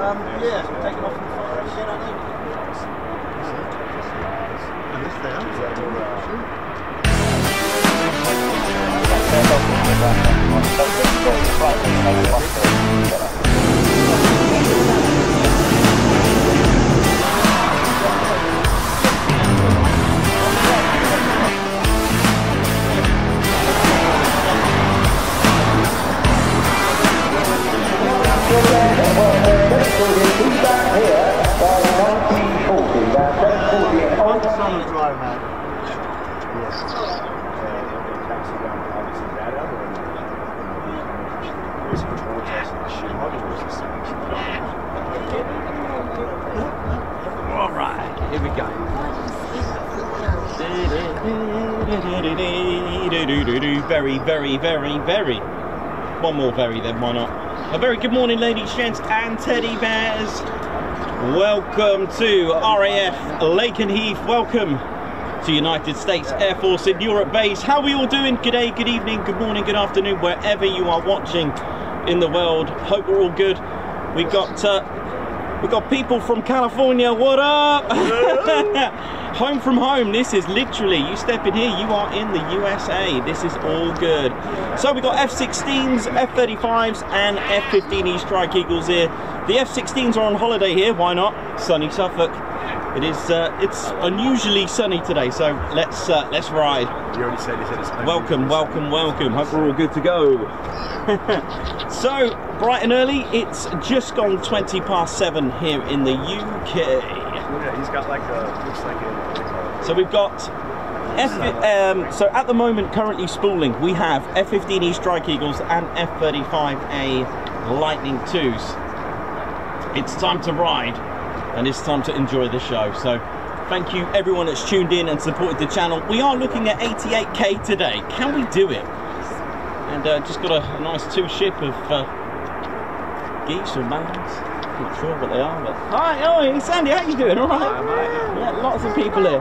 Yeah, so we're taking off from the fire again, I think. Yes, they Alright, here we go. Very, very, very, very. One more very then, why not? A very good morning, ladies, gents, and teddy bears. Welcome to RAF Lakenheath. Welcome to United States Air Force in Europe Base. How are we all doing? Good day, good evening, good morning, good afternoon, wherever you are watching in the world. Hope we're all good. We got people from California. What up? Home from home. This is literally, you step in here, you are in the USA. This is all good. So we got F-16s, F-35s, and F-15E Strike Eagles here. The F-16s are on holiday here. Why not? Sunny Suffolk. It is. It's unusually sunny today. So let's ride. You already said it's welcome, welcome, welcome. Hope we're all good to go. So bright and early. It's just gone 7 here in the UK. Yeah, he's got like a, looks like a. So we've got so at the moment currently spooling we have F-15E Strike Eagles and F-35A Lightning IIs. It's time to ride and it's time to enjoy the show. So thank you everyone that's tuned in and supported the channel. We are looking at 88k today. Can we do it? And just got a nice 2 ship of geese or mallets. Not sure what they are, but hi, oh, Sandy, how you doing? All right? Hi, mate. Yeah, lots of people here.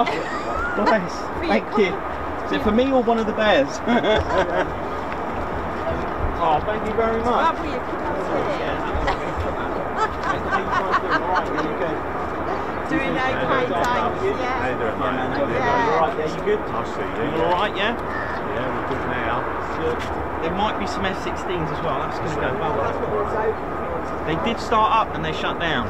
Oh, nice. Thank you. Is it for me or one of the bears? Oh, thank you very much. Doing okay, thanks. How you doing, mate? Yeah. Alright, yeah, you good? I'll see you. You alright, yeah? Yeah, we're good now. Good. There might be some F-16s as well. That's going to go well. They did start up and they shut down.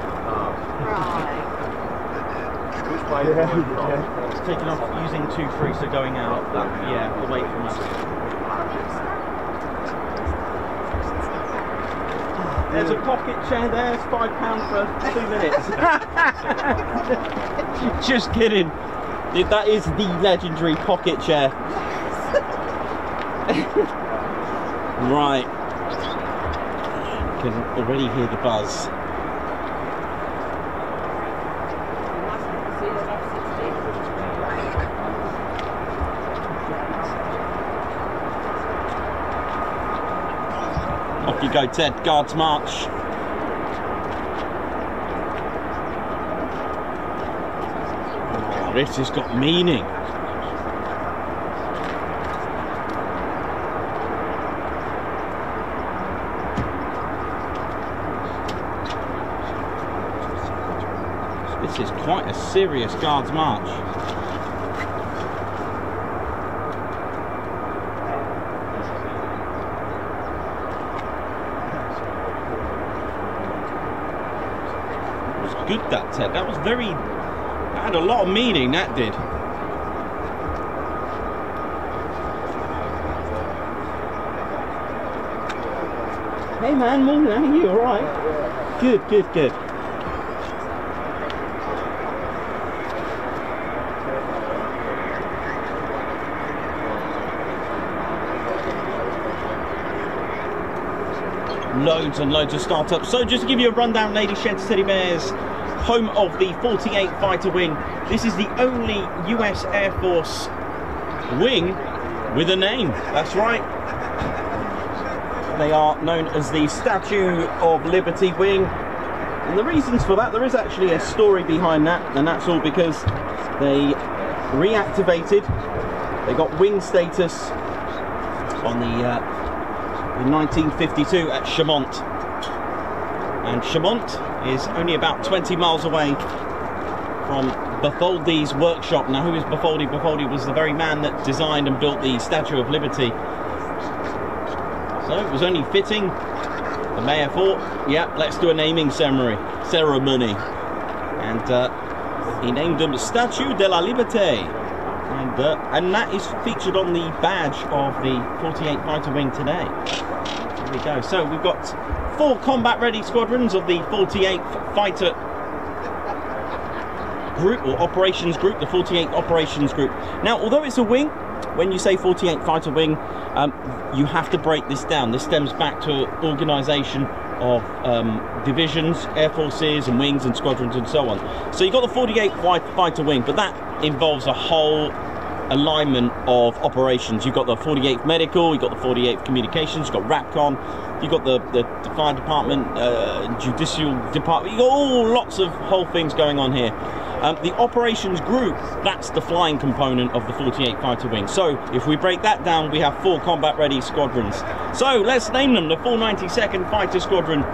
Which way are you going from? It's taking off using 2-3, so going out. Yeah, away from us. There's a pocket chair there, it's £5 for 2 minutes. Just kidding. That is the legendary pocket chair. Right. You can already hear the buzz. Off you go, Ted. Guards march. Oh, this has got meaning. This is quite a serious Guards march. Good, that Ted. That was very. That had a lot of meaning. That did. Hey man, morning. How are you? All right? Good, good, good. Loads and loads of startups. So just to give you a rundown, ladies, gents, teddy bears, home of the 48 Fighter Wing. This is the only US Air Force wing with a name. That's right. They are known as the Statue of Liberty Wing. And the reasons for that, there is actually a story behind that, and that's all because they reactivated. They got wing status on the in 1952 at Chaumont. And Chaumont is only about 20 miles away from Bartholdi's workshop. Now, who is Bartholdi? Bartholdi was the very man that designed and built the Statue of Liberty. So it was only fitting. The mayor thought, yeah, let's do a naming ceremony. And he named them Statue de la Liberté. And that is featured on the badge of the 48 Fighter Wing today. There we go. So we've got 4 combat-ready squadrons of the 48th Fighter Group, or Operations Group, the 48th Operations Group. Now, although it's a wing, when you say 48 Fighter Wing, you have to break this down. This stems back to organisation of divisions, air forces and wings and squadrons and so on. So you've got the 48th Fighter Wing, but that involves a whole alignment of operations. You've got the 48th Medical, you've got the 48th Communications, you've got RAPCON, you've got the Fire Department, Judicial Department, you've got all lots of whole things going on here. The Operations Group, that's the flying component of the 48th Fighter Wing. So if we break that down, we have 4 combat-ready squadrons. So let's name them. The 492nd Fighter Squadron,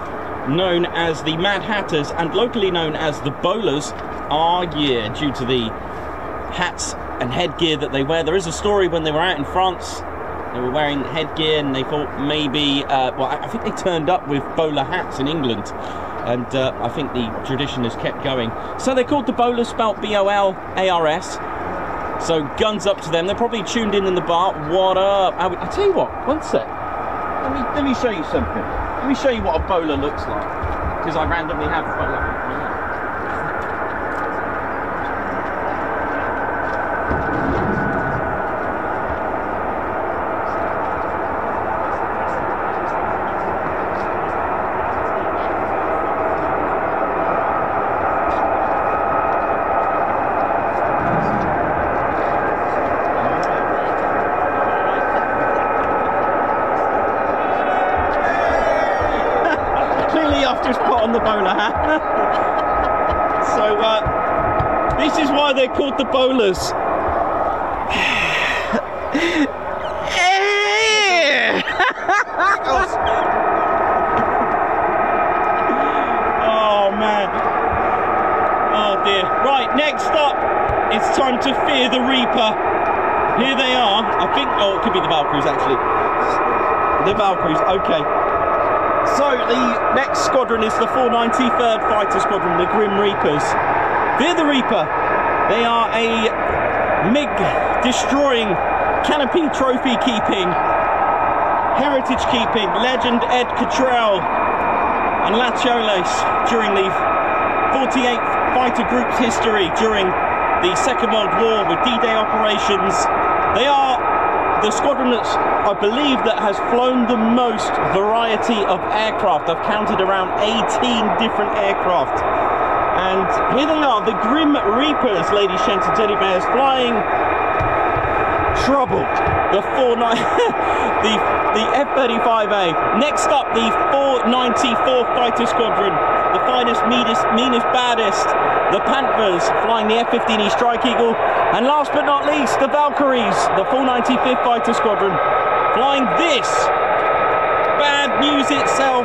known as the Mad Hatters and locally known as the Bowlers, due to the hats and headgear that they wear. There is a story when they were out in France, they were wearing headgear and they thought maybe, well, I think they turned up with bowler hats in England. And I think the tradition has kept going. So they're called the Bowlers, spelt B-O-L-A-R-S. So guns up to them. They're probably tuned in the bar. What up? I'll tell you what, one sec. Let me show you something. Let me show you what a bowler looks like. Because I randomly have a bowler hat right now. Just put on the bowler hat. So this is why they're called the Bowlers. Oh man, oh dear. Right, next up it's time to fear the Reaper. Here they are. I think, oh, it could be the Valkyries actually. The Valkyries, okay. So the next squadron is the 493rd Fighter Squadron, the Grim Reapers. Fear the Reaper. They are a MiG destroying, canopy trophy keeping, heritage keeping, legend Ed Cottrell and Lacioles during the 48th Fighter Group's history during the Second World War with D-Day operations. They are the squadron that's, I believe, that has flown the most variety of aircraft. I've counted around 18 different aircraft. And here they are, the Grim Reapers, ladies, gents and teddy bears, flying trouble. The the F-35A. Next up, the 494th Fighter Squadron, the finest, meanest, baddest. The Panthers, flying the F-15E Strike Eagle. And last but not least, the Valkyries, the 495th Fighter Squadron, flying this. Bad news itself.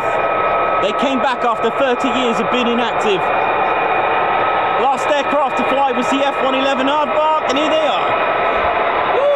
They came back after 30 years of being inactive. Last aircraft to fly was the F-111 Aardvark, and here they are. Woo!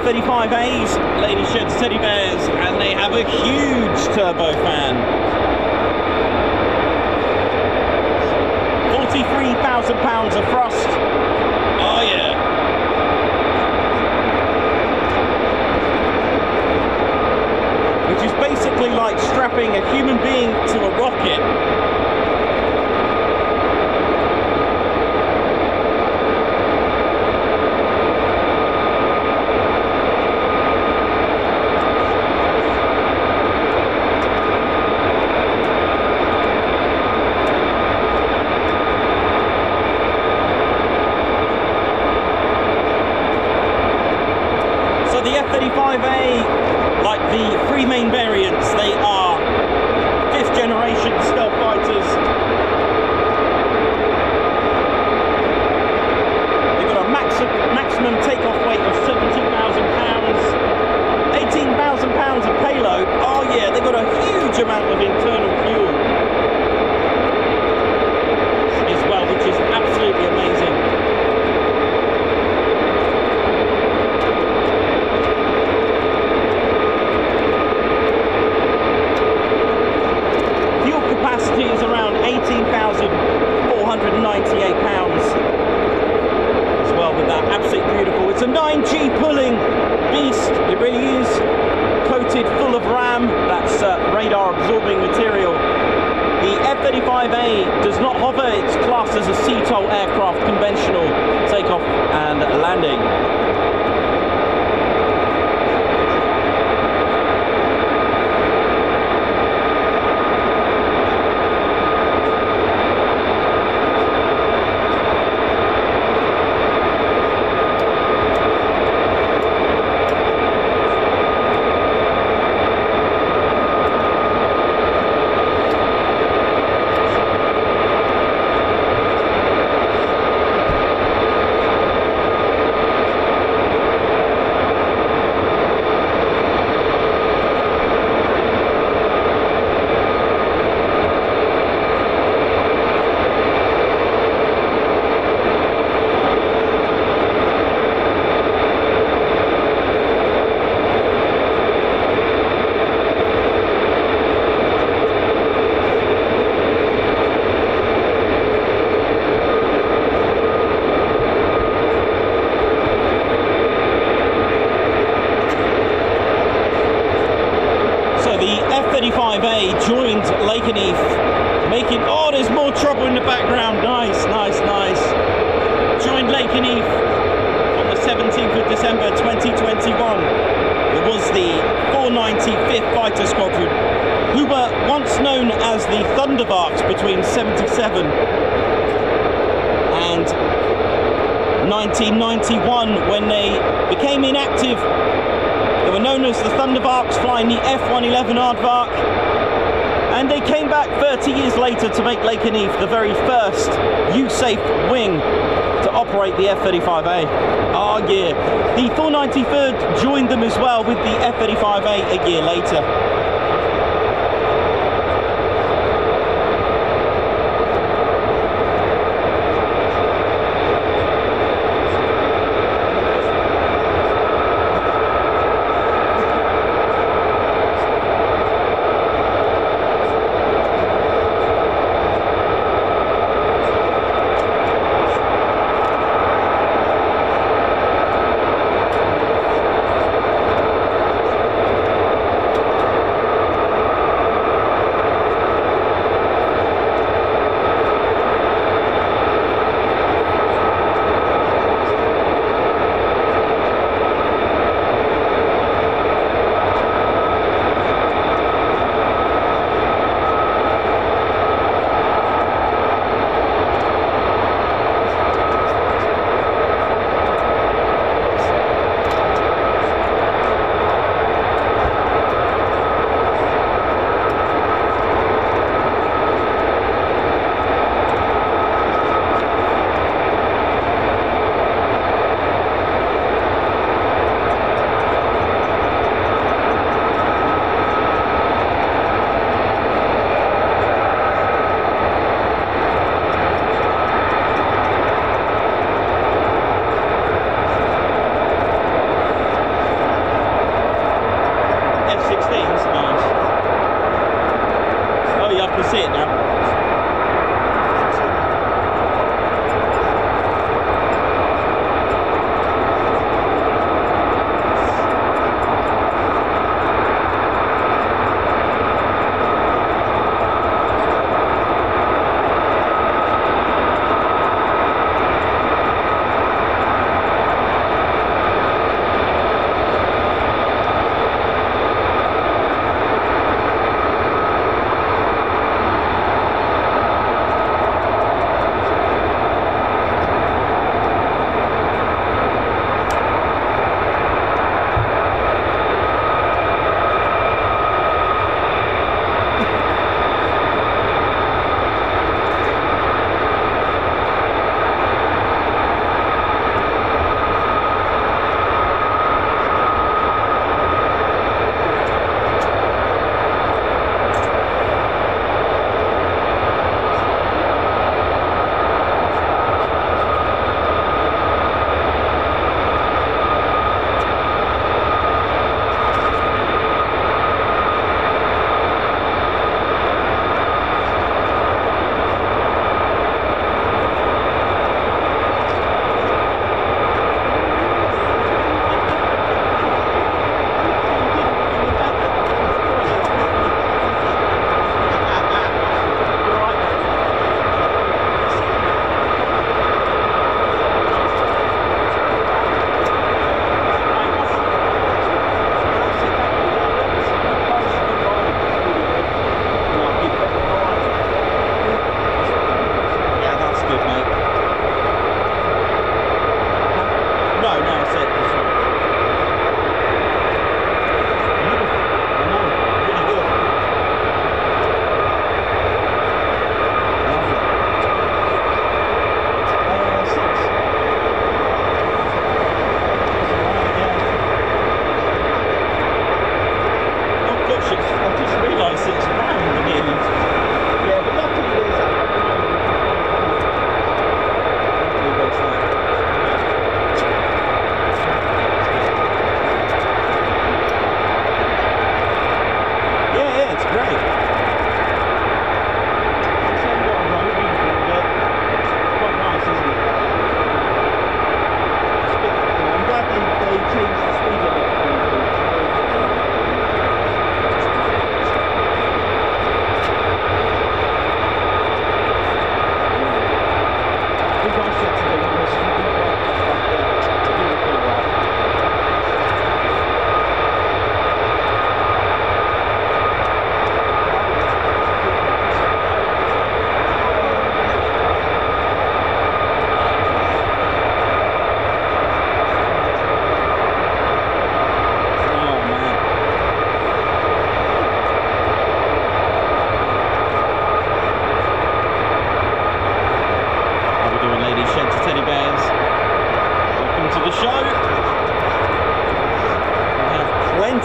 F35As, ladies, gents, teddy bears, and they have a huge turbofan. 43,000 pounds of thrust. Oh yeah. Which is basically like strapping a human being to a rocket. So the F-35A, like the three main variants, they are 5th generation stealth fighters. They've got a maximum takeoff weight of 70,000 pounds, 18,000 pounds of payload. Oh yeah, they've got a huge amount of internal fuel as well, which is absolutely amazing. Capacity is around 18,498 pounds as well with that. Absolutely beautiful. It's a 9G pulling beast. It really is coated full of RAM. That's radar absorbing material. The F-35A does not hover. It's classed as a CTOL aircraft, conventional takeoff and landing. F-35A joined Lakenheath, making, oh, there's more trouble in the background. Nice, nice, nice. Joined Lakenheath on the 17th of December 2021. It was the 495th Fighter Squadron, who were once known as the Thunderbarks between 77 and 1991, when they became inactive. They were known as the Thunderbarks, flying the F-111 Aardvark, and they came back 30 years later to make Lakenheath the very first USAFE wing to operate the F-35A. Oh yeah, the 493rd joined them as well with the F-35A a year later.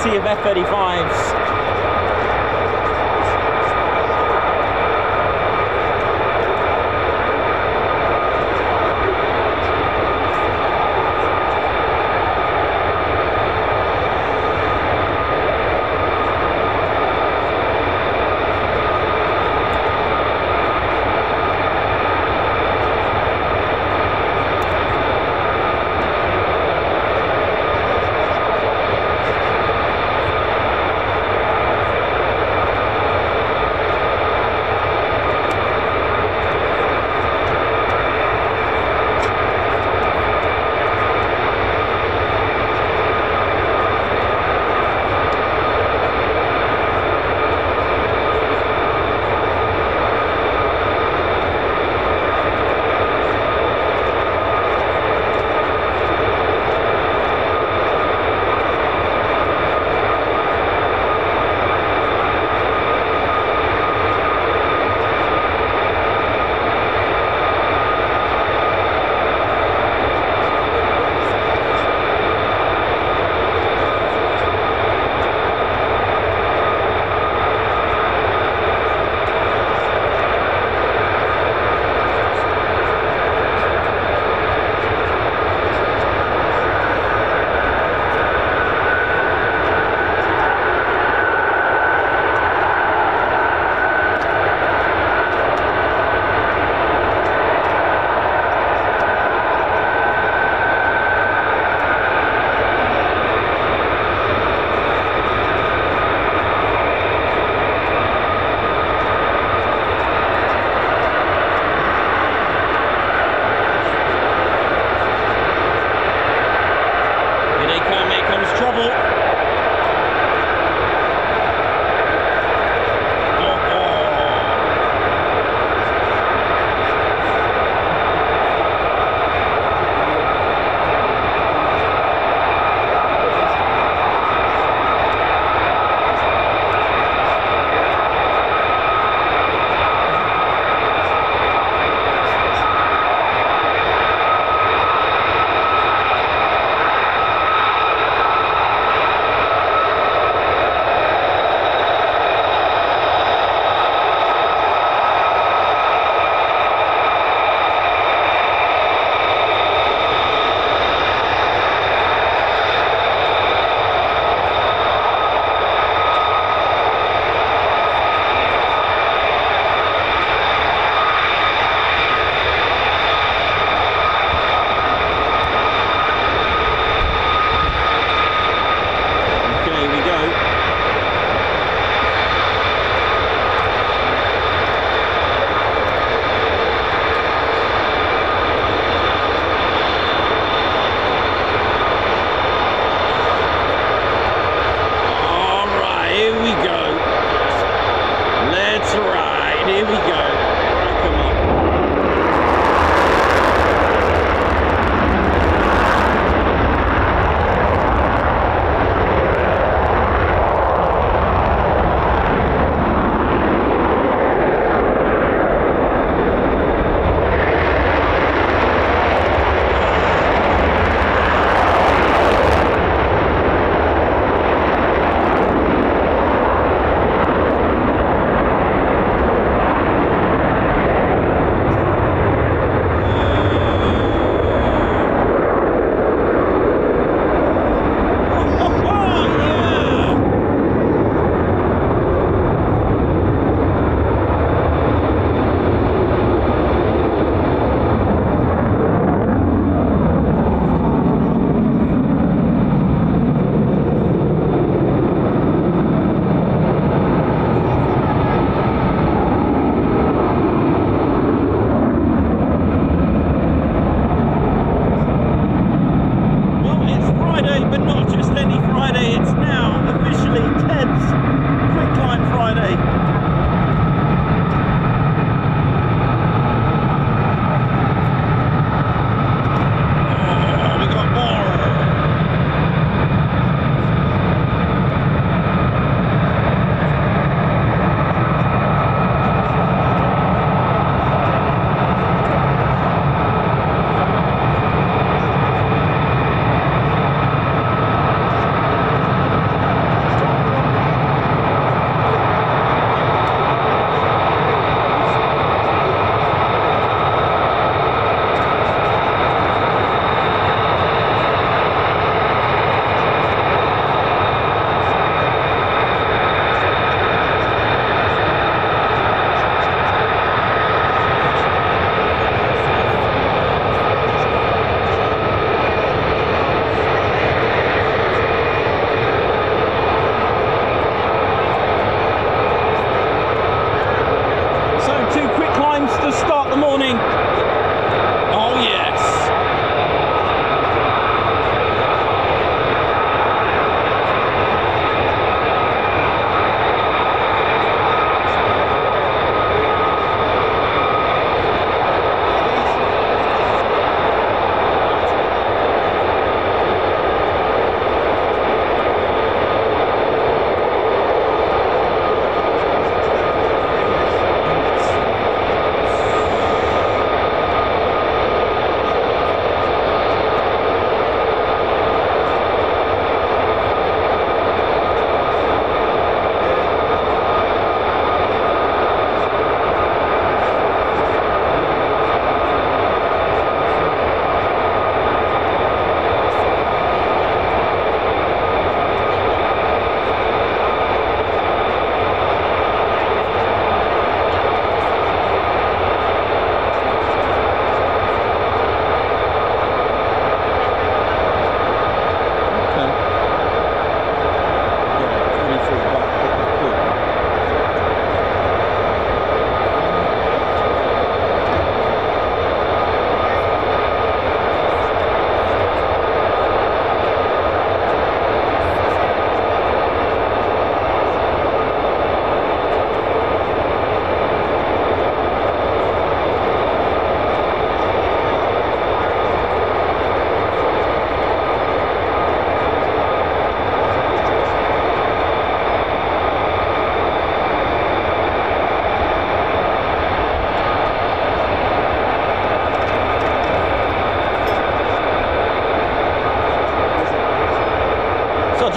plenty of F-35s.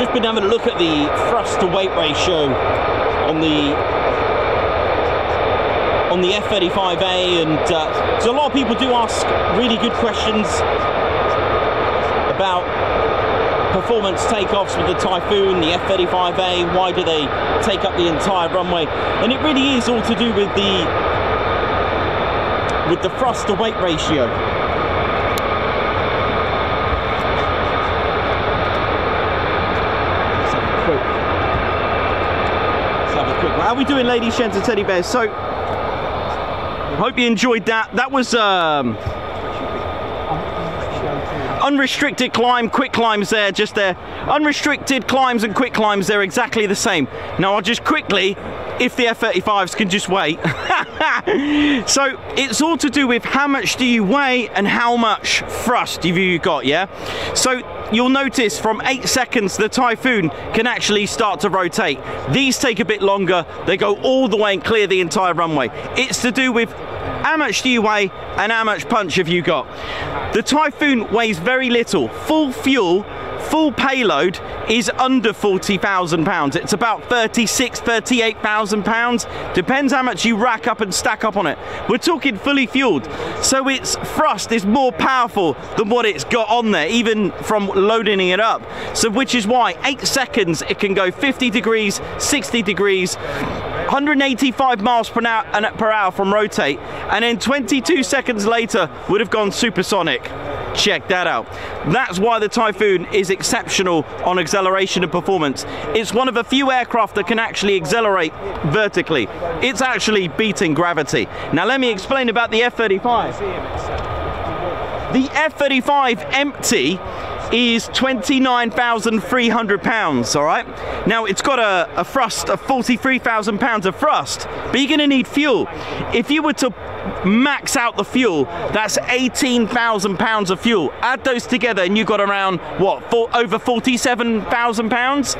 just been having a look at the thrust to weight ratio on the F-35A, and so a lot of people do ask really good questions about performance takeoffs with the Typhoon, the F-35A. Why do they take up the entire runway? And it really is all to do with the thrust to weight ratio. Let's have a quick. How are we doing, ladies, gents, and teddy bears? So, hope you enjoyed that. That was unrestricted climb, quick climbs there, just there. Unrestricted climbs and quick climbs, they're exactly the same. Now I'll just quickly, if the F-35s can just wait. So it's all to do with how much do you weigh and how much thrust have you got, yeah? So you'll notice from 8 seconds the Typhoon can actually start to rotate. These take a bit longer, they go all the way and clear the entire runway. It's to do with how much do you weigh and how much punch have you got. The Typhoon weighs very little. Full fuel, full payload is under 40,000 pounds. It's about 36, 38,000 pounds. Depends how much you rack up and stack up on it. We're talking fully fueled. So its thrust is more powerful than what it's got on there, even from loading it up. So which is why 8 seconds it can go 50 degrees, 60 degrees, 185 miles per hour from rotate, and then 22 seconds later would have gone supersonic. Check that out. That's why the Typhoon is exceptional on acceleration and performance. It's one of a few aircraft that can actually accelerate vertically. It's actually beating gravity. Now let me explain about the F-35. The F-35 empty is 29,300 pounds, all right? Now, it's got a thrust of 43,000 pounds of thrust, but you're gonna need fuel. If you were to max out the fuel, that's 18,000 pounds of fuel. Add those together and you've got around, what, over 47,000 pounds?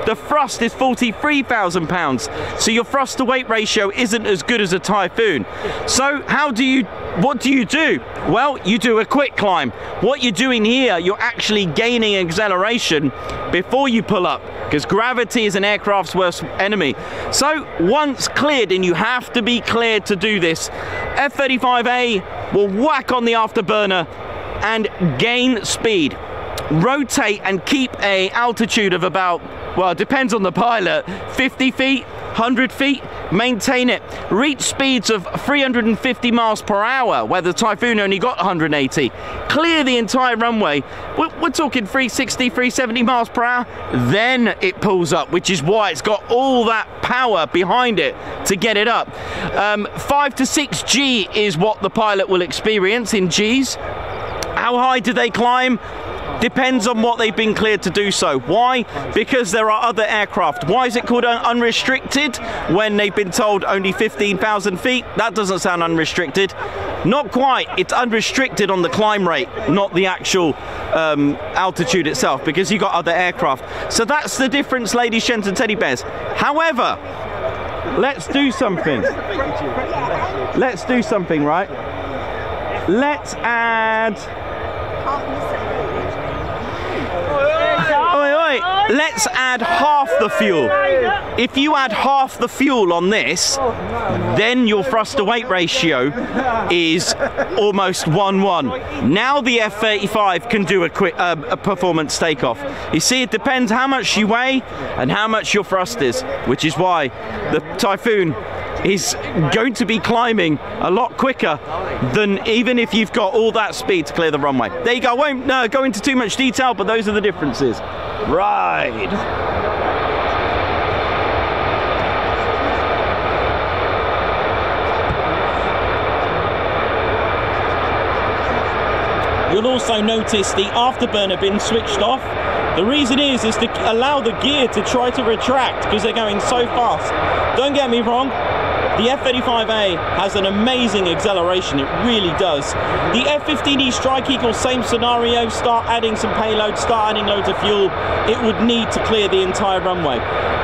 The thrust is 43,000 pounds. So your thrust to weight ratio isn't as good as a Typhoon. So what do you do? Well, you do a quick climb. What you're doing here, you're actually gaining acceleration before you pull up, because gravity is an aircraft's worst enemy. So once cleared, and you have to be cleared to do this, F-35A will whack on the afterburner and gain speed. Rotate and keep a altitude of about, well, it depends on the pilot, 50 feet, 100 feet, maintain it. Reach speeds of 350 miles per hour, where the Typhoon only got 180. Clear the entire runway. We're talking 360, 370 miles per hour. Then it pulls up, which is why it's got all that power behind it to get it up. 5 to 6 G is what the pilot will experience in Gs. How high do they climb? Depends on what they've been cleared to do so. Why? Because there are other aircraft. Why is it called unrestricted when they've been told only 15,000 feet? That doesn't sound unrestricted. Not quite. It's unrestricted on the climb rate, not the actual altitude itself, because you've got other aircraft. So that's the difference, ladies, gents, and teddy bears. However, let's do something. Let's do something, right? Let's add... Let's add half the fuel. If you add half the fuel on this, then your thrust to weight ratio is almost 1-1. Now the F-35 can do a quick a performance takeoff. You see, it depends how much you weigh and how much your thrust is, which is why the Typhoon is going to be climbing a lot quicker than even if you've got all that speed to clear the runway. There you go. I won't go into too much detail, but those are the differences. Right. You'll also notice the afterburner being switched off. The reason is to allow the gear to try to retract because they're going so fast. Don't get me wrong, the F-35A has an amazing acceleration, it really does. The F-15E Strike Eagle, same scenario, start adding some payload, start adding loads of fuel, it would need to clear the entire runway.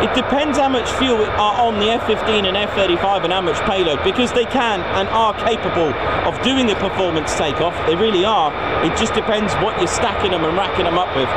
It depends how much fuel are on the F-15 and F-35 and how much payload, because they can and are capable of doing a performance takeoff, they really are. It just depends what you're stacking them and racking them up with.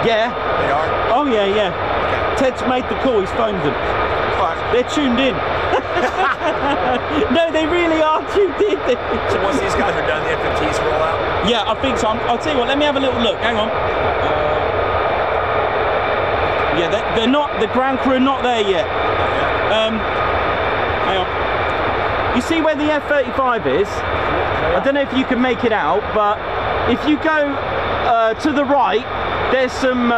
Yeah. They are? Oh yeah, yeah. Ted's made the call, he's phoned them. They're tuned in. No, they really are tuned in. So once these guys are done, the F-15s roll out? Yeah, I think so. I'll tell you what, let me have a little look. Hang on. Yeah, they're not, the ground crew are not there yet. Hang on. You see where the F-35 is? I don't know if you can make it out, but if you go to the right, there's some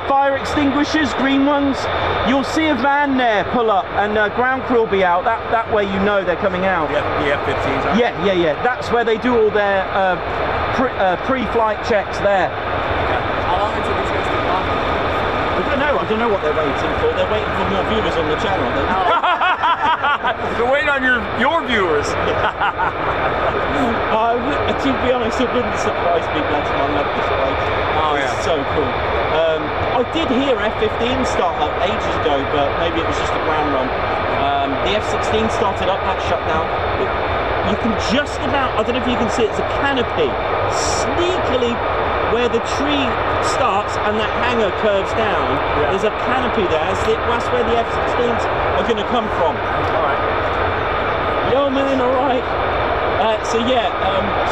fire extinguishers, green ones. You'll see a van there pull up, and ground crew will be out. That way you know they're coming out. The F-15s are? Yeah. That's where they do all their pre-flight checks there. How long until these guys take off? I don't know what they're waiting for. They're waiting for more viewers on the channel. They're waiting on your viewers. To be honest, it wouldn't surprise me, lads. I love this place. Oh, It's yeah. so cool. I did hear F-15 start up ages ago, but maybe it was just a ground run. The F-16 started up, that shut down. You can just about, I don't know if you can see it, it's a canopy sneakily where the tree starts and that hangar curves down. Yeah. There's a canopy there. That's where the F-16s are going to come from. All right. Yo, man, all right. So yeah,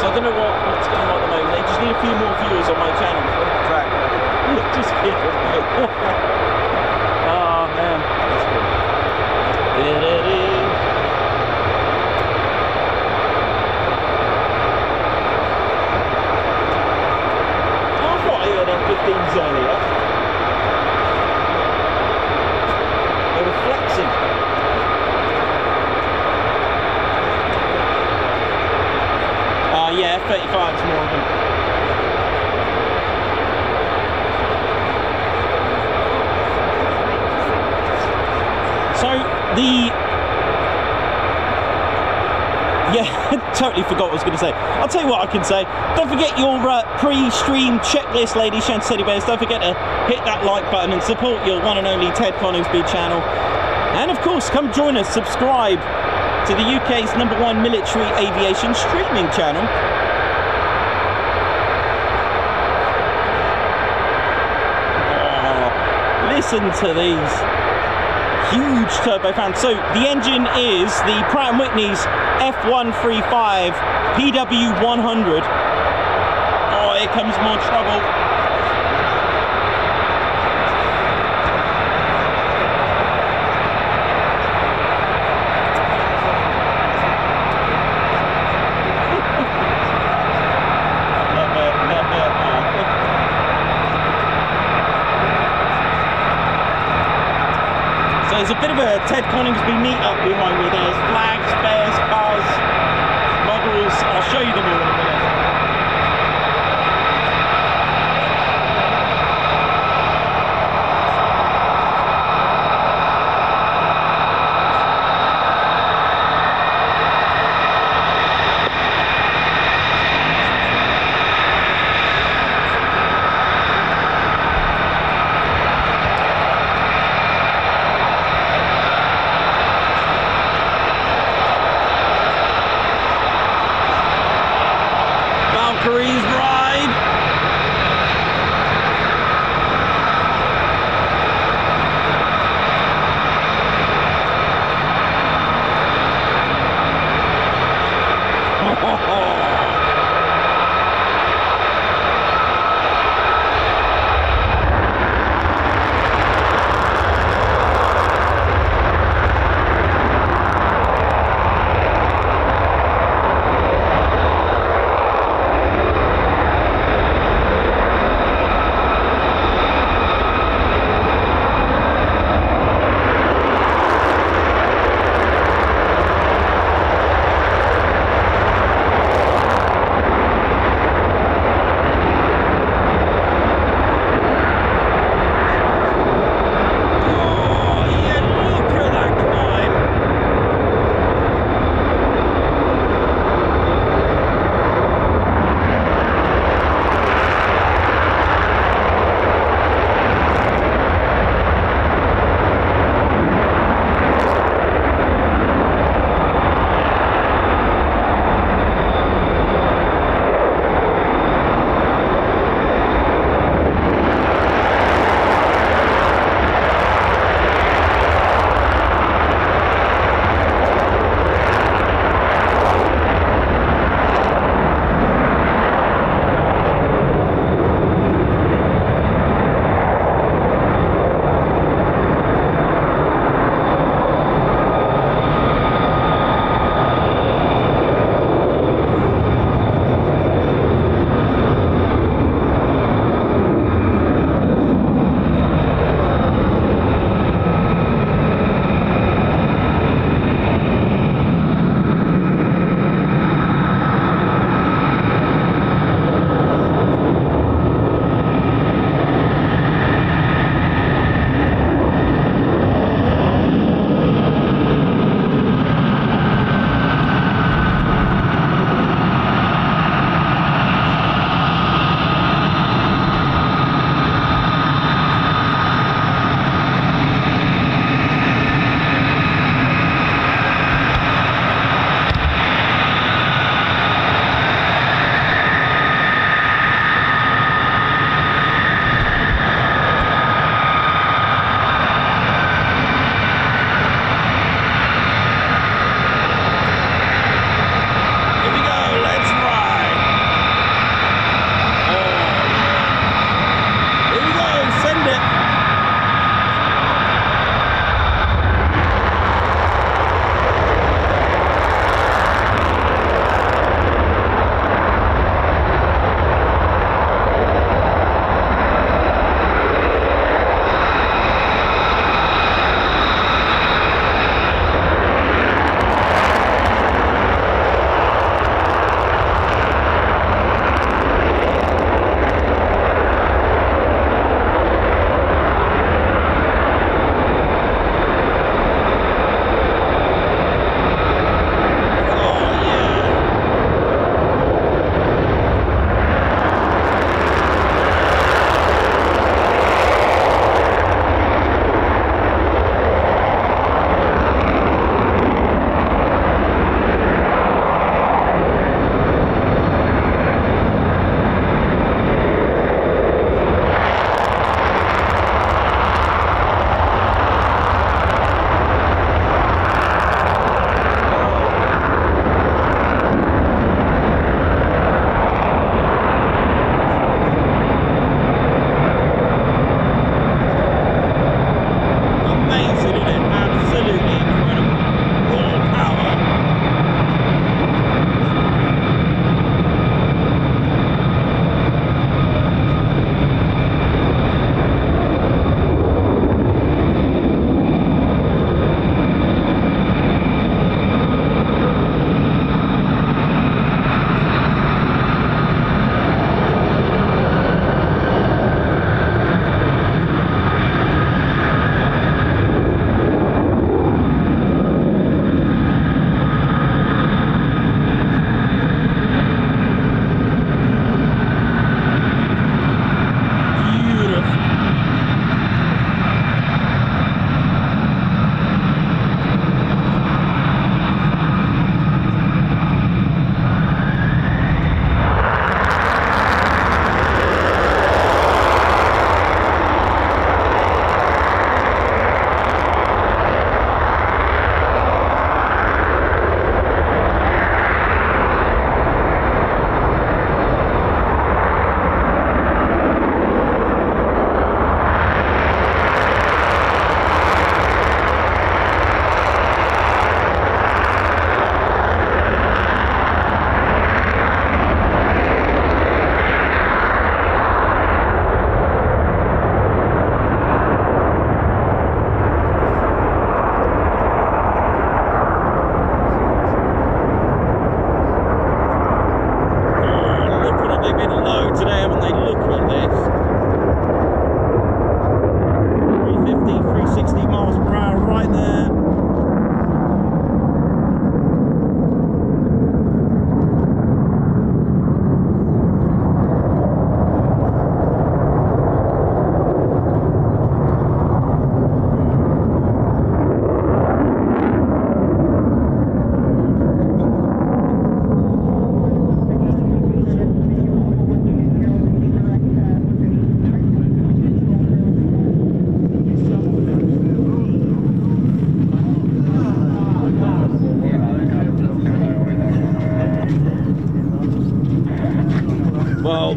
so I don't know what's going on at the moment. They just need a few more viewers on my channel. Right. Just kidding. Oh man. That's cool. I thought I heard F-15s earlier. They were flexing. Yeah, F-35 is more of them. So totally forgot what I was going to say. I'll tell you what I can say. Don't forget your pre-stream checklist, ladies, gents, teddy bears. Don't forget to hit that like button and support your one and only Ted Coningsby channel. And of course, come join us, subscribe to the UK's #1 military aviation streaming channel. Oh, listen to these huge turbofans. So the engine is the Pratt & Whitney's F135 PW100. Oh, here comes more trouble. So there's a bit of a Ted Coningsby meet-up behind me. There's flags, bears, cars, models. I'll show you them all in a minute.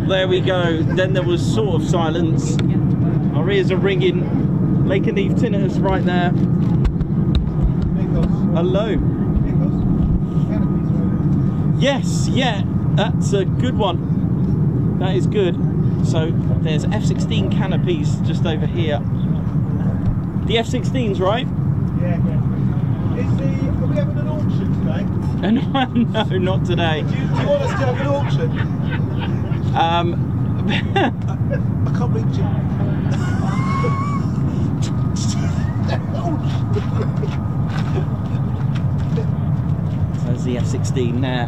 there we go. Then there was sort of silence. Our ears are ringing. Lake and Eve tinnitus right there. Hello. Yes, yeah, that's a good one. That is good. So there's F16 canopies just over here. The F16s, right? Yeah. Are we having an auction today? No, not today. Do you want us to have an auction? I can't reach it. There's the F16 there.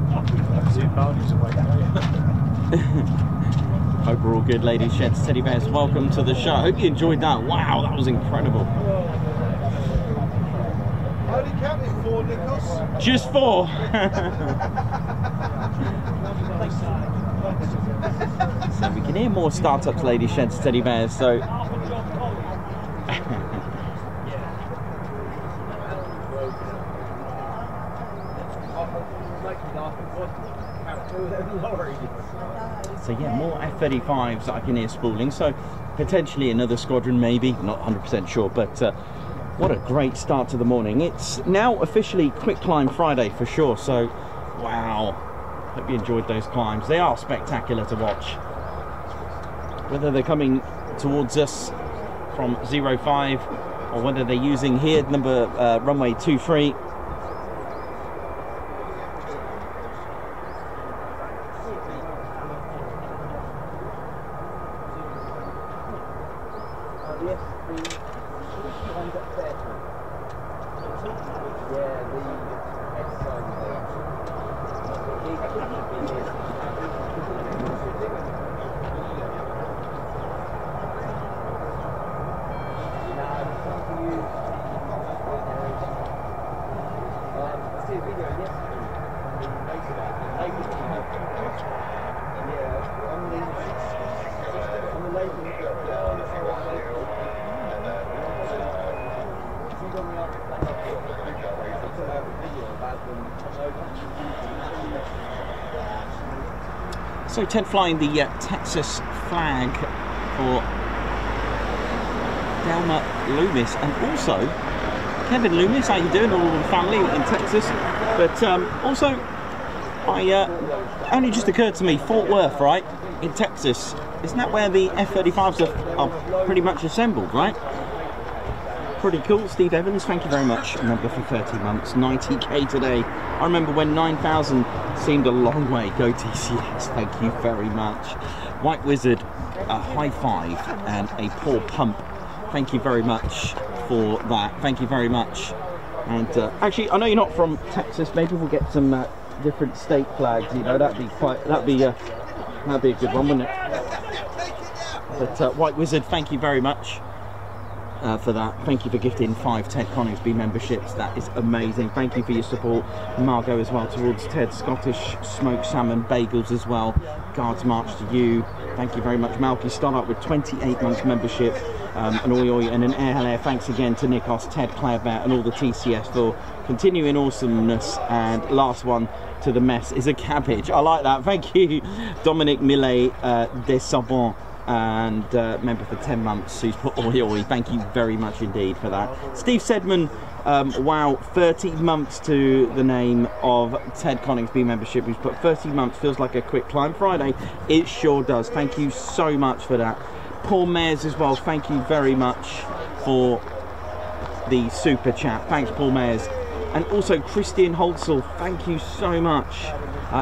Hope we're all good, ladies, gents, teddy bears. Welcome to the show. Hope you enjoyed that. Wow, that was incredible. Only counted 4, Nikos. Just 4. So we can hear more startups, ladies, gents, teddy bears. So. So yeah, more F-35s that I can hear spooling, so potentially another squadron maybe, not 100% sure, but what a great start to the morning. It's now officially Quick Climb Friday for sure, so wow, hope you enjoyed those climbs. They are spectacular to watch. Whether they're coming towards us from 05 or whether they're using here runway 23. So Ted flying the Texas flag for Delma Loomis, and also Kevin Loomis. How you doing, all the family in Texas? But also, only just occurred to me, Fort Worth, right, in Texas. Isn't that where the F-35s are pretty much assembled, right? Pretty cool. Steve Evans, thank you very much. Remember, for 30 months, 90k today. I remember when 9,000 seemed a long way. Go TCX, thank you very much. White Wizard, a high five and a poor pump. Thank you very much for that. Thank you very much. And actually, I know you're not from Texas. Maybe we'll get some different state flags. You know, that'd be a good one, wouldn't it? But White Wizard, thank you very much. For that. Thank you for gifting 5 Ted Coningsby memberships. That is amazing. Thank you for your support. Margot as well towards Ted. Scottish smoked salmon bagels as well. Guards March to you. Thank you very much. Malky start up with 28 months membership. An oi oi and an air. Thanks again to Nikos, Ted, Claire Bear and all the TCS for continuing awesomeness. And last one to the mess is a cabbage. I like that. Thank you, Dominic Millet des Sabons. And member for 10 months who's put oi oi. Thank you very much indeed for that. Steve Sedman, wow, 30 months to the name of Ted Coningsby membership, who's put 30 months. Feels like a Quick Climb Friday. It sure does. Thank you so much for that. Paul Mayers as well, thank you very much for the super chat. Thanks, Paul Mayers. And also Christian Holzel, thank you so much,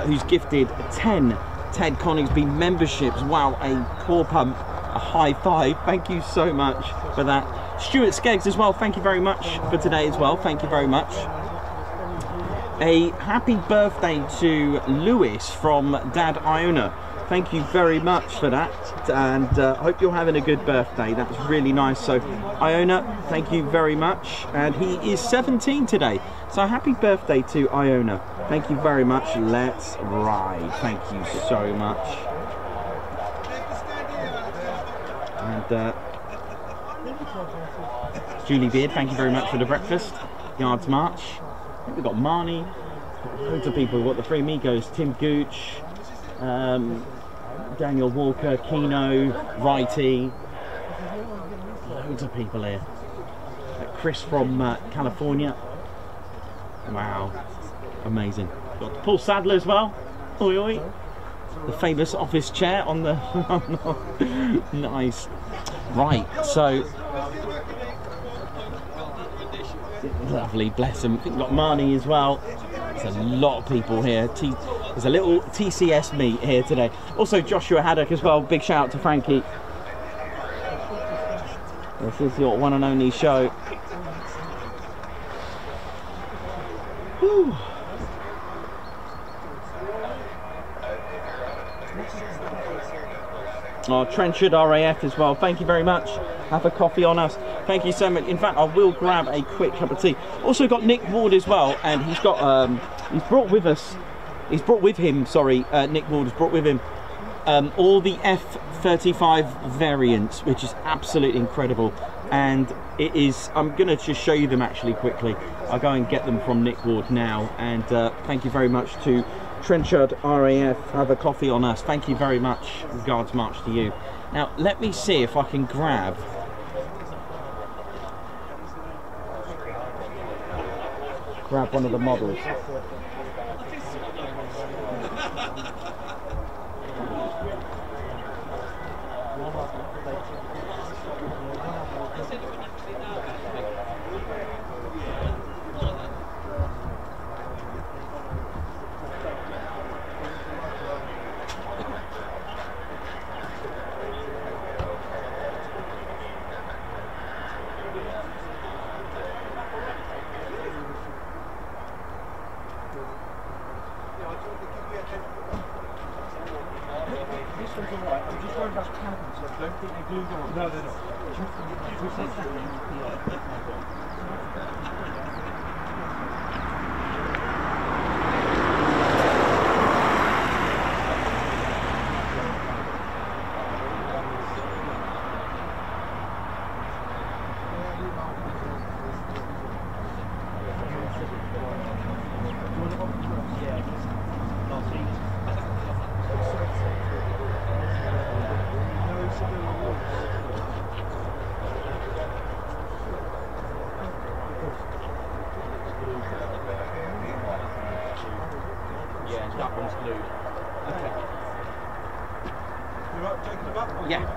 who's gifted 10 Ted Coningsby memberships. Wow, a core pump, a high five. Thank you so much for that. Stuart Skeggs as well, thank you very much for today as well. Thank you very much. A happy birthday to Lewis from Dad Iona. Thank you very much for that, and hope you're having a good birthday. That's really nice. So Iona, thank you very much. And he is 17 today, so happy birthday to Iona. Thank you very much. Let's ride. Thank you so much. And Julie Beard, thank you very much for the breakfast. Yards March. I think we've got Marnie, loads of people. We've got the Three Amigos, Tim Gooch, Daniel Walker, Kino, Righty, loads of people here. Chris from California. Wow, amazing. Got Paul Sadler as well. Oi oi. The famous office chair on the nice. Right, so lovely, bless them. I think we've got Marnie as well. There's a lot of people here. There's a little TCS meet here today. Also Joshua Haddock as well. Big shout out to Frankie. This is your one and only show. Whew. Oh, Trenchard RAF as well. Thank you very much. Have a coffee on us. Thank you so much. In fact, I will grab a quick cup of tea. Also got Nick Ward as well, and he's got he's brought with him. Sorry, Nick Ward has brought with him all the F-35 variants, which is absolutely incredible. And it is. I'm going to just show you them actually quickly. I'll go and get them from Nick Ward now. And thank you very much to Trenchard RAF. Have a coffee on us. Thank you very much. Regards march to you. Now let me see if I can grab one of the models.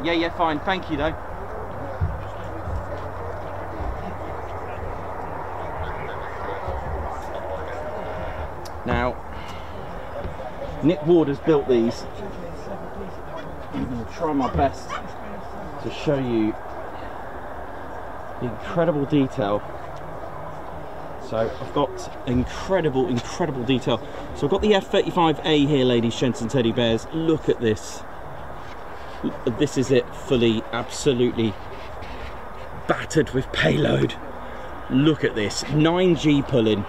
Yeah, fine. Thank you, though. Now, Nick Ward has built these. I'm going to try my best to show you the incredible detail. So I've got incredible detail. So I've got the F-35A here, ladies, gents and teddy bears. Look at this. This is it, fully, absolutely battered with payload. Look at this, 9G pulling,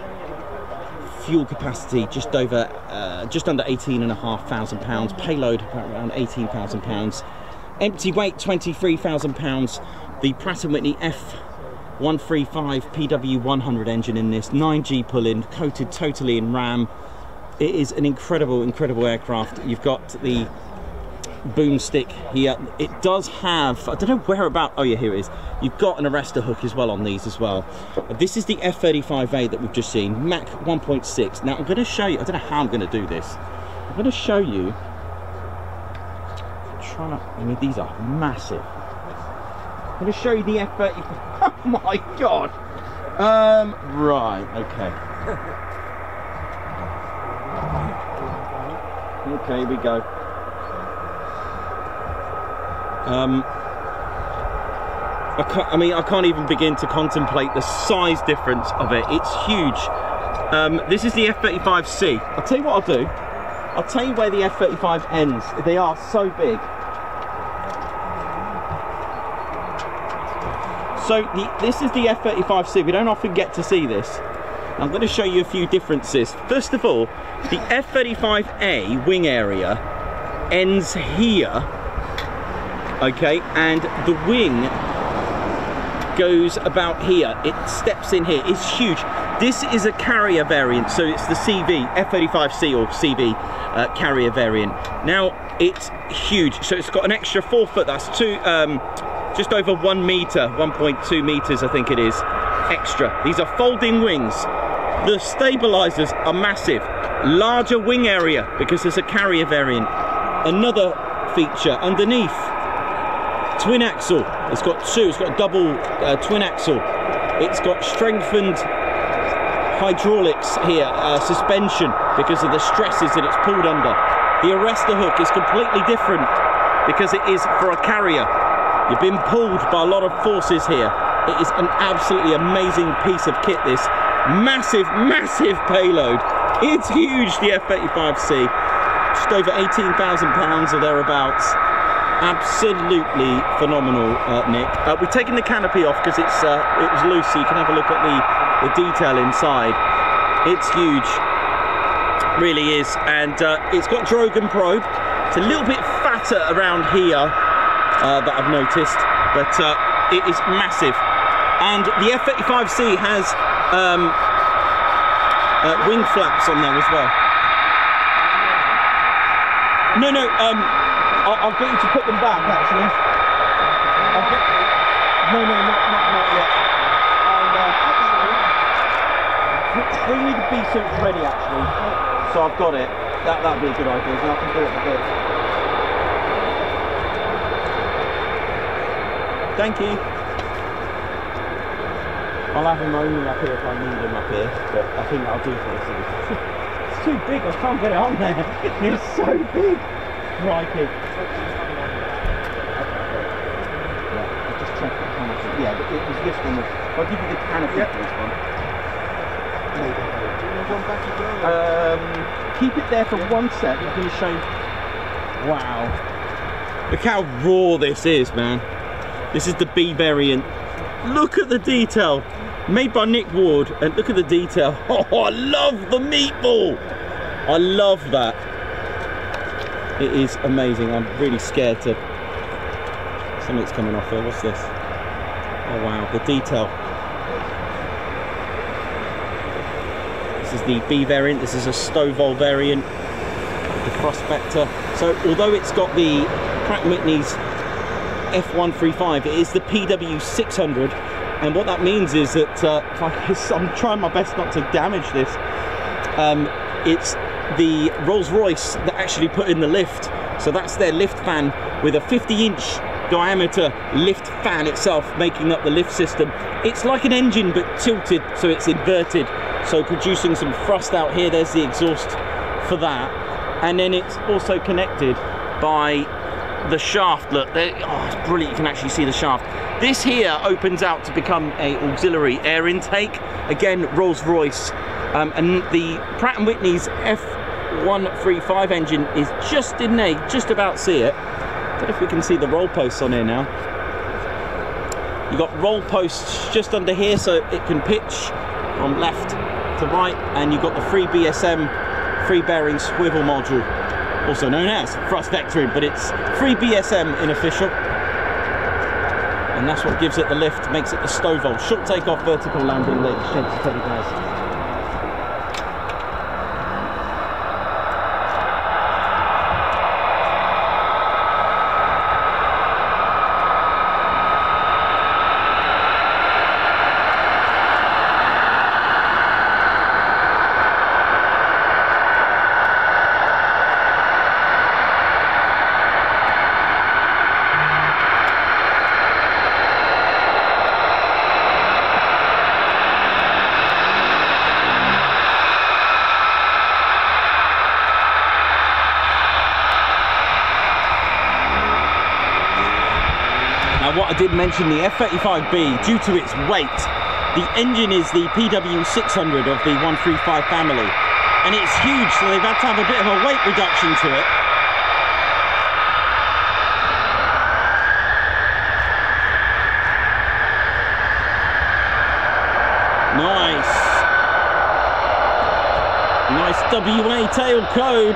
fuel capacity just under 18,500 pounds, payload around 18,000 pounds, empty weight 23,000 pounds. The Pratt & Whitney F135 PW100 engine in this, 9G pulling, coated totally in RAM. It is an incredible aircraft. You've got the boomstick here. It does have, I don't know where about, oh yeah, here it is. You've got an arrestor hook as well on these as well. This is the F-35A that we've just seen, Mach 1.6. Now I'm going to show you, I don't know how I'm going to do this. I'm going to show you, I mean these are massive. I'm going to show you the F-35, oh my god. Right, okay. Okay, here we go. I can't even begin to contemplate the size difference of it. It's huge. This is the F-35C. I'll tell you what I'll do. I'll tell you where the F-35 ends. They are so big. So this is the F-35C. We don't often get to see this. I'm going to show you a few differences. First of all, the F-35A wing area ends here. Okay, and the wing goes about here. It steps in here. It's huge. This is a carrier variant, so it's the CV, F-35C or CV carrier variant. Now, It's huge. So it's got an extra 4 foot. That's just over 1 meter, 1.2 meters, I think it is, extra. These are folding wings. The stabilizers are massive. Larger wing area because there's a carrier variant. Another feature underneath. Twin axle. It's got 2. It's got a double twin axle. It's got strengthened hydraulics here, suspension, because of the stresses that it's pulled under. The arrestor hook is completely different because it is for a carrier. You've been pulled by a lot of forces here. It is an absolutely amazing piece of kit, this. Massive, massive payload. It's huge, the F-35C. Just over 18,000 pounds or thereabouts. Absolutely phenomenal, Nick. We've taken the canopy off because it was loose, so you can have a look at the detail inside. It's huge, really is, and it's got Drogan probe. It's a little bit fatter around here that I've noticed, but it is massive. And the F-35C has wing flaps on there as well. No, I'll get you to put them back, actually. No, not yet. Bring me the bee suits ready, actually. So I've got it. That'd be a good idea, and I can do it a bit. Thank you. I'll have him only up here if I need him up here, but I think that'll do for this. It's too big, I can't get it on there. It's so big. Crikey. Yeah, it was this one. I'll give you the canopy for this one. Keep it there for 1 sec. I'm going to show you. Wow. Look how raw this is, man. This is the B variant. Look at the detail. Made by Nick Ward, and look at the detail. Oh, I love the meatball. I love that. It is amazing. I'm really scared to... Something's coming off here. What's this? Oh wow, the detail. This is the B variant. This is a Stovall variant. The Prospector. So although it's got the Pratt & Whitney's F135, it is the PW600. And what that means is that I'm trying my best not to damage this. It's the Rolls-Royce that actually put in the lift. So that's their lift fan with a 50-inch diameter lift fan itself, making up the lift system. It's like an engine but tilted, so it's inverted, so producing some thrust out here. There's the exhaust for that, and then it's also connected by the shaft. Look, oh, it's brilliant. You can actually see the shaft. This here opens out to become a auxiliary air intake, again Rolls-Royce, and the Pratt & Whitney's F135 engine is just in there. Just about see it. I don't know if we can see the roll posts on here now. You've got roll posts just under here, so it can pitch from left to right, and you've got the free BSM, free bearing swivel module, also known as thrust vectoring, but it's free BSM in official. And that's what gives it the lift, makes it the Stovall. Short takeoff, vertical landing, ladies and gents, Teddy Bears. What I did mention, the F-35B, due to its weight, the engine is the PW600 of the 135 family, and it's huge, so they've had to have a bit of a weight reduction to it. Nice WA tail code.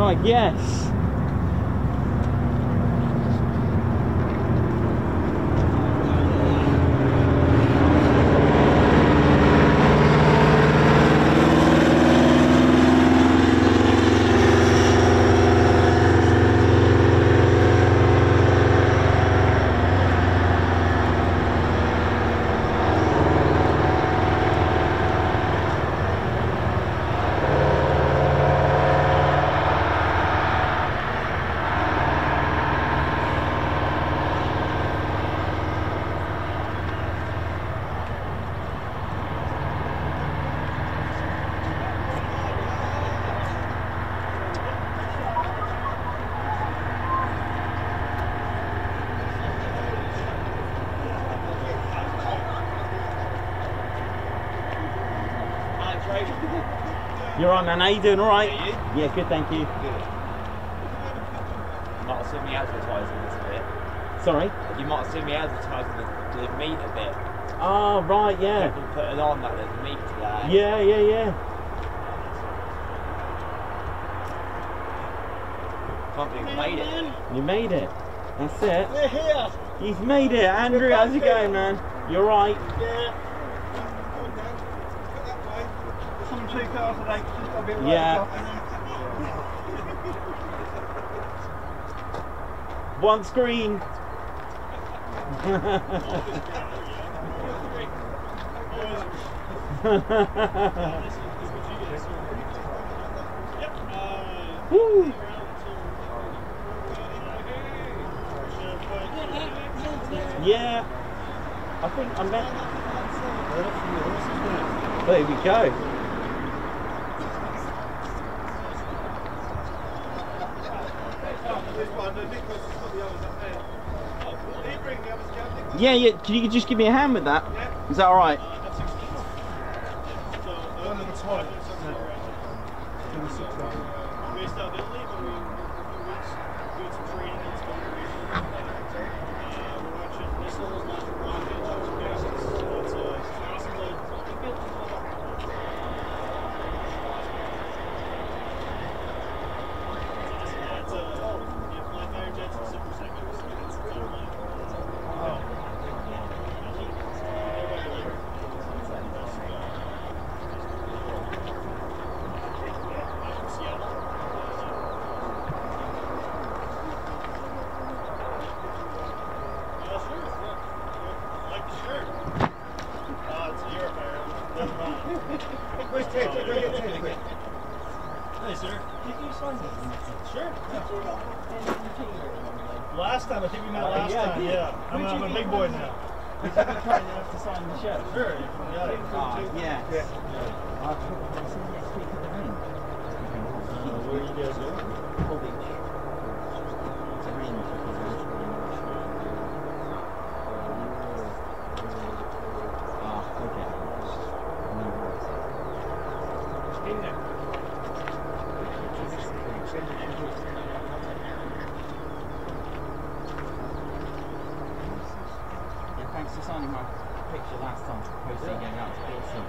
I guess. You're right, man. How you doing? All right? Yeah, good, thank you. You might have seen me advertising this a bit. Sorry? You might have seen me advertising the meat a bit. Oh, right, yeah. People put it on that there's meat today. Yeah, yeah, yeah. Can't believe we made it. You made it. That's it. We're here. You've made it. Andrew, how's it going, man? You're right. Yeah. Some 2 cars today. Just got a bit Yeah. One screen. Woo. Yeah, I think I met. There we go. Yeah, yeah. Can you just give me a hand with that? Is that all right? Hey, sir. Did you sign this? Sure. Last time, I think we met last time. Yeah. I'm a big boy now. Is that the kind you have to sign the show? Sure. Yeah. Yeah. Where are you guys going? Thanks for signing my picture last time. Posting going out to Wilson.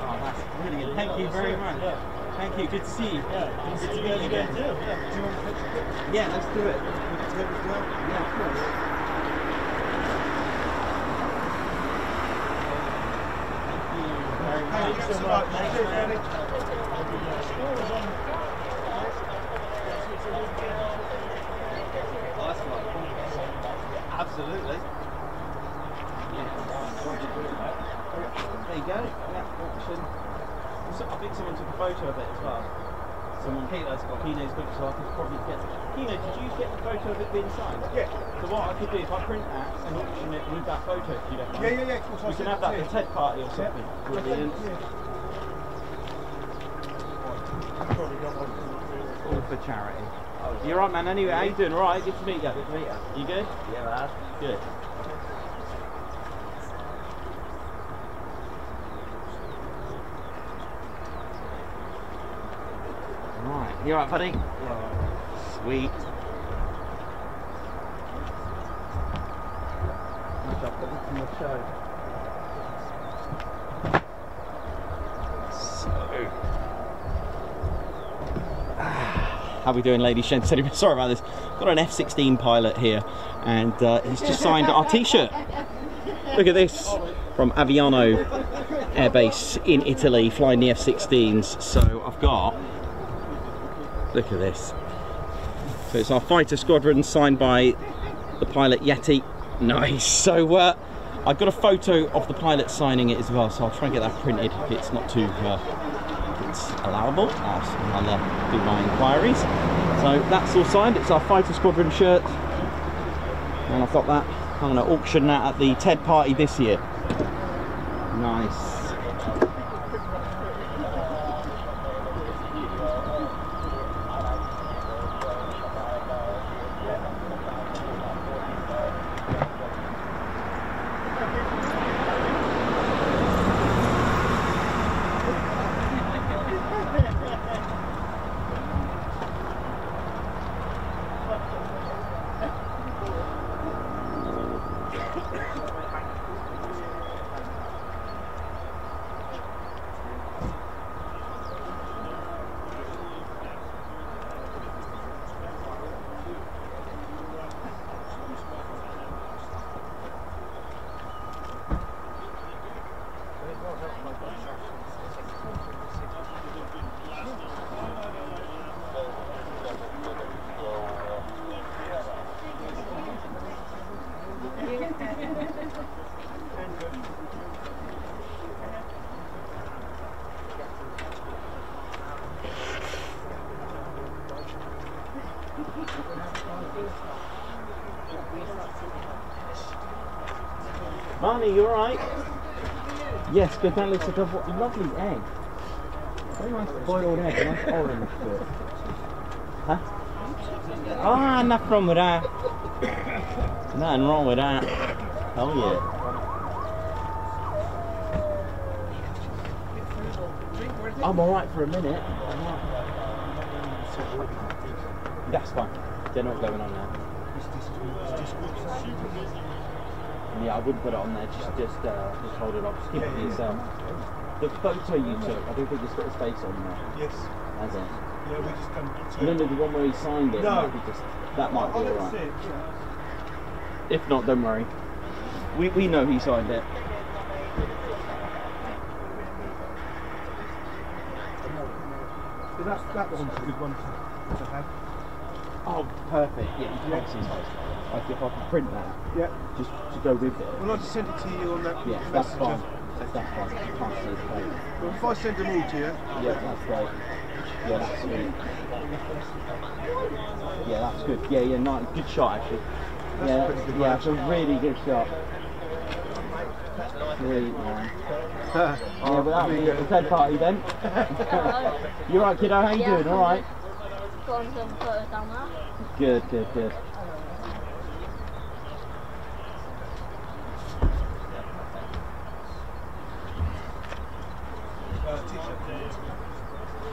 Oh, that's brilliant. Thank you very much. Thank you. Good to see you. Yeah. Good to meet you again. Do you want a picture? Yeah, let's do it. Yeah, of course. Thank you very much. Thank you so much. Thanks, Cheers, man. Danny. Absolutely. Yeah. There you go. Yeah, auction. I think someone took a photo of it as well. Someone, Kino's got book, so I could probably get it. Kino, did you get the photo of it being signed? Yeah. So what I could do, if I print that and auction it with that photo, if you don't mind. Yeah, of course. We can have that at the TED party or something. Brilliant. All for charity. You're right, man. Anyway, how you doing? All right. Good to meet you. Good to meet you. You good? Yeah, man. Good. Right. You all right, buddy? Yeah. Sweet. I'll put this in the show. So. How we doing, ladies, gents? Sorry about this. Got an F-16 pilot here, and he's just signed our T-shirt. Look at this, from Aviano Air Base in Italy, flying the F-16s. So I've got, look at this. So it's our fighter squadron, signed by the pilot Yeti. Nice. So I've got a photo of the pilot signing it as well, so I'll try and get that printed if it's not too it's allowable. I'll do my inquiries. So that's all signed. It's our fighter squadron shirt, and I've got that. I'm going to auction that at the TED party this year. Nice. Marnie, you alright? Yes, good. That looks like a lovely egg. Very nice boiled egg, nice orange to it. Huh? Ah, nothing wrong with that. Nothing wrong with that. Oh yeah. I'm alright for a minute. That's fine. They're not going on now. Yeah, I wouldn't put it on there. Just hold it up. Just keep it to yourself. The photo you took, I don't think it's got his face on there. Yes. Has it? Yeah, we just done. No, the one where he signed it. No. Might be that might be alright. If not, don't worry. We know he signed it. That one's a good one to have. Oh, perfect. Yeah, you can see his face. Like if I can print that. Yeah. Just to go with it. Well, I just sent it to you on that. Yeah, that's fine. That's fine. You can't see his face. Well, if I send them all to you. Yeah, that's great. Yeah, that's good. Yeah, that's good. Yeah, yeah, nice. Good shot actually. That's Yeah, it's a really good shot. Really, man. Yeah, well, that was the TED party then. You alright, kiddo? How you doing? Alright? Got some photos down there. Good, good, good.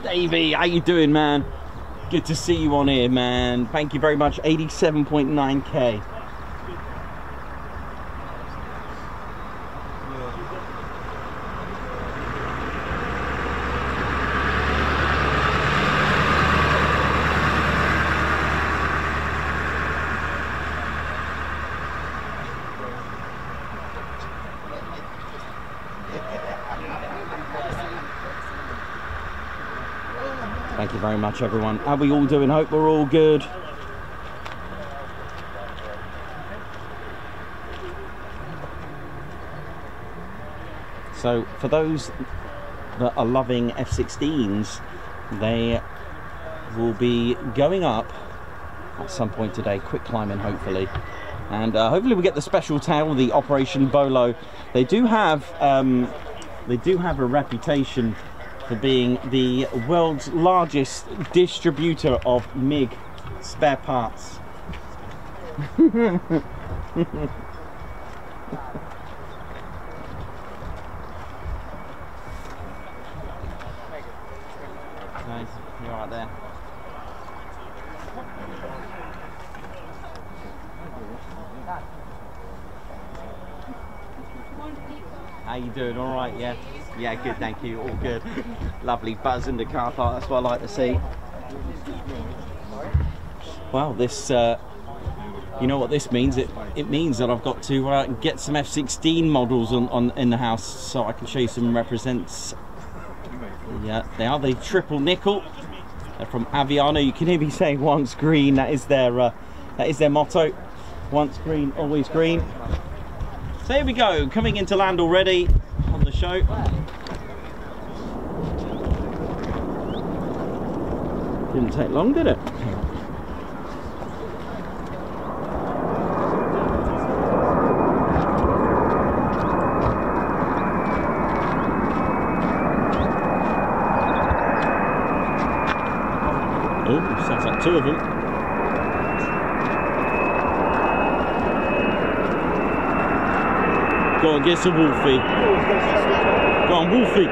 Davey, how you doing, man? Good to see you on here, man. Thank you very much. 87.9k. Thank you very much, everyone. How are we all doing? Hope we're all good. So, for those that are loving F-16s, they will be going up at some point today. Quick climbing, hopefully. And hopefully we get the special tail, the Operation Bolo. They do have a reputation for being the world's largest distributor of MiG spare parts. Nice, you're right there. How you doing? All right, yeah? Yeah, good, thank you. All good. Lovely buzz in the car park. That's what I like to see. Well, this, you know what this means? It means that I've got to get some F16 models in the house so I can show you some represents. Yeah, they are the triple nickel. They're from Aviano. You can hear me saying once green. That is their motto. Once green, always green. So here we go, coming into land already on the show. Didn't take long, did it? Oh, sounds like two of them. Go on, get some Wolfie. Go on, Wolfie.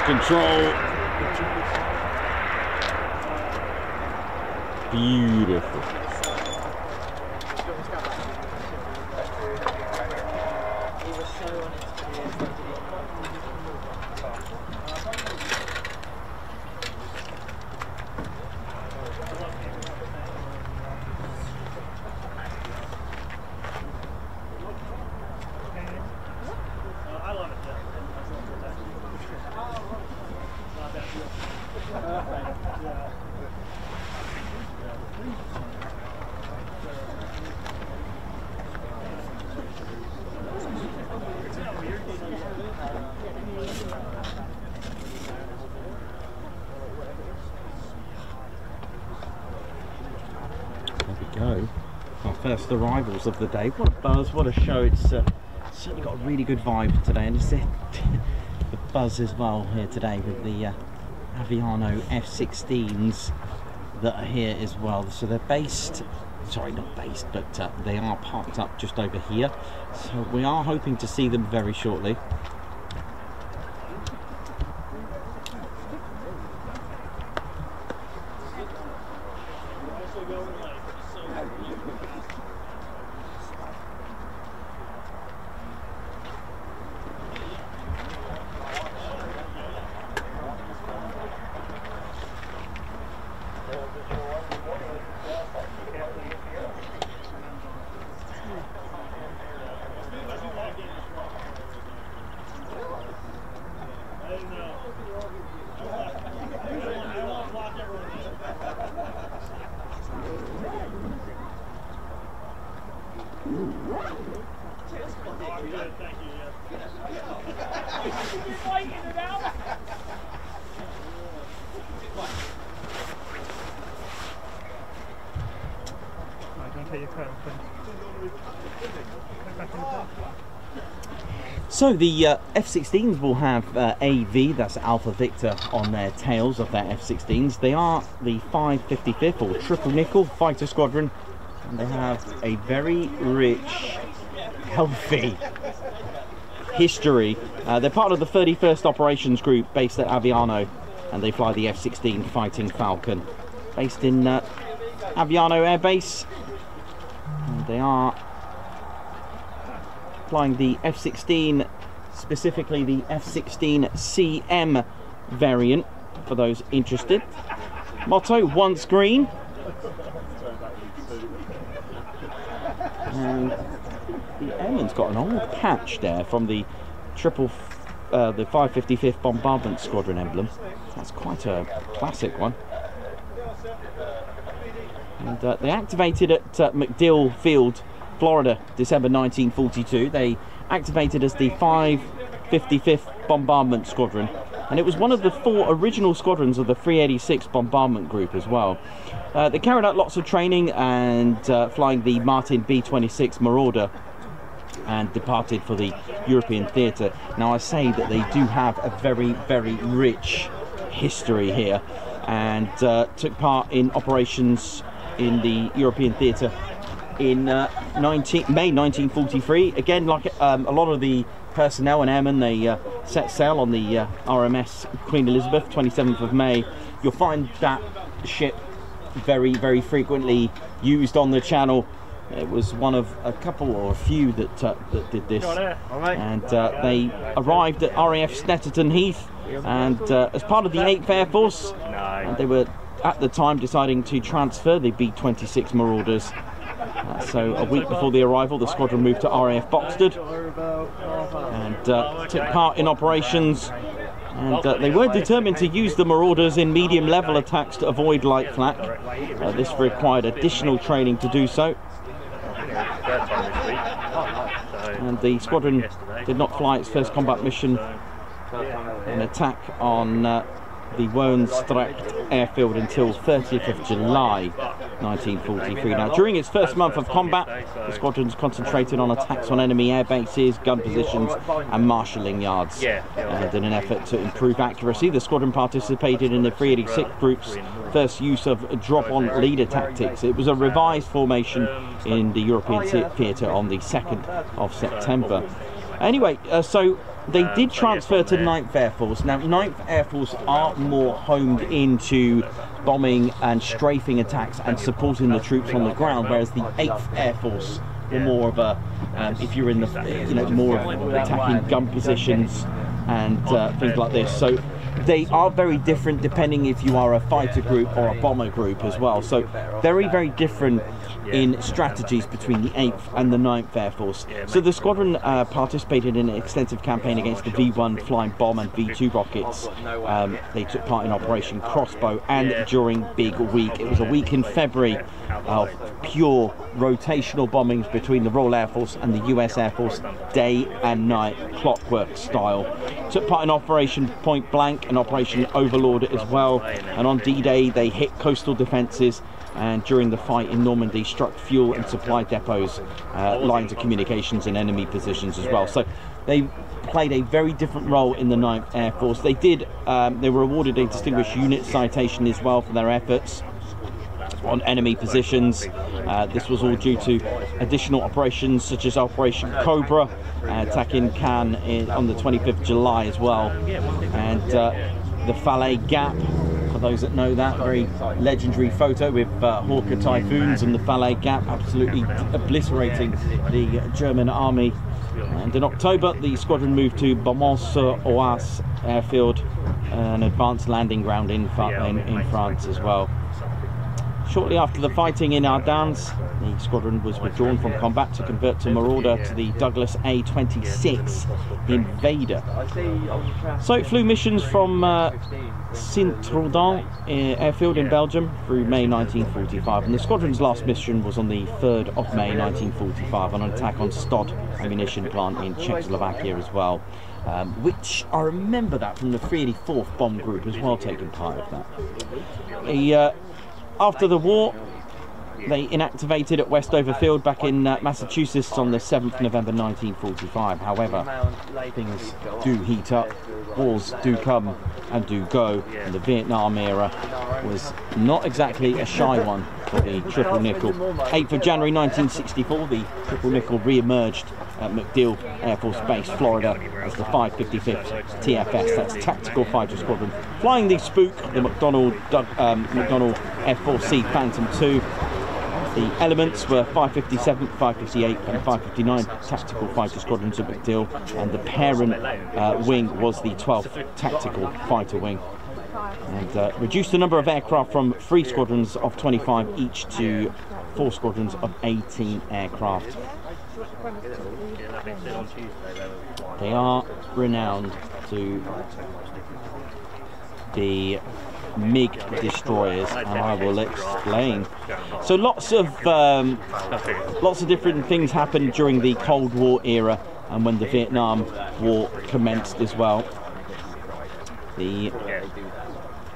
Control. Beautiful. Go. Our first arrivals of the day. What a buzz, what a show. It's certainly got a really good vibe today, and it's the buzz as well here today with the Aviano F16s that are here as well. So they're based, sorry, not based, but they are parked up just over here. So we are hoping to see them very shortly. you can. So the F-16s will have AV, that's Alpha Victor, on their tails of their F-16s. They are the 555th or Triple Nickel Fighter Squadron, and they have a very rich, healthy history. They're part of the 31st Operations Group based at Aviano, and they fly the F-16 Fighting Falcon based in Aviano Air Base. And they are flying the F-16, specifically the F-16CM variant, for those interested. Motto, once green. And the airman's got an old patch there from the the 555th Bombardment Squadron emblem. That's quite a classic one. And they activated at MacDill Field, Florida, December 1942. They activated as the 555th Bombardment Squadron, and it was one of the 4 original squadrons of the 386 Bombardment Group as well. They carried out lots of training and flying the Martin B-26 Marauder, and departed for the European theatre. Now I say that they do have a very, very rich history here, and took part in operations in the European theatre in May 1943. Again, like a lot of the personnel and airmen, they set sail on the RMS Queen Elizabeth, 27th of May. You'll find that ship very, very frequently used on the channel. It was one of a couple or a few that did this, and they arrived at RAF Snetterton Heath, and as part of the 8th Air Force, and they were at the time deciding to transfer the B-26 Marauders. So a week before the arrival, the squadron moved to RAF Boxted and took part in operations, and they were determined to use the Marauders in medium level attacks to avoid light flak. This required additional training to do so, and the squadron did not fly its first combat mission, an attack on the Woensdrecht airfield, until 30th of July 1943. Now, during its first month of combat, the squadrons concentrated on attacks on enemy air bases, gun positions and marshalling yards. And in an effort to improve accuracy, the squadron participated in the 386 group's first use of drop-on leader tactics. It was a revised formation in the European theatre on the 2nd of September. Anyway, so they did transfer to 9th Air Force. Now, 9th Air Force are more homed into bombing and strafing attacks and supporting the troops on the ground, whereas the 8th Air Force were more of a, if you're in the, more of attacking gun positions and things like this. So they are very different depending if you are a fighter group or a bomber group as well. So very, very different in strategies between the 8th and the 9th Air Force. So the squadron participated in an extensive campaign against the V-1 flying bomb and V-2 rockets. They took part in Operation Crossbow and during Big Week. It was a week in February of pure rotational bombings between the Royal Air Force and the US Air Force, day and night, clockwork style. Took part in Operation Point Blank and Operation Overlord as well, and on D-Day they hit coastal defences, and during the fight in Normandy struck fuel and supply depots, lines of communications and enemy positions as well. So they played a very different role in the 9th Air Force. They did, they were awarded a Distinguished Unit Citation as well for their efforts on enemy positions. This was all due to additional operations such as Operation Cobra, attacking Cannes on the 25th of July as well, and the Falais Gap, for those that know that, very legendary photo with Hawker Typhoons and the Falais Gap absolutely obliterating the German army. And in October, the squadron moved to Beaumont-sur-Oise airfield, an advanced landing ground in France as well. Shortly after the fighting in Ardennes, the squadron was withdrawn from combat to convert to Marauder to the Douglas A-26 Invader. So it flew missions from Sint-Truiden airfield in Belgium through May 1945, and the squadron's last mission was on the 3rd of May 1945 on an attack on Stod ammunition plant in Czechoslovakia as well, which I remember that from the 384th Bomb Group as well, taking part of that. After the war, they inactivated at Westover Field back in Massachusetts on the 7th November 1945. However, things do heat up, wars do come and do go, and the Vietnam era was not exactly a shy one for the Triple Nickel. 8th of January 1964, the Triple Nickel re-emerged at MacDill Air Force Base, Florida, as the 555th TFS, that's Tactical Fighter Squadron, flying the Spook, the McDonnell F-4C Phantom II. The elements were 557th, 558th and 559 Tactical Fighter Squadrons at MacDill, and the parent wing was the 12th Tactical Fighter Wing. And reduced the number of aircraft from 3 squadrons of 25 each to 4 squadrons of 18 aircraft. They are renowned to be MiG destroyers, and I will explain. So lots of different things happened during the Cold War era and when the Vietnam War commenced as well. The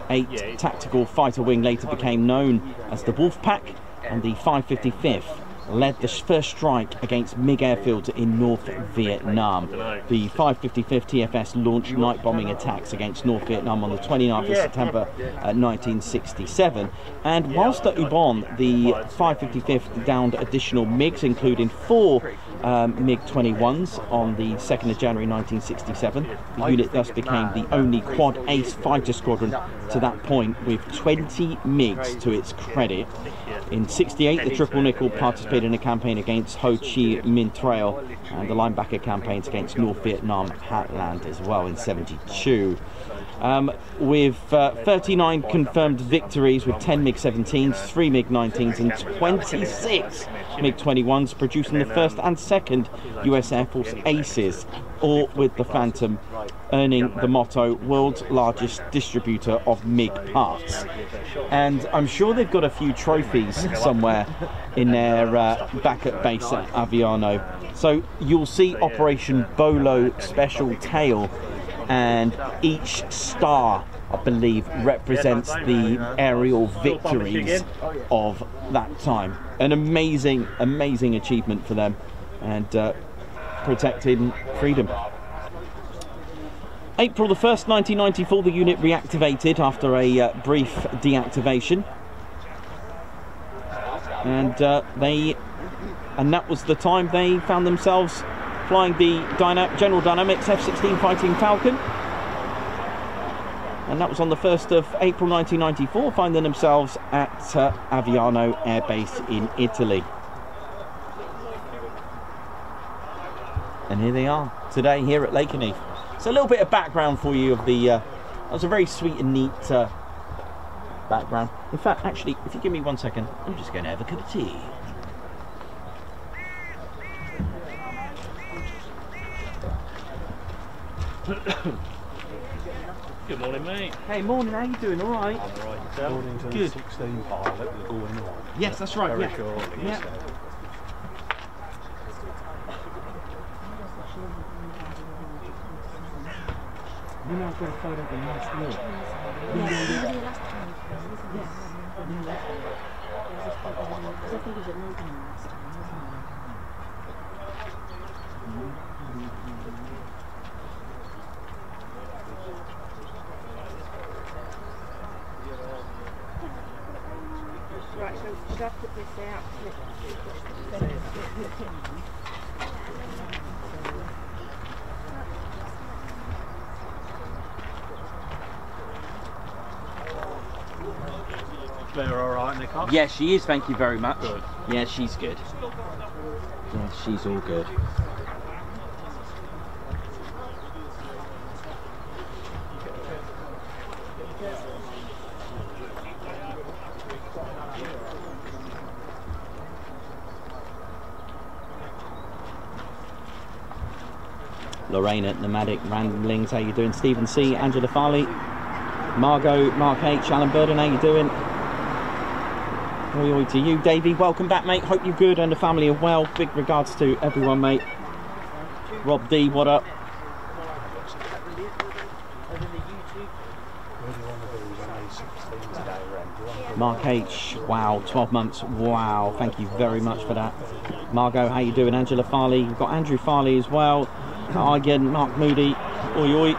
8th Tactical Fighter Wing later became known as the Wolfpack, and the 555th led the first strike against MiG airfields in North Vietnam. The 555th TFS launched night bombing attacks against North Vietnam on the 29th of September 1967. And whilst at Ubon, the 555th downed additional MiGs, including 4 MiG-21s on the 2nd of January 1967. The unit thus became the only Quad Ace fighter squadron to that point with 20 MiGs to its credit. In '68, the Triple Nickel participated in a campaign against Ho Chi Minh Trail and the linebacker campaigns against North Vietnam Heartland as well in '72. With 39 confirmed victories with 10 MiG-17s, 3 MiG-19s and 26 MiG-21s, producing the first and second US Air Force aces, all with the Phantom earning the motto world's largest distributor of MiG parts. And I'm sure they've got a few trophies somewhere in their back at base at Aviano. So you'll see Operation Bolo Special Tail, and each star, I believe, represents the aerial victories of that time. An amazing, amazing achievement for them, and protecting freedom. April the 1st, 1994, the unit reactivated after a brief deactivation, and that was the time they found themselves flying the General Dynamics F-16 Fighting Falcon, and that was on the 1st of April 1994, finding themselves at Aviano Air Base in Italy. And here they are today here at Lakenheath. So a little bit of background for you of the that was a very sweet and neat background. In fact, actually, if you give me 1 second, I'm just going to have a cup of tea. Good morning, mate. Hey, morning, how you doing? All right? I'm all right, yourself? According to Good. the 16 pilot, we're going on. Yes, that's right. Very Yeah. shortly, Yeah. so. You know, I've got a photo of the last year. Right, so should I put this out? They're all right, Nick. Yeah, she is, thank you very much. Good. Yeah, she's good. Yeah, she's all good. Lorraine at Nomadic Ramblings, how you doing? Stephen C, Angela Farley, Margot, Mark H, Alan Burden, how you doing? Oi, oi to you, Davey. Welcome back, mate. Hope you're good and the family are well. Big regards to everyone, mate. Rob D, what up? Mark H, wow, 12 months, wow, thank you very much for that. Margot, how you doing? Angela Farley, we've got Andrew Farley as well. Hi again, Mark Moody, oi oi.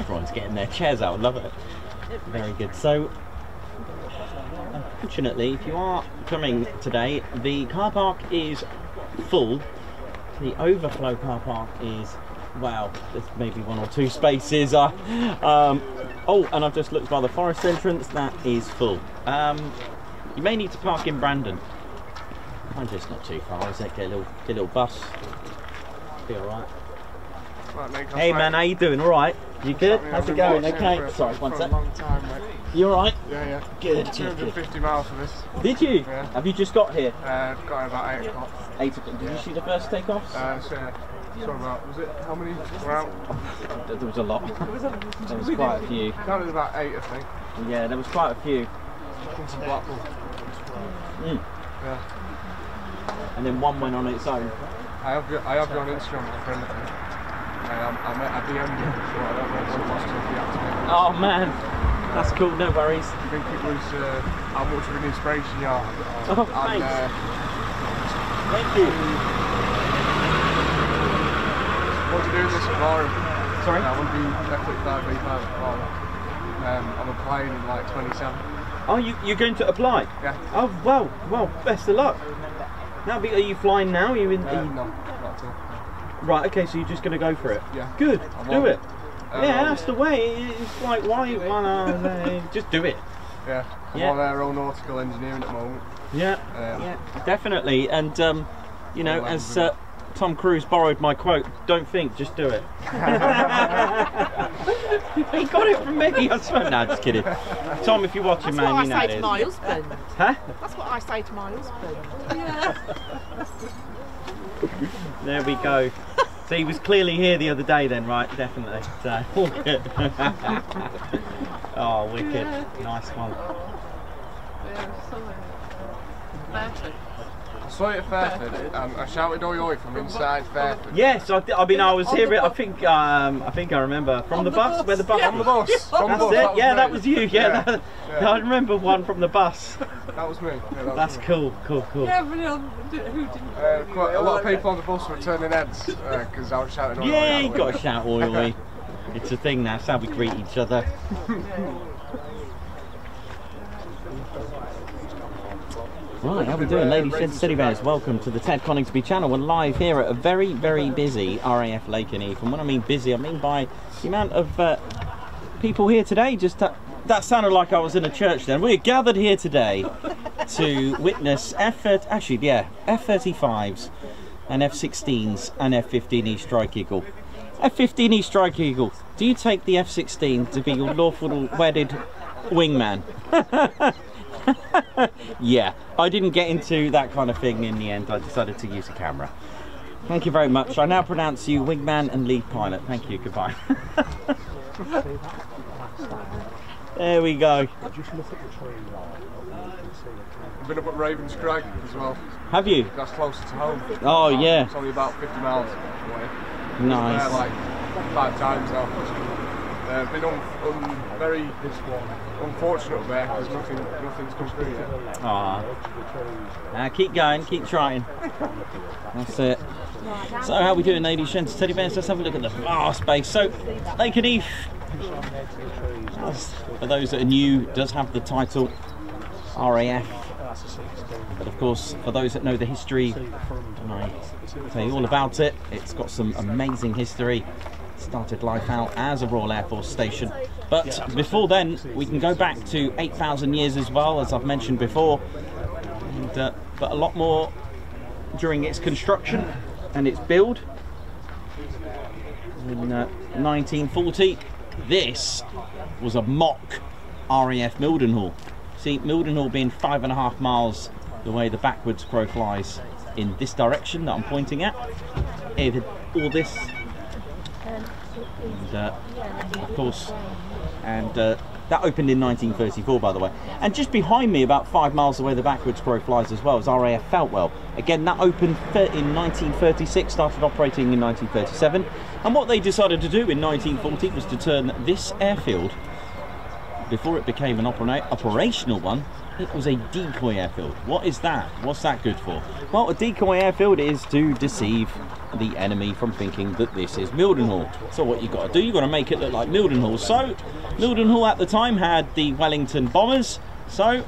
Everyone's getting their chairs out, love it. Very good. So, unfortunately, if you are coming today, the car park is full. The overflow car park is, wow, there's maybe 1 or 2 spaces. Oh, and I've just looked by the forest entrance, that is full. You may need to park in Brandon. I'm just not too far, is it? Get a little bus. Be alright. Right, mate, hey man, how you doing? Alright? You good? How's it going? Okay. Sorry, one sec. You alright? Yeah, yeah. Good. 250 miles for this. Did you? Yeah. Have you just got here? Got here about 8 o'clock. 8 o'clock. Did you see the first takeoffs? So about, was it, how many were out? There was a lot. There was quite a few. Counted about 8, I think. Yeah, there was quite a few. Into Blackpool. Yeah. And then one went on its own. I have you on Instagram as a friend of mine. I'm at the end, so I don't know what's to deactivate. Oh man, that's cool, no worries. I think it was how much of an inspiration you are. Oh, thanks. Thank you. What are you doing this tomorrow? Sorry? I want to be F35 V5 tomorrow. I'm applying in like 27. Oh, you're going to apply? Yeah. Oh, well, best of luck. Now, are you flying now? Are you in? No, not at all. Right, okay, so you're just going to go for it? Yeah. Good, do it. Yeah, that's the way. It's like, why just do it. Yeah, I'm on aeronautical engineering at the moment. Yeah, yeah, definitely. And, you know, as Tom Cruise borrowed my quote, don't think, just do it. He got it from me, I swear. No, just kidding. Tom, if you're watching, man, you know it is. That's what I say to my husband. Huh? That's what I say to my husband. There we go. So he was clearly here the other day then, right? Definitely. So, all good. Oh, wicked. Nice one. I saw it at Fairford. I shouted oi oi from inside Fairford. Yes, I mean I was here. I think I remember from the bus. Where the bus? From the bus. That's it. Yeah, that was you. Yeah, I remember one from the bus. That was me. Yeah, that's cool. Yeah, but who didn't? Quite a lot of people on the bus were turning heads because I was shouting oi oi. Yeah, you got to shout oi oi. It's a thing now. It's how we greet each other. Right, how we doing, ladies and teddy bears? Welcome to the Ted Coningsby channel. We're live here at a very, very busy RAF Lakenheath. And when I mean busy, I mean by the amount of people here today. Just that sounded like I was in a church then. We're gathered here today to witness F-35s and F-16s and F-15E Strike Eagle. F-15E Strike Eagle, do you take the F-16 to be your lawful wedded wingman? Yeah, I didn't get into that kind of thing in the end. I decided to use a camera. Thank you very much. I now pronounce you wingman and lead pilot. Thank you, goodbye. There we go. I've been up at Ravenscrag as well. Have you? That's closer to home. Oh yeah. It's only about 50 miles away. Nice. There like 5 times now. Been very unfortunate there because nothing's come through yet. Ah. Keep going, keep trying. That's it. So how are we doing, ladies, gents, teddy bears? Let's have a look at the vast space. So Lakenheath, for those that are new, does have the title RAF. But of course, for those that know the history, I tell you all about it. It's got some amazing history. Started life out as a Royal Air Force station, but before then we can go back to 8,000 years as well, as I've mentioned before. and, but a lot more during its construction and its build. In 1940, this was a mock RAF Mildenhall. See, Mildenhall being 5.5 miles the way the backwards crow flies in this direction that I'm pointing at. All this, and of course, and that opened in 1934, by the way. And just behind me, about 5 miles away, the backwards crow flies as well, is RAF Feltwell. Again, that opened in 1936, started operating in 1937. And what they decided to do in 1940 was to turn this airfield, before it became an operational one, it was a decoy airfield. What is that? What's that good for? Well, a decoy airfield is to deceive the enemy from thinking that this is Mildenhall. So what you've got to do, you've got to make it look like Mildenhall. So Mildenhall at the time had the Wellington bombers, so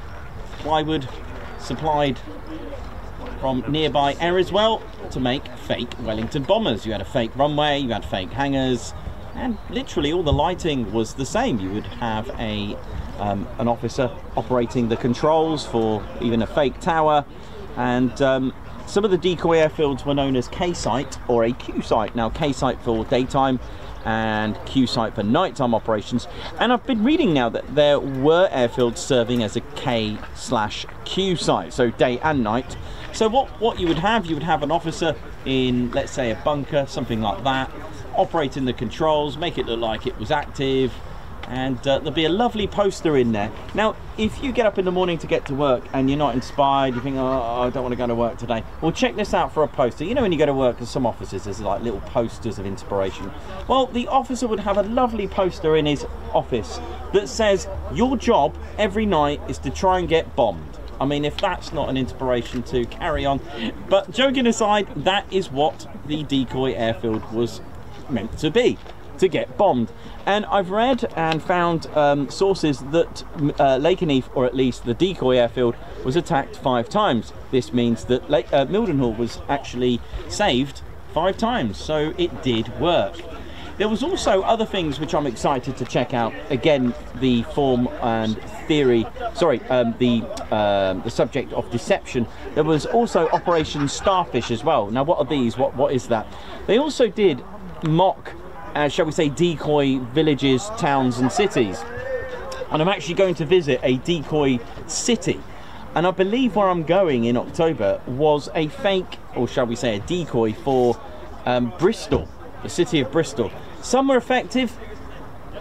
plywood supplied from nearby Eriswell to make fake Wellington bombers. You had a fake runway, you had fake hangars, and literally all the lighting was the same. You would have an officer operating the controls for even a fake tower, and some of the decoy airfields were known as K-site or a Q-site. Now, K-site for daytime and Q-site for nighttime operations. And I've been reading now that there were airfields serving as a K/Q site, so day and night. So what you would have an officer in, let's say, a bunker, something like that, operating the controls, make it look like it was active, and there'll be a lovely poster in there. Now, if you get up in the morning to get to work and you're not inspired, you think, oh, I don't want to go to work today, well, check this out for a poster. You know, when you go to work in some offices, there's like little posters of inspiration. Well, the officer would have a lovely poster in his office that says, your job every night is to try and get bombed. I mean, if that's not an inspiration to carry on. But joking aside, that is what the decoy airfield was meant to be, to get bombed. And I've read and found sources that Lakenheath, or at least the decoy airfield, was attacked 5 times. This means that Mildenhall was actually saved 5 times, so it did work. There was also other things which I'm excited to check out. Again, the form and theory, sorry, the subject of deception. There was also Operation Starfish as well. Now, what are these? What is that? They also did mock, shall we say, decoy villages, towns and cities. And I'm actually going to visit a decoy city. And I believe where I'm going in October was a fake, or shall we say a decoy for Bristol, the city of Bristol. Some were effective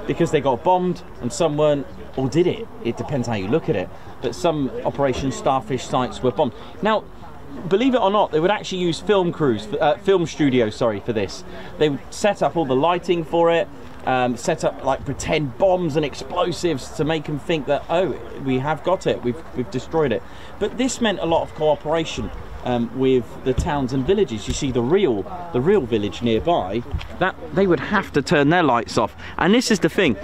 because they got bombed and some weren't, or did it? It depends how you look at it. But some Operation Starfish sites were bombed. Now, believe it or not, they would actually use film crews, film studios, sorry, for this. They would set up all the lighting for it, set up like pretend bombs and explosives to make them think that, oh, we have got it, we've destroyed it. But this meant a lot of cooperation with the towns and villages. You see the real village nearby, that they would have to turn their lights off. And this is the thing.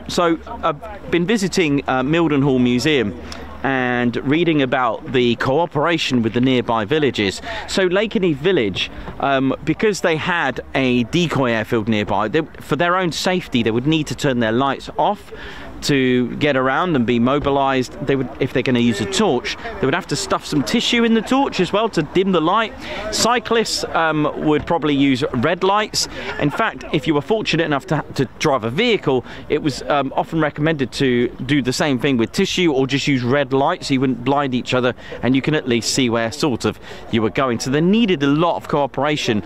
So I've been visiting Mildenhall Museum and reading about the cooperation with the nearby villages. So Lakenheath Village, because they had a decoy airfield nearby, for their own safety, they would need to turn their lights off to get around and be mobilized. They would, if they're going to use a torch, they would have to stuff some tissue in the torch as well to dim the light. Cyclists would probably use red lights. In fact, if you were fortunate enough to drive a vehicle, it was often recommended to do the same thing with tissue, or just use red lights so you wouldn't blind each other and you can at least see where sort of you were going. So they needed a lot of cooperation.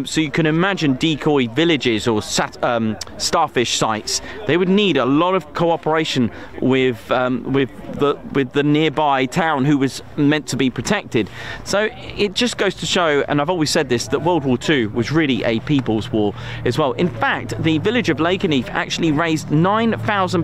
So you can imagine decoy villages or starfish sites, they would need a lot of cooperation with the nearby town who was meant to be protected. So it just goes to show, and I've always said this, that World War II was really a people's war as well. In fact, the village of Lakenheath actually raised £9,000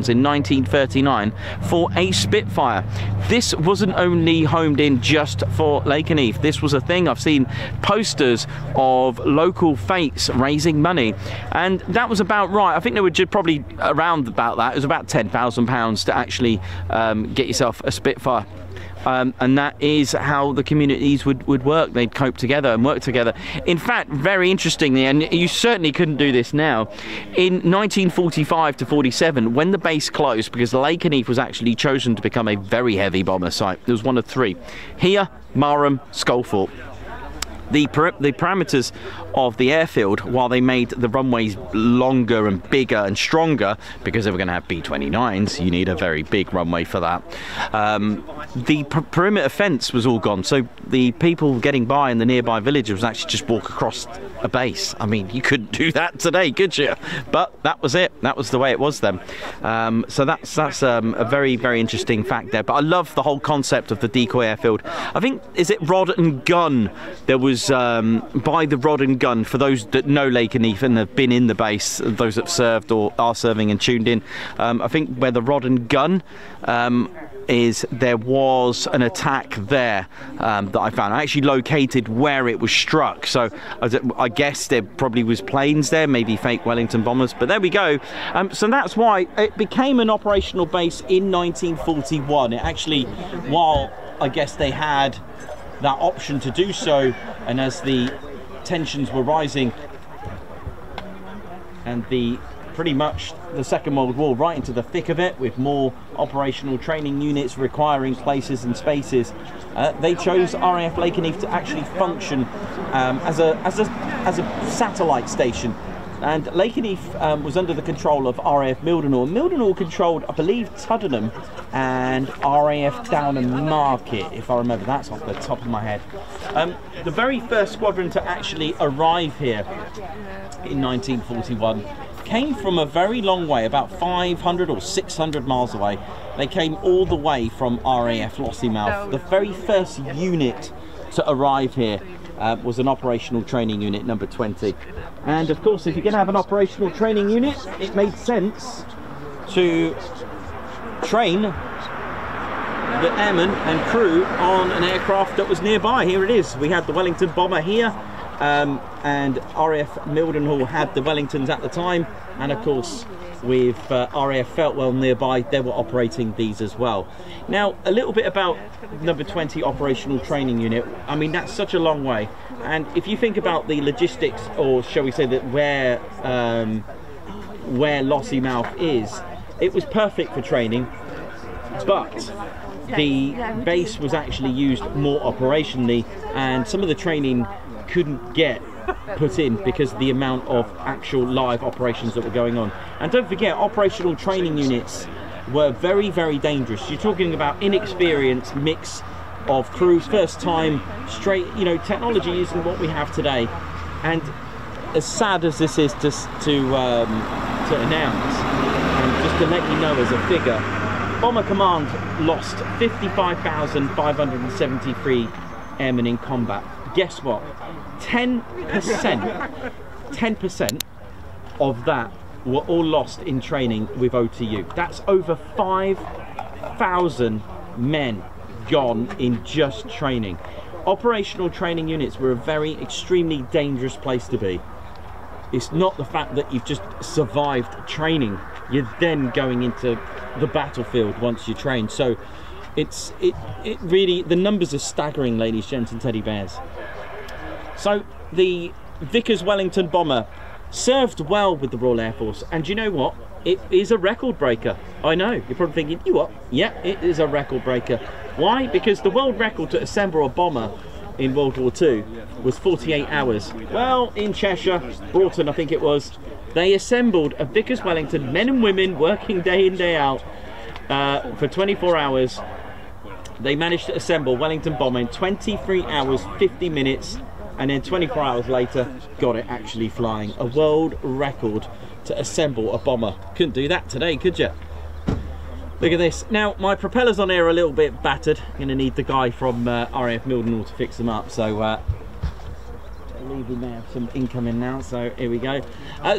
in 1939 for a Spitfire. This wasn't only homed in just for Lakenheath. This was a thing. I've seen posters of local fates raising money, and that was about right. I think they were just probably around about that. It was about £10,000 to actually get yourself a Spitfire. and that is how the communities would work. They'd cope together and work together. In fact, very interestingly, and you certainly couldn't do this now, in 1945 to 47, when the base closed, because Lakenheath was actually chosen to become a very heavy bomber site. There was one of three: here, Marham, Sculthorpe. The parameters of the airfield, while they made the runways longer and bigger and stronger, because they were going to have B-29s, you need a very big runway for that, the perimeter fence was all gone, so the people getting by in the nearby villages was actually just walk across a base. I mean, you couldn't do that today, could you? But that was it. That was the way it was then. So that's a very, very interesting fact there. But I love the whole concept of the decoy airfield. I think, is it Rod and Gun? There was by the Rod and Gun, for those that know Lakenheath and have been in the base, those that served or are serving and tuned in, I think where the Rod and Gun is, there was an attack there that I found. I actually located where it was struck, so I guess there probably was planes there, maybe fake Wellington bombers, but there we go. So that's why it became an operational base in 1941. It actually, while I guess they had that option to do so, and as the tensions were rising and pretty much the Second World War right into the thick of it, with more operational training units requiring places and spaces, they chose RAF Lakenheath to actually function as a satellite station. And Lakenheath was under the control of RAF Mildenhall. Mildenhall controlled, I believe, Tuddenham and RAF Downham Market, if I remember. That's off the top of my head. The very first squadron to actually arrive here in 1941 came from a very long way, about 500 or 600 miles away. They came all the way from RAF Lossiemouth. The very first unit to arrive here was an operational training unit, number 20. And of course, if you're going to have an operational training unit, it made sense to train the airmen and crew on an aircraft that was nearby. Here it is. We had the Wellington bomber here, and RAF Mildenhall had the Wellingtons at the time, and of course with RAF Feltwell nearby, they were operating these as well. Now, a little bit about number 20 operational training unit. I mean, that's such a long way, and if you think about the logistics, or shall we say that where Lossiemouth is, it was perfect for training, but the base was actually used more operationally, and some of the training couldn't get put in because of the amount of actual live operations that were going on. And don't forget, operational training units were very, very dangerous. You're talking about inexperienced mix of crews, first time, straight, you know, technology isn't what we have today. And as sad as this is to announce, and just to let you know as a figure, Bomber Command lost 55,573 airmen in combat. Guess what? 10% of that were all lost in training with OTU. That's over 5,000 men gone in just training. Operational training units were a very extremely dangerous place to be. It's not the fact that you've just survived training, you're then going into the battlefield once you train. So it really, the numbers are staggering, ladies, gents and teddy bears. So the Vickers Wellington bomber served well with the Royal Air Force, and you know what? It is a record breaker. I know, you're probably thinking, you what? Yeah, it is a record breaker. Why? Because the world record to assemble a bomber in World War II was 48 hours. Well, in Cheshire, Broughton I think it was, they assembled a Vickers Wellington, men and women working day in, day out, for 24 hours. They managed to assemble Wellington bomber in 23 hours, 50 minutes, and then 24 hours later, got it actually flying. A world record to assemble a bomber. Couldn't do that today, could you? Look at this. Now, my propellers on here are a little bit battered. Going to need the guy from RAF Mildenhall to fix them up. So, I believe we may have some incoming now. So, here we go.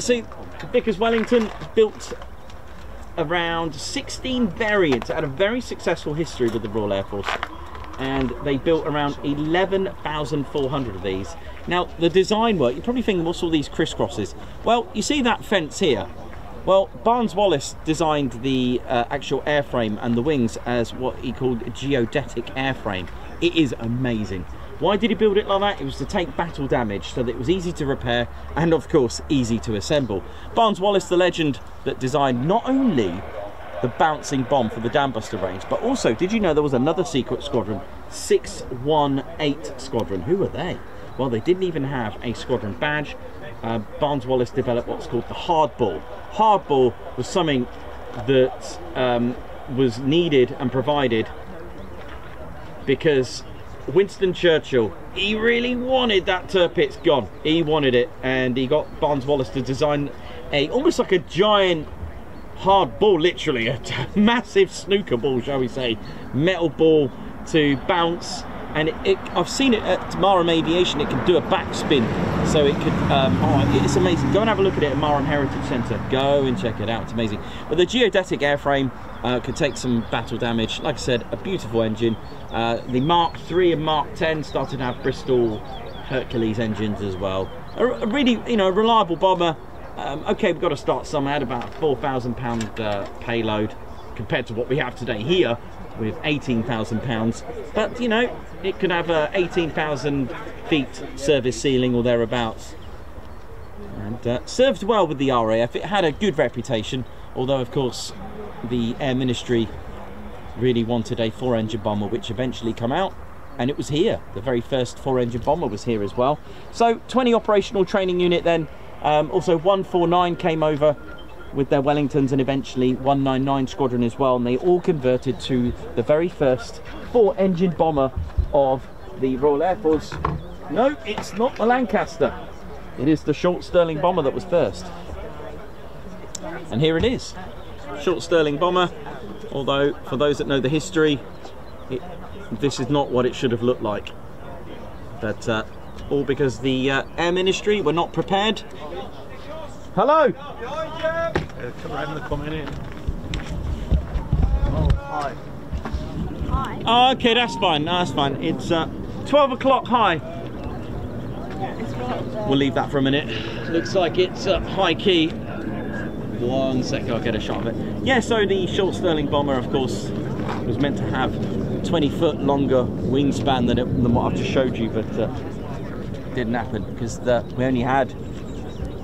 So, Vickers Wellington built around 16 variants. Had a very successful history with the Royal Air Force. And they built around 11,400 of these. Now, the design work, you're probably thinking, what's all these crisscrosses? Well, you see that fence here? Well, Barnes-Wallis designed the actual airframe and the wings as what he called a geodetic airframe. It is amazing. Why did he build it like that? It was to take battle damage so that it was easy to repair and, of course, easy to assemble. Barnes-Wallis, the legend that designed not only the bouncing bomb for the Dambuster range, but also, did you know there was another secret squadron, 618 Squadron? Who were they? Well, they didn't even have a squadron badge. Barnes-Wallis developed what's called the hardball. Hardball was something that was needed and provided because Winston Churchill, he really wanted that Tirpitz gone. He wanted it, and he got Barnes-Wallis to design almost like a giant hard ball, literally a massive snooker ball, shall we say, metal ball to bounce. And I've seen it at Marham Aviation. It can do a backspin, so it could. Oh, it's amazing. Go and have a look at it at Marham Heritage Centre. Go and check it out. It's amazing. But the geodetic airframe could take some battle damage. Like I said, a beautiful engine. The Mark III and Mark X started to have Bristol Hercules engines as well. A really, you know, reliable bomber. Okay, we've got to start somewhere. At about a £4,000 payload compared to what we have today here with £18,000. But you know, it could have a 18,000 feet service ceiling or thereabouts, and served well with the RAF. It had a good reputation, although of course the Air Ministry really wanted a 4-engine bomber, which eventually come out, and it was here. The very first 4-engine bomber was here as well. So 20 operational training unit then. Also 149 came over with their Wellingtons, and eventually 199 Squadron as well, and they all converted to the very first 4-engine bomber of the Royal Air Force. No, it's not the Lancaster. It is the Short Stirling bomber that was first. And here it is, Short Stirling bomber, although for those that know the history, this is not what it should have looked like. But all because the Air Ministry were not prepared. Hello! Come around the coming in. Oh, hi. Hi. Oh, okay, that's fine. No, that's fine. It's 12 o'clock. Hi. We'll leave that for a minute. Looks like it's high key. 1 second, I'll get a shot of it. Yeah, so the Short Stirling bomber, of course, was meant to have 20-foot longer wingspan than what I've just showed you, but didn't happen because we only had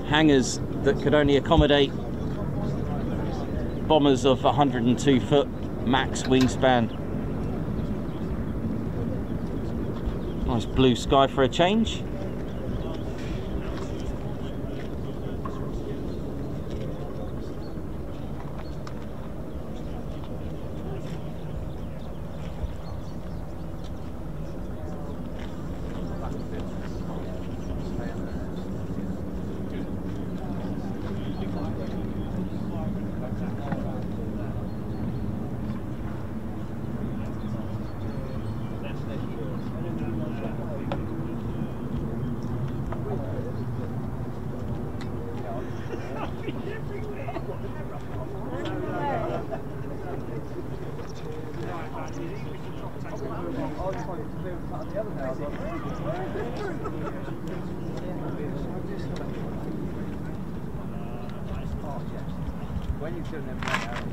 hangars that could only accommodate bombers of 102-foot max wingspan. Nice blue sky for a change. When you've done them right out.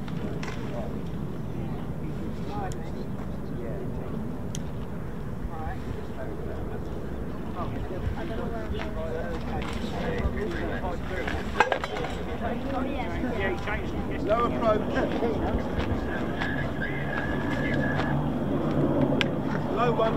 Low approach. Low one.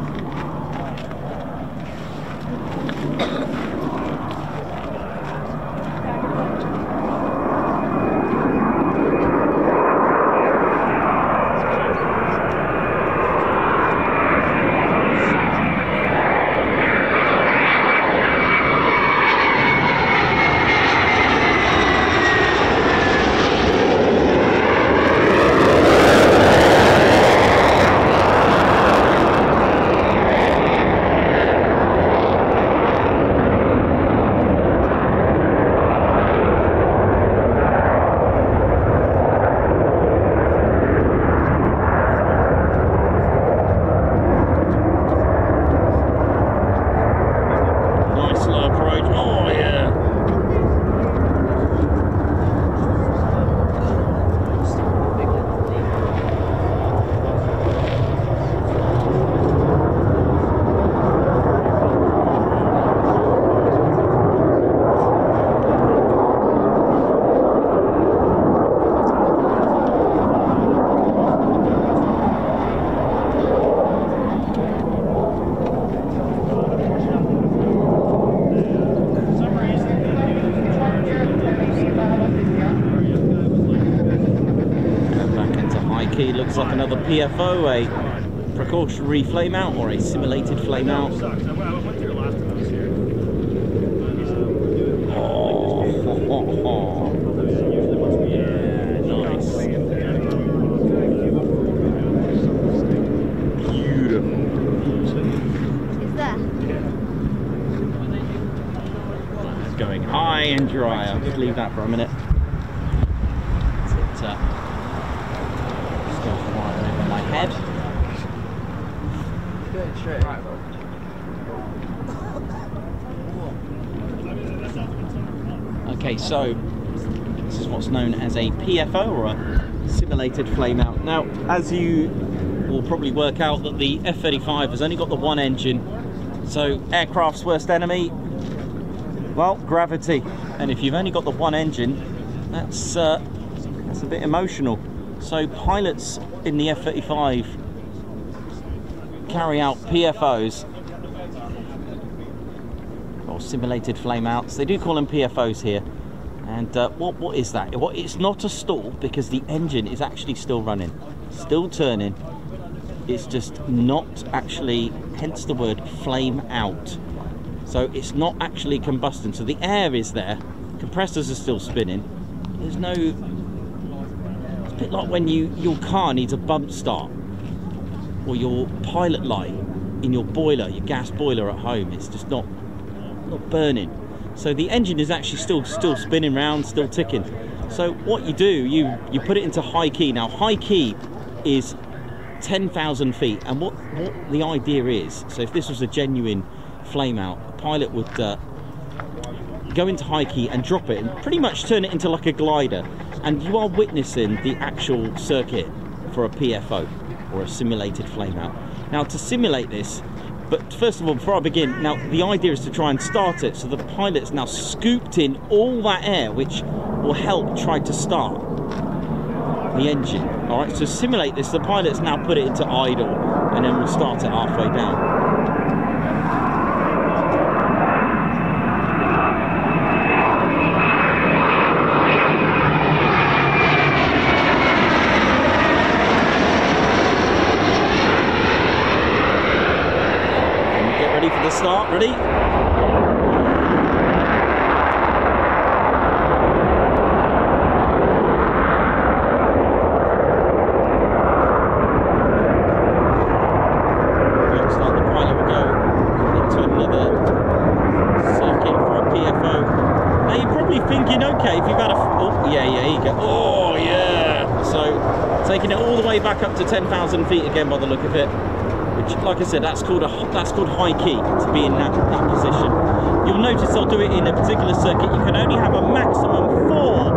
Looks like another PFO, a precautionary flame out or a simulated flame out. Going high and dry. I'll just leave that for a minute. It goes right over my head. Good, straight. Right, okay, so this is what's known as a PFO, or a simulated flame out. Now, as you will probably work out, that the F-35 has only got the one engine, so aircraft's worst enemy, well, gravity. And if you've only got the one engine, that's a bit emotional. So pilots in the F-35 carry out PFOs, or simulated flame outs. They do call them PFOs here. And what is that? Well, it's not a stall, because the engine is actually still running, still turning. It's just not actually, hence the word flame out. So it's not actually combusting. So the air is there, compressors are still spinning. There's no, it's a bit like when your car needs a bump start, or your pilot light in your boiler, your gas boiler at home. It's just not burning. So the engine is actually still spinning round, still ticking. So what you do, you put it into high key. Now high key is 10,000 feet, and what the idea is, so if this was a genuine flame out, a pilot would go into high key and drop it and pretty much turn it into like a glider, and you are witnessing the actual circuit for a PFO, or a simulated flame out. Now, to simulate this, but first of all, before I begin, now the idea is to try and start it, so the pilot's now scooped in all that air, which will help try to start the engine. All right, so simulate this, the pilot's now put it into idle, and then we'll start it halfway down. For the start, ready? Looks like the pilot will go into another circuit for a PFO. Now you're probably thinking, okay, if you've had a, oh yeah, here you go. Oh yeah. So taking it all the way back up to 10,000 feet again by the look of it. Which, like I said, that's called high key, to be in that position. You'll notice they'll do it in a particular circuit. You can only have a maximum 4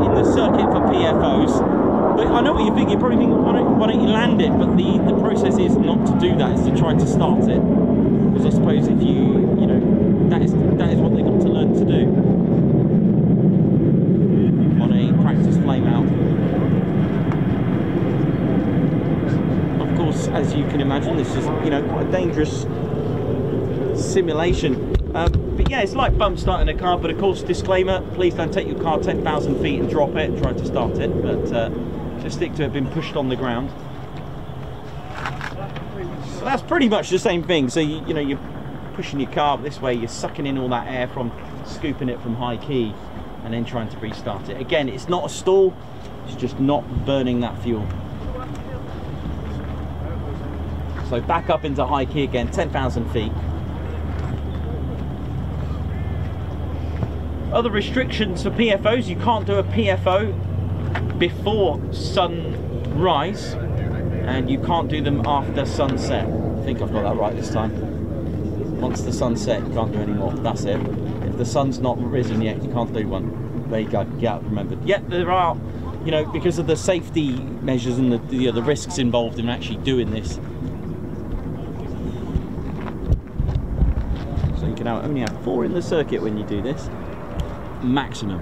in the circuit for PFOs. But I know what you're thinking. You're probably thinking, why don't you land it? But the process is not to do that. It's to try to start it. Because I suppose if you know, that is what they've got to learn to do on a practice flame out. As you can imagine, this is, you know, quite a dangerous simulation. But yeah, it's like bump starting a car, but of course, disclaimer, please don't take your car 10,000 feet and drop it and try to start it, but just stick to it being pushed on the ground. So that's pretty much the same thing. So you know, you're pushing your car this way, you're sucking in all that air from scooping it from high key and then trying to restart it. Again, it's not a stall, it's just not burning that fuel. So back up into high key again, 10,000 feet. Other restrictions for PFOs: you can't do a PFO before sunrise, and you can't do them after sunset. I think I've got that right this time. Once the sun set, you can't do any more. That's it. If the sun's not risen yet, you can't do one. There you go. Yeah, remembered. Yeah, there are, you know, because of the safety measures and the risks involved in actually doing this. So you can only have 4 in the circuit when you do this, maximum.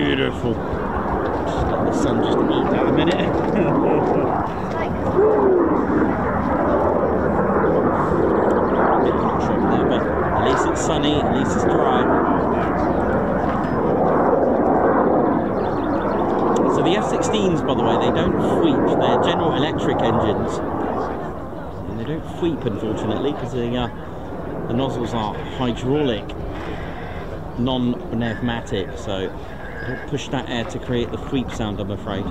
Beautiful. Just let the sun just eat that a minute. Bit hot shot there, but at least it's sunny, at least it's dry. So the F-16s, by the way, they don't sweep. They're General Electric engines. And they don't sweep, unfortunately, because the nozzles are hydraulic, non-pneumatic, so they don't push that air to create the sweep sound, I'm afraid.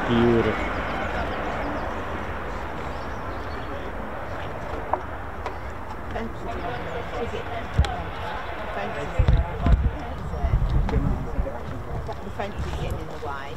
Beautiful. The fence is getting in the way.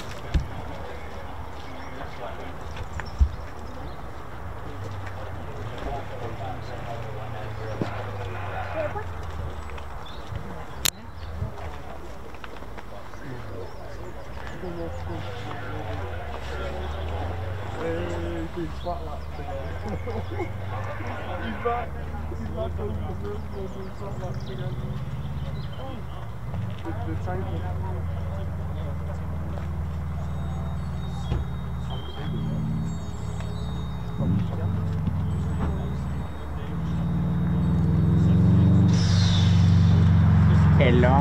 Hello.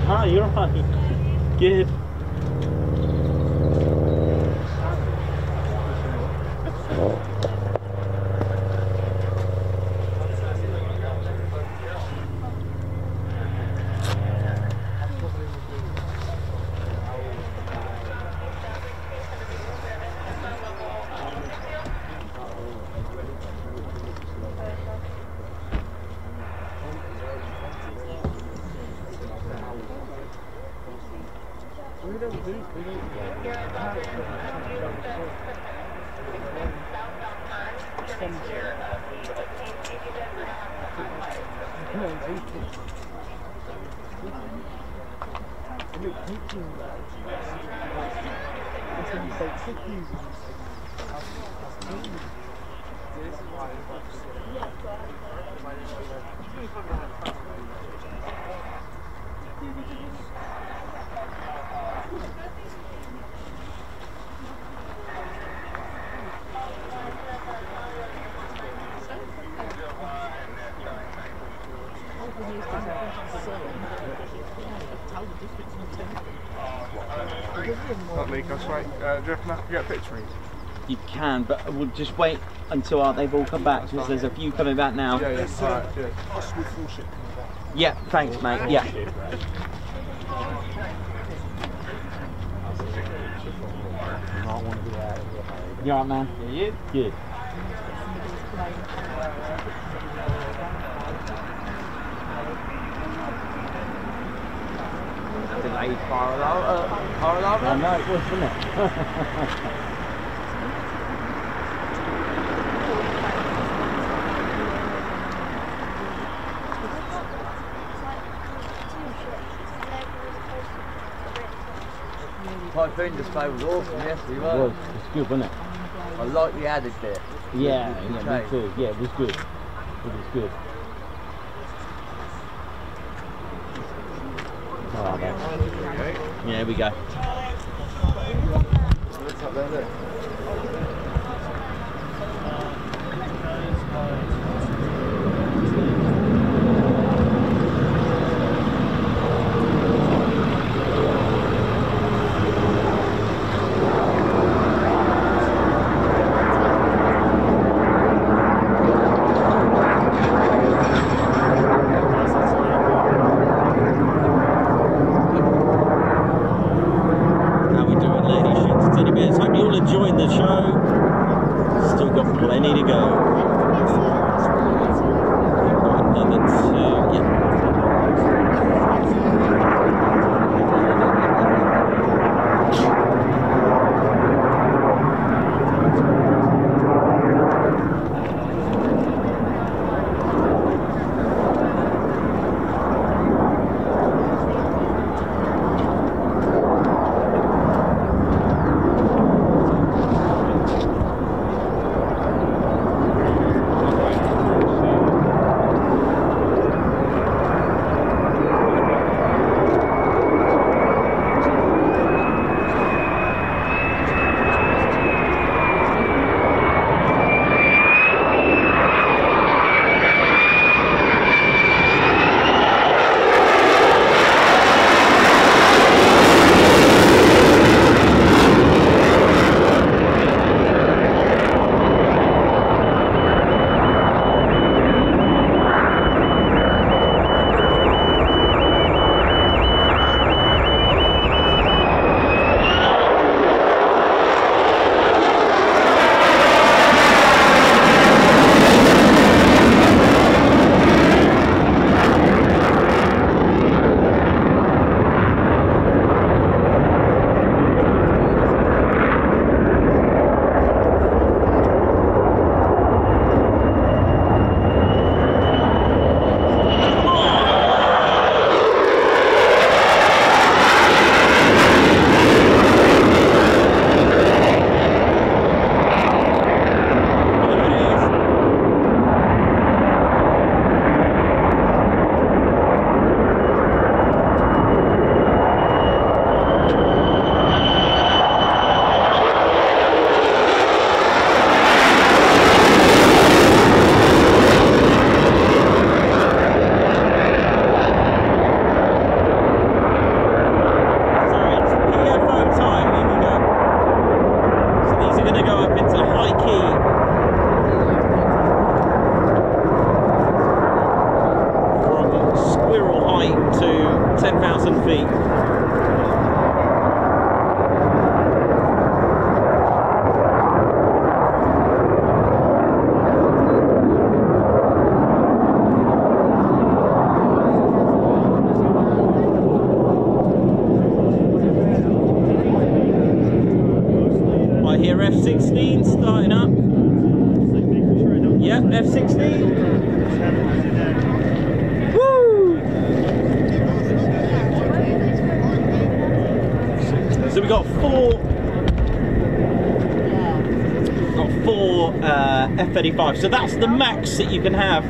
Hi, you're right. Good. Not Nico, right. Do you reckon I can get a picture of you? You can, but we'll just wait until they've all come back, because there's a few coming back now. Yeah, yeah. Alright, yeah. Yeah, thanks, mate. Yeah. You alright, man? Yeah, you? Good. Delayed fire alarm. I know it was, wasn't it? Typhoon display was awesome yesterday, It wasn't was. It's good, wasn't it? I like the added bit. Yeah, With the yeah, me tape. too. Yeah, it was good. It was good. Oh, man. Yeah, here we go. What's up there, look? How we doing, ladies, gents, teddy bears? Hope you're all enjoying the show. Still got plenty to go. Got another two. Yeah. Yeah, F16. Woo! So we got four F-35. So that's the max that you can have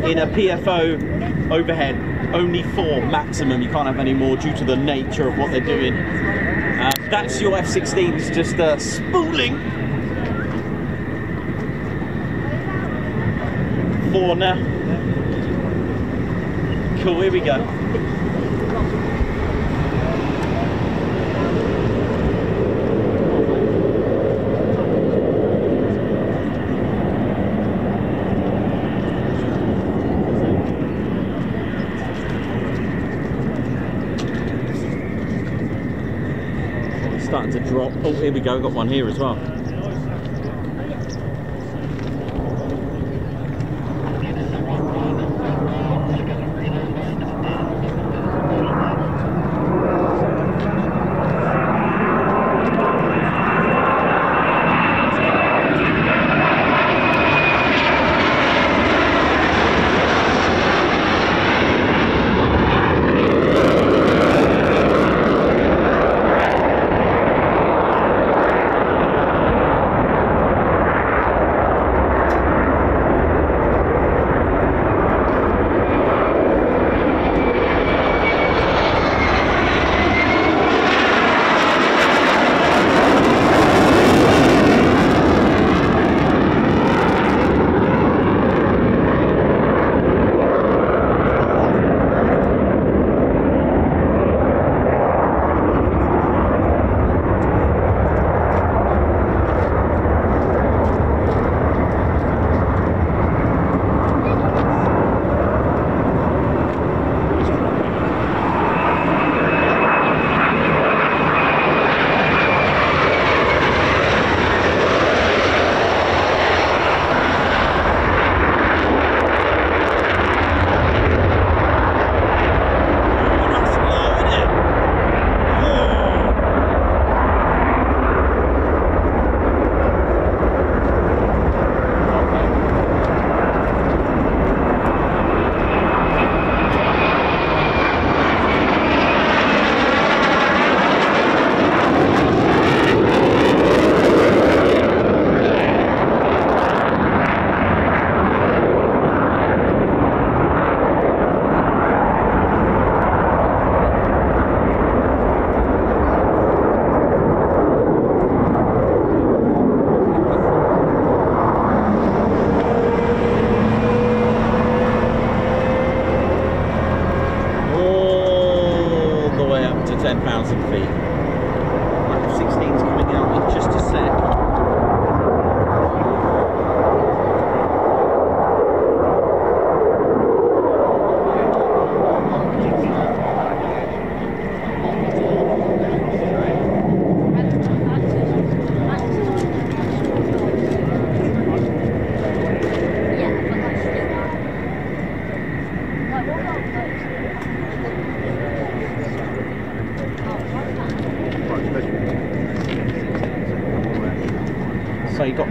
in a PFO overhead. Only 4 maximum. You can't have any more due to the nature of what they're doing. That's your F-16s just spooling. 4 now. Cool, here we go. Starting to drop. Oh, here we go. Got one here as well. So you got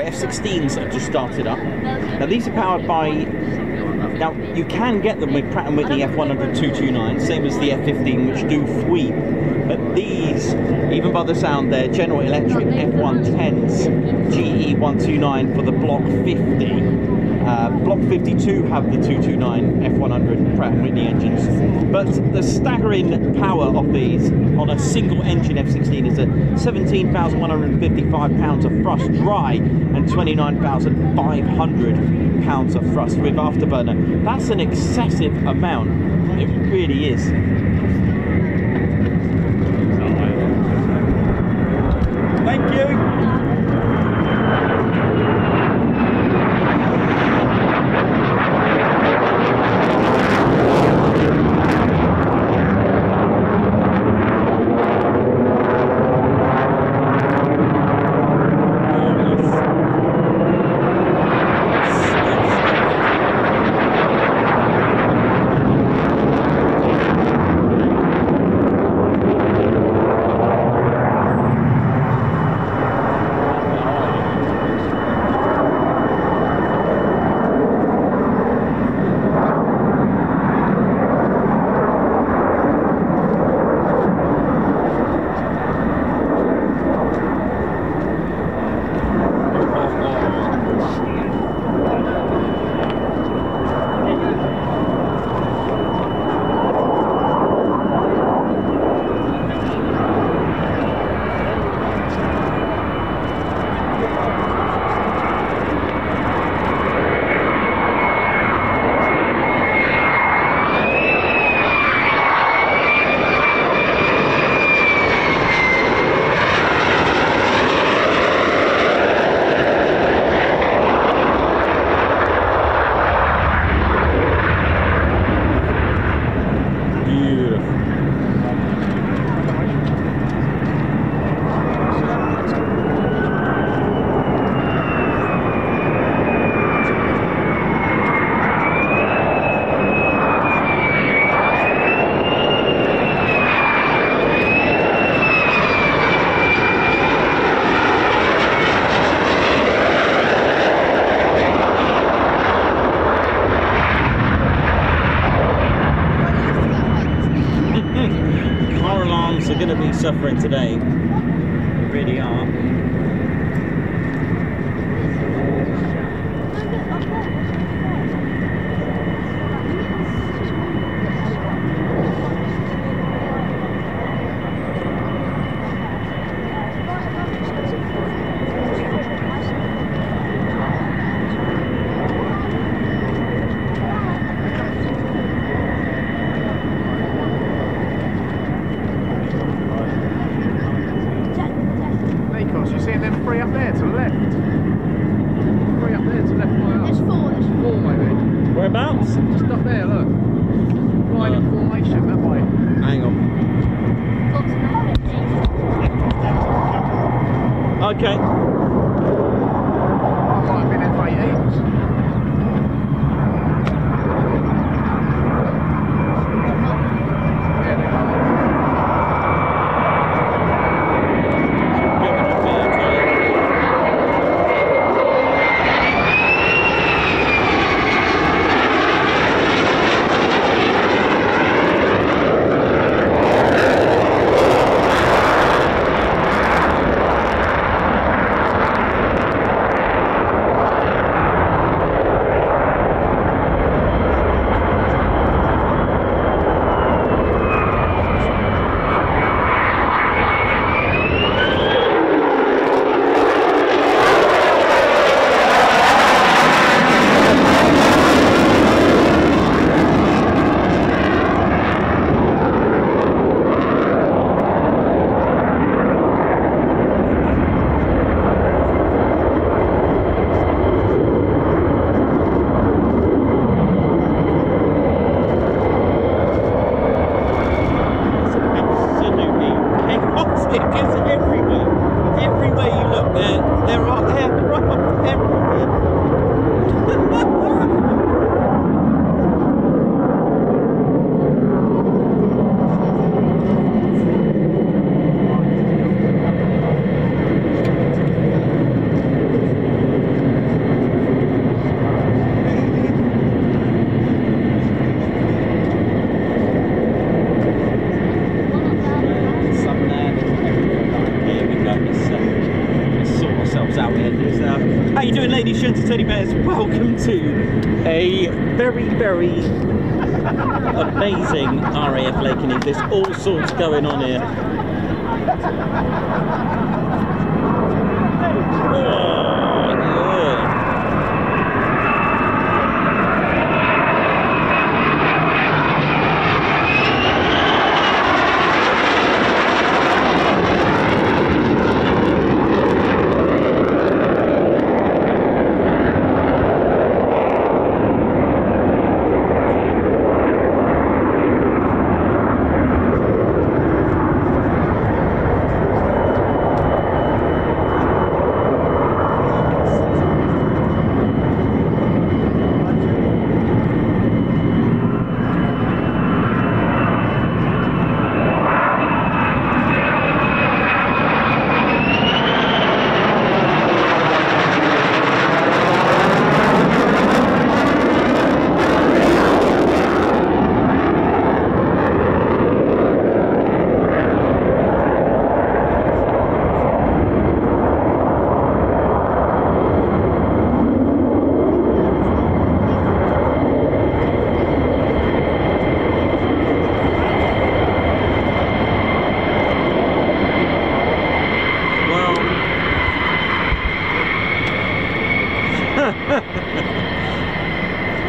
F-16s that have just started up. Now these are powered by, now you can get them with Pratt & Whitney F100 229, same as the F-15, which do sweep. But these, even by the sound, they're General Electric F110s, GE 129 for the Block 50. Block 52 have the 229 F100 Pratt & Whitney engines, but the staggering power of these on a single engine F-16 is at 17,155 pounds of thrust dry and 29,500 pounds of thrust with afterburner. That's an excessive amount. It really is. Thank you. suffering today. They really are. Nikos, you seeing them three up there to the left? Three up there to the left, right up. There's four. Four maybe. Whereabouts? Just up there, look. Line in formation that way. Hang on. Okay. That might have been F18s. There they are. How you doing, ladies, gents, and teddy bears? Welcome to a very, very amazing RAF Lakenheath. There's all sorts going on here. Oh, yeah.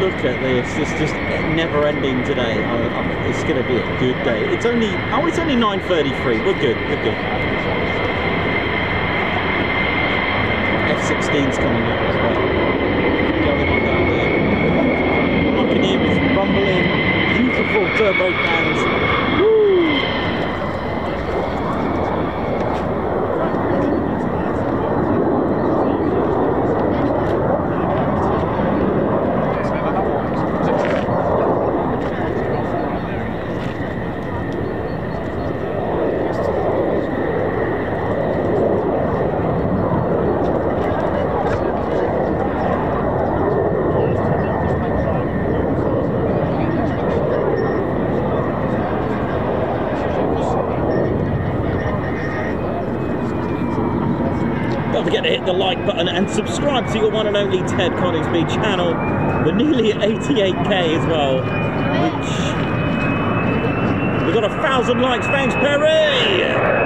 Look at this, it's just never-ending today. It's going to be a good day. It's only 9:33. We're good, we're good. F-16's coming up as well. Going on down there. All I can hear is rumbling, beautiful turbo fans. Woo! button and subscribe to your one and only Ted Coningsby channel. We're nearly at 88k as well, which we've got 1,000 likes. Thanks, Perry.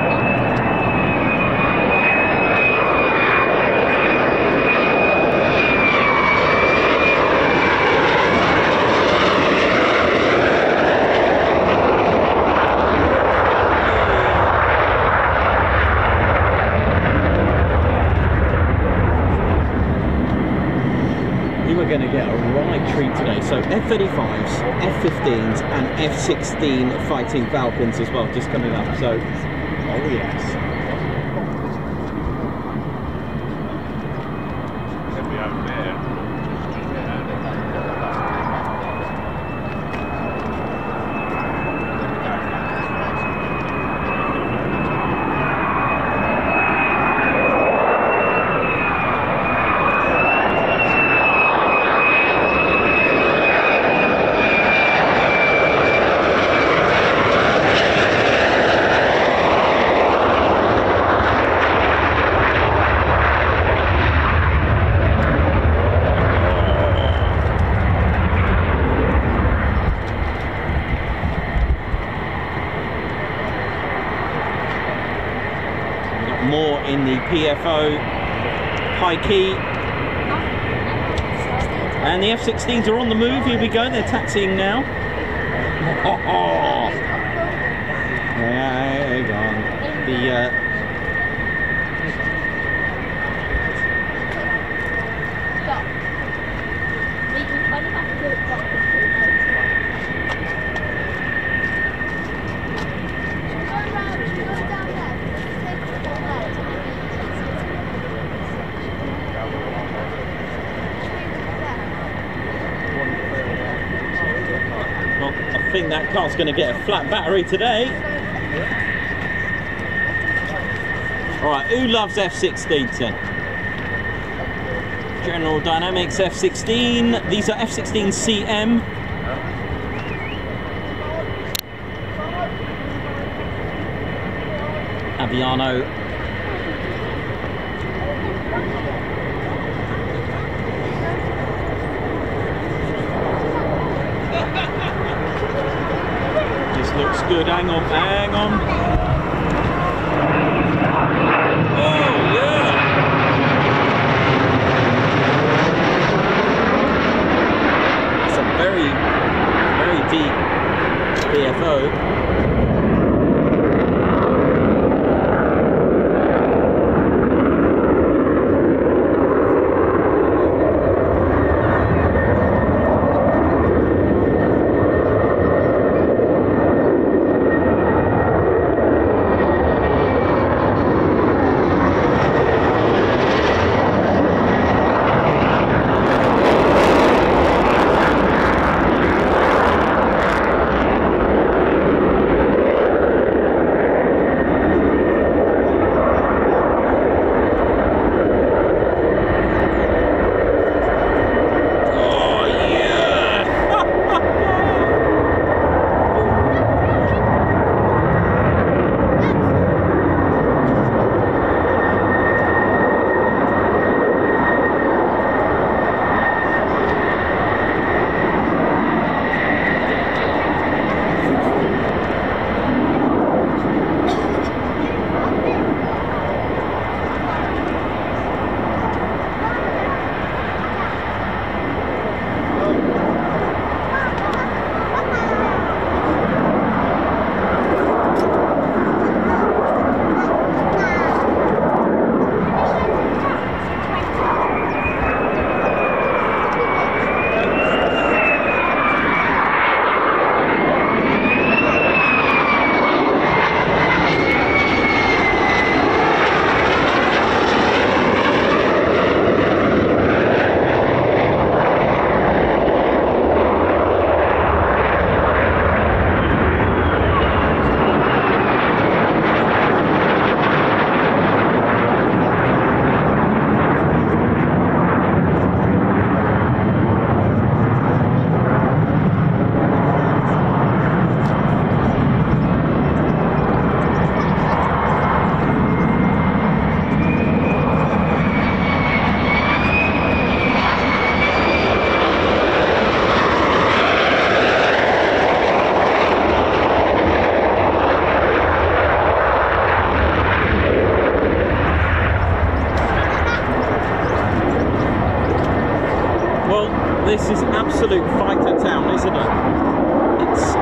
Going to get a right treat today. So F-35s, F-15s and F-16 Fighting Falcons as well, just coming up. So, oh yes. They'll be over there. More in the PFO high key, and the F-16s are on the move. Here we go, they're taxiing now. Hang on. Well, I think that car's going to get a flat battery today. Alright, who loves F-16s then? General Dynamics F-16. These are F-16 CM. Aviano. This looks good. Hang on, hang on. Oh, yeah. It's a very, very deep PFO. This is absolute fighter town, isn't it? It's...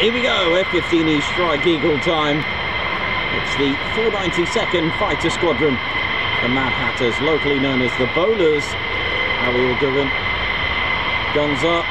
Here we go, F-15E Strike Eagle time. It's the 492nd Fighter Squadron, the Mad Hatters, locally known as the Bowlers. How are we all doing? Guns up.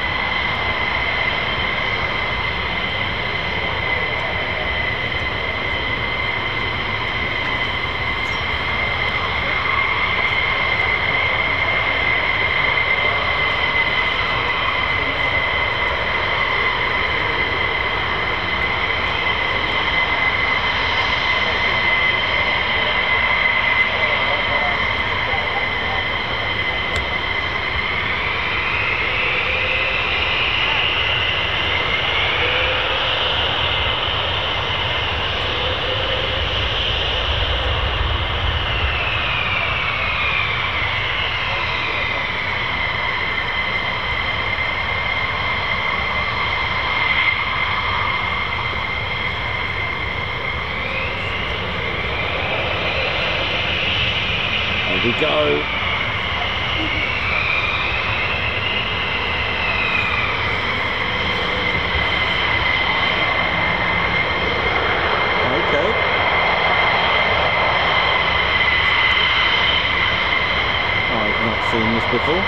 Here we go. Okay. I've not seen this before.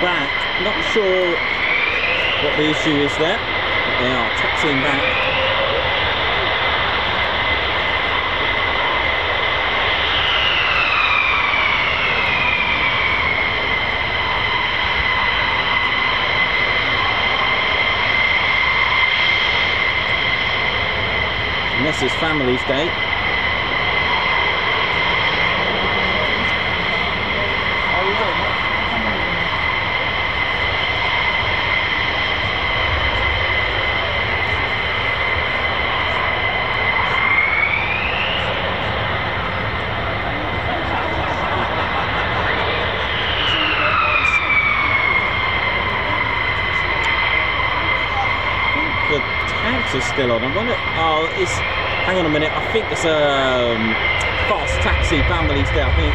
Back, not sure what the issue is there, but they are taxiing back. Messrs Family's Day. The tags are still on. I wonder. Oh, it's. Hang on a minute. I think it's Fast Taxi Family's Day. I think.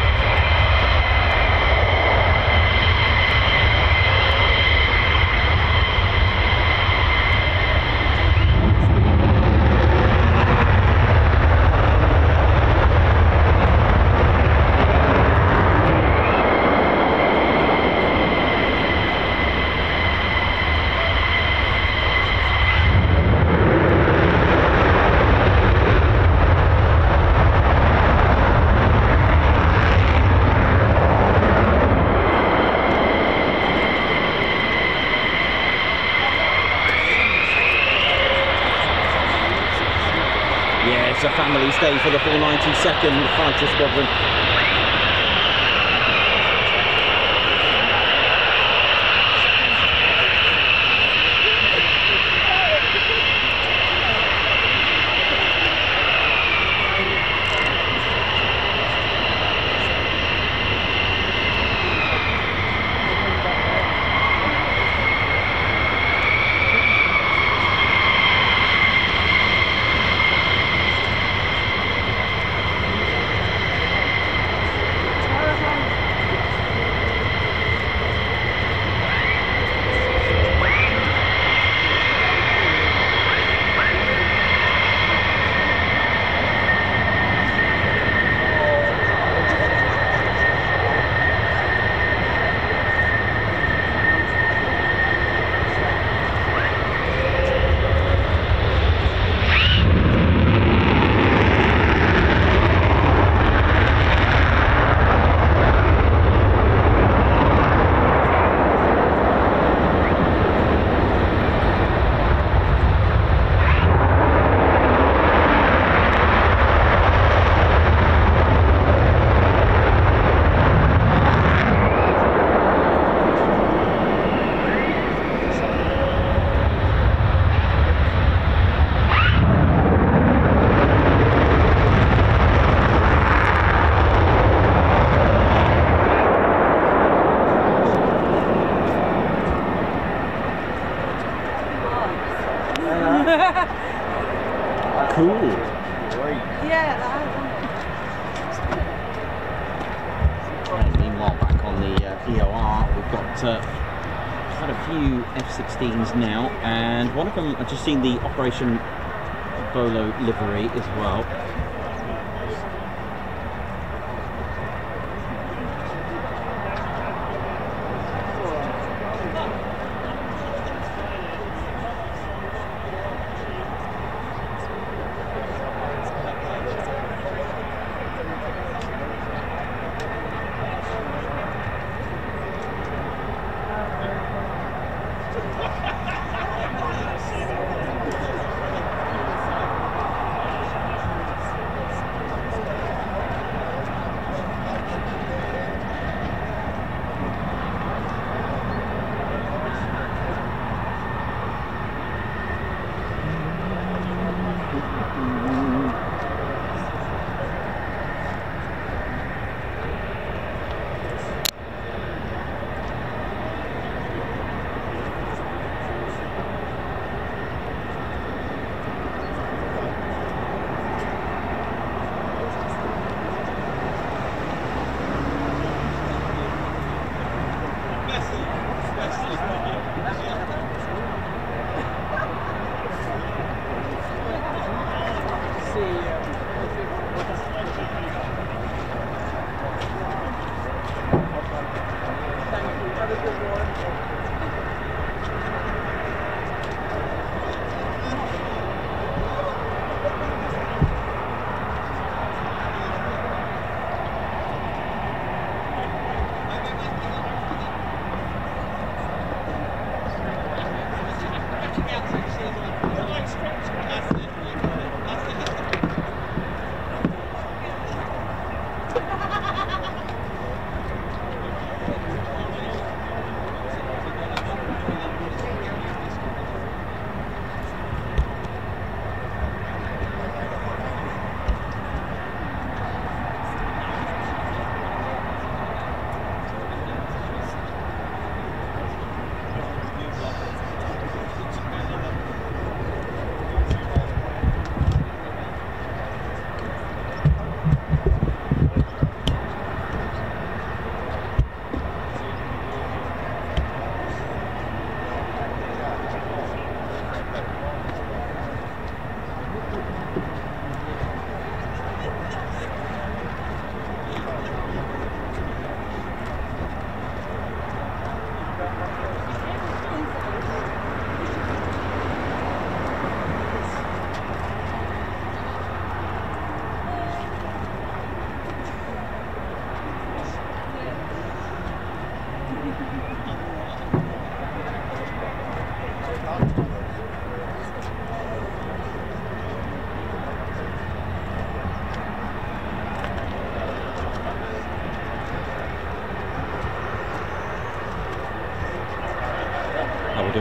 Yeah, it's a Family's Day for the 492nd Fighter Squadron. Cool. Yeah, And meanwhile, back on the EOR, we've got quite a few F-16s now, and one of them, I've just seen the Operation Bolo livery as well.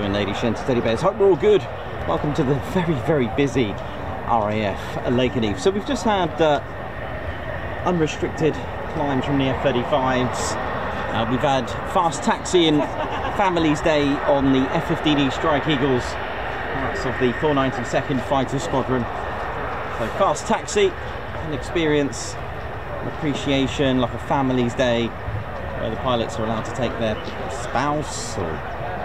doing, ladies, gents, teddy bears? Hope we're all good. Welcome to the very, very busy RAF Lakenheath. So we've just had unrestricted climbs from the F-35s. We've had fast taxi and Families Day on the F-15E Strike Eagles. That's of the 492nd Fighter Squadron. So fast taxi, an experience, an appreciation, like a Families Day, where the pilots are allowed to take their spouse or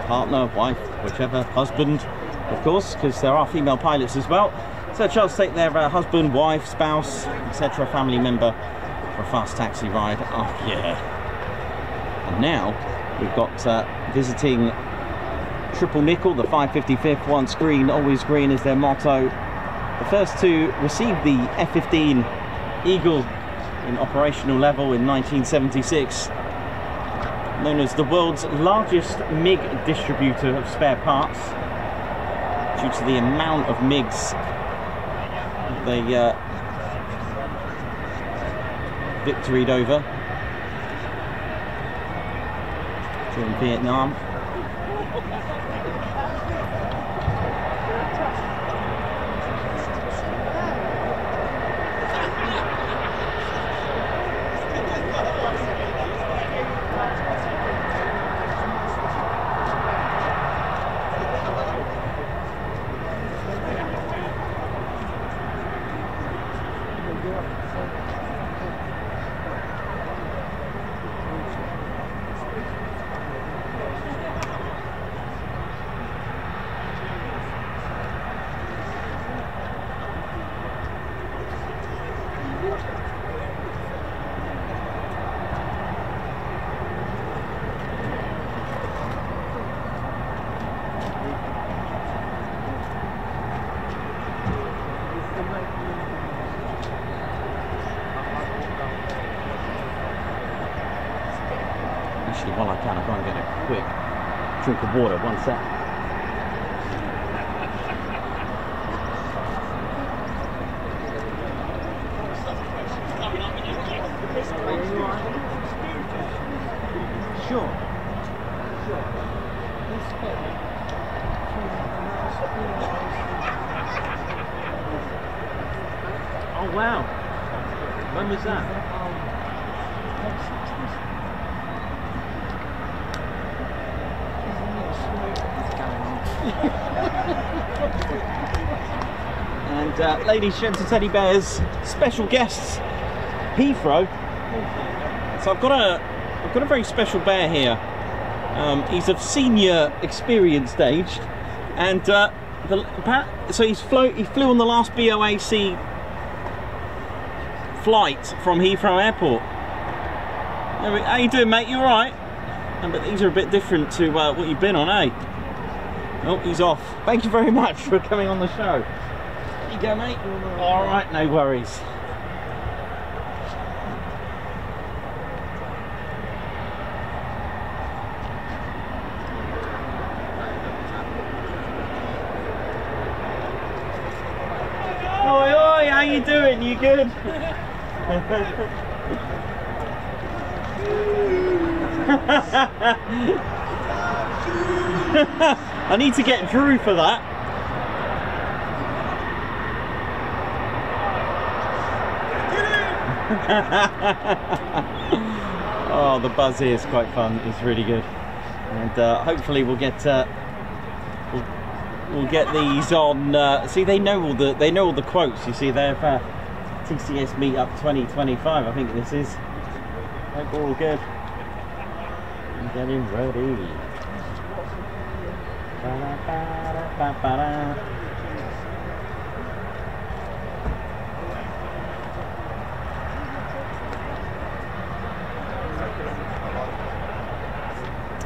partner, wife, whichever, husband, of course, because there are female pilots as well. So a chance to take their husband, wife, spouse, etc., family member for a fast taxi ride. Oh yeah. And now we've got visiting Triple Nickel, the 555th, once green, always green is their motto. The first to receive the F-15 Eagle in operational level in 1976. Known as the world's largest MiG distributor of spare parts, due to the amount of MiGs they victoried over during Vietnam. While I can, I'll go and get a quick drink of water. One sec. Sure. Oh wow. When was that? And ladies, gents and teddy bears, special guests, Heathrow. So I've got a very special bear here. He's of senior experienced age, and so he flew on the last BOAC flight from Heathrow Airport. How you doing, mate? You all right? But these are a bit different to what you've been on, eh? Oh, he's off. Thank you very much for coming on the show. There you go, mate. All right, no worries. Oi, oi, how you doing? You good? I need to get Drew for that. Oh, the buzz here is quite fun. It's really good, and hopefully we'll get we'll get these on. See, they know all the quotes. You see, they're TCS Meetup 2025. I think this is. I hope we're all good. I'm getting ready.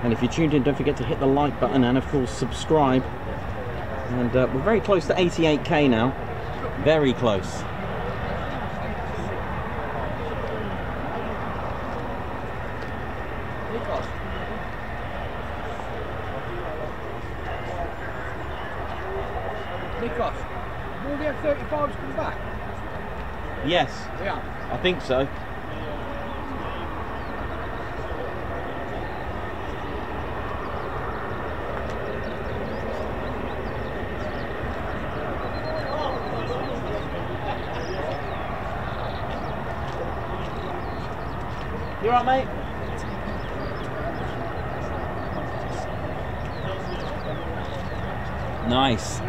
And if you're tuned in, don't forget to hit the like button and of course subscribe. And we're very close to 88k now. Very close. Nikos, will the F-35s come back? Yes. Yeah. I think so. You all right, mate? Nice.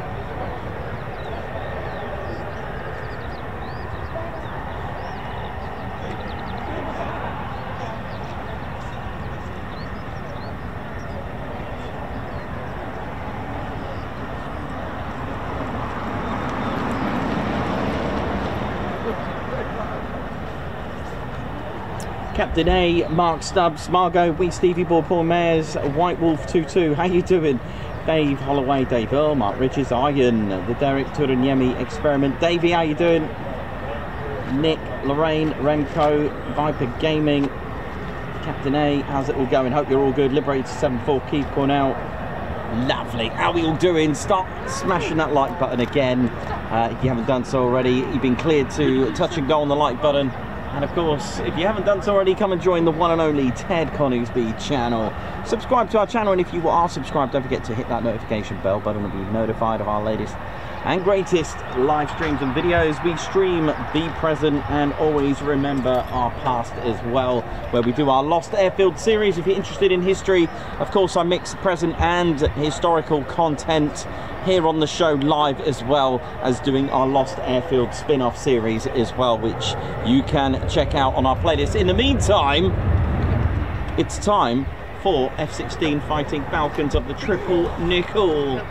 Captain A, Mark Stubbs, Margot, Wee Stevie Boy, Paul Mayers, White Wolf 22. How you doing? Dave Holloway, Dave Earl, Mark Richards, Iron, the Derek Turanyemi Experiment. Davey, how you doing? Nick, Lorraine, Remco, Viper Gaming, Captain A, how's it all going? Hope you're all good. Liberator 74, Keith Cornell. Lovely. How are we all doing? Start smashing that like button again. If you haven't done so already, you've been cleared to touch and go on the like button. And of course, if you haven't done so already, come and join the one and only Ted Coningsby channel. Subscribe to our channel, and if you are subscribed, don't forget to hit that notification bell button to be notified of our latest and greatest live streams and videos. We stream, be present, and always remember our past as well, where we do our Lost Airfield series. If you're interested in history, of course, I mix present and historical content here on the show live, as well as doing our Lost Airfield spin-off series as well, which you can check out on our playlist. In the meantime, it's time for F-16 Fighting Falcons of the Triple Nickel.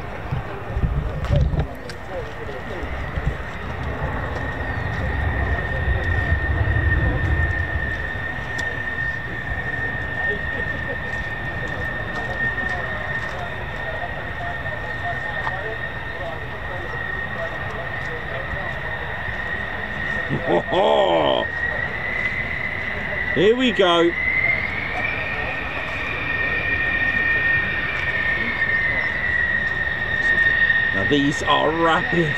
Oh, here we go. Now these are rapid.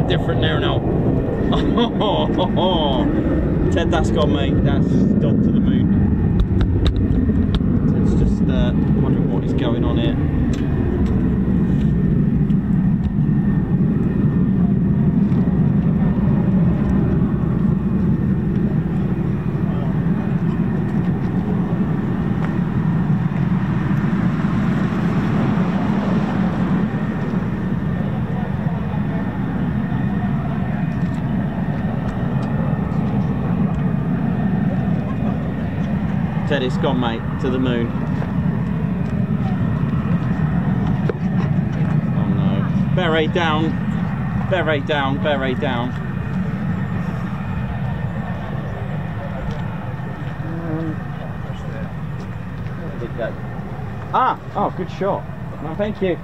Different there now. Ted, that's gone, mate. That's gone to the moon. Ted's just wondering what is going on here. Ted, it's gone, mate, to the moon. Oh no. Beret down. Beret down. Beret down. Where did it go? Ah! Oh, good shot. No, thank you.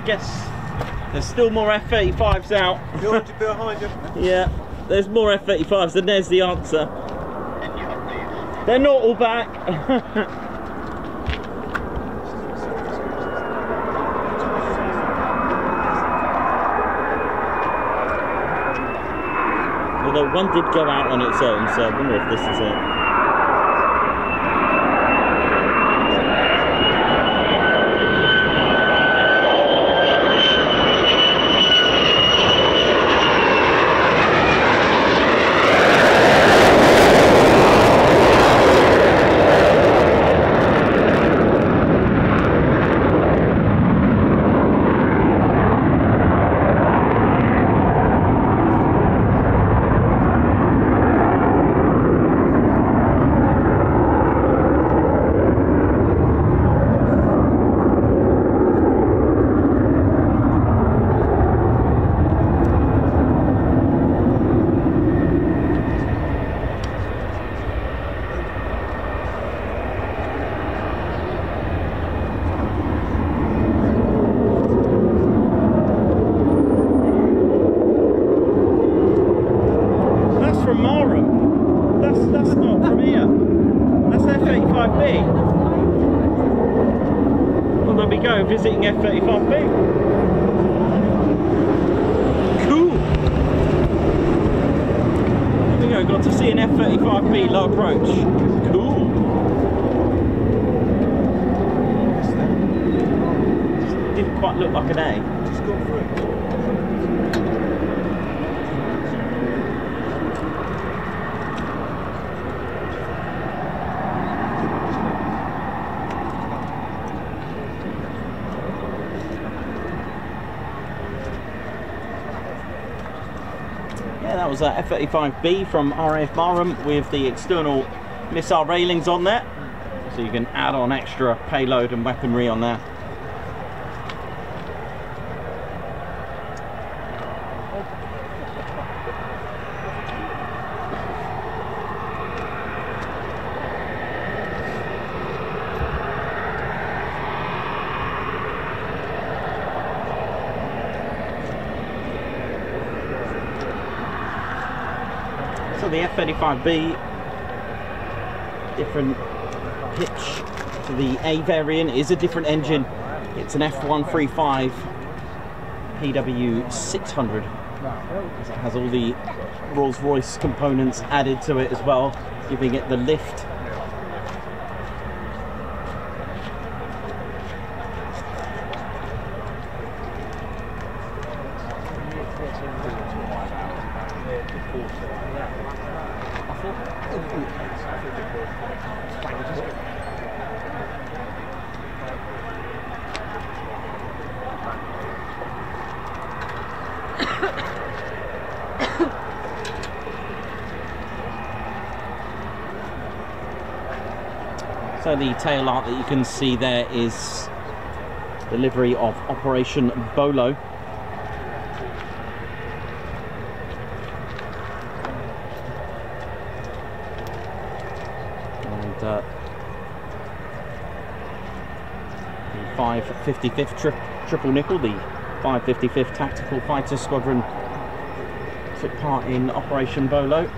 guess there's still more F-35s out. behind you. Yeah, there's more F-35s, and there's the answer. They're not all back. Although one did go out on its own, so I wonder if this is it. That's not from here. That's F-35B. Well, there we go, visiting F-35B. Cool. There we go, got to see an F-35B low approach. Cool. Didn't quite look like an A. Just go through it. Yeah, that was F-35B from RAF Marham with the external missile railings on there, so you can add on extra payload and weaponry on there. So the F-35B, different pitch to the A variant, is a different engine. It's an F135 PW600. It has all the Rolls-Royce components added to it as well, giving it the lift. So the tail art that you can see there is delivery of Operation Bolo. And the 555th Triple Nickel, the 555th Tactical Fighter Squadron, took part in Operation Bolo.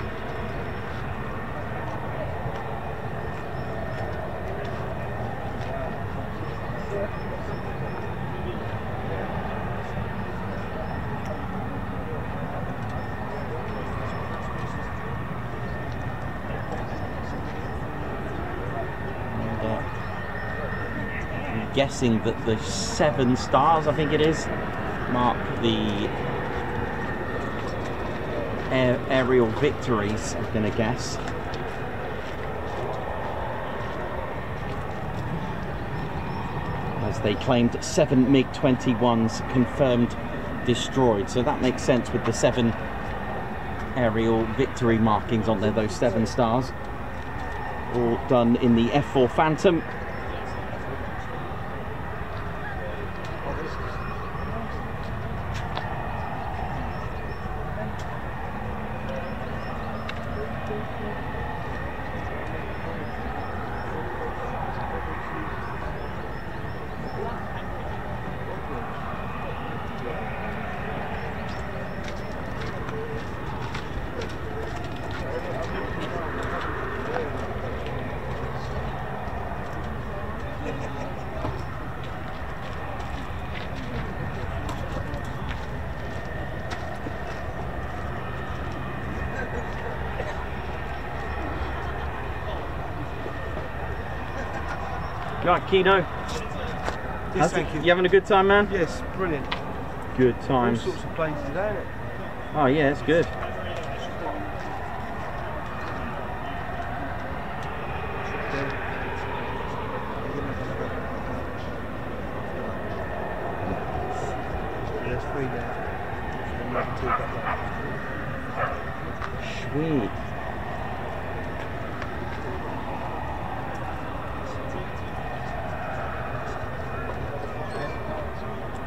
Guessing that the 7 stars, I think it is, mark the aerial victories, I'm going to guess. As they claimed 7 MiG-21s confirmed destroyed, so that makes sense with the 7 aerial victory markings on there, those 7 stars. All done in the F4 Phantom. You right, Kino? Yes, thank you. You having a good time, man? Yes, brilliant. Good All times. sorts of places, ain't it? Oh yeah, it's good. There's 3 there. Another 2 back there. Sweet.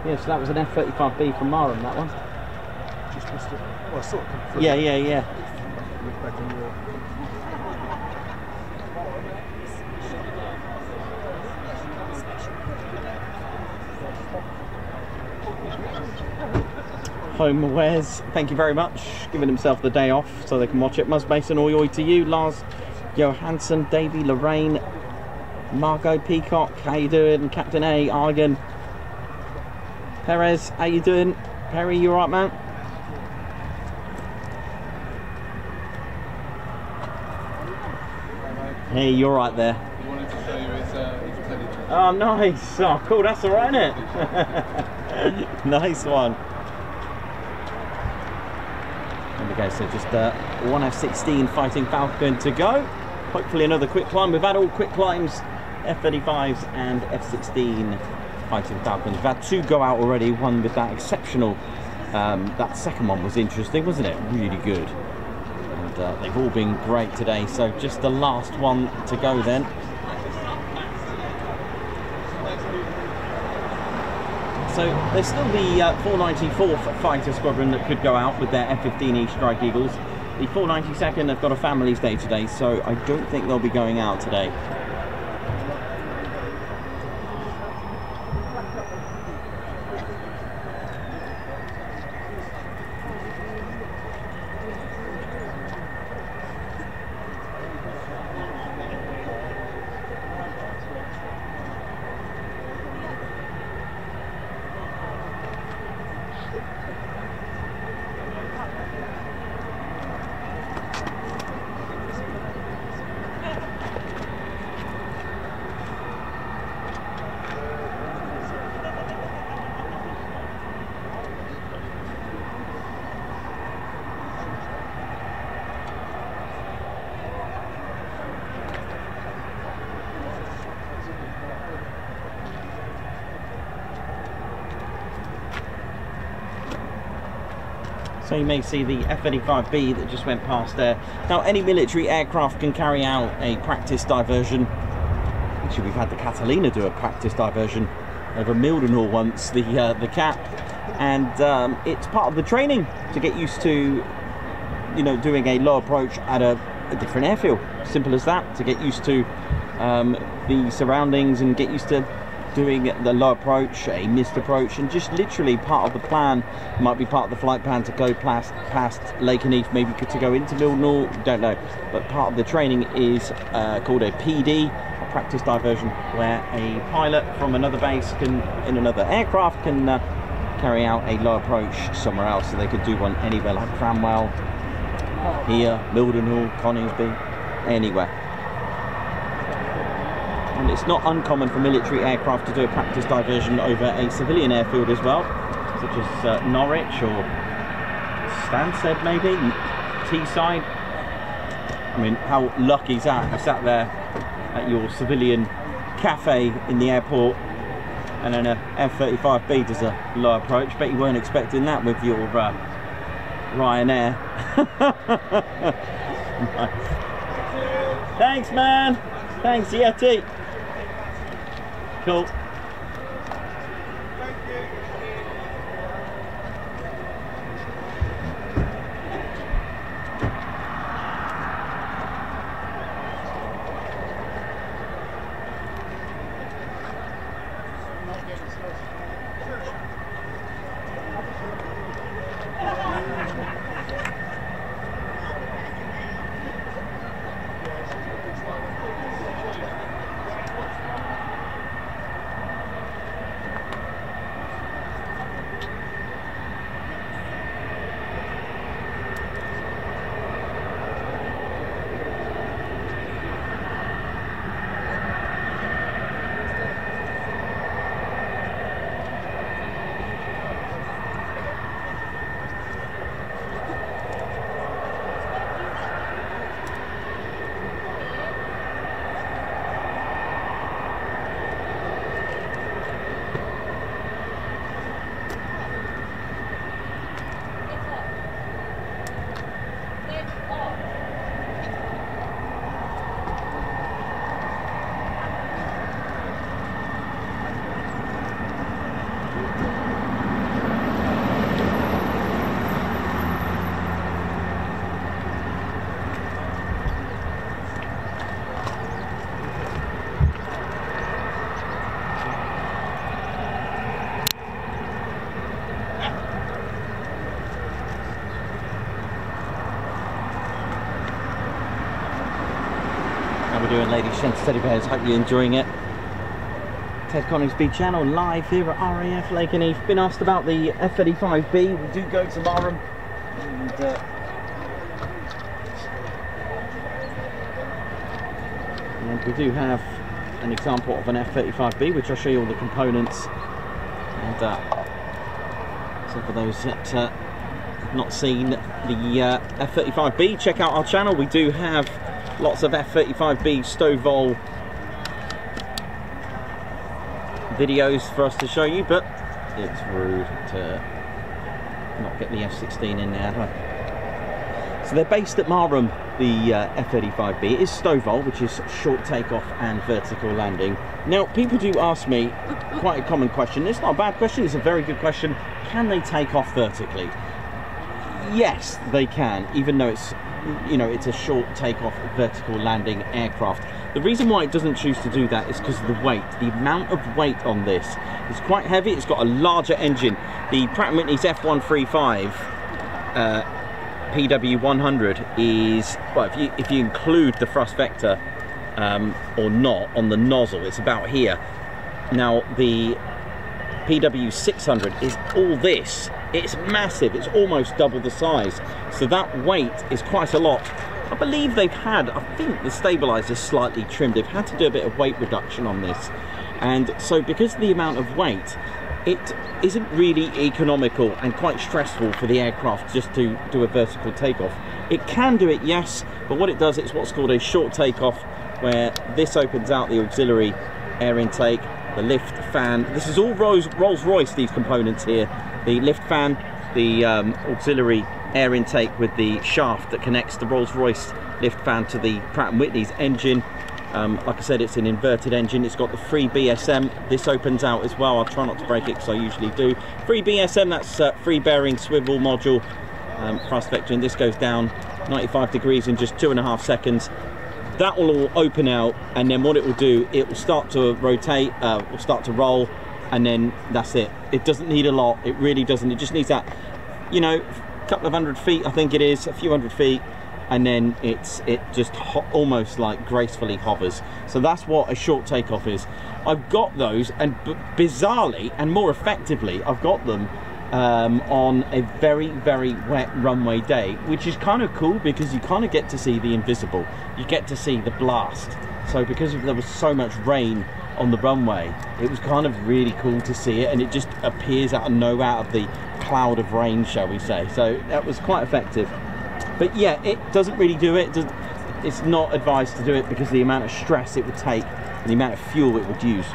Yeah, so that was an F35B from Marham, that one. Just missed it. Well, I saw it come through. Yeah. Look back in the Home Wares, thank you very much. Giving himself the day off so they can watch it. Mus Mason, oi to you. Lars Johansson, Davey Lorraine, Margot Peacock, how you doing? Captain A, Argan. Perez, how you doing? Perry, you alright, man? Hey, you're right there. He wanted to show you his Teddy. Oh, nice. Oh, cool. That's all right, isn't it? Nice one. There we go. So just one F-16 Fighting Falcon to go. Hopefully another quick climb. We've had all quick climbs, F-35s and F-16 Fighting Falcons. We've had 2 go out already. One with that exceptional. That second one was interesting, wasn't it? Really good. And they've all been great today. So just the last one to go then. So there's still the 494th Fighter Squadron that could go out with their F-15E Strike Eagles. The 492nd have got a Families Day today, so I don't think they'll be going out today. So you may see the F-35B that just went past there. Now, any military aircraft can carry out a practice diversion. Actually, we've had the Catalina do a practice diversion over Mildenhall once, the Cat, and it's part of the training to get used to, you know, doing a low approach at a different airfield. Simple as that. To get used to the surroundings and get used to doing the low approach, a missed approach, and just literally part of the plan might be part of the flight plan to go past Lakenheath, maybe to go into Mildenhall, don't know, but part of the training is called a PD, a practice diversion, where a pilot from another base can, in another aircraft, can carry out a low approach somewhere else. So they could do one anywhere, like Cranwell, here, Mildenhall, Coningsby, anywhere. And it's not uncommon for military aircraft to do a practice diversion over a civilian airfield as well, such as Norwich or Stansted, maybe, Teesside. I mean, how lucky is that? You sat there at your civilian cafe in the airport and then a F-35B does a low approach. Bet you weren't expecting that with your Ryanair. Nice. Thanks, man. Thanks, Yeti. Cool. How we doing, ladies, gents, teddy bears? Hope you're enjoying it. Ted Coningsby channel live here at RAF Lakenheath. Been asked about the F-35B. We do go to Marham, and we do have an example of an F-35B, which I'll show you all the components. And so for those that have not seen the F-35B, check out our channel. We do have lots of F-35B Stovall videos for us to show you, but it's rude to not get the F-16 in there. So they're based at Marham, the F-35B. It is Stovall, which is short takeoff and vertical landing. Now, people do ask me quite a common question. It's not a bad question, it's a very good question. Can they take off vertically? Yes, they can, even though it's, you know, it's a short takeoff vertical landing aircraft. The reason why it doesn't choose to do that is because of the weight. The amount of weight on this is quite heavy. It's got a larger engine. The Pratt & Whitney's F135 PW100 is, well, if you include the thrust vector or not on the nozzle, it's about here. Now the PW600 is all this. It's massive. It's almost double the size. So that weight is quite a lot. I believe they've had, I think the stabilizer's slightly trimmed. They've had to do a bit of weight reduction on this. And so because of the amount of weight, it isn't really economical and quite stressful for the aircraft just to do a vertical takeoff. It can do it, yes, but what it does, it's what's called a short takeoff, where this opens out the auxiliary air intake, the lift fan. This is all Rolls-Royce, these components here. The lift fan, the auxiliary air intake with the shaft that connects the Rolls-Royce lift fan to the Pratt & Whitney's engine. Like I said, it's an inverted engine. It's got the free BSM. This opens out as well. I'll try not to break it because I usually do. Free BSM, that's free bearing swivel module, thrust vector, and this goes down 95 degrees in just 2.5 seconds. That will all open out, and then what it will do, it will start to rotate, will start to roll, and then that's it. It doesn't need a lot. It really doesn't. It just needs that, you know, couple of 100 feet, I think it is, a few 100 feet, and then it just almost like gracefully hovers. So that's what a short takeoff is. I've got those, and bizarrely and more effectively, I've got them on a very, very wet runway day, which is kind of cool because you kind of get to see the invisible. You get to see the blast. So because there was so much rain on the runway, it was kind of really cool to see it, and it just appears out of the cloud of rain, shall we say. So that was quite effective. But yeah, it doesn't really do it. It's not advised to do it because of the amount of stress it would take and the amount of fuel it would use.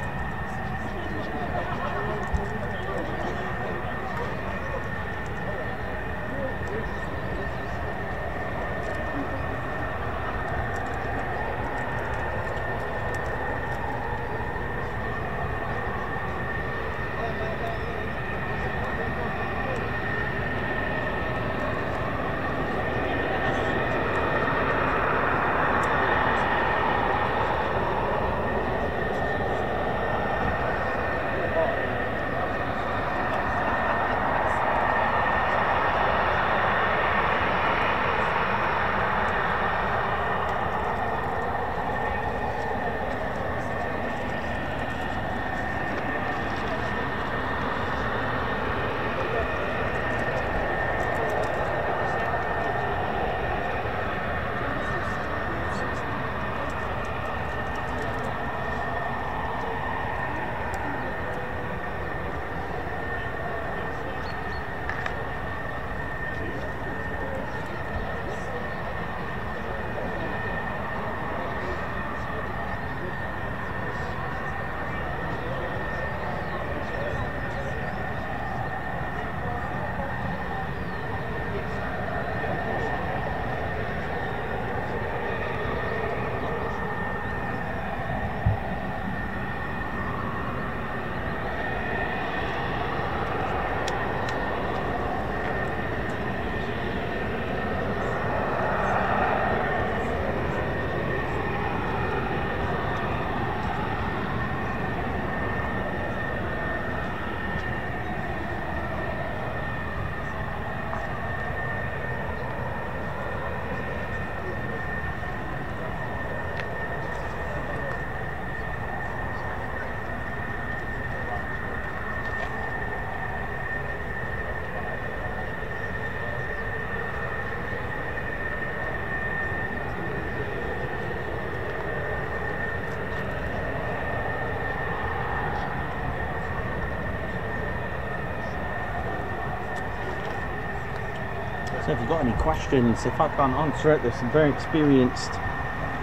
So if you've got any questions, if I can't answer it, there's some very experienced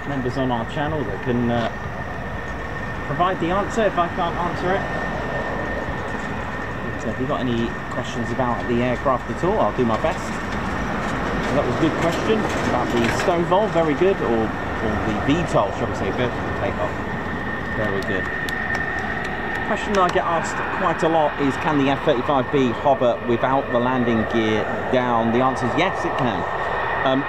members on our channel that can provide the answer if I can't answer it. So if you've got any questions about the aircraft at all, I'll do my best. So that was a good question about the Stonewall, very good, or the VTOL, shall we say, vertical takeoff, very good. Question that I get asked quite a lot is, can the F-35B hover without the landing gear down? The answer is yes, it can.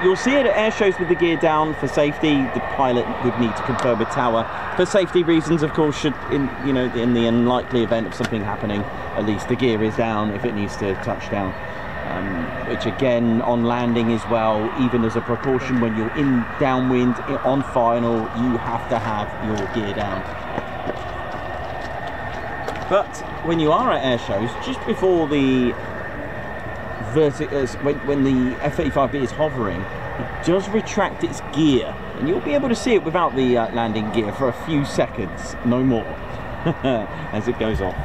You'll see it at air shows with the gear down for safety. The pilot would need to confirm with tower for safety reasons, of course. Should in the unlikely event of something happening, at least the gear is down if it needs to touch down. Which again, on landing as well, even as a precaution, when you're in downwind on final, you have to have your gear down. But when you are at air shows, just before the when the F-35B is hovering, it does retract its gear, and you'll be able to see it without the landing gear for a few seconds, no more, as it goes off.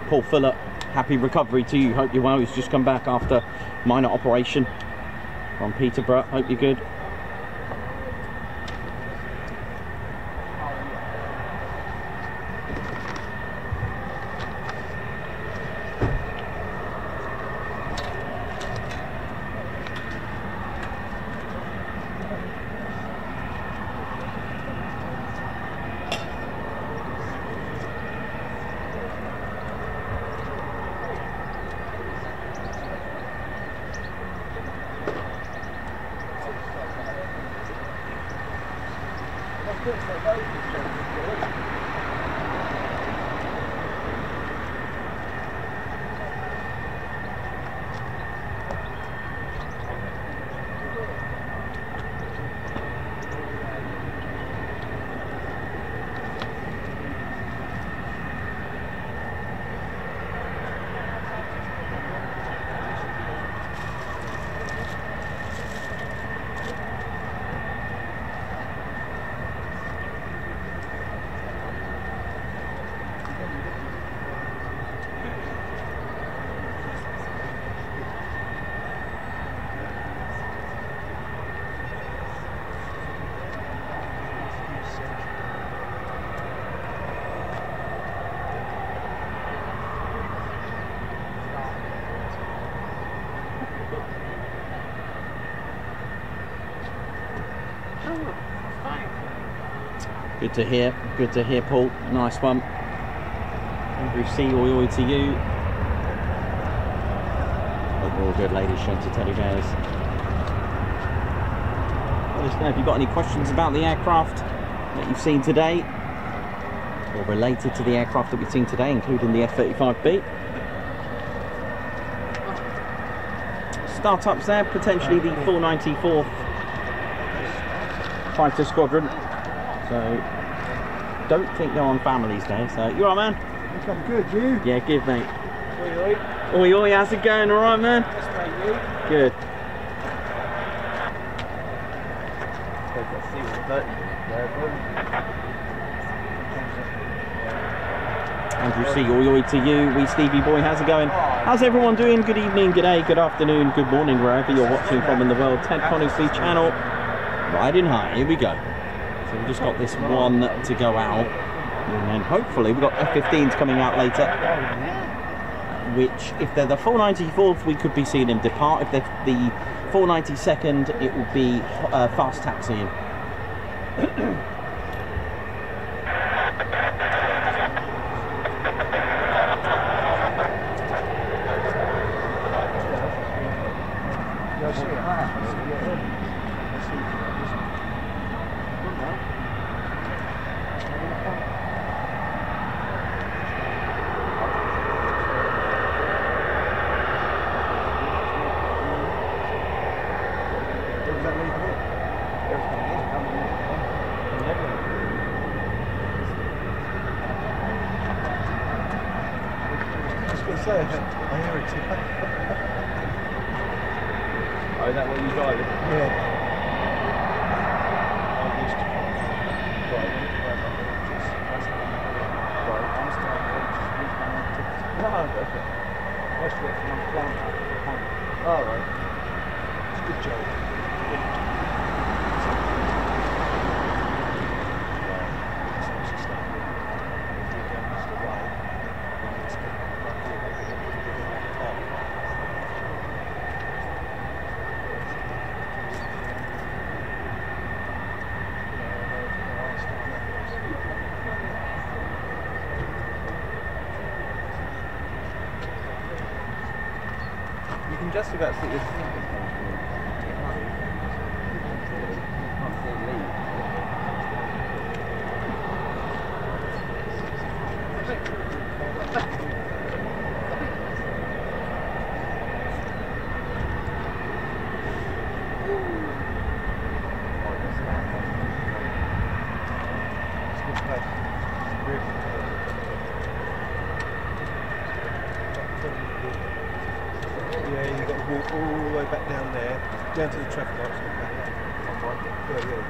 Paul Fuller, happy recovery to you. Hope you're well. He's just come back after minor operation from Peterborough. Hope you're good. Good to hear, Paul. Nice one. Andrew C, oi to you. Hope we're all good, ladies, gents, and teddy bears. Let us know if you've got any questions about the aircraft that you've seen today, or related to the aircraft that we've seen today, including the F-35B. Startups there, potentially the 494th Fighter Squadron. So, don't think they're on Families Day. So, you alright, man? I'm good, you? Yeah, good, mate. Oi, Oi, how's it going? Alright, man? Yes, mate, you? Good. Andrew C, oi to you. Wee Stevie boy, how's it going? How's everyone doing? Good evening, good day, good afternoon, good morning, wherever you're watching from in the world. Ted Coningsby channel, riding high. Here we go. So we've just got this one to go out, and then hopefully we've got F-15s coming out later, which if they're the 494th, we could be seeing them depart. If they're the 492nd, it will be fast taxiing. say, I hear it. Oh, is that what you driving? Yeah. All right. It's a good job. You can just about see this. Yeah, you've got to walk all the way back down there, down to the traffic lights and back up. Yeah, yeah.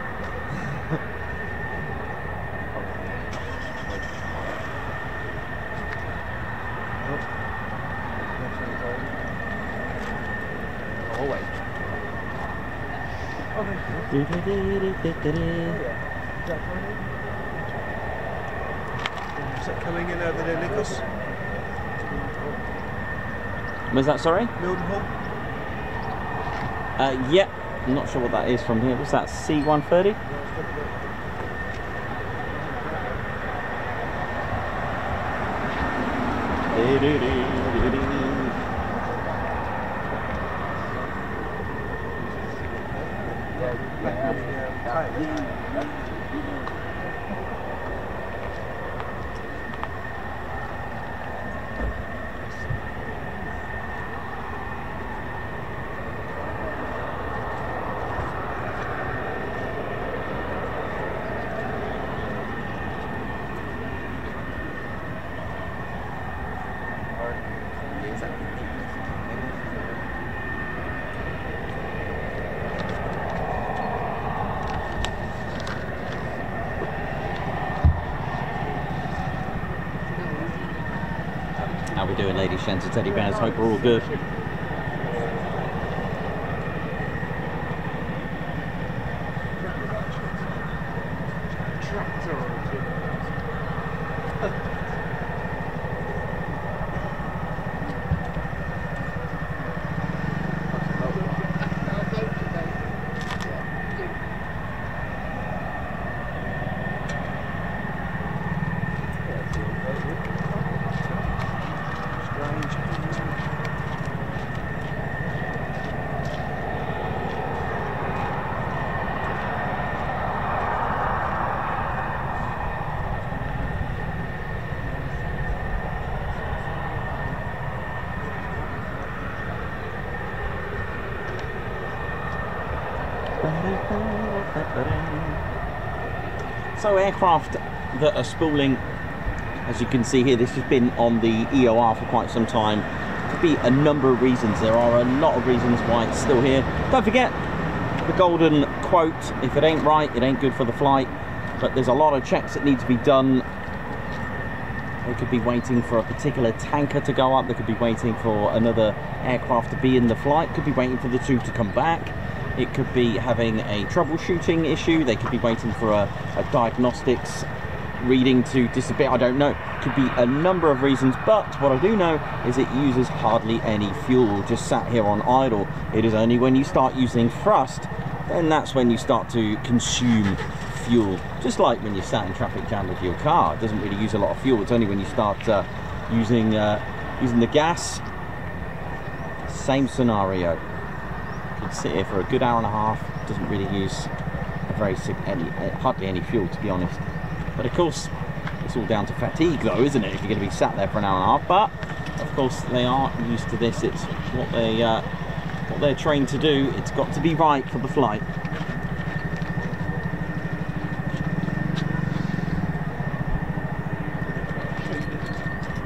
Oh, wait. Is that coming in over there, Nicholas? Was that, sorry? Milton Hall? Yeah, I'm not sure what that is from here. What's that, C130? How we doing, ladies, gents, and teddy bears? Hope we're all good. So aircraft that are spooling, as you can see here, this has been on the EOR for quite some time. Could be a number of reasons. There are a lot of reasons why it's still here. Don't forget the golden quote, if it ain't right, it ain't good for the flight. But there's a lot of checks that need to be done. They could be waiting for a particular tanker to go up. They could be waiting for another aircraft to be in the flight. Could be waiting for the two to come back. It could be having a troubleshooting issue. They could be waiting for a diagnostics reading to disappear. I don't know. Could be a number of reasons, but what I do know is it uses hardly any fuel, just sat here on idle. It is only when you start using thrust, then that's when you start to consume fuel. Just like when you're sat in traffic jam with your car, it doesn't really use a lot of fuel. It's only when you start using the gas. Same scenario. Could sit here for a good hour and a half. Doesn't really use hardly any fuel, to be honest. But of course, it's all down to fatigue, though, isn't it? If you're going to be sat there for an hour and a half. But of course, they are used to this. It's what they're trained to do. It's got to be right for the flight.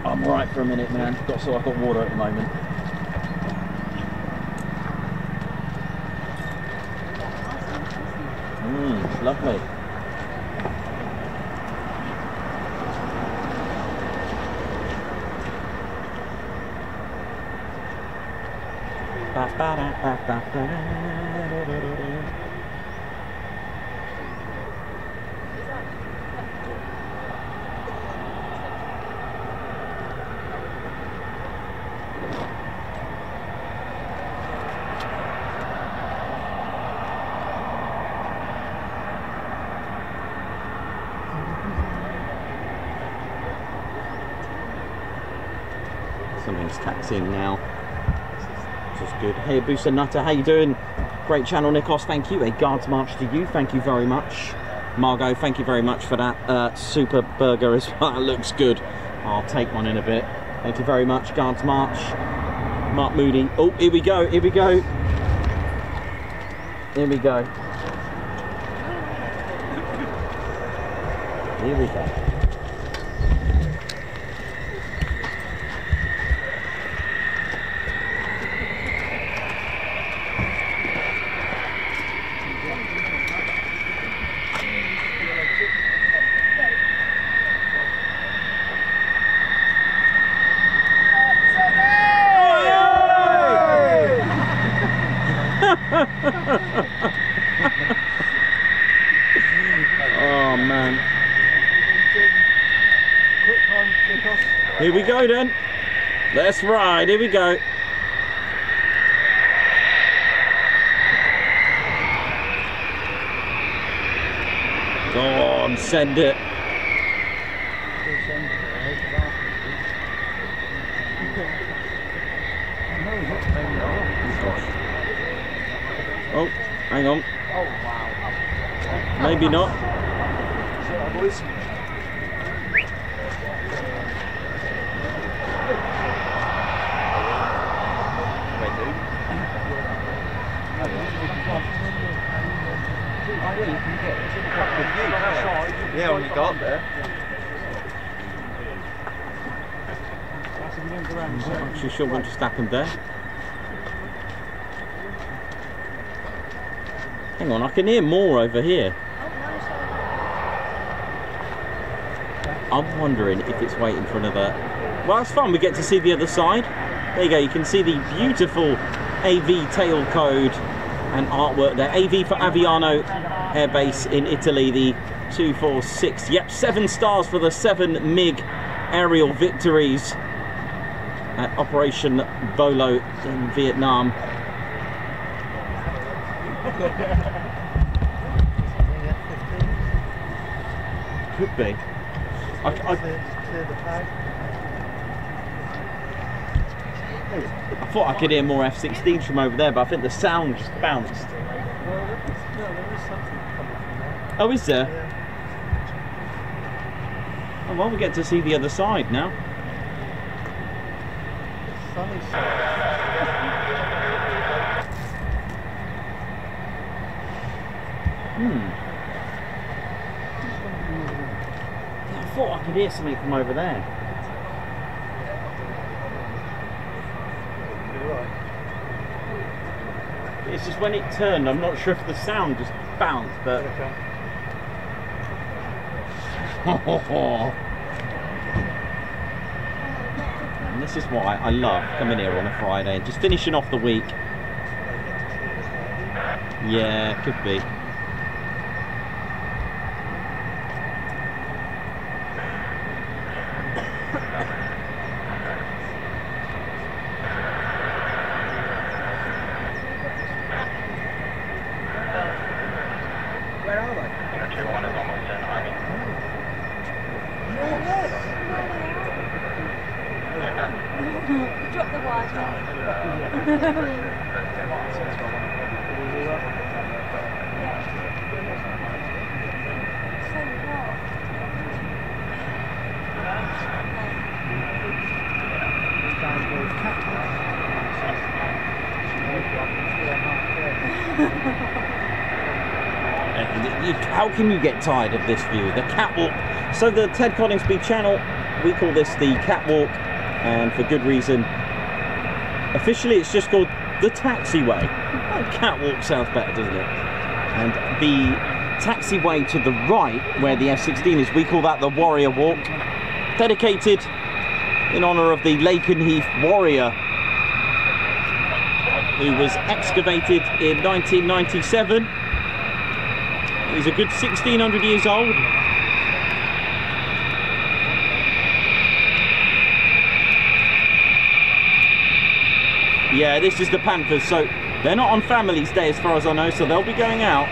I'm I'm alright for a minute, man. I've got water at the moment. It's lovely. Something's taxiing now, which is good. Hey, Abusa Nutter, how you doing? Great channel, Nikos, thank you. A Guards March to you, thank you very much. Margot, thank you very much for that super burger as well. It looks good. I'll take one in a bit. Thank you very much, Guards March. Mark Moody. Oh, here we go, here we go. Here we go. Here we go. Oh man. Here we go then. Let's ride. Here we go. Go on, send it. Oh, hang on. Oh, wow. Maybe not. Yeah, when you got there. I'm not actually sure what just happened there. Hang on, I can hear more over here. I'm wondering if it's waiting for another... Well, it's fun, we get to see the other side. There you go, you can see the beautiful AV tail code and artwork there. AV for Aviano Air Base in Italy, the 246. Yep, 7 stars for the 7 MiG aerial victories at Operation Bolo in Vietnam. Could be. I thought I could hear more F-16s from over there, but I think the sound just bounced. Oh, is there? Oh, well, we get to see the other side now. I thought I could hear something from over there. It's just when it turned, I'm not sure if the sound just bounced, but... And this is why I love coming here on a Friday and just finishing off the week. Yeah, could be. Drop the How can you get tired of this view? The catwalk. So the Ted Coningsby channel, we call this the catwalk and for good reason. Officially, it's just called the Taxiway. Oh, catwalk sounds better, doesn't it? And the taxiway to the right, where the F-16 is, we call that the Warrior Walk, dedicated in honour of the Lakenheath Warrior, who was excavated in 1997. He's a good 1,600 years old. Yeah, this is the Panthers, so they're not on Families Day as far as I know, so they'll be going out.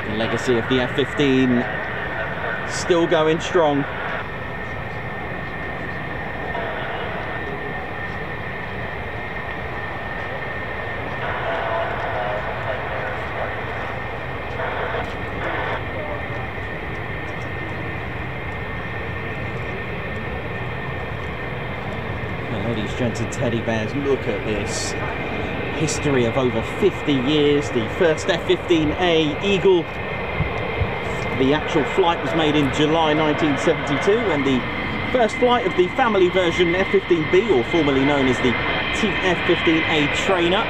The legacy of the F-15 still going strong. Ladies, gents and teddy bears, look at this. History of over 50 years. The first F-15A Eagle. The actual flight was made in July 1972, and the first flight of the family version F-15B, or formerly known as the TF-15A Trainer.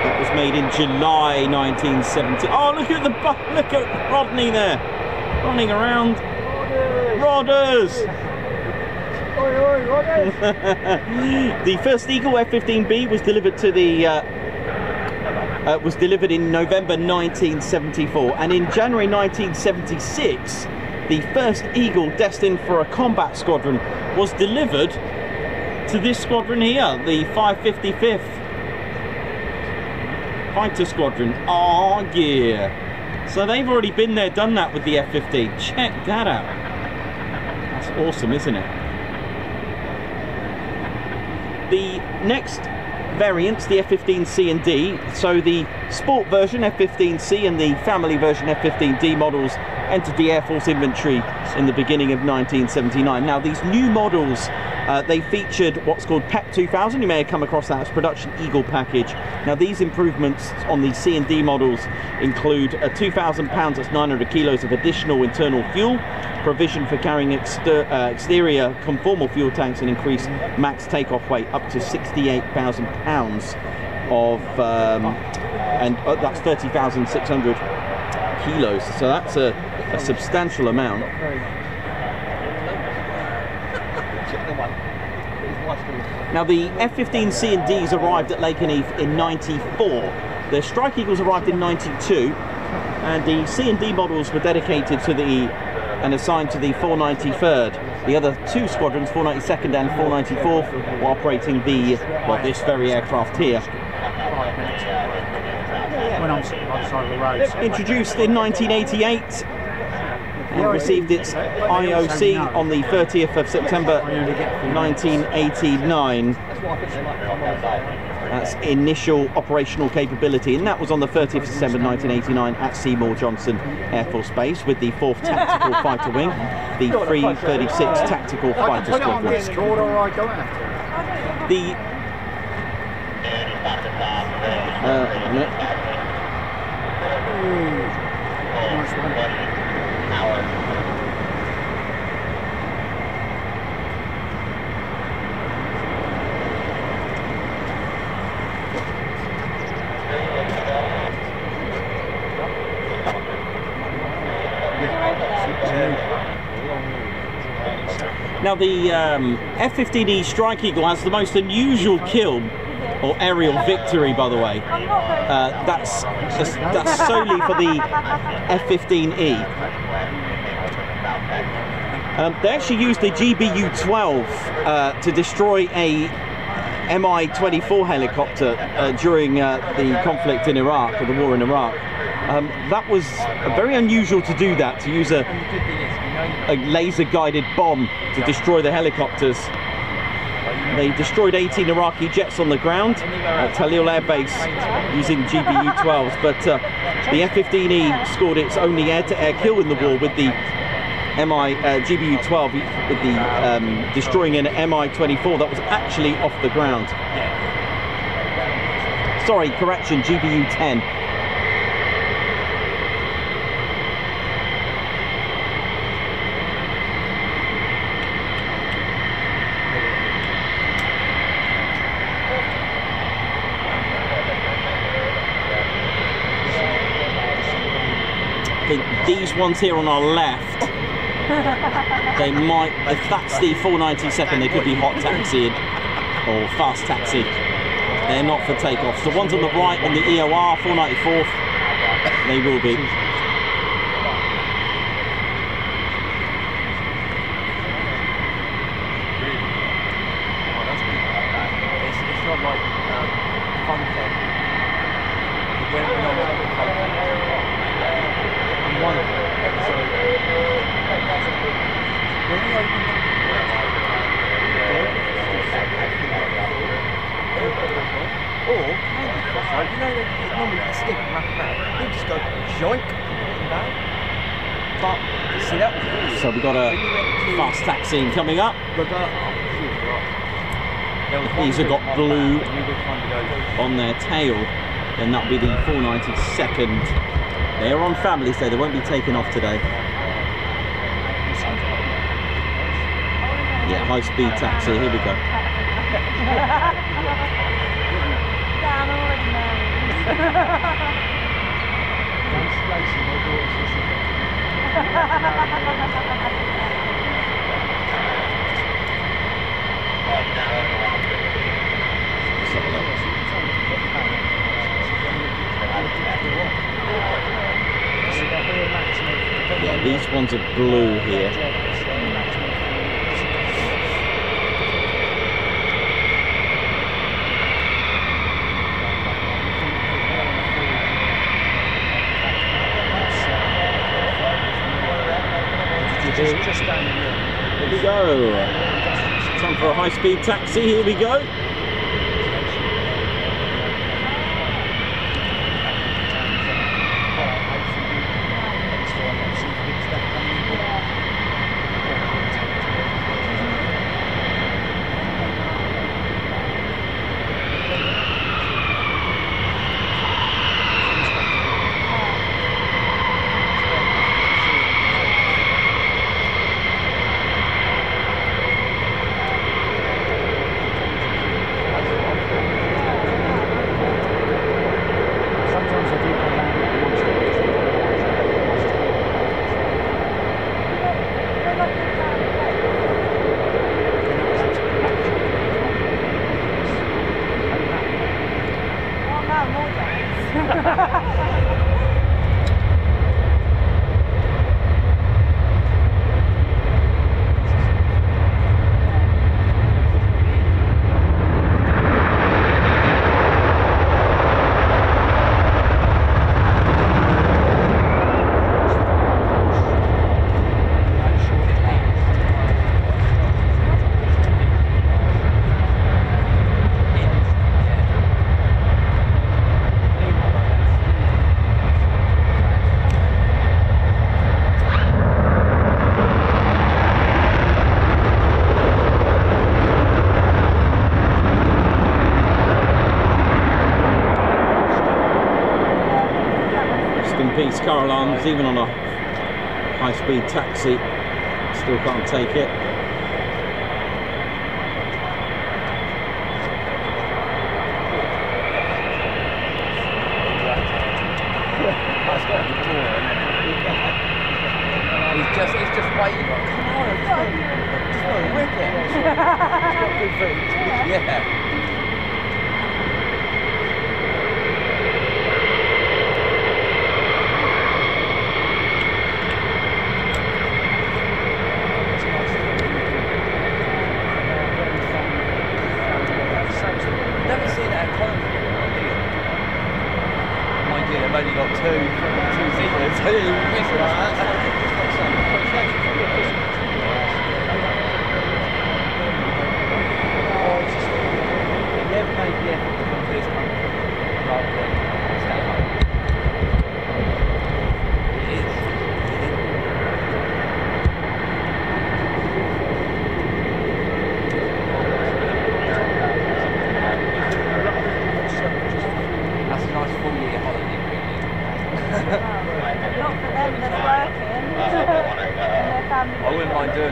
That was made in July 1970. Oh, look at Rodney there, running around. Rodders! The first Eagle F-15B was delivered to the in November 1974, and in January 1976 the first Eagle destined for a combat squadron was delivered to this squadron here, the 555th Fighter Squadron. Oh yeah, so they've already been there, done that with the F-15. Check that out. That's awesome, isn't it? The next variants, the F-15C and D, so the sport version F-15C and the family version F-15D models entered the Air Force inventory in the beginning of 1979. Now these new models, they featured what's called PEP 2000. You may have come across that as Production Eagle package. Now these improvements on the C and D models include a 2,000 pounds, that's 900 kilos of additional internal fuel, provision for carrying exterior conformal fuel tanks, and increased max takeoff weight up to 68,000 pounds of, that's 30,600 kilos. So that's a substantial amount. Now the F-15C and Ds arrived at Lakenheath in '94. The Strike Eagles arrived in '92, and the C and D models were dedicated to the and assigned to the 493rd. The other two squadrons, 492nd and 494th, were operating the, well, this very aircraft here. When I'm sitting on the side of the road. Introduced in 1988 and received its IOC on the 30th of September 1989. That's initial operational capability, and that was on the 30th of December 1989 at Seymour Johnson Air Force Base with the 4th Tactical Fighter Wing, the 336 Tactical Fighter Squadron. Now the F-15E Strike Eagle has the most unusual kill, or aerial victory, by the way. That's solely for the F-15E. They actually used a GBU-12 to destroy a Mi-24 helicopter during the conflict in Iraq, or the war in Iraq. That was very unusual to do that, to use a laser-guided bomb to destroy the helicopters. They destroyed 18 Iraqi jets on the ground at Talil Air Base using GBU-12s, but the F-15E scored its only air-to-air kill in the war with the GBU-12, with the destroying an Mi-24 that was actually off the ground. Sorry, correction, GBU 10. I think these ones here on our left, they might, if that's the 492nd, they could be hot taxied or fast taxied. They're not for takeoffs. The ones on the right on the EOR 494th, they will be. It's not like fun fun. We're not like fun fun. I'm one of them. So when we open or Candy Crush, you know they normally can stick and wrap around. They just go joink and down. But see that was good. So we've got a fast taxiing coming up. These have got blue on their tail, then that'll be the 492nd. They're on family, so they won't be taken off today. Yeah, high speed taxi, here we go. I'm already Yeah, these ones are blue here. Here we go. Time for a high-speed taxi. Here we go. Peace car alarms, even on a high-speed taxi, still can't take it. He's just waiting. Come on, just whip it. Good food. Yeah. Never seen that economy before, have you? Mind you, they've only got two seaters. I didn't even think about that. Never made the effort to come to this country rather than stay home. It is.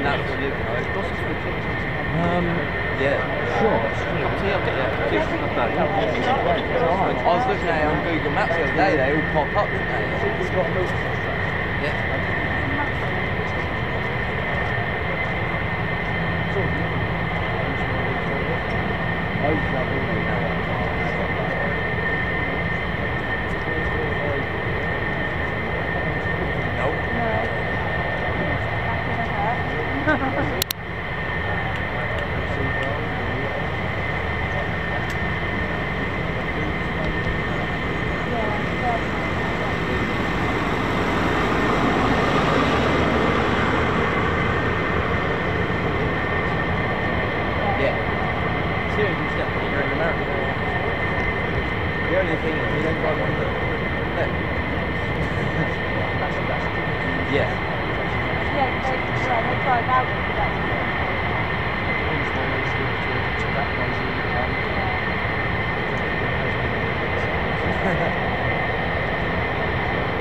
that for you, yeah. Sure. I was looking at it on Google Maps the other day, they all pop up, didn't they? Yeah.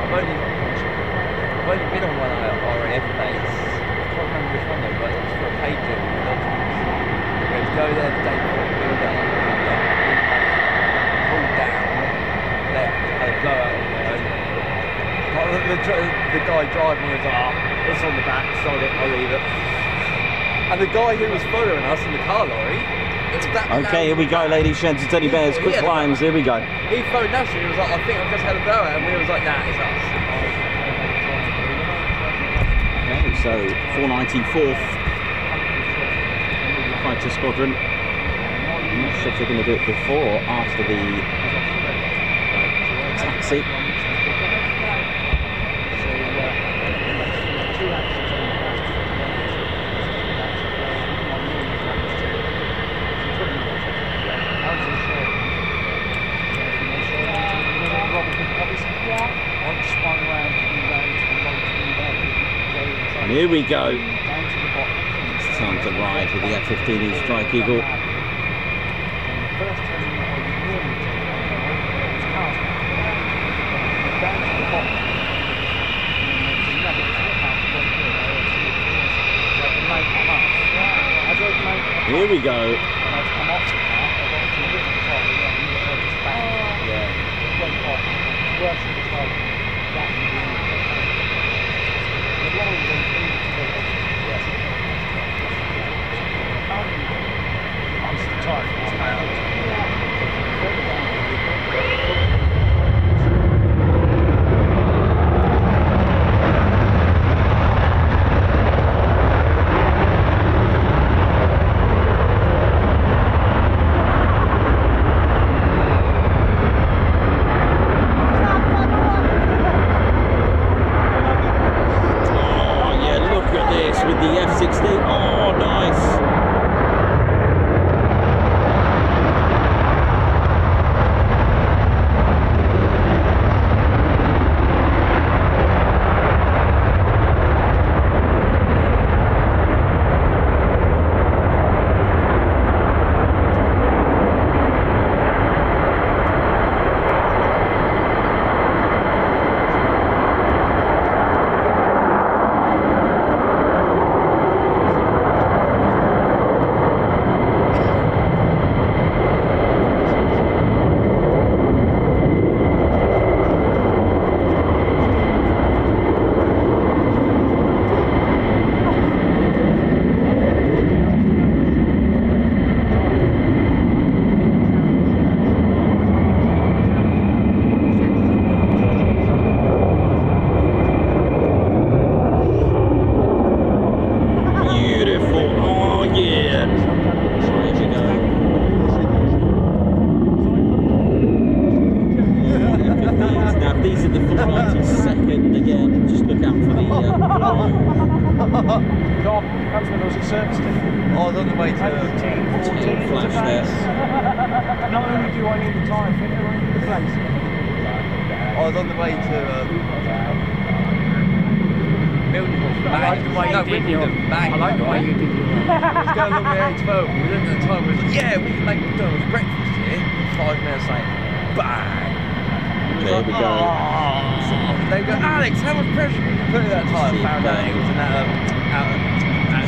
I've only been on one of our RAF days. I can't remember which one though, but it was for a paid deal. We had to go there the day before the build up, pull down, let a blowout on there. The guy driving was like, it's on the back, sold it, I'll leave it. And the guy who was following us in the car lorry, okay, here we go, ladies, gents, and teddy bears, quick climbs, here we go. He phoned us and he was like, I think I've just had a blowout, and we was like, nah, it's us. Okay, so 494th Fighter Squadron. I'm not sure if they're going to do it before or after the taxi. And here we go. It's time to ride with the F-15E Strike Eagle. Here we go. With the F-16, oh nice!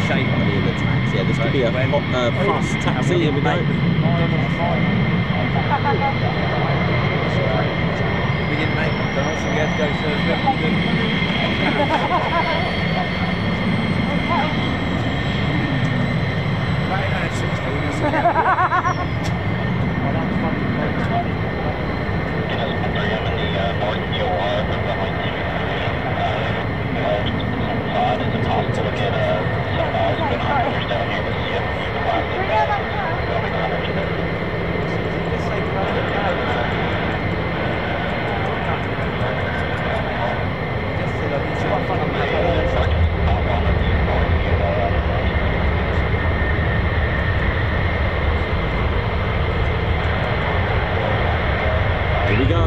shape by the end of the tax. Yeah, this could be a fast taxi. Here we go. We didn't make McDonald's, so we had to go to Wimbledon. Here we go.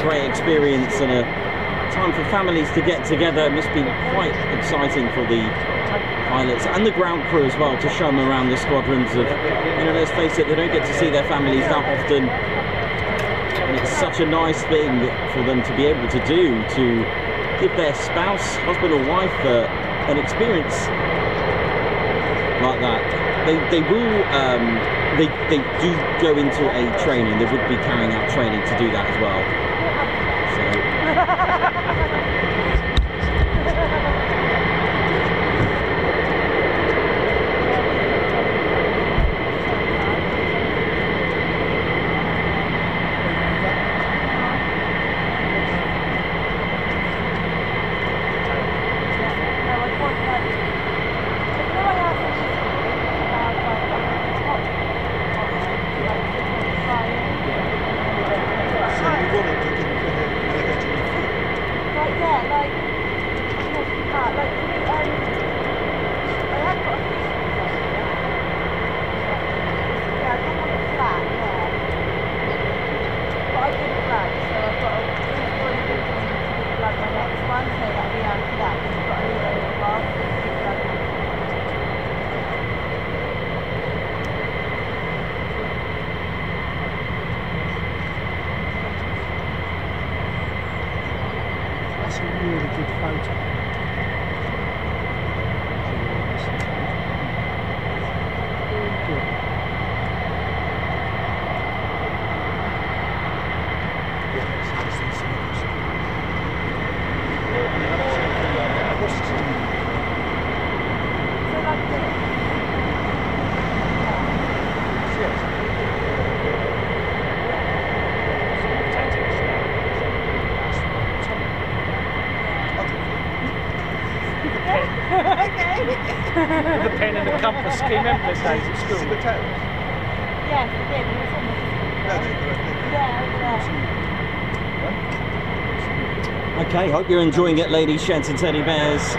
Great experience and a time for families to get together. It must be quite exciting for the pilots and the ground crew as well to show them around the squadrons of, you know, let's face it, they don't get to see their families that often, and it's such a nice thing for them to be able to do, to give their spouse, husband or wife an experience like that. They will they do go into a training. They would be carrying out training to do that as well. That's a really good photo. With a pen and a compass. Can you remember those days at school? Yes, I did. It was on the Okay, hope you're enjoying it, ladies, gents and teddy bears.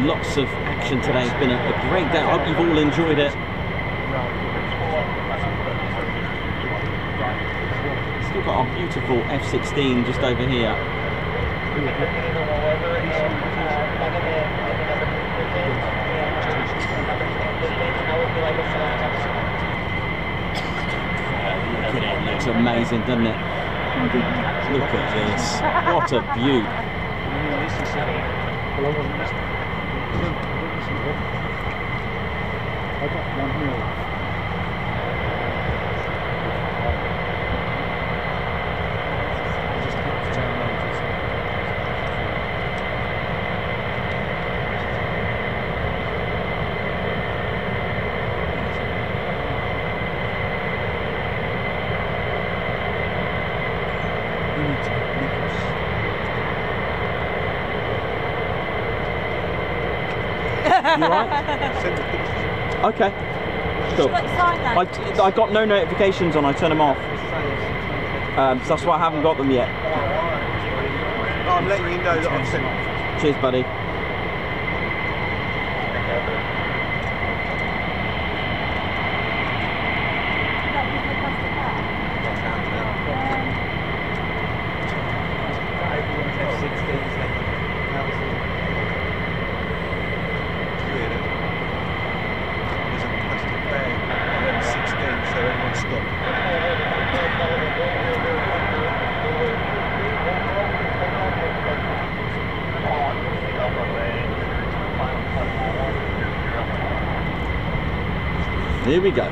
Lots of action today. It's been a great day. I hope you've all enjoyed it. Still got our beautiful F-16 just over here. It looks amazing, doesn't it? Look at this. What a beaut. You alright? Okay. Cool. I got no notifications on, I turned them off. So that's why I haven't got them yet. I'm letting you know that I've sent off. Cheers, buddy. Here we go.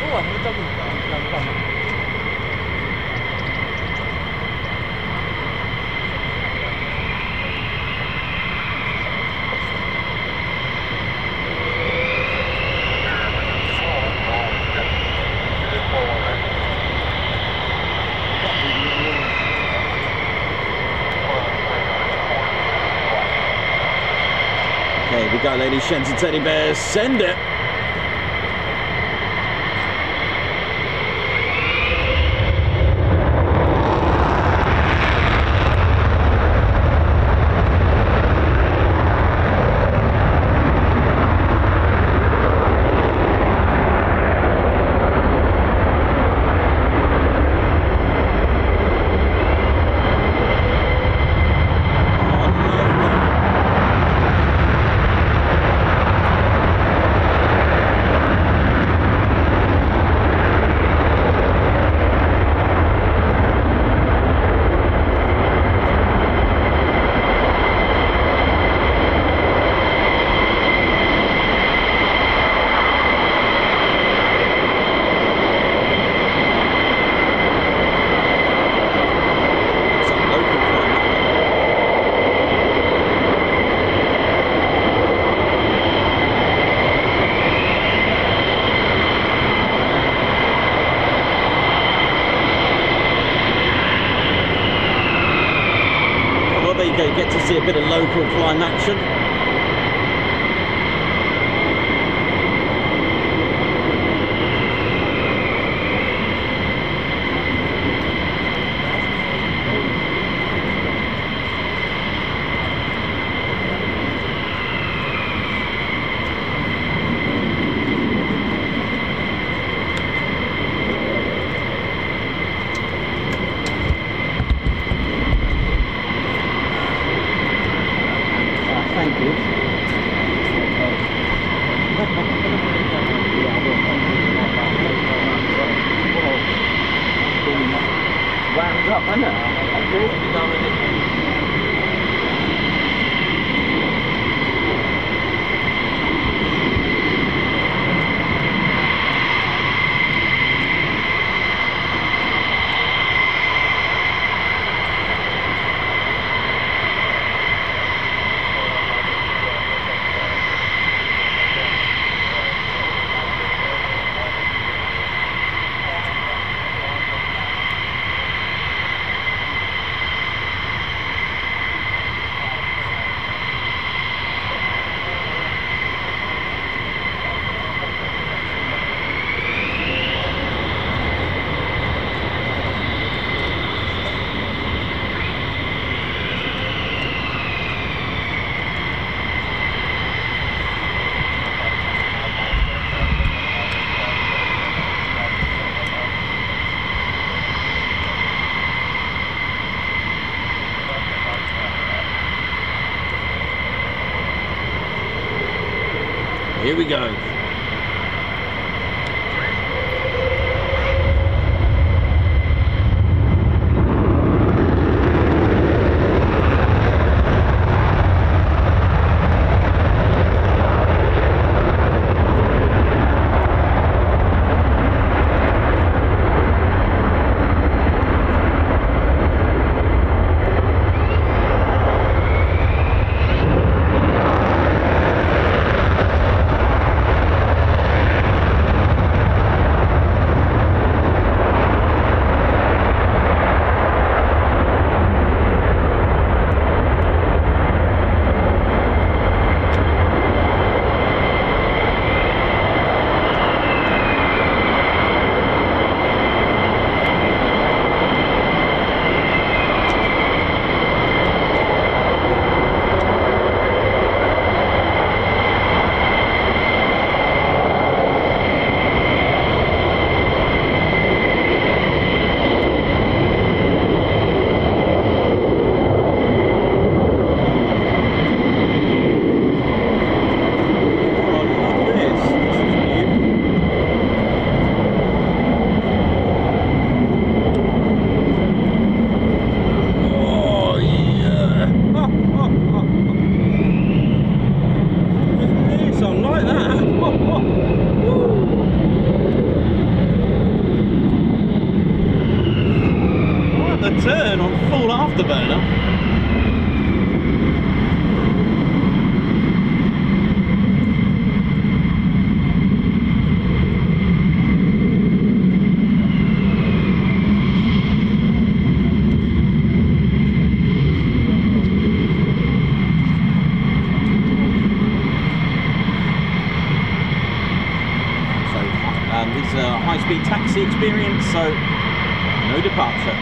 Oh, I have a double. Okay, we go, ladies, gents and teddy bears. Send it. There you go, you get to see a bit of local climb action. Thank you. Wound up, isn't it? Here we go. the turn on full afterburner. It's a high-speed taxi experience, so no departure.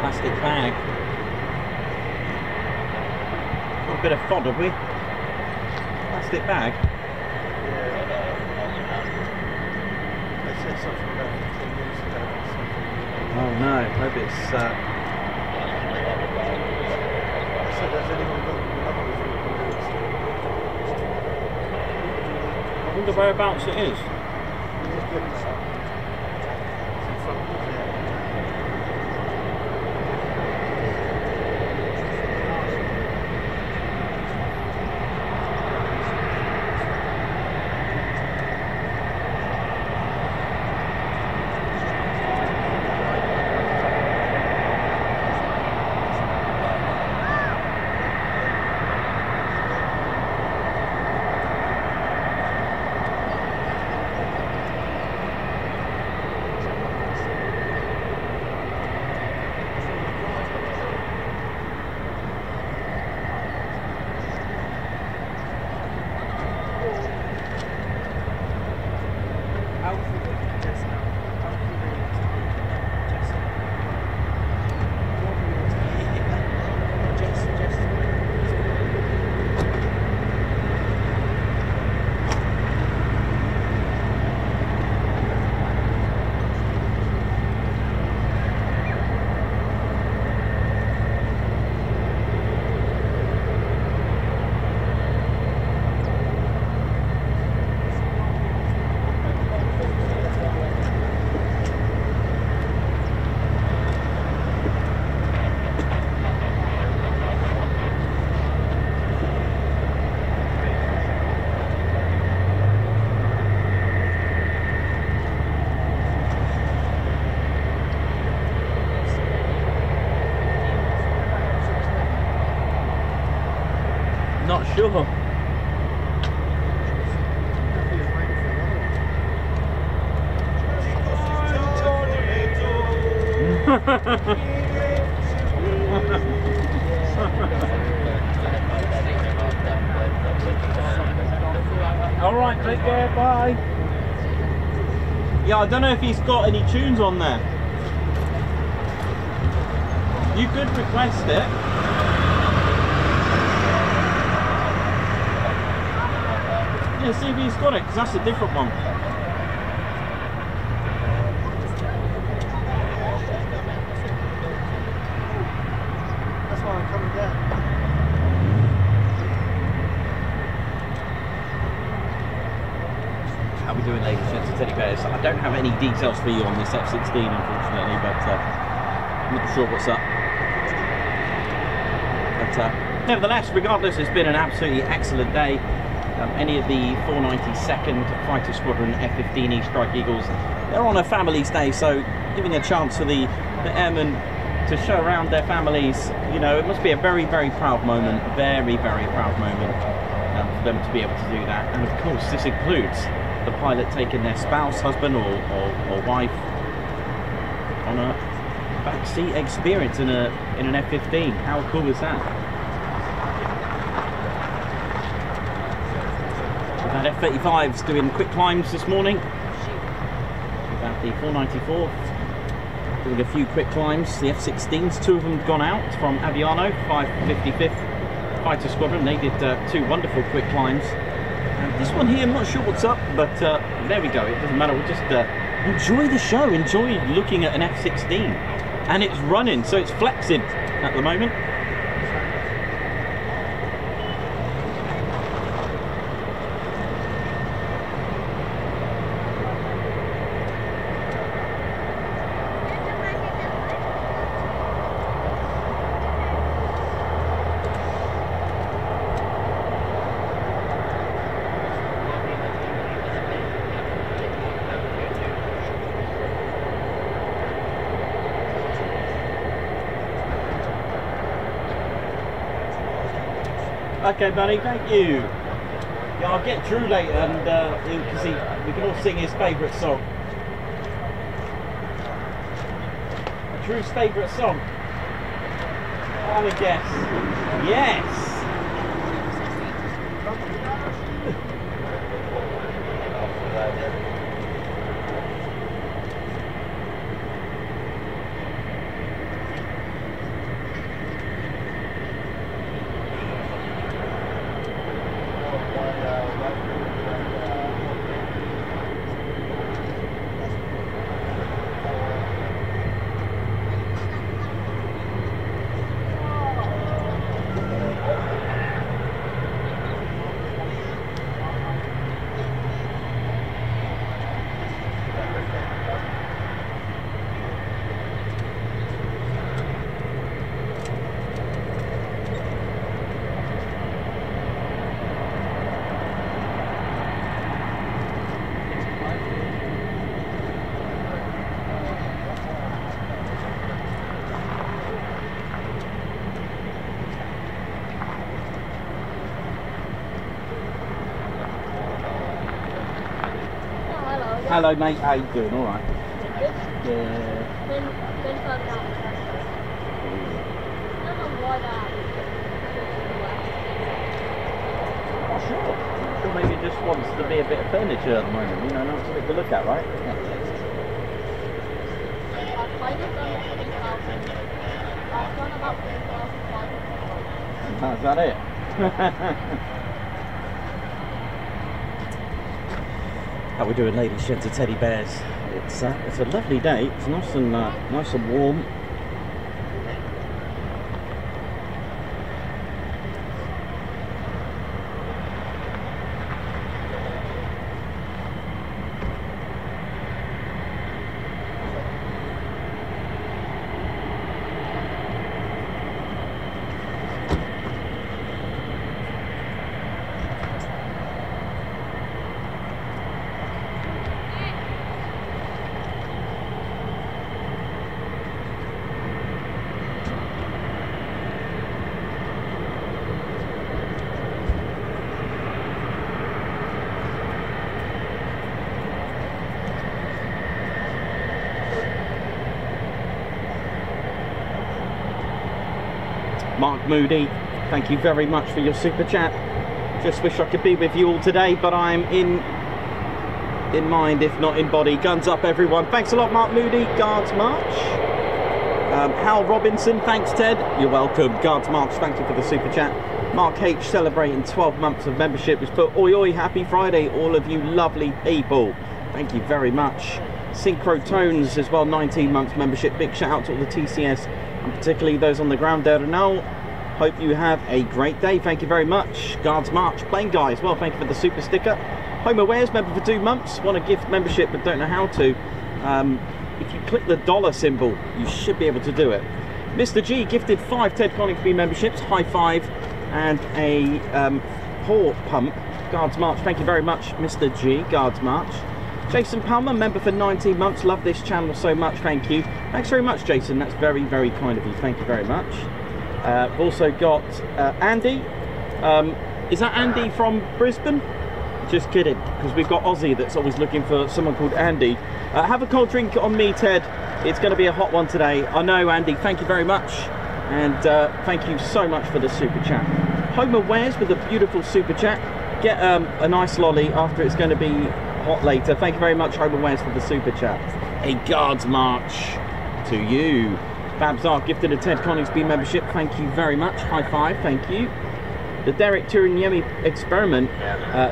Plastic bag. Got a bit of fod, have we? Plastic bag. They said something about 15 years ago. Oh no, maybe it's. So does anyone got I wonder whereabouts it is. Not sure. Alright, take care, bye. Yeah, I don't know if he's got any tunes on there. You could request it. Yeah, see if he's got it, because that's a different one. That's why I'm coming down. How are we doing, ladies and gents, teddy bears? I don't have any details for you on this F16, unfortunately, but I'm not sure what's up. But nevertheless, regardless, it's been an absolutely excellent day. Any of the 492nd Fighter Squadron F-15E Strike Eagles, they're on a family's day, so giving a chance for the airmen to show around their families, you know, it must be a very, very proud moment, very, very proud moment for them to be able to do that. And of course, this includes the pilot taking their spouse, husband or wife on a backseat experience in an F-15. How cool is that? We've had F-35s doing quick climbs this morning. We've had the 494 doing a few quick climbs. The F-16s, 2 of them gone out from Aviano, 555th Fighter Squadron. They did 2 wonderful quick climbs. And this one here, I'm not sure what's up, but there we go. It doesn't matter. We'll just enjoy the show. Enjoy looking at an F-16. And it's running, so it's flexing at the moment. Okay, buddy, thank you. Yeah, I'll get Drew later, and because we can all sing his favourite song. Drew's favourite song. Have a guess. Yes. Hello, mate. How you doing? All right. Good. Yeah. Then further down. I don't know why that. Oh, sure. Sure, maybe it just wants to be a bit of furniture at the moment. You know, not something to look at, right? Yeah. I've kind of done 3,000. I've done about 3,500. Is that it? How we doing, ladies, gents, and teddy bears? It's a lovely day. It's nice and warm. Mark Moody, thank you very much for your super chat. Just wish I could be with you all today, but I'm in mind, if not in body. Guns up, everyone. Thanks a lot, Mark Moody. Guards March. Hal Robinson, thanks, Ted. You're welcome. Guards March, thank you for the super chat. Mark H celebrating 12 months of membership has put oi oi, happy Friday, all of you lovely people. Thank you very much. Synchro Tones as well, 19 months membership. Big shout out to all the TCS and particularly those on the ground there now. Hope you have a great day. Thank you very much. Guards March, Plain Guy as well, thank you for the super sticker. Home Awares, member for 2 months. Want to gift membership but don't know how to. If you click the dollar symbol, you should be able to do it. Mr. G gifted 5 Ted Coningsby memberships, high five, and a paw pump. Guards March, thank you very much, Mr. G. Guards March. Jason Palmer, member for 19 months. Love this channel so much, thank you. Thanks very much, Jason. That's very, very kind of you. Thank you very much. We've also got Andy. Is that Andy from Brisbane? Just kidding, because we've got Aussie that's always looking for someone called Andy. Have a cold drink on me, Ted. It's going to be a hot one today. I know, Andy. Thank you very much. And thank you so much for the super chat. Homer Wares with a beautiful super chat. Get a nice lolly after it's going to be hot later. Thank you very much, Homer Wares, for the super chat. A Guards March to you. Babzar gifted a Ted Coningsby membership. Thank you very much. High five. Thank you. The Derek Turiniemi Experiment,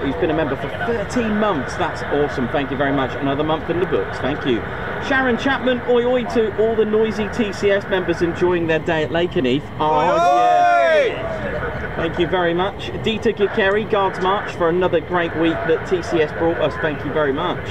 who's been a member for 13 months. That's awesome. Thank you very much. Another month in the books. Thank you. Sharon Chapman, oi oi to all the noisy TCS members enjoying their day at Lakenheath. Oh, yeah. Thank you very much. Dieter Gikeri, Guards March, for another great week that TCS brought us. Thank you very much.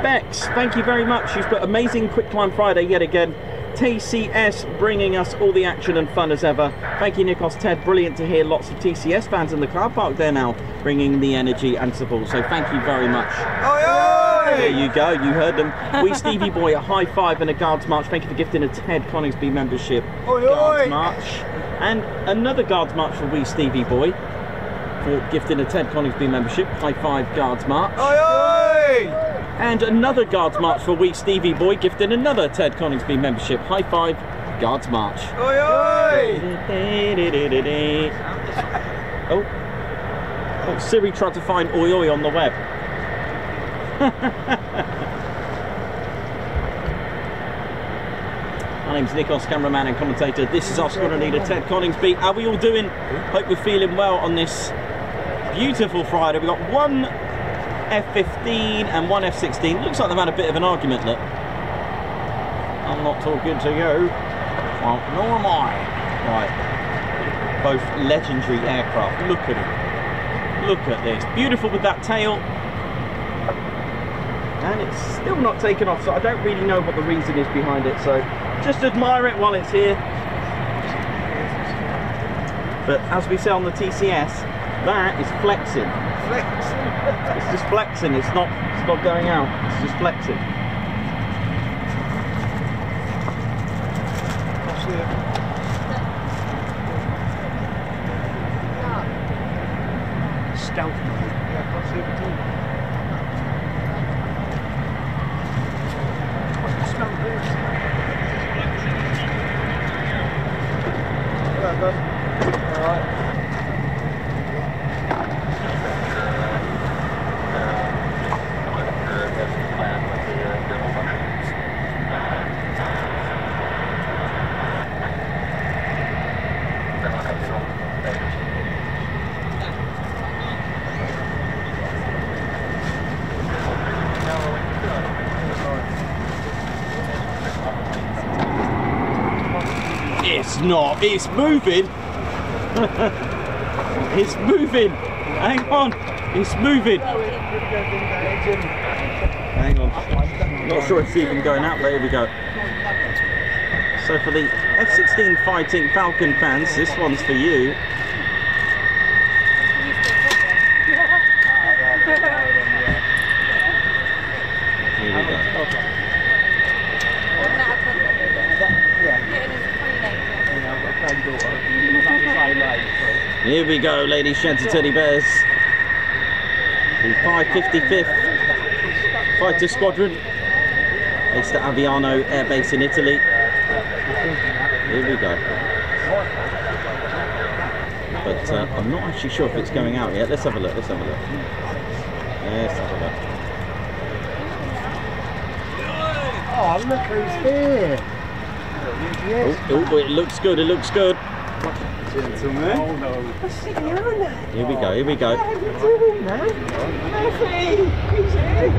Bex, thank you very much. She's put amazing Quick Climb Friday yet again. TCS bringing us all the action and fun as ever. Thank you, Nikos. Ted, brilliant to hear lots of TCS fans in the car park there now, bringing the energy and support. So thank you very much. Oi, oi! There you go, you heard them. We Stevie Boy, a high five and a Guards March. Thank you for gifting a Ted Coningsby membership. Oi, Guards oi! March. And another Guards March for We Stevie Boy for gifting a Ted Coningsby membership. High five, Guards March. Oi, oi! And another Guards March for We Stevie Boy, gifting another Ted Coningsby membership. High five, Guards March. Oi, oi! Oh, Siri tried to find oi oi on the web. My name's Nikos, cameraman and commentator. This is our squadron leader, Ted Coningsby. How are we all doing? Hope we're feeling well on this beautiful Friday. We've got one F15 and one F16. Looks like they've had a bit of an argument, look. I'm not talking to you. Well, nor am I. Right. Both legendary aircraft. Look at it. Look at this. Beautiful with that tail. And it's still not taken off, so I don't really know what the reason is behind it. So just admire it while it's here. But as we say on the TCS, that is flexing. Flexing. It's just flexing, it's not going out, it's just flexing. That's it. Stealth mode. Yeah, I can't see it at all. I can smell this. Hello, bud. All right. It's not, it's moving. It's moving. Hang on, it's moving. Hang on. Not sure it's even going out, but here we go. So for the F-16 Fighting Falcon fans, this one's for you. Here we go. Here we go, ladies, gents and teddy bears. The 555th Fighter Squadron, based at Aviano Air Base in Italy. Here we go. but I'm not actually sure if it's going out yet. Let's have a look. Let's have a look. Let's have a look. Oh, look who's here. Yes. Oh, it looks good. It looks good. Gentlemen. Oh no. Here we go. Here we go. How you doing, man? Murphy! He's here.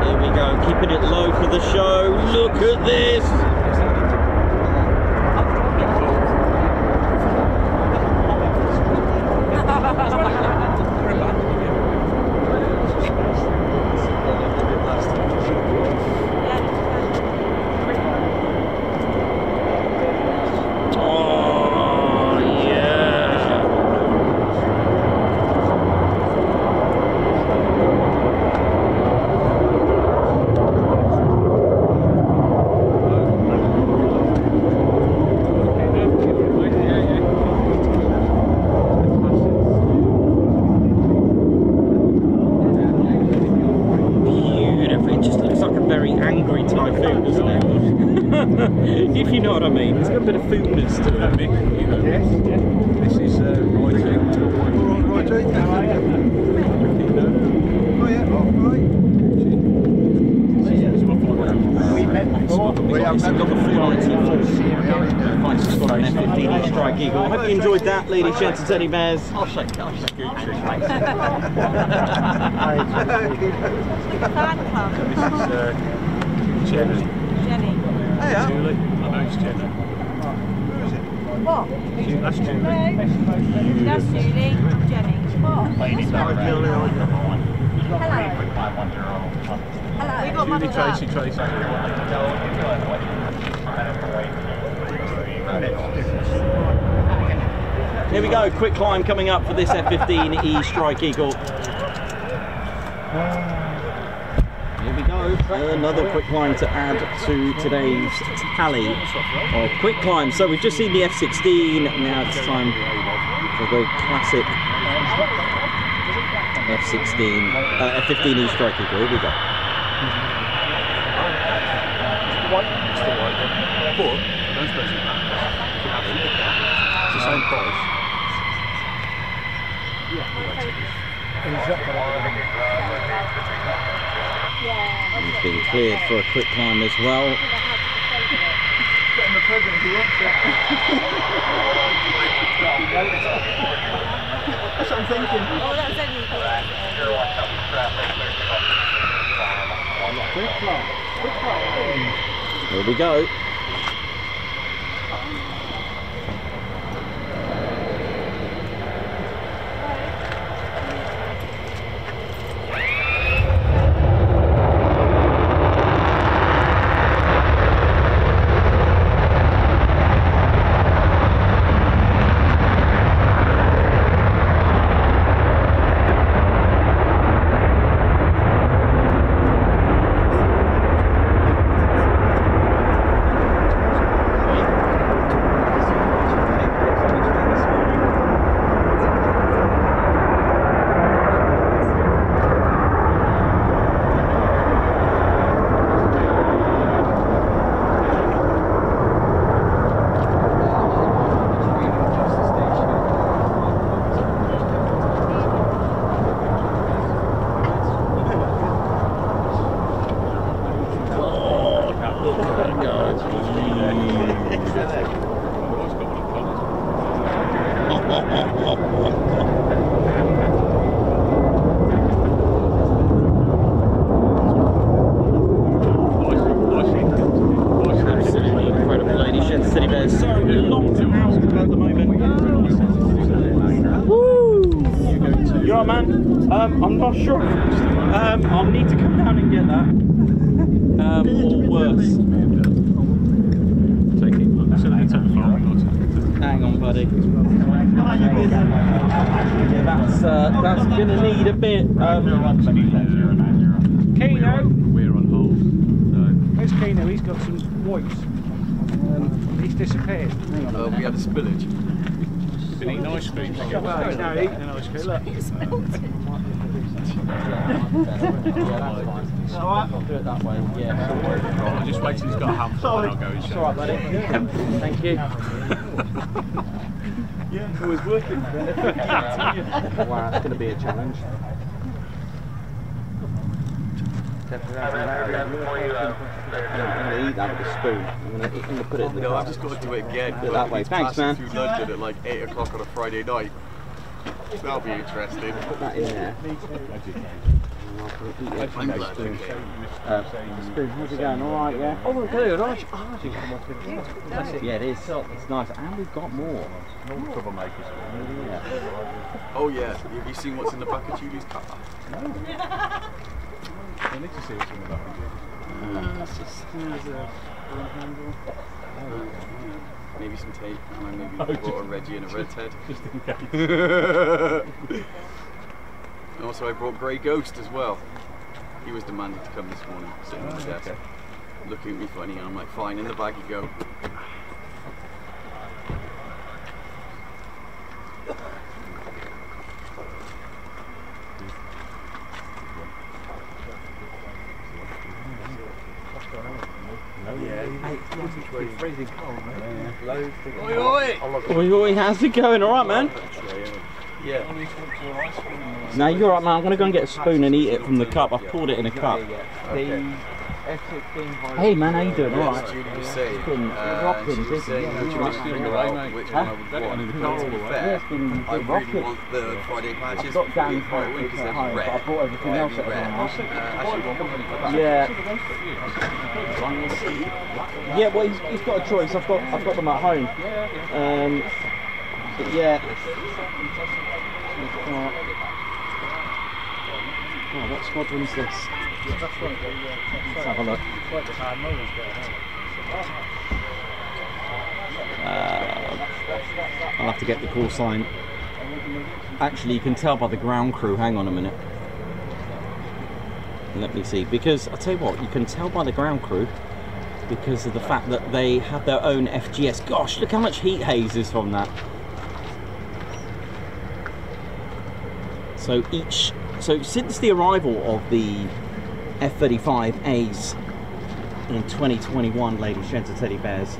Here we go. Keeping it low for the show. Look at this. If you know what I mean, it's got a bit of foodness to it. Yes, yes. This is Roy. All right, Roy. How are you? Oh yeah, all right. We met before. We've got the 494 Vice's got an F15 Strike Eagle. I hope you enjoyed that, ladies, gents and teddy bears. I'll shake Gucci. Fan club. This is Jenny. Jenny. Julie. I know it's Jenny. What? That's Julie. That's Julie. Jenny. What? Hello. Hello. We got Julie, models up. Tracy. Here we go, quick climb coming up for this F15E Strike Eagle. Here we go, another quick climb to add to today's tally of quick climbs. So we've just seen the F16, now it's time for the classic F15E Strike Eagle. Here we go. But it's the same price. He's been cleared for a quick climb as well. That's what I'm thinking. Oh, that's only Here we go. Absolutely incredible, ladies and city bears. So long to out at the moment. Woo! You alright, man? I'm not sure. I'll need to come down and get that. Or worse. Hang on, buddy. Yeah, that's gonna need a bit. Keno. We're on hold. Where's Keno? He's got some whites. He's disappeared. Hang on. We had a spillage. ice cream. Well, he's now eating an ice cream. Look. I'll do it that way. Yeah. I'll just wait till he's got a handful and I'll go and show. All right, buddy. Thank you. Yeah, it's always working. Wow, it's going to be a challenge. I'm going to eat that with a spoon. I'm going to put it in the No, cup. I've just got to do it again. Do it that way. Thanks, man. Through London at like 8 o'clock on a Friday night. That'll be interesting. Put that in there. I'm glad. Spoon, how's it going? All right, yeah? Oh, good. All right. Yeah, it is. It's nice. And we've got more. Troublemakers. Yeah. Oh yeah, have you seen what's in the back of Julie's car? I need to see what's in the back of it. It's just there's a handle. Maybe some tape, and I maybe brought a Reggie and a Red Ted. Just in case. And also I brought Grey Ghost as well. He was demanding to come this morning, sitting on the desk, looking at me funny, and I'm like, fine, in the bag you go. It's freezing cold, mate. Oi, oi, how's it going? All right, man? Yeah. No, you're right, man. I'm going to go and get a spoon and eat it from the cup. I've poured it in a cup. Hey, man, how you doing? All right. Julie was saying, It's been rocking, busy. which one I would want. To be fair, I really want the Friday patches. I've got down for it because it was red. I bought everything else at home. Yeah. Yeah, well, he's got a choice. I've got them at home. But yeah. Oh, what squadron's this? Let's have a look. I'll have to get the call sign. Actually, you can tell by the ground crew. Hang on a minute. Let me see. Because I'll tell you what, you can tell by the ground crew because of the fact that they have their own FGS. Gosh, look how much heat haze is from that. So since the arrival of the F-35As in 2021, ladies, gents and teddy bears.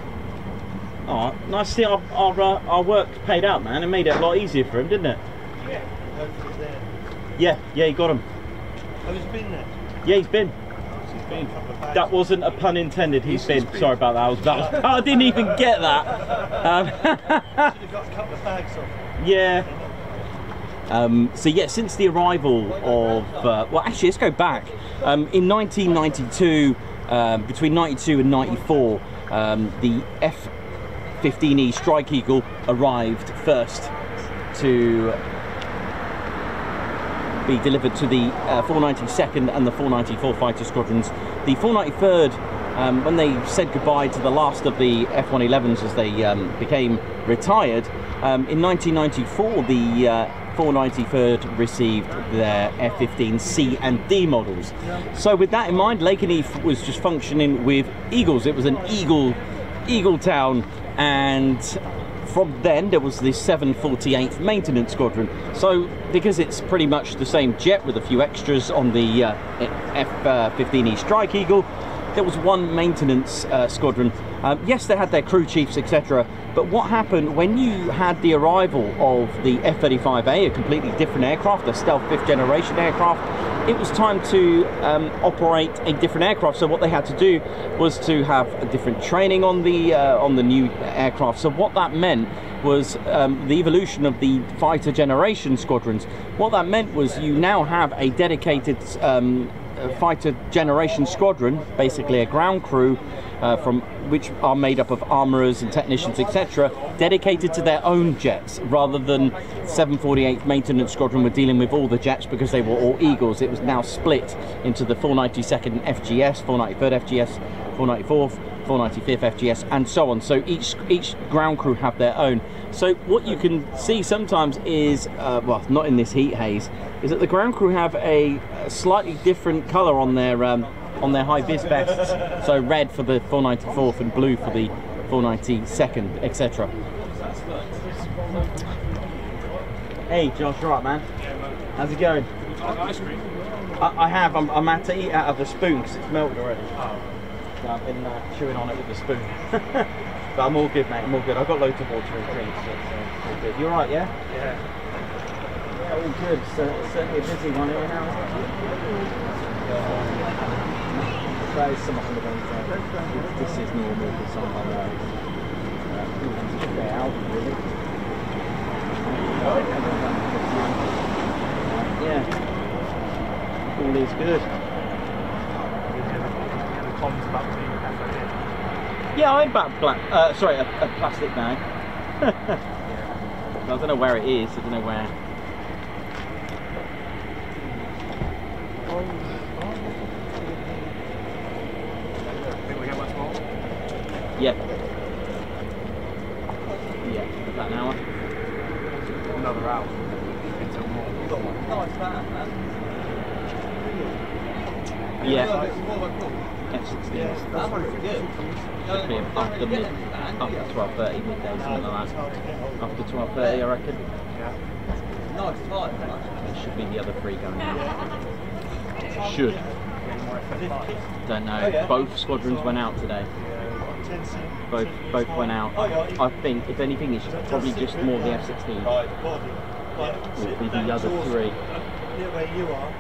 Oh, nice to see our work paid out, man. It made it a lot easier for him, didn't it? Yeah, he got him. Oh, he's been there? Yeah, he's been. That wasn't a pun intended. He's been. Sorry about that. I didn't even get that. You've got a couple of bags off. Yeah. So yeah, since the arrival of, well actually let's go back, in 1992, between 92 and 94, the F-15E Strike Eagle arrived first to be delivered to the 492nd and the 494 fighter squadrons. The 493rd, when they said goodbye to the last of the F-111s as they became retired, in 1994 the 493rd received their F-15C and D models. So with that in mind, Lakenheath was just functioning with Eagles. It was an Eagle town, and from then there was the 748th Maintenance Squadron. So because it's pretty much the same jet with a few extras on the F-15E Strike Eagle, there was one maintenance squadron. Yes, they had their crew chiefs, etc. But what happened when you had the arrival of the F-35A, a completely different aircraft, a stealth 5th generation aircraft, it was time to operate a different aircraft. So what they had to do was to have a different training on the new aircraft. So what that meant was the evolution of the fighter generation squadrons. What that meant was you now have a dedicated fighter generation squadron, basically a ground crew from which are made up of armourers and technicians, etc., dedicated to their own jets, rather than 748th Maintenance Squadron were dealing with all the jets because they were all Eagles. It was now split into the 492nd FGS, 493rd FGS, 494th, 495th FGS, and so on. So each ground crew have their own. So what you can see sometimes is, well, not in this heat haze, is that the ground crew have a slightly different colour on their high-vis vests. So red for the 494th and blue for the 492nd, etc. Hey Josh, you alright man? Yeah, man. How's it going? Ice cream? I have. I'm had to eat out of the spoon because it's melted already. Oh. So I've been chewing on it with the spoon. But I'm all good, mate. I'm all good. I've got loads of water and drinks. So it's all good. You alright, yeah? Yeah. Yeah, all good. So it's certainly a busy one here now. That is some on the Wednesday. This is normal for some of our day out, really. Yeah. All is good. Yeah, I bought black. Sorry, a plastic bag. I don't know where it is. I don't know where. Think we get much more? Yeah. Yeah, about an hour. Another hour. Until more. Yeah. F16. Should be after 12:30, midday, something like that. After 12:30, I reckon. Yeah. There should be the other three going out. Should. Don't know. Both squadrons went out today. Both went out. I think, if anything, it's probably just more the F16. Will be the other three. Where you are.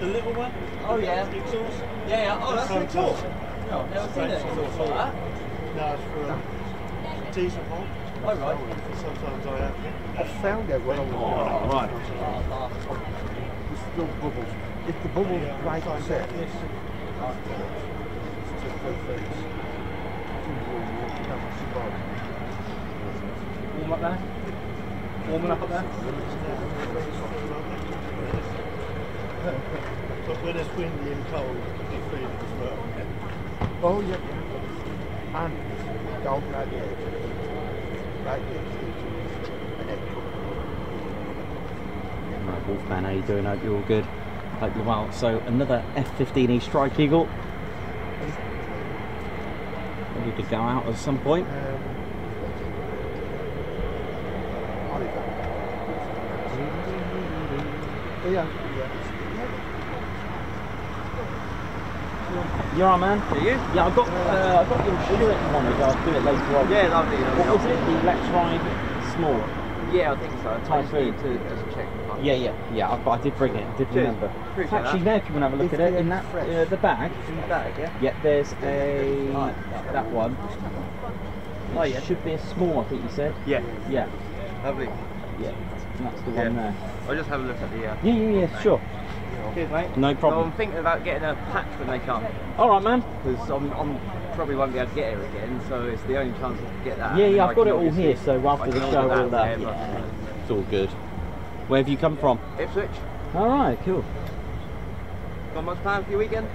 The little one? Oh yeah. Exhaust? Yeah. Oh, that's really cool. No, Never seen it exhaust like that. No, it's for a diesel hole. Oh right. Sometimes I have it. I found out when I was Right. There's still bubbles. If the bubbles right on set, Warm up there? Warming up there? But when it's windy and cold, you feel it as well. oh yeah. And down right there. Right there. And then Right, Wolfman, how you doing? Hope you're all good. Hope you're well. So another F-15E Strike Eagle. Ready to go out at some point. yeah. You alright, man? Are you? Yeah, I've got your insurance monitor. I'll do it later on. Yeah, lovely. What was it? The Electride Small? Yeah, I think so. Typhoon. To just check. Yeah. I did bring it. I did remember. Appreciate It's actually that. there if you want to have a look at it. In that the bag. In the bag, yeah? Yeah, there's a Right. that one. Oh yeah. Should be a small, I think you said. Yeah. Yeah. Lovely. Yeah. That's the Yeah. one there. I'll just have a look at the. Yeah, sure. Cheers, mate. No So problem. I'm thinking about getting a patch when they come, All right, man. because I'm probably won't be able to get here again. So it's the only chance I can get that. Yeah, And yeah, I I've got can it all obviously- here. So I after the can show, order all that. wherever. Yeah. It's all good. Where have you come from? Ipswich. All right, cool. Got much planned for your weekend?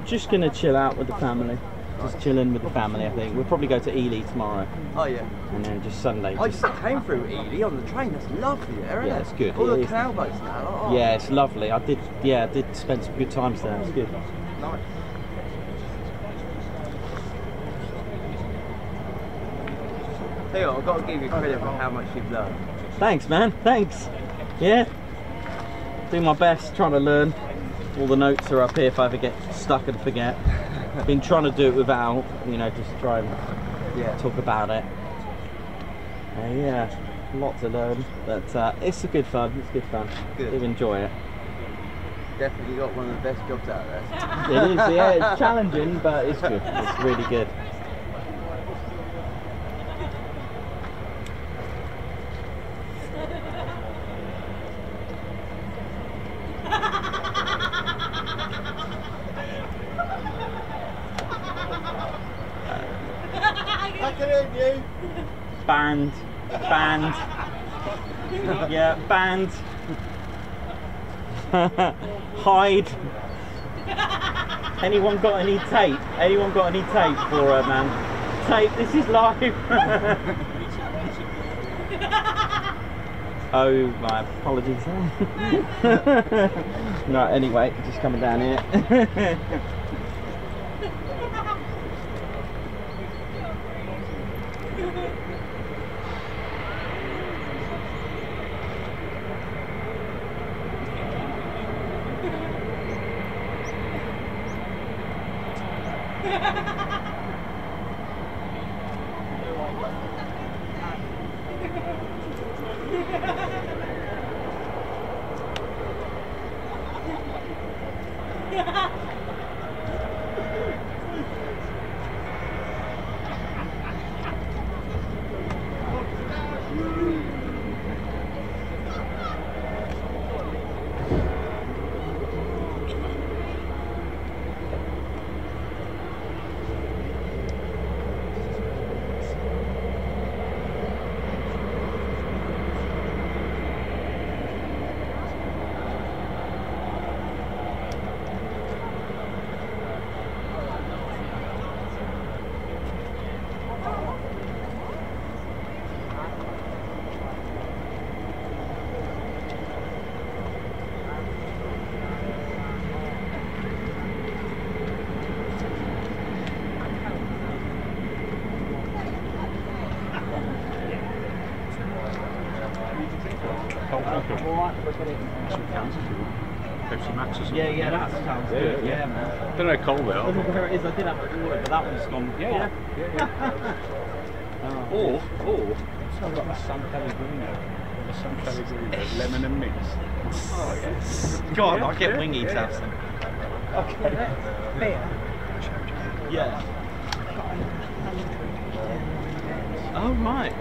Just gonna chill out with the family. Just chilling with the family, I think. We'll probably go to Ely tomorrow, Oh yeah. and then just Sunday. I just came through Ely on the train. That's lovely there, isn't Yeah, it? it's good. All It the is. canal boats now. Oh, Yeah, it's lovely. I did spend some good times there. It's good. Nice. Tell you what, I've got to give you credit for how much you've learned. Thanks, man. Thanks. Yeah. Do my best, trying to learn. All the notes are up here if I ever get stuck and forget. Been trying to do it without, just try and talk about it. Yeah, a lot to learn, but it's a good fun. It's good fun. Good. Do enjoy it. Definitely got one of the best jobs out there. It is, yeah. It's challenging, but it's good. It's really good. I can hear you. Band. Yeah, band. Hide. Anyone got any tape? Anyone got any tape for her, man? Tape, this is live. Oh, my apologies. No, anyway, just coming down here. Pepsi Max or something. Yeah, that sounds good. Yeah, man. Don't know how cold they I don't know where it is. I did have a water, but that one's gone. Yeah. Or I've got the San Pellegrino. The San Pellegrino, lemon and mint. oh yes. God, I'll get Wingy to have some. Okay. Beer. Yeah. Oh right.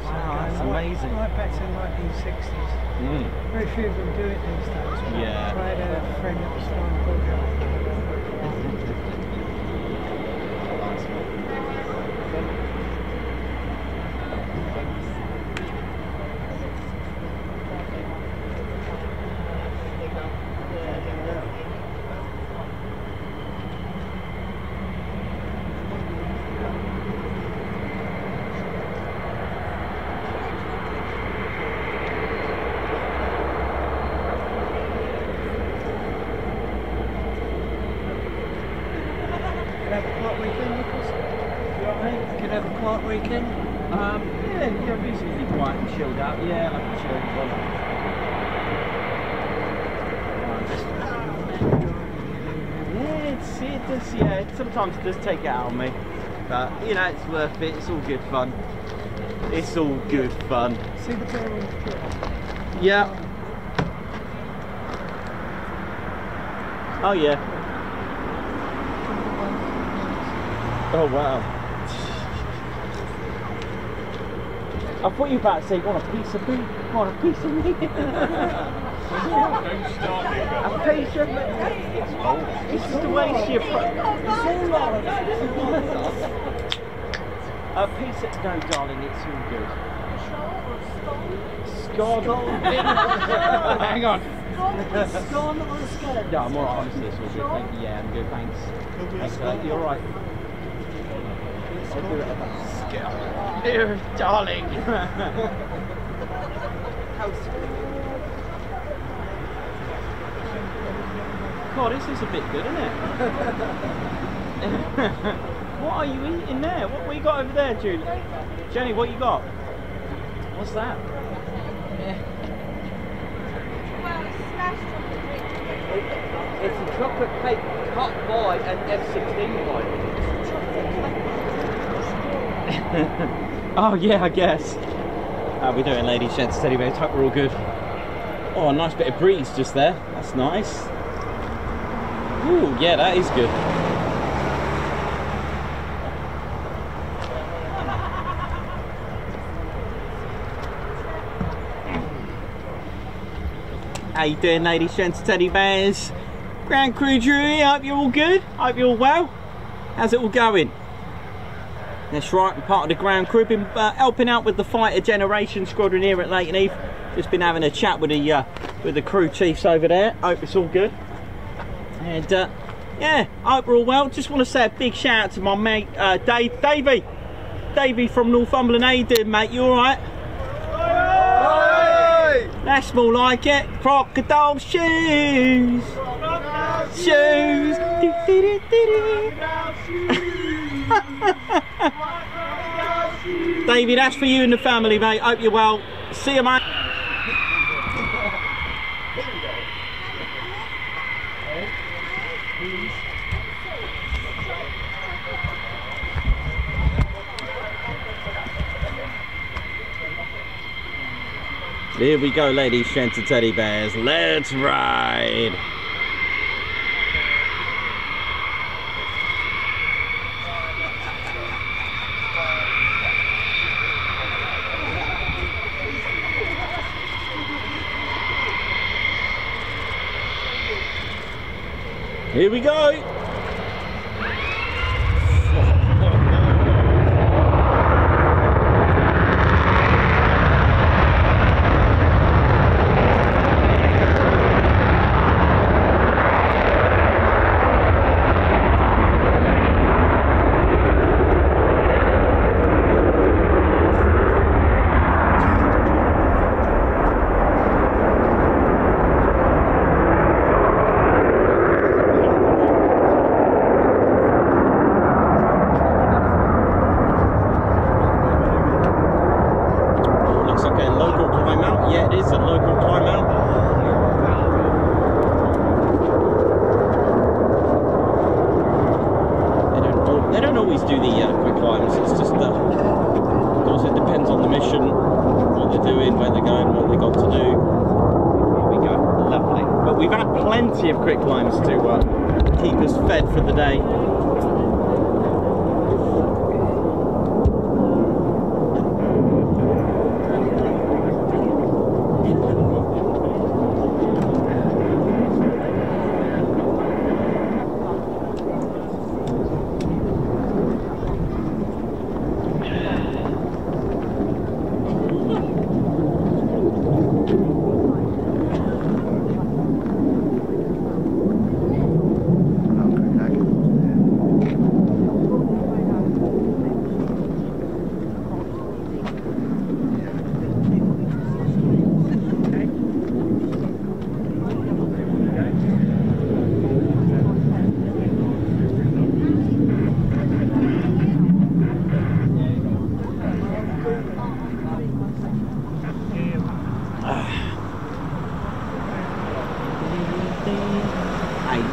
Wow, that's amazing. Right back to the 1960s. Mm. Very few of them do it these days. Yeah. I had a friend that was flying Bulgaria. Weekend? Yeah, reasonably quiet and chilled out. Yeah, like a chilled one. Yeah, it does, yeah, sometimes it does take it out on me. But, you know, it's worth it, it's all good fun. It's all good fun. See the bear on the floor? Yeah. Oh yeah. Oh wow. I thought you were about to say, want a piece of me? Want a piece of me? A piece of me? This is the way she approaches. A piece of... No, darling, it's all good. Scone? Hang on. Scone or scone? No, I'm alright, honestly, it's all good. Thank you. Yeah, I'm good, thanks. Thanks, you're alright. I'll do it about here, darling. God, this is a bit good, isn't it? What are you eating there? What you got over there, Julie? Jenny, what you got? What's that? It's a chocolate cake cut by an F16 by. Oh yeah, I guess. How we doing, ladies, gents, teddy bears? Hope we're all good. Oh, a nice bit of breeze just there. That's nice. Ooh, yeah, that is good. How you doing, ladies, gents, teddy bears? Grand Crew Drew, hope you're all good. Hope you're all well. How's it all going? That's right, I'm part of the ground crew. Been helping out with the Fighter Generation Squadron here at Leighton Heath. Just been having a chat with the crew chiefs over there. Hope it's all good. And yeah, I hope we're all well. Just want to say a big shout out to my mate Davey from Northumberland. How you doing, mate? You all right? That's more like it. Crocodile shoes. Shoes. Davey, that's for you and the family, mate. Hope you're well. See you, mate. Here we go, ladies, gents and teddy bears. Let's ride. Here we go. Of quick climbs to keep us fed for the day.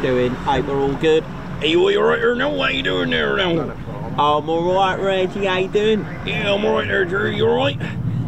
Doing? Hope we're all good. Are you alright there now? What are you doing there now? I'm alright, Reggie. How you doing? Yeah, I'm alright there, Drew. You alright?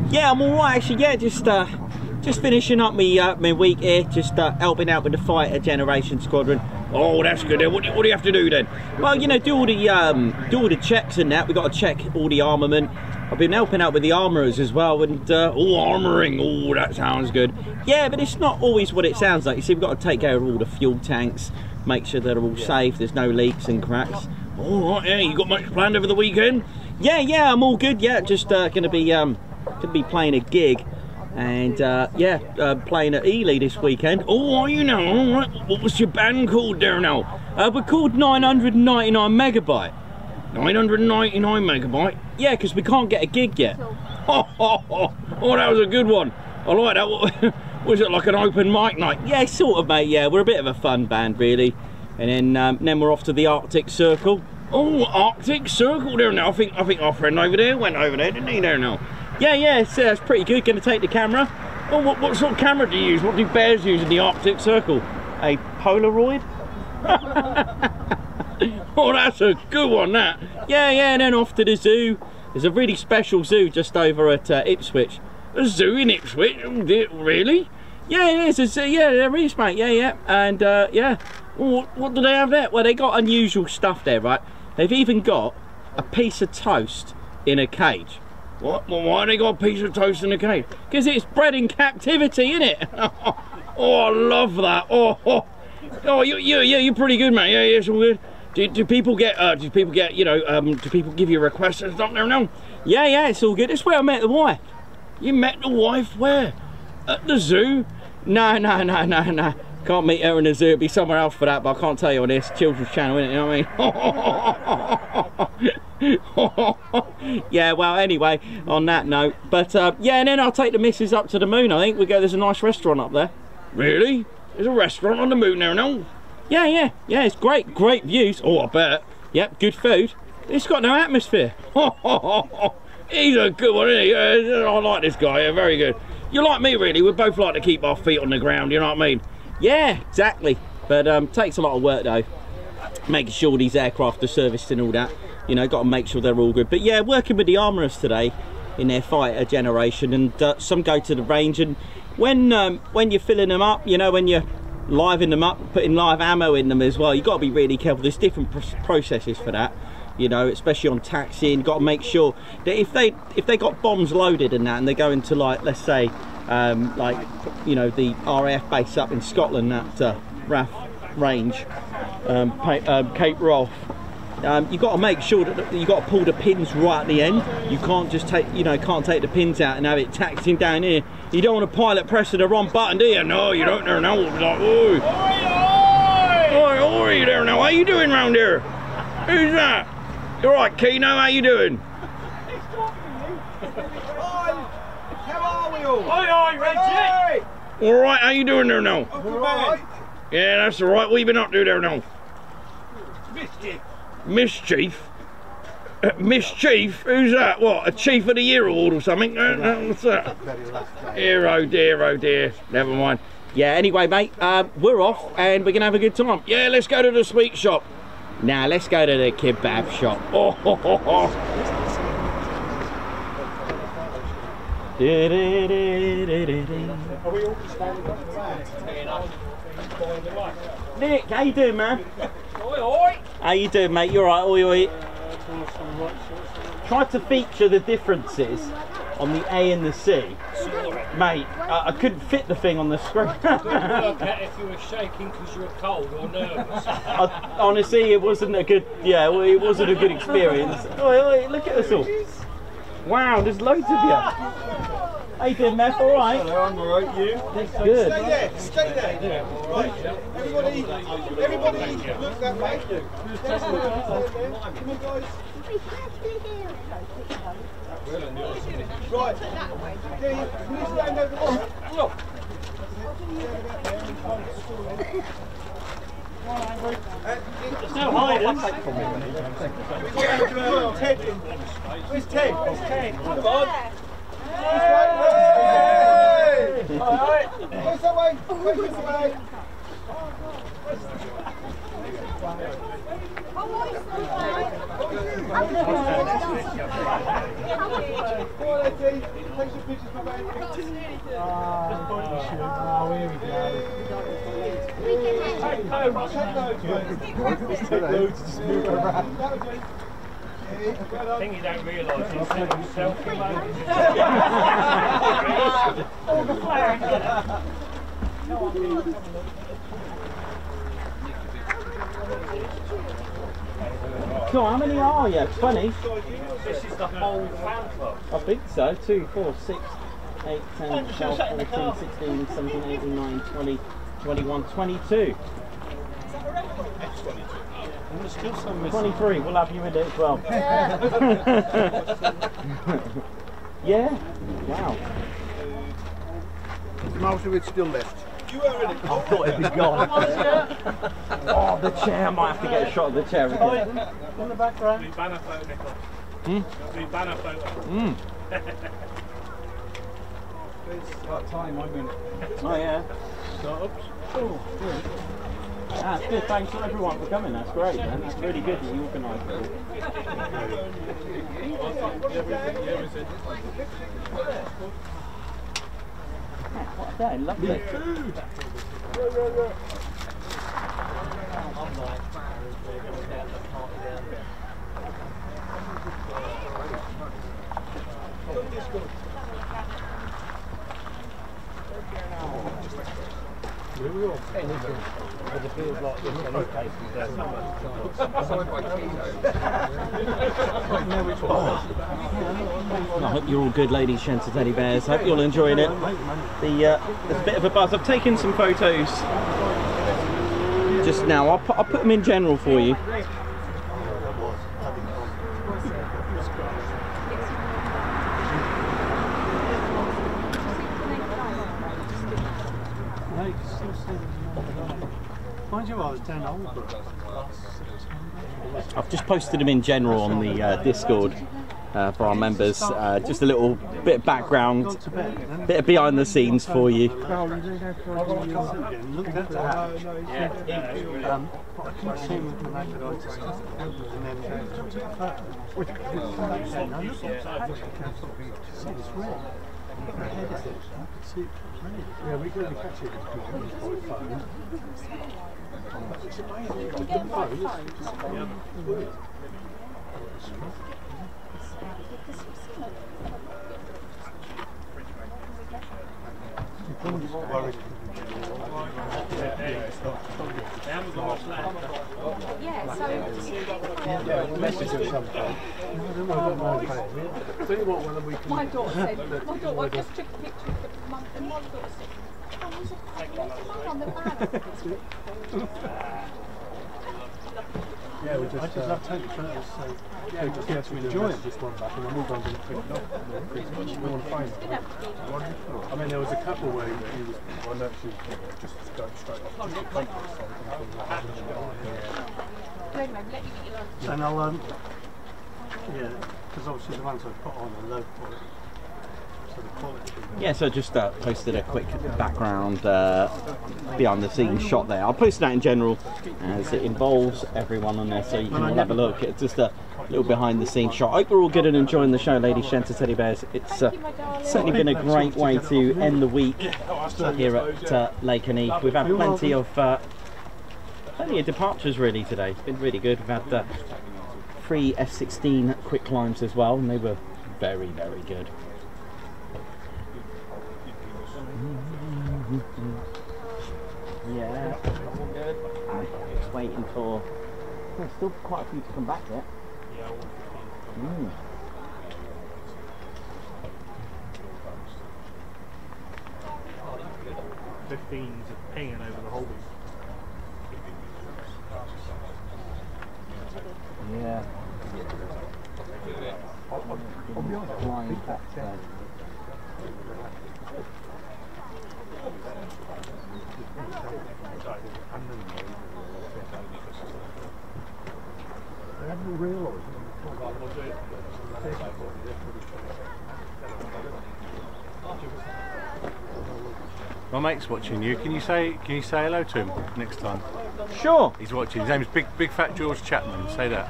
Yeah, I'm alright actually. Yeah, just finishing up my week here. Just helping out with the Fighter Generation Squadron. Oh, that's good. What do you have to do then? Well, you know, do all the checks and that. We got to check all the armament. I've been helping out with the armourers as well, and armouring. Oh, that sounds good. Yeah, but it's not always what it sounds like. You see, we've got to take care of all the fuel tanks, make sure they're all safe, there's no leaks and cracks. All right, yeah, you got much planned over the weekend? Yeah, I'm all good. Yeah, just gonna be playing a gig, and playing at Ely this weekend. Oh, you know, all right. What was your band called there now? We're called 999 Megabyte. 999 Megabyte? Yeah, because we can't get a gig yet. Oh, that was a good one. I like that. Was it like an open mic night? Yeah, sort of, mate. Yeah, we're a bit of a fun band, really. And then we're off to the Arctic Circle. Oh, Arctic Circle there now. I think our friend over there went over there, didn't he? There now. Yeah, it's pretty good. Going to take the camera. Oh, what sort of camera do you use? What do bears use in the Arctic Circle? A Polaroid? Oh, that's a good one, that. Yeah, and then off to the zoo. There's a really special zoo just over at Ipswich. A zoo in Ipswich? Really? Yeah, it's a zoo. Yeah, there is, mate. Yeah. And yeah. What do they have there? Well, they got unusual stuff there, right? They've even got a piece of toast in a cage. What? Well, why they got a piece of toast in a cage? Because it's bred in captivity, isn't it? Oh, I love that. Oh, you're pretty good, mate. Yeah, it's all good. Do people get you know, do people give you requests and stuff there now? Yeah, it's all good. It's where I met the wife. You met the wife where? At the zoo? No. Can't meet her in the zoo. It'd be somewhere else for that, but I can't tell you on this. Children's Channel, innit? You know what I mean? Yeah, well, anyway, on that note. But, yeah, and then I'll take the missus up to the moon, I think. There's a nice restaurant up there. Really? There's a restaurant on the moon there now? Yeah, it's great views. Oh, I bet. Yep, good food. It's got no atmosphere. He's a good one, isn't he? I like this guy, yeah, very good. You're like me, really. We both like to keep our feet on the ground, you know what I mean? Yeah, exactly. But takes a lot of work, though. Making sure these aircraft are serviced and all that. You know, got to make sure they're all good. But yeah, working with the armourers today. in their fighter generation, and some go to the range. And when you're filling them up, you know, when you're living them up, putting live ammo in them as well, you've got to be really careful. There's different processes for that, you know, especially on taxiing. You've got to make sure that if they got bombs loaded and that, and they go into, like, let's say like, you know, the RAF base up in Scotland, that RAF range, Cape Wrath, you've got to make sure that you've got to pull the pins right at the end. You can't just take, you know, can't take the pins out and have it taxiing down here. You don't want a pilot pressing the wrong button, do you? No, you don't. No, like, oi, oi, oi, there now. How you doing round here? Who's that? You all right, Keno? How you doing? How are we all? Oi, Reggie! All right. How you doing there now? All right. Yeah, that's all right. What you been up to there now? Mischief. Mischief? Mischief? Who's that? What, a Chief of the Year award or something? What's that? Oh dear. Never mind. Yeah, anyway, mate, we're off and we're going to have a good time. Yeah, let's go to the sweet shop. Now, let's go to the kebab shop. Oh, ho, ho, ho. Nick, how you doing, man? Oi! How you doing, mate? You alright? Oi. Try to feature the differences on the A and the C. Mate, I couldn't fit the thing on the screen. Work out if you were shaking because you were cold or nervous. Honestly, it wasn't a good, yeah, well, it wasn't a good experience. Oi, look at us all. Wow, there's loads of you. How you doing, Meth? All right? Hello, I'm all right. You? Good. Stay there. Right. Everybody, look that way. Come on, guys. Right. Can you stand over there? Look. There's no hiding. Ted. Where's Ted? Come on. Hey! All right. Face that way. Face this way. Go on, Eddie. Take some pictures for me. Take loads to just move around. I think you don't realise he's sent himself in all the flags. So how many are you? 20? This is the whole fan club. I think so. 2, 4, 6, 8, 10, 12, 14, 16, 17, 18, 19, 20, 21, 22. 23, we'll have you in it as well. Yeah? Wow. Most of it's still left. You are in it. I thought it'd be gone. Oh, the chair. I might have to get a shot of the chair again. In the background. Do banner photo, Nicholas. Do banner photo. It's about time I'm in it. Oh, yeah. Startups. Oh, good. That's good. Thanks to everyone for coming. That's great, man. That's really good that you organised it all. What a day. Lovely. Food. But it feels like this any case we don't. I hope you're all good, ladies, gents, and teddy bears. Hope you're all enjoying it. There's a bit of a buzz. I've taken some photos just now. I'll put them in general for you. I've just posted them in general on the Discord. for our members. Just a little bit of background, bit of behind the scenes for you. Yeah, we can only catch it by phone. It's Yeah, so message at some point. Tell you what, when we can. my daughter said, my daughter just took a picture of mum, and my daughter said, oh, there's a man on the van. Yeah, we just. I just love taking photos, so yeah, we just get to enjoy it. Just one back, and then we'll go and get it printed off. We want to find it. I mean, there was a couple where he was one actually just going straight off. And I'll yeah, because obviously the ones I put on are low quality. So the quality. Yeah, so just posted a quick background behind the scenes shot there. I'll post that in general as it involves everyone on there, so you can all have a look. It's just a little behind the scenes shot. I hope you're all good and enjoying the show, ladies, gents and teddy bears. It's certainly been a great way to end the week here at Lake and Eve. We've had plenty of departures really today. It's been really good. We've had 3 F16 quick climbs as well, and they were very, very good. Yeah, good. Just waiting for. There's still quite a few to come back yet. Yeah. 15s hanging over the whole week. Yeah. Flying back there. I haven't realised. My mate's watching you. Can you say hello to him next time? Sure. He's watching. His name's Big Fat George Chapman. Say that.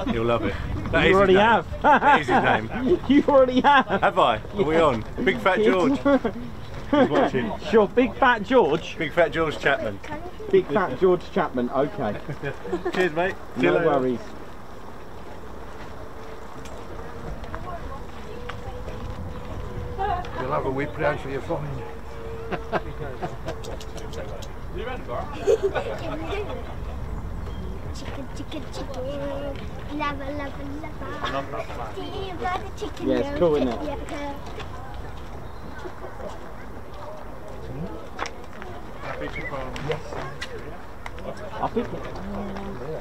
He'll love it. That You is already his name. have. That is his name. You already have. Have I? Are we on? Big Fat George. He's watching. Sure, Big Fat George. Big Fat George Chapman. Big Fat George Chapman. Okay. Cheers, mate. See you No later. worries. You'll have a wee proud for your phone. Chicken, chicken, chicken. Lava, lava, lava. Do you want a chicken? Yeah, it's cool, isn't it? Yeah. I think.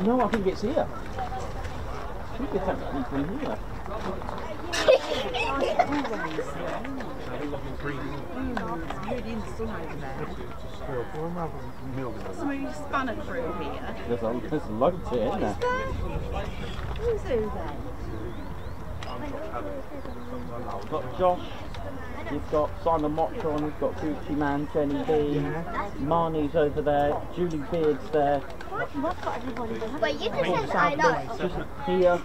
No, I think it's here. I think it's actually from here. Smooth spanner through here. There's loads here, isn't there? Who's who then? You've got Josh, you've got Simon Motron, you've got Gucci Man, Jenny B, Marnie's over there, Julie Beard's there. Wait, you just said I know. Just here.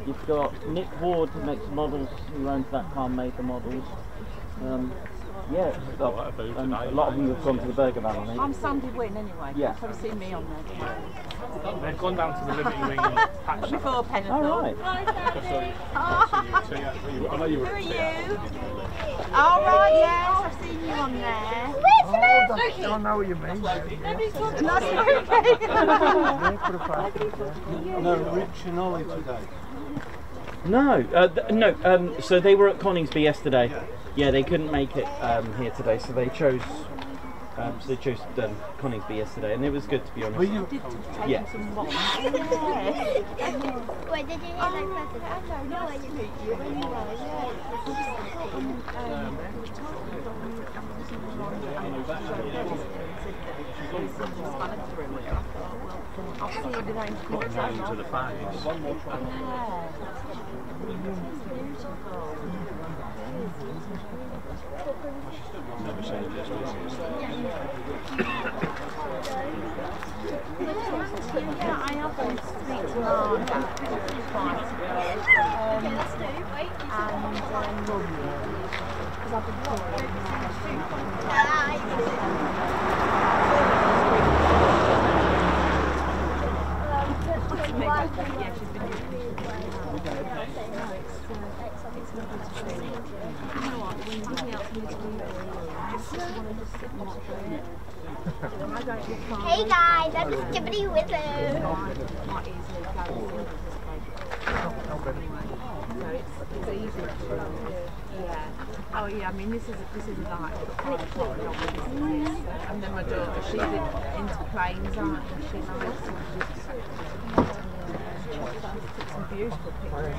You've got Nick Ward, who makes models, who owns that car, made the models. Yeah, a lot of them have gone to the Burger Van, I think. I'm Sandy Wynn anyway. Yeah. You've probably seen me on there. They've gone down to the living room patch. Before Pennythorpe. All right. Who are you? All right, yes, I've seen you on there. Where's I know what you mean. That's okay. No, Rich and Ollie today. No, so they were at Coningsby yesterday. Yeah, they couldn't make it here today, so they chose Coningsby yesterday, and it was good, to be honest. Were you? Yeah. Wait, did you hear that question? No, I didn't. I'll see you Put a name to the face. Hey guys, I'm just Skibbity Wizard. Oh yeah, I mean this is like and then my daughter, she's into planes, aren't she? Took some beautiful pictures.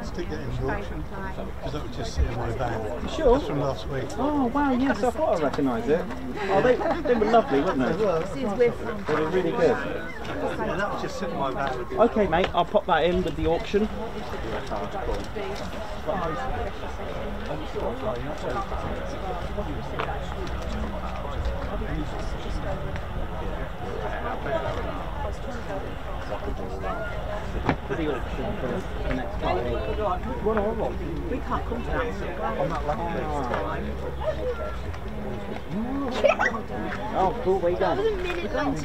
Stick that in the auction, because that was just sitting in my van. Sure. Just from last week. Oh wow, yes, I thought I recognised it. Oh, they were lovely, weren't they? They were really good. Yeah, that was just sitting in my van. Okay, mate, I'll pop that in with the auction. For the auction for the next party. We can't come to that. I'm not lucky. Oh, cool, where you going? We're going to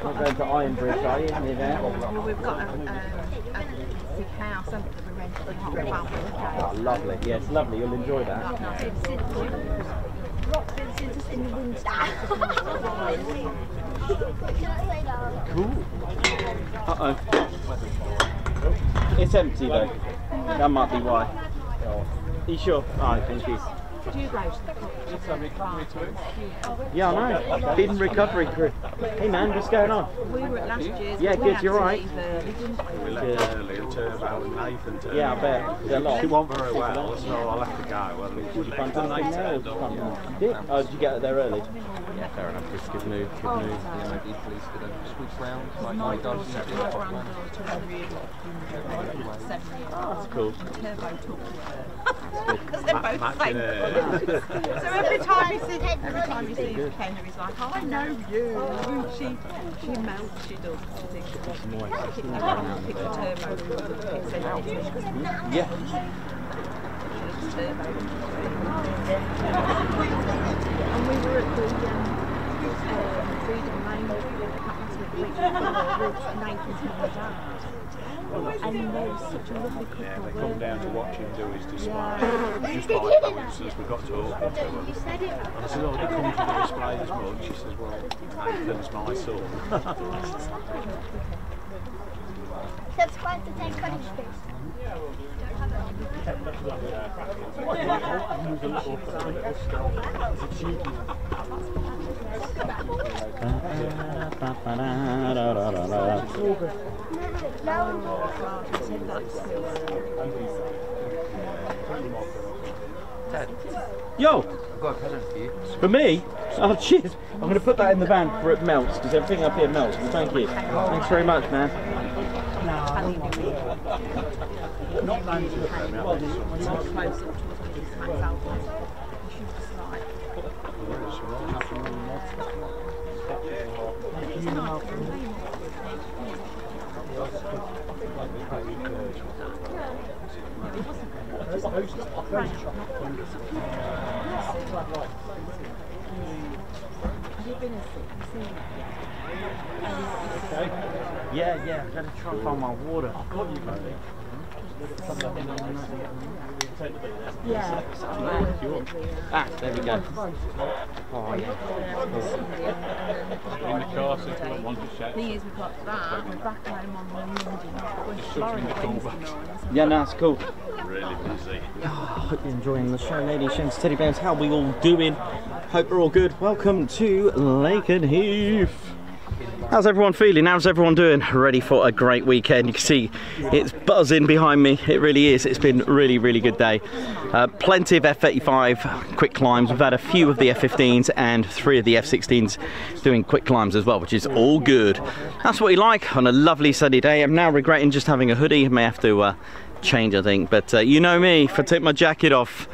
We're going to Ironbridge, are you? Near there? Well, we've got a big house, haven't we? We rented the whole family. Oh, lovely. Yes, lovely. You'll enjoy that. Cool. Uh-oh. It's empty though. That might be why. Are you sure? Alright, thank you. Do you go to the Yeah, I know. Bin recovery crew. Hey man, what's going on? We were at last year's. Yeah, good, you're right. We left early and Turbo and Nathan turned Yeah, I bet. There's a lot. She wasn't very well, so I'll have to go. Well, we left and they turned up. Oh, did you get there early? Yeah, fair enough. Good move, good move. Yeah, maybe the police could have swooped round like my dog. That's cool. Turbo talked to her. Because they're both the same colour. So every time you see Kenna, he's like, I know you. She melts, she does. Pick the Turbo, picks it out. Yeah. And we were at the Freedom Lane last week with Nathan's mum and dad. And there was such a lovely couple. Yeah, they come down to watch him do his display. Just by coincidence, we got talking to him. And I said, oh, they come to the display this much. She says, well, Nathan's my son. Subscribe to Ten Cottage Space. Ted, Yo! I've got a present for you. For me? Oh, cheers. I'm going to put that in the van before it melts, because everything up here melts. Thank you. Thanks very much, man. Not planned to look at me, I think. Yeah, I'm going to try and find my water. Yeah. Ah, there we go. Oh, yeah. In the car, so if you want to chat. The thing is, we've got that. We're back home on Monday. We're Florida Wednesday morning. Yeah, no, that's cool. Really busy. Oh, hope you're enjoying the show, ladies, gents, teddy bears. How are we all doing? Hope we're all good. Welcome to Lakenheath. How's everyone feeling? How's everyone doing? Ready for a great weekend? You can see it's buzzing behind me. It really is. It's been a really, really good day. Plenty of F35 quick climbs. We've had a few of the F15s and 3 of the F16s doing quick climbs as well, which is all good. That's what you like on a lovely sunny day. I'm now regretting just having a hoodie. I may have to change, I think. But you know me, if I take my jacket off,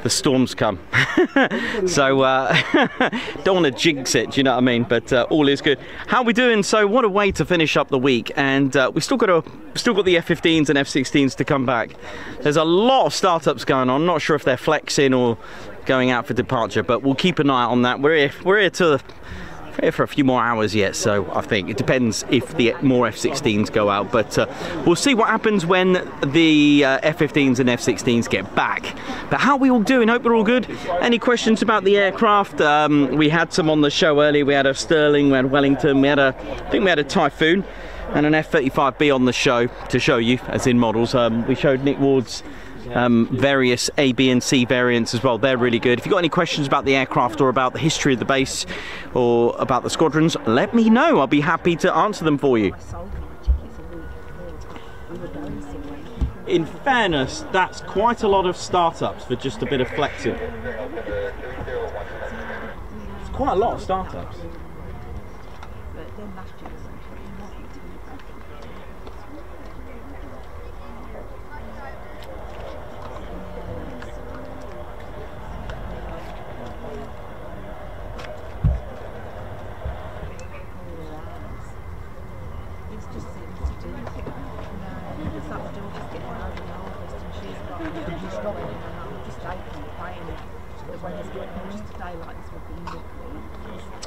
the storms come. So don't want to jinx it, do you know what I mean? But all is good. How are we doing? So what a way to finish up the week, and we still got the F15s and F16s to come back. There's a lot of startups going on. I'm not sure if they're flexing or going out for departure, but we'll keep an eye on that. We're here for a few more hours yet, so I think it depends if the more F16s go out, but we'll see what happens when the F15s and F16s get back. But how are we all doing? Hope we're all good. Any questions about the aircraft? We had some on the show earlier. We had a Sterling, we had Wellington, I think we had a Typhoon and an F-35B on the show to show you, as in models. We showed Nick Ward's various A, B and C variants as well. They're really good. If you've got any questions about the aircraft or about the history of the base or about the squadrons, let me know. I'll be happy to answer them for you. In fairness, that's quite a lot of startups for just a bit of flexing. It's quite a lot of startups.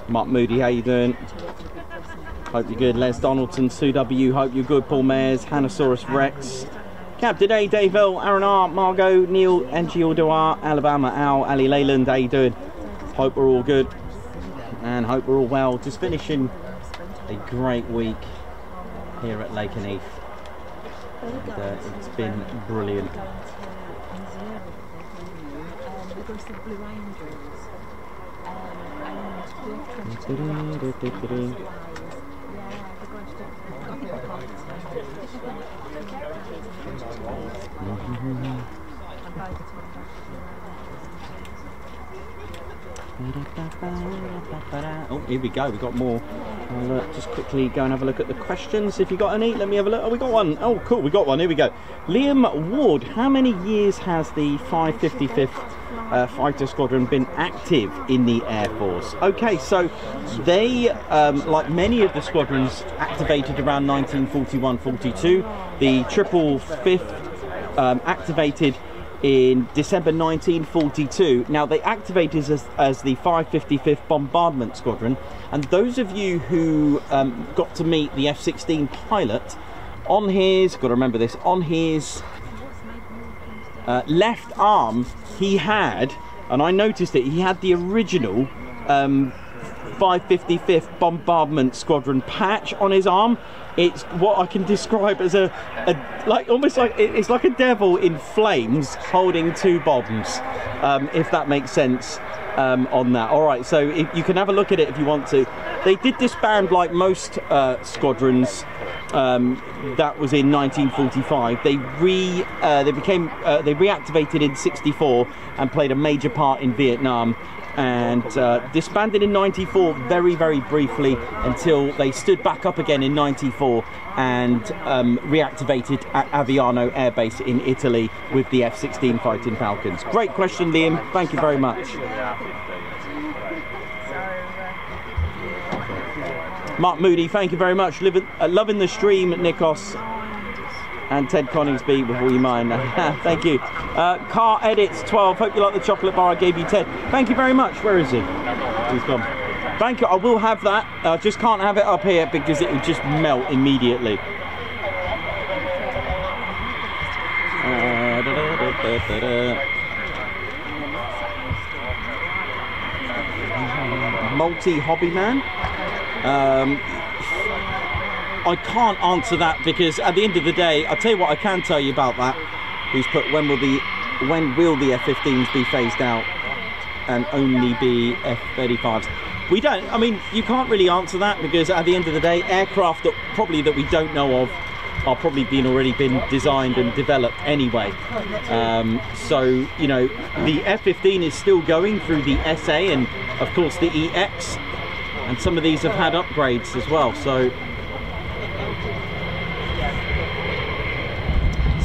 Mark Moody, how you doing? Hope you're good. Les Donaldson, Sue W, hope you're good. Paul Mayers, Hanosaurus Rex, Captain A, Dave L, Aaron R, Margot, Neil, NG Aldoar, Alabama, Al, Ali Leyland, how you doing? Hope we're all good and hope we're all well. Just finishing a great week here at Lake and Heath. And, it's been brilliant. Oh, here we go, we've got more. I'll just quickly go and have a look at the questions. If you got any, let me have a look. Oh, we got one. Oh, cool, we got one. Here we go. Liam Ward, how many years has the 555th Fighter Squadron been active in the Air Force? Okay, so they, like many of the squadrons, activated around 1941-42. The 555th activated in December 1942. Now they activated as the 555th Bombardment Squadron, and those of you who got to meet the F-16 pilot, on his, got to remember this, on his left arm he had, and I noticed it, he had the original 555th Bombardment Squadron patch on his arm. It's what I can describe as a like almost like it's like a devil in flames holding 2 bombs, if that makes sense on that. All right, so if you can have a look at it if you want to. They did disband like most squadrons. That was in 1945. They reactivated in '64 and played a major part in Vietnam, and disbanded in '94 very, very briefly until they stood back up again in '94 and reactivated at Aviano Air Base in Italy with the F-16 Fighting Falcons. Great question, Liam. Thank you very much. Mark Moody, thank you very much. Loving the stream, Nikos and Ted Coningsby before you mind. Thank you. Car Edits 12, hope you like the chocolate bar I gave you, Ted. Thank you very much. Where is he? He's gone. Thank you. I will have that. I just can't have it up here because it will just melt immediately. Multi-hobby man. I can't answer that because at the end of the day, I'll tell you what I can tell you about that. Who's put when will the F-15s be phased out and only be F-35s? We don't. I mean, you can't really answer that because at the end of the day, aircraft that we don't know of are probably already been designed and developed anyway. So you know, the F-15 is still going through the SA and of course the EX, and some of these have had upgrades as well. So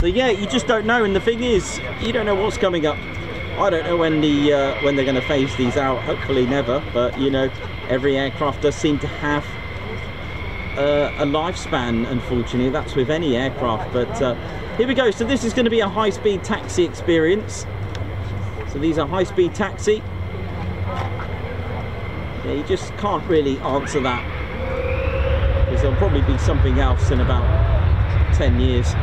yeah, you just don't know. And the thing is, you don't know what's coming up. I don't know when they're going to phase these out. Hopefully never. But you know, every aircraft does seem to have a lifespan. Unfortunately, that's with any aircraft. But here we go. So this is going to be a high-speed taxi experience. So these are high-speed taxi. Yeah, you just can't really answer that because there'll probably be something else in about 10 years.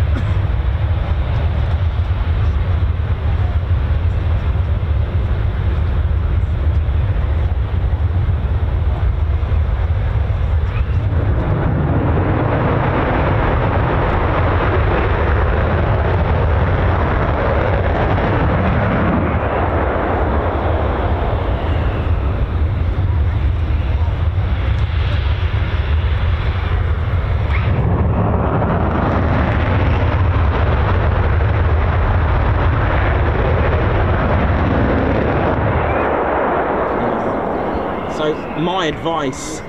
My advice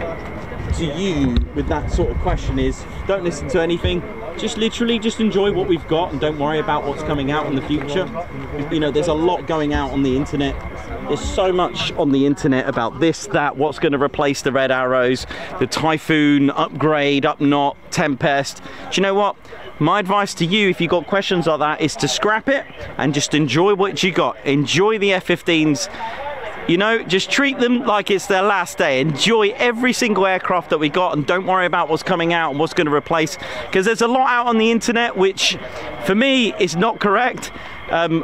to you with that sort of question is don't listen to anything, just literally just enjoy what we've got and don't worry about what's coming out in the future. You know, there's a lot going out on the internet. There's so much on the internet about this, that, what's going to replace the Red Arrows, the Typhoon upgrade, up not, Tempest. Do you know what? My advice to you, if you've got questions like that, is to scrap it and just enjoy what you got. Enjoy the F-15s. You know, just treat them like it's their last day. Enjoy every single aircraft that we got and don't worry about what's coming out and what's going to replace. Because there's a lot out on the internet which, for me, is not correct,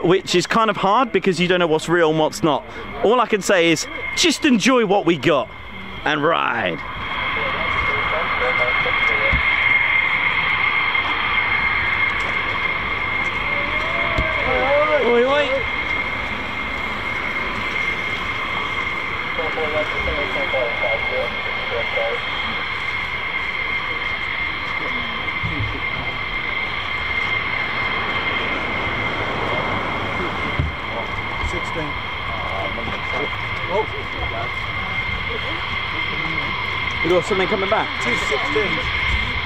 which is kind of hard because you don't know what's real and what's not. All I can say is just enjoy what we got and ride. Oi, oi. You got something coming back? 216.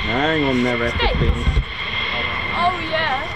Hang on there, F-15. Oh yeah.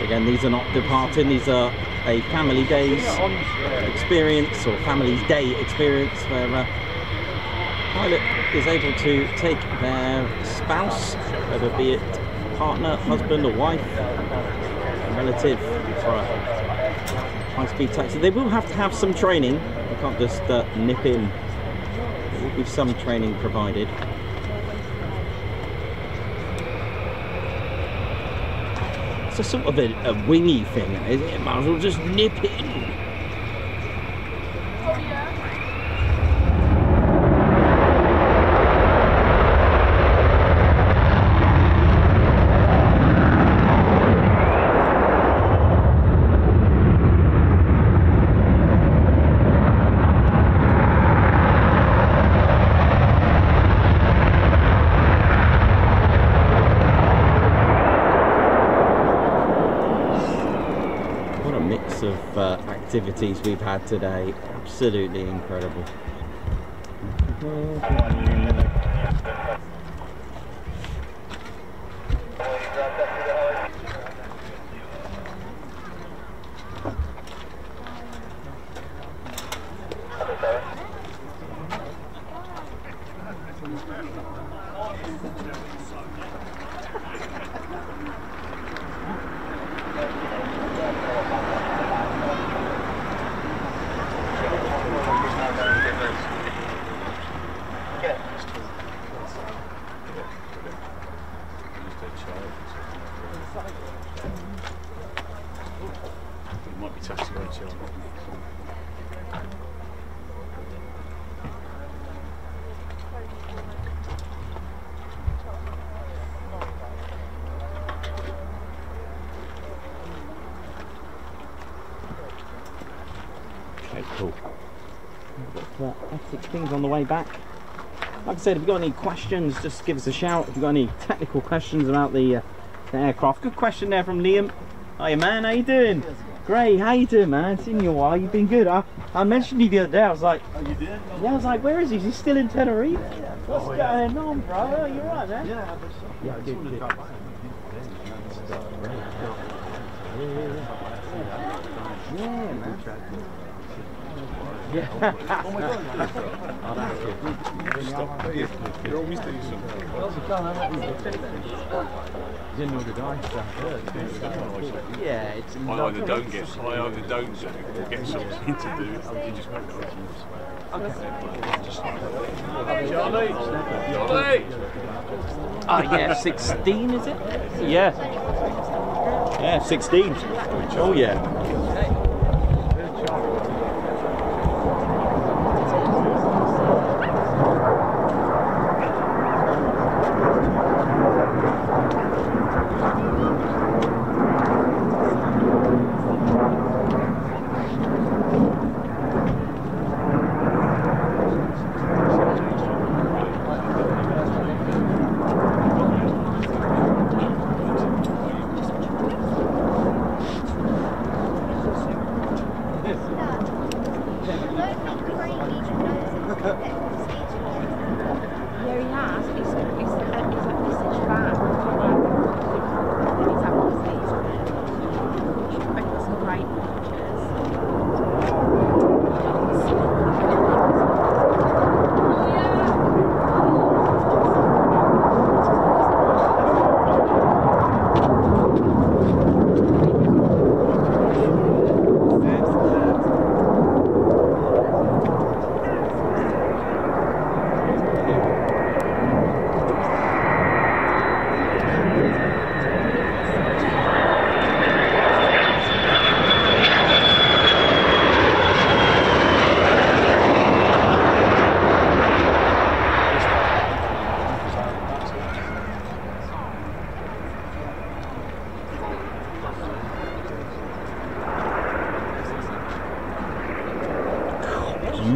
Again, these are not departing, these are a family days experience or family's day experience where a pilot is able to take their spouse, whether be it partner, husband or wife, a relative, for a high-speed taxi. They will have to have some training, you can't just nip in. There will be some training provided. It's a sort of a wingy thing, is it? Might as well just nip it in. activities we've had today. Absolutely incredible. It might be taxi going to Okay, cool. Got F-16s on the way back. Like I said, if you've got any questions, just give us a shout. If you've got any technical questions about the aircraft. Good question there from Liam. Hiya man, how you doing? Great, how you doing man? Seen you a while, you've been good. I mentioned you the other day, I was like... Oh, you did? Yeah, I was like, where is he? Is he still in Tenerife? What's going on, bro? Oh, you're right, man? Yeah, good. Yeah, man. Yeah. Oh my god. Oh, that's good. Stop. You're always doing something. You didn't know the guy. Yeah, it's I either don't get something to do. You just make it. Charlie! Charlie! Oh yeah, 16 is it? Yeah. Yeah, 16. Oh yeah.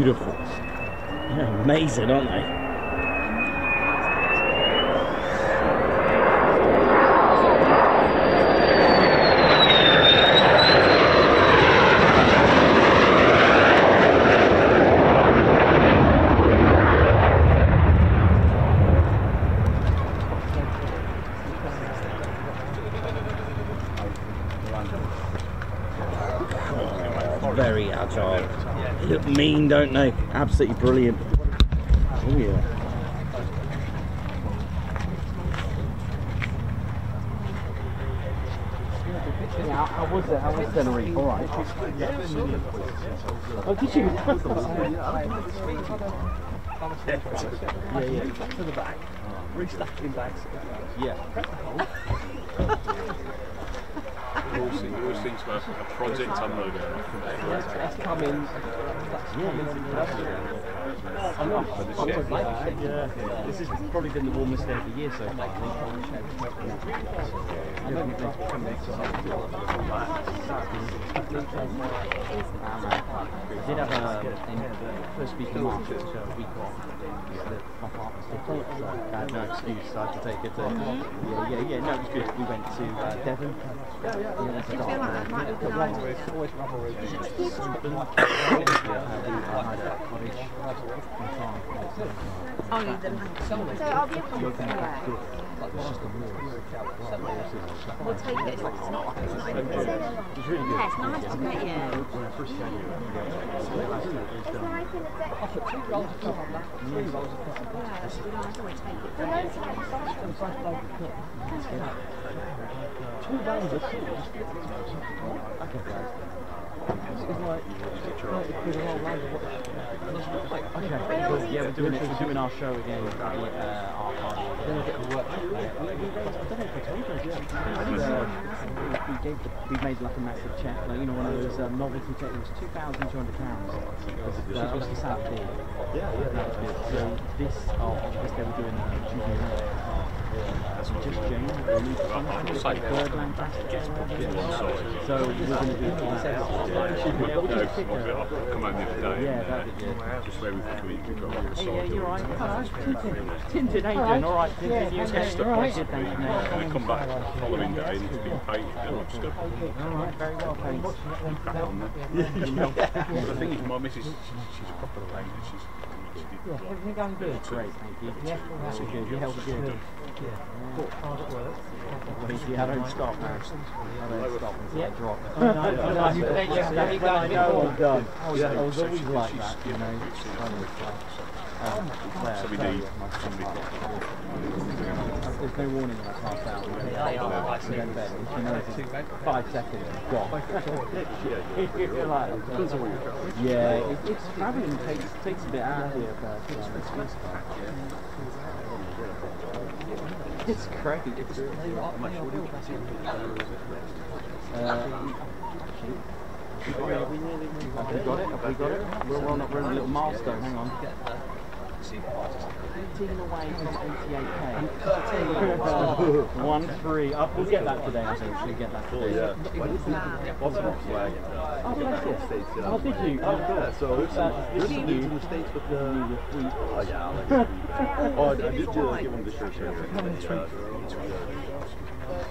Beautiful. They're amazing, aren't they? Very agile. They look mean, don't they? Absolutely brilliant. Oh yeah. Yeah, how was it? How was Tenerife? All right. Oh, did you? Yeah. To the back. Restacking bags. Yeah. You always think about a project unloading. That's coming. This has probably been the warmest day of the year so far. I did have a first week of March, so a week off. The pop-up I had no excuse, so I had to take it. Yeah. No, it was good. We went to Devon. I feel like that might have been nice. Always Ravelry. Oh, you didn't. So I'll be able to we'll take it. It's not even considered. It's really good. Yeah, it's nice, isn't it? Yeah. When I first came here, yeah, we're doing our show again at our party. We made like a massive check, like, you know, one of those novelty checks. It was £2,200. It was the Saturday. So this they were doing just Jane, Birdland Basket. So we're going to do it. Come home the other day. Yeah, that'd be good. Just where we got yeah, you're right. Tintin, Adrian, all right. Tintin, you okay? All right. Good, thank you, mate. We come back the following day and it's been painted and I'm stuck. All right, very well, thanks. Crack on there. The thing is, my missus, she's a proper painter. Yeah, everything going good? Great, thank you. Yeah, that's good. Your health's good. I don't stop, man. I don't stop until I drop. I'm done. I was always like that, you know. So we need somebody. There's no warning when I pass out. You go to bed. You know, it's 5 seconds, gone. Yeah, it's travelling takes a bit out of here first. It's crazy. Have we got it? Have we got it? We're on a little milestone. Hang on. 18 away from 88k. 1-3. We'll get that today, I think. We'll get that today. What's the flag? Oh, bless you. Oh, did you? Oh, good. So, this is new to you. the States with the... Oh, yeah. Oh, I did give him the shirt here.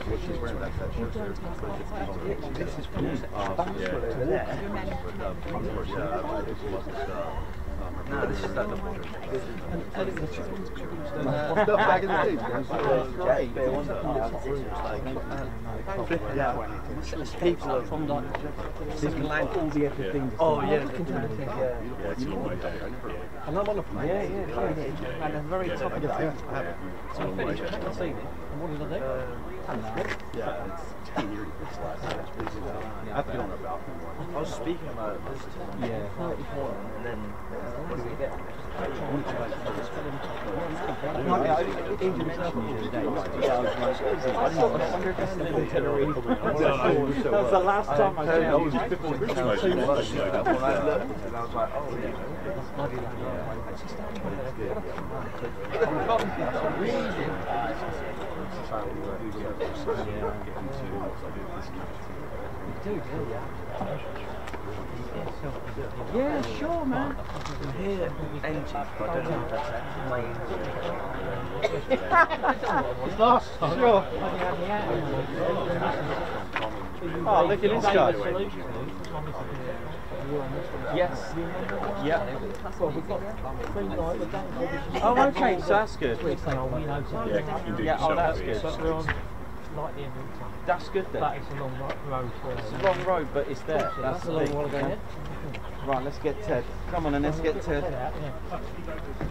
Well, she's wearing that shirt. This is from over there. No, this is not the one. Stuff back in the days, people are from like Disneyland, all the epic things. Oh, yeah. And I'm on a plane. Yeah. And I'm very top of the thing. So I finished, I haven't seen it. And what did I do? Yeah, it's 10 years. I have to get on a balcony. I was speaking about it this time. Yeah. 34, and then what do we get? That was the last time I said it. Just before Christmas. And I looked, and I was like, oh, yeah. Yeah, sure, man. Here, engines, but I don't know if that's It's lost. Sure. Oh, look at this guy. Yes. Yeah. Oh, okay. So that's good. Yeah. Oh, that's good. That's good then. That is a long road. It's a long road, but it's there. That's the thing. Right, let's get Ted. Come on, and let's get Ted.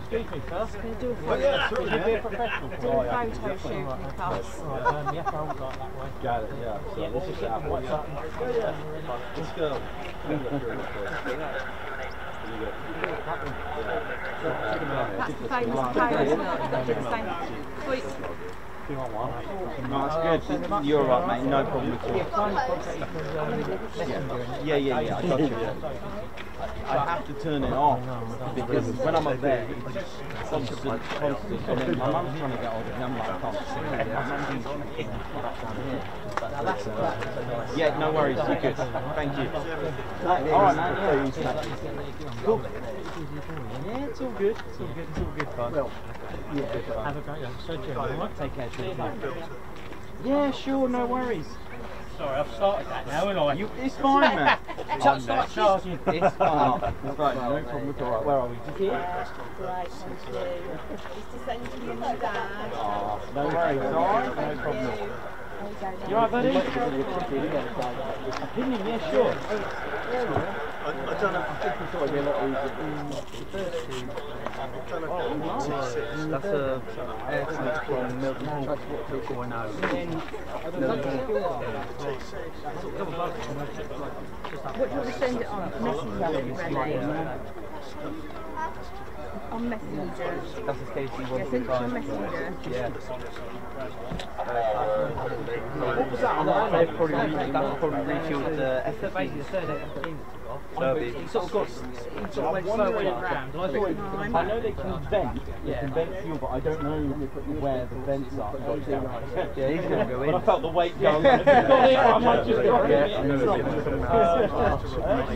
Excuse me first, can you do a photo? Oh, yeah, sure, Can you be a professional? Do a photo shoot with us. Right, you have to hold like that way. Got it, yeah. So this is that way. Let's go. That's the famous photo, isn't it? You've got to do the same. Sweet. No, that's good. You're right, mate. No problem at all. Yeah. I got you. I have to turn it off because when I'm up there, it's constant. And then my mum's trying to get hold of me. I'm like, I can't see it. Yeah, no worries. You're good. Thank you. All right, man. Cool. Yeah, it's all good. It's all good. It's all good fun. Well, yeah. Have a great one. So, Jim, all right? Take care. Yeah, sure. No worries. Sorry, I've started that now, haven't I? It's fine, man. Start charging. It's fine. Right, no problem at all. Where are we? Just here? Right, thank you. Just to send you to Dad. Oh, no worries. All right, no problem. You alright, buddy? Opinion, yeah, sure. I don't know, I think we thought it'd be a lot easier. That's a aircraft from Milton Hall. I know. What do we send it on? Messenger, ready? On Messenger. That's a case you want Yeah, send it on Messenger. Yeah. What was that on that? They've probably refueled the effort. Basically, the third effort. So he sort of got went slowly around. I know they can vent. They can vent fuel, but I don't know where the vents are. Yeah, he's going to go in. But I felt the weight going. I might just go in. I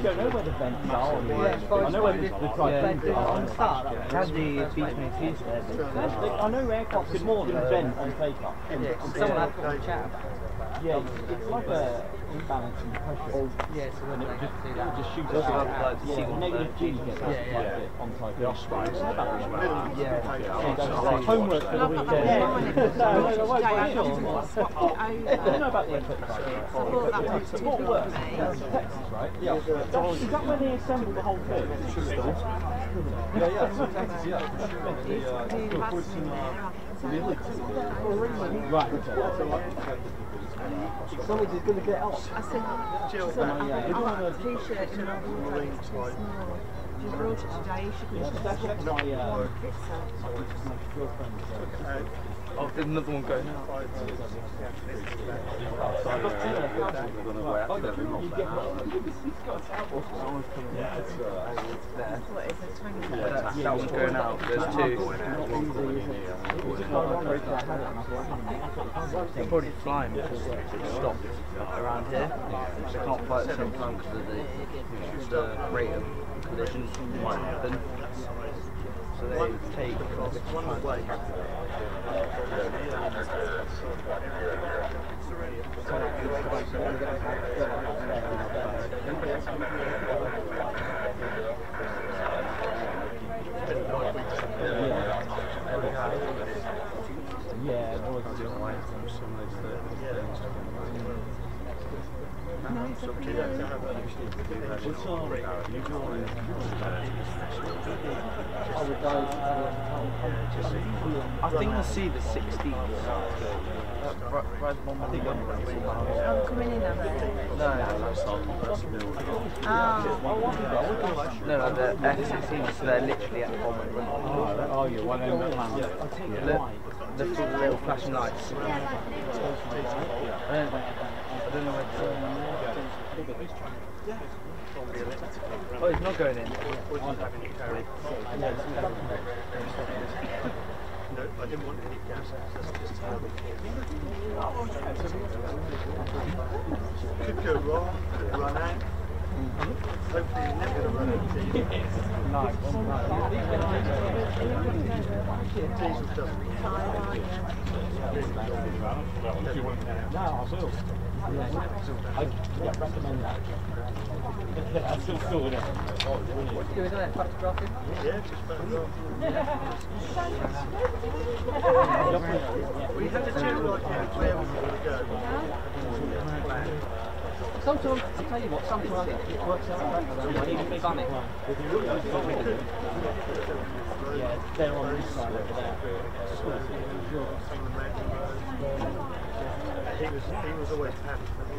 don't know where the vents are. I know where the vents are. How's the B-22s there? I know aircraft could more than vent on takeoff. Someone had a chat about it. Yeah, it's like a imbalance in pressure. Yeah, so then it would just shoot us out. Yeah, negative G gets on type. The Ospreys and that as well. Yeah. Homework for the weekend. I I don't know about the F-35. I thought that was too big for me. That's Texas, right? Yeah. Is that when they assemble the whole thing? Right. Somebody's going to get off. I said, I want a t-shirt in my small. She brought it today, she could just That's check my girlfriend. Oh, there's another one going out. That one's going out. There's two. They're probably flying because they stopped around here. They can't fly at the same time because of the rate of collisions might happen. So they take one away. Yeah, it was. I think we'll see the 16th. I'm coming in, am I? No, the F-16s, so they're literally at the bottom. Oh, you're one end of the planet. The little flashing lights. I don't know where oh, he's not going in. No, I didn't want any gas. Could go wrong, could run out. Hopefully you're never going to run out of diesel. Diesel doesn't No, I will. I recommend that. I'm still doing it. Doing that photographing? Yeah, just photograph. We had a general idea of where we were going to go. Sometimes, I'll tell you what, sometimes it works out better than when you done it. Yeah, they're on this side over there. He was always happy for me.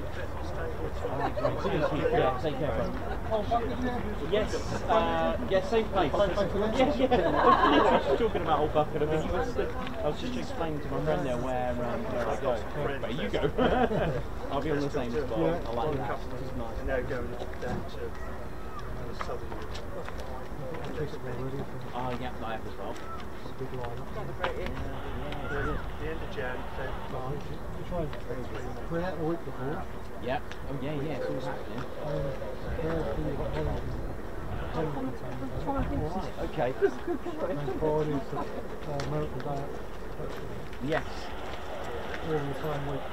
Yeah, take care, bro. Yes, same place. Yeah. I was literally just talking about Old Bucket. I was just explaining to my friend there where I go. Where you go. I'll be on the same spot. I like that. It's nice. Now going down to southern Europe. Oh, yeah, I have as well. The end of Jan, We're out the week before. Yep. Oh, yeah, it's all happening. Okay. And Friday's American Day. Yes. All in the same week.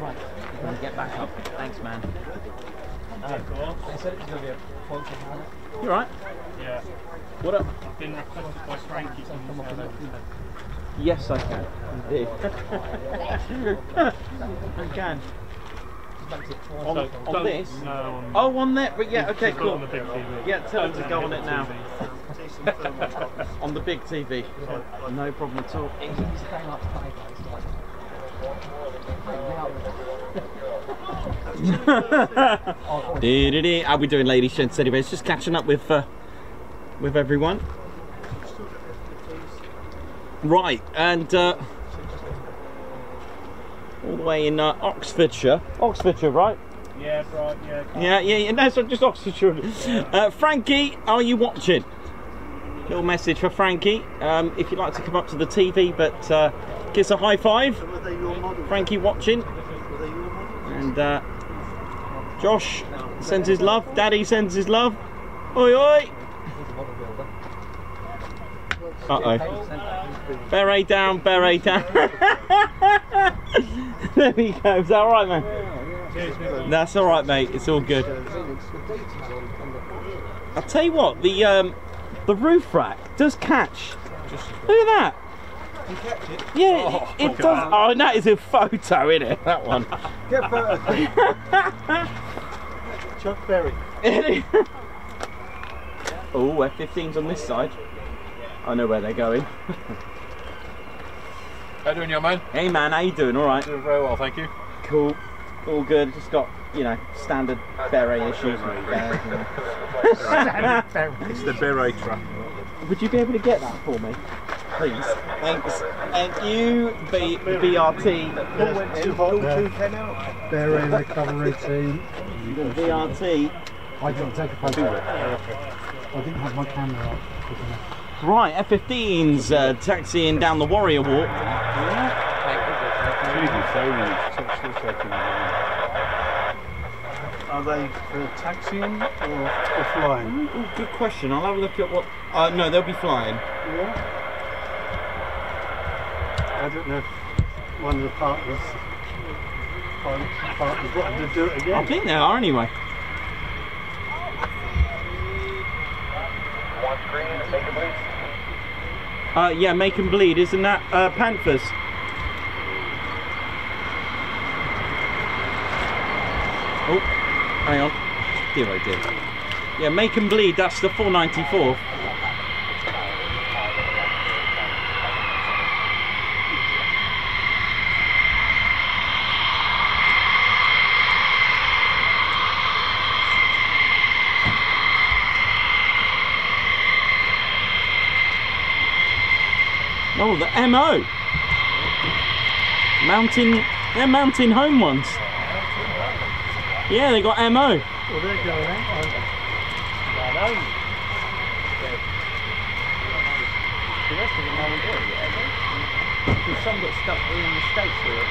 Right. Get back up. Thanks, man. They said it was going to be a quote on that. You alright? Yeah. What up? I've been requested by Frankie to come up with Yes, I can. Indeed. I can. On this? No, on, Oh, on that, but yeah, okay, She's got cool. on the big TV. Yeah, tell them to go on it now. TV. On the big TV. No problem at all. How we doing, ladies, gents? Anyways, just catching up with everyone. Right, and all the way in Oxfordshire. Oxfordshire, right? Yeah, right, yeah. Yeah, no, so just Oxfordshire. Frankie, are you watching? Little message for Frankie. If you'd like to come up to the TV, but give us a high five. Frankie watching. And Josh sends his love. Daddy sends his love. Oi, oi. Uh-oh. Beret down, beret down. There we go. Is that all right, man? That's all right, mate. It's all good. I'll tell you what, the roof rack does catch. Look at that. You catch it? Yeah, it does. Oh, and that is a photo, isn't it? That one. Get a photo. Chuck Berry. Oh, F-15's on this side. I know where they're going. How you doing, young man? Hey man, how you doing? All right. Doing very well, thank you. Cool. All good. Just got, you know, standard beret issues. It's the beret trap. Would you be able to get that for me, please? Thanks. Thank you. BRT. Beret recovery team. BRT. I didn't take a photo. I didn't have my camera up. Right, F-15's taxiing down the Warrior Walk. Are they for taxiing or for flying? Oh, good question. I'll have a look at what. No, they'll be flying. Yeah. I don't know if one of the partners wanted to do it again. I think they are anyway. Yeah, make them bleed, isn't that Panthers? Oh, hang on. Dear oh dear. Yeah, make them bleed, that's the 494. Oh, the MO! They're mountain home ones. Yeah, they got MO. Well, they're going out. The rest of them haven't got it yet, have they? Because some got stuck in the States for it.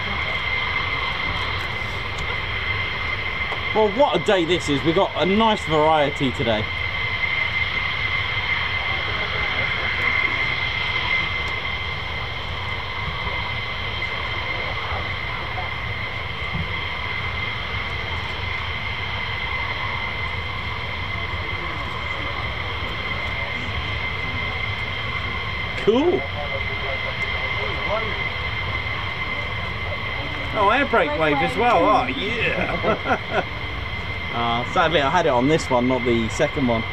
Well, what a day this is. We've got a nice variety today. Cool. Oh, air brake wave as well. Oh, yeah. Sadly, I had it on this one, not the second one.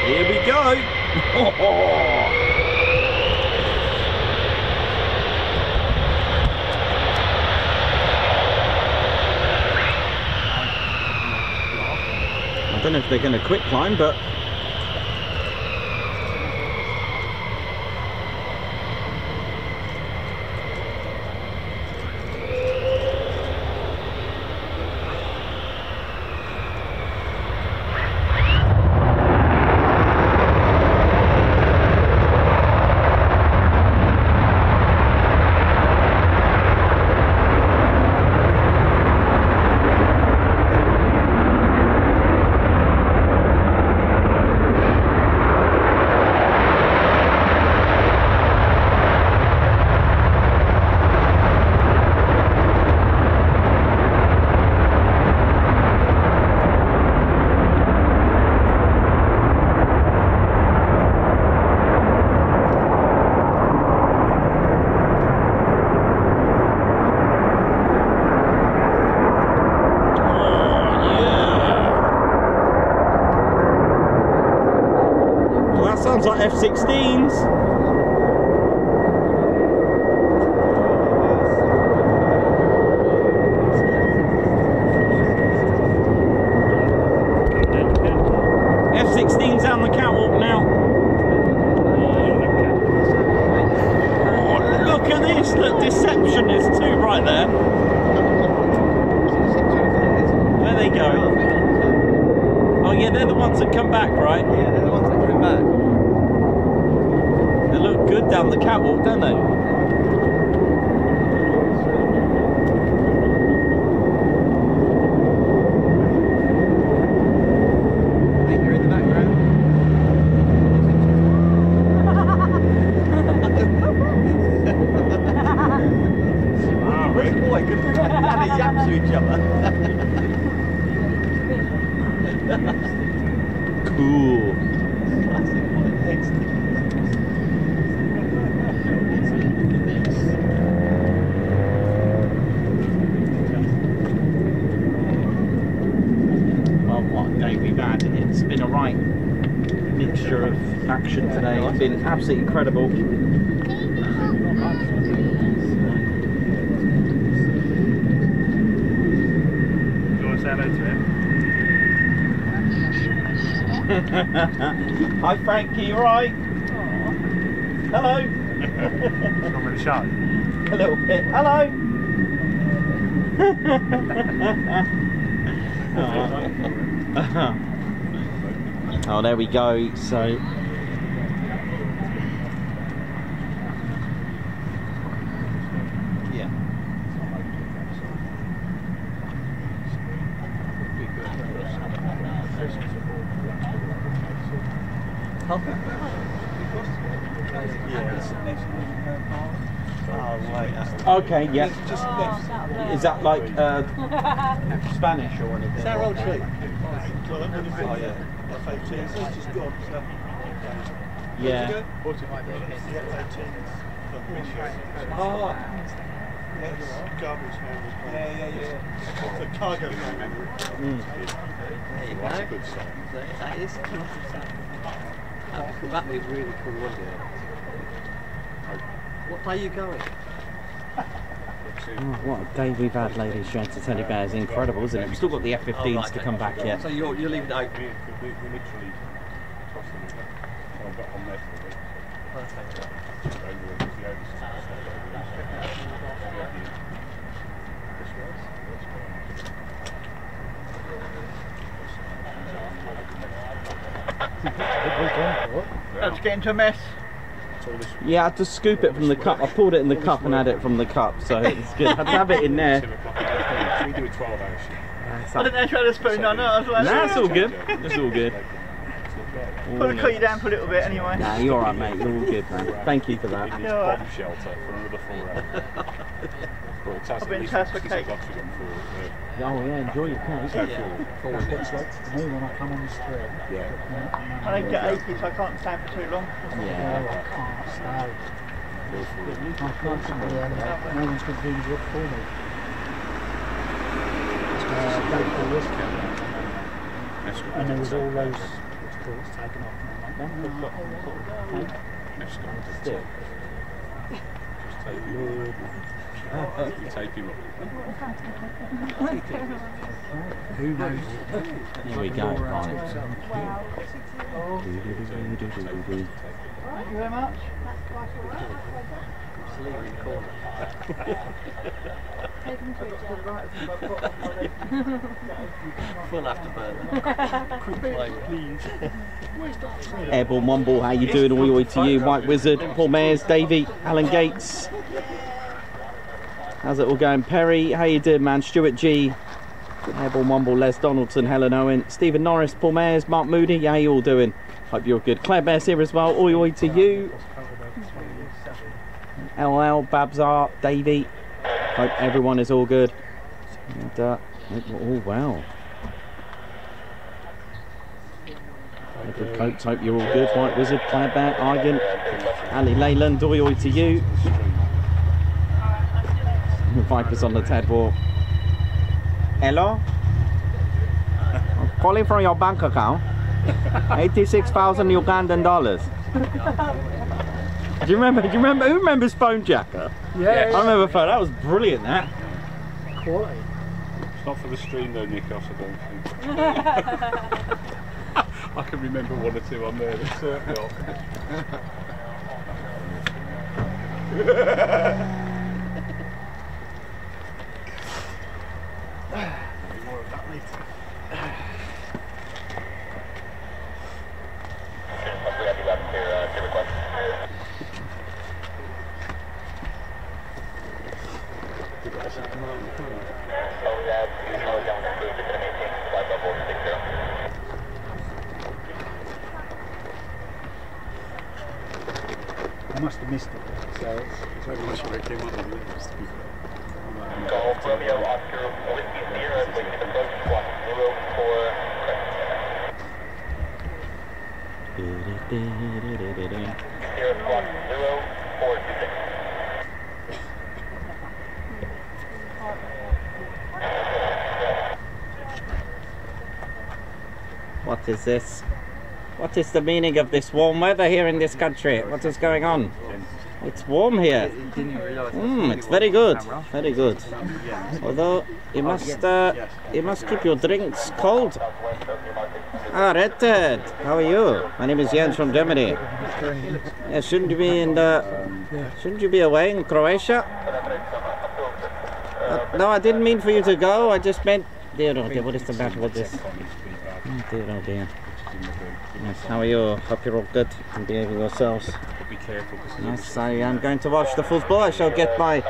Here we go. I don't know if they're going to quick climb, but sounds like F-16s. F-16s down the catwalk now. Oh, look at this. Look, Deception is two right there. There they go. Oh yeah, they're the ones that come back, right? Yeah, they're the ones that come back. They look good down the catwalk, don't they? I think you're in the background. Great boy, good and it yaps to each other. Cool. Well, what a day we've had. It's been a right mixture of action today. It's been absolutely incredible. Do you want to say hello to him? Hi Frankie, you alright? Hello. Not really shy. A little bit. Hello. Oh, there we go. So yeah. Okay, yeah. Is that like Spanish or anything? Is that old tree? Oh yeah. F-18s, it's just gone. So. Yeah. Oh. That's garbage now. Yeah. The cargo now. There you go. That is cool. That'd be really cool, wouldn't it? What day are you going? Oh, what a day we've had, ladies, gents, and teddy bears. Incredible, isn't it? We've still got the F-15s to come back yet. So you're leaving it open? We literally tossed them. I got on there for a bit. Perfect. How'd you get into a mess? Yeah, I had to scoop it from the cup. I pulled it in the cup and had it from the cup, so it's good. I had to have it in there. We do a 12-hour shift. I didn't know you had a spoon on it. I was like, Nah, it's all good. It's all good. Probably cut you down for a little bit anyway. Nah, you're alright, mate. You're all good, man. Thank you for that. In this bomb shelter for another 4 hours. I've been tasked for cake. Oh yeah, enjoy your cake. It's like to me when I come on the street. Yeah. I don't get achy, so I can't stand for too long. Yeah. I can't stay. I can't stay anyway. No one's going to do the work for me. And there was all those courts taken off. And I'm like, Still. Take him up. Who knows? Here we go. Right. Thank you very much. Full afterburn. Quick play, please. Airborne Womble, how you doing? All the way to you. White Wizard, Paul Mayers, Davey, Alan Gates. How's it all going? Perry, how you doing, man? Stuart G. Airborne Womble, Les Donaldson, Helen Owen, Stephen Norris, Paul Mayers, Mark Moody. How you all doing? Hope you're good. Claire Bear's here as well. All the way to you. LL, Babsart, Davey. Hope everyone is all good. And, oh wow. Good Coates, hope you're all good. White Wizard, Claire Bear, Argan, Ali Leyland, all the way to you. Vipers on the TED Walk. Hello? I'm calling from your bank account. 86,000 Ugandan dollars. Do you remember? Who remembers Phone Jacker? Yeah. I remember Phone. That was brilliant. That. Quality. It's not for the stream though, Nikos, I don't think. I can remember one or two on there. It's certainly not. More of that later. I must have missed it, so it's I'm not sure it came up on the list. Golf Romeo Oscar Whiskey Sierra, waiting to approach squawk 04. Sierra squawk 0426. What is this? What is the meaning of this warm weather here in this country? What is going on? It's warm here. It's very good, very good. Although you must keep your drinks cold. Ah, Red Ted, how are you? My name is Jens from Germany. Yeah, shouldn't you be away in Croatia? No, I didn't mean for you to go. I just meant. Dear, oh dear, what is the matter with this? Oh dear, oh dear. Yes, how are you? Hope you're all good and behaving yourselves. Be careful. Yes, I am going to watch the football. I shall get my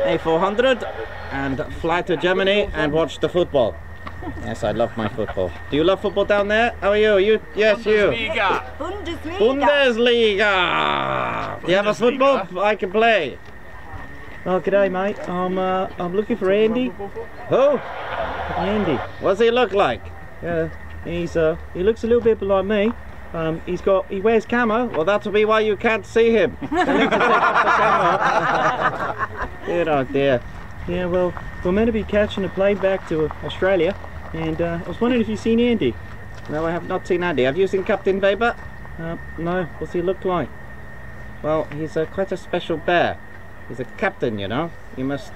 A400 and fly to Germany and watch the football. Yes, I love my football. Do you love football down there? How are you? Yes, you. Bundesliga. Bundesliga. Do you have a football I can play? Oh, g'day, mate. I'm looking for Andy. Who? Andy. What does he look like? Yeah, he looks a little bit like me. He wears camo. Well, that'll be why you can't see him. They need to take off the camo. Dear, oh dear. Yeah, well, we're meant to be catching a plane back to Australia, and I was wondering if you've seen Andy. No, I have not seen Andy. Have you seen Captain Weber? No. What's he look like? Well, he's quite a special bear. He's a captain, you know. You must.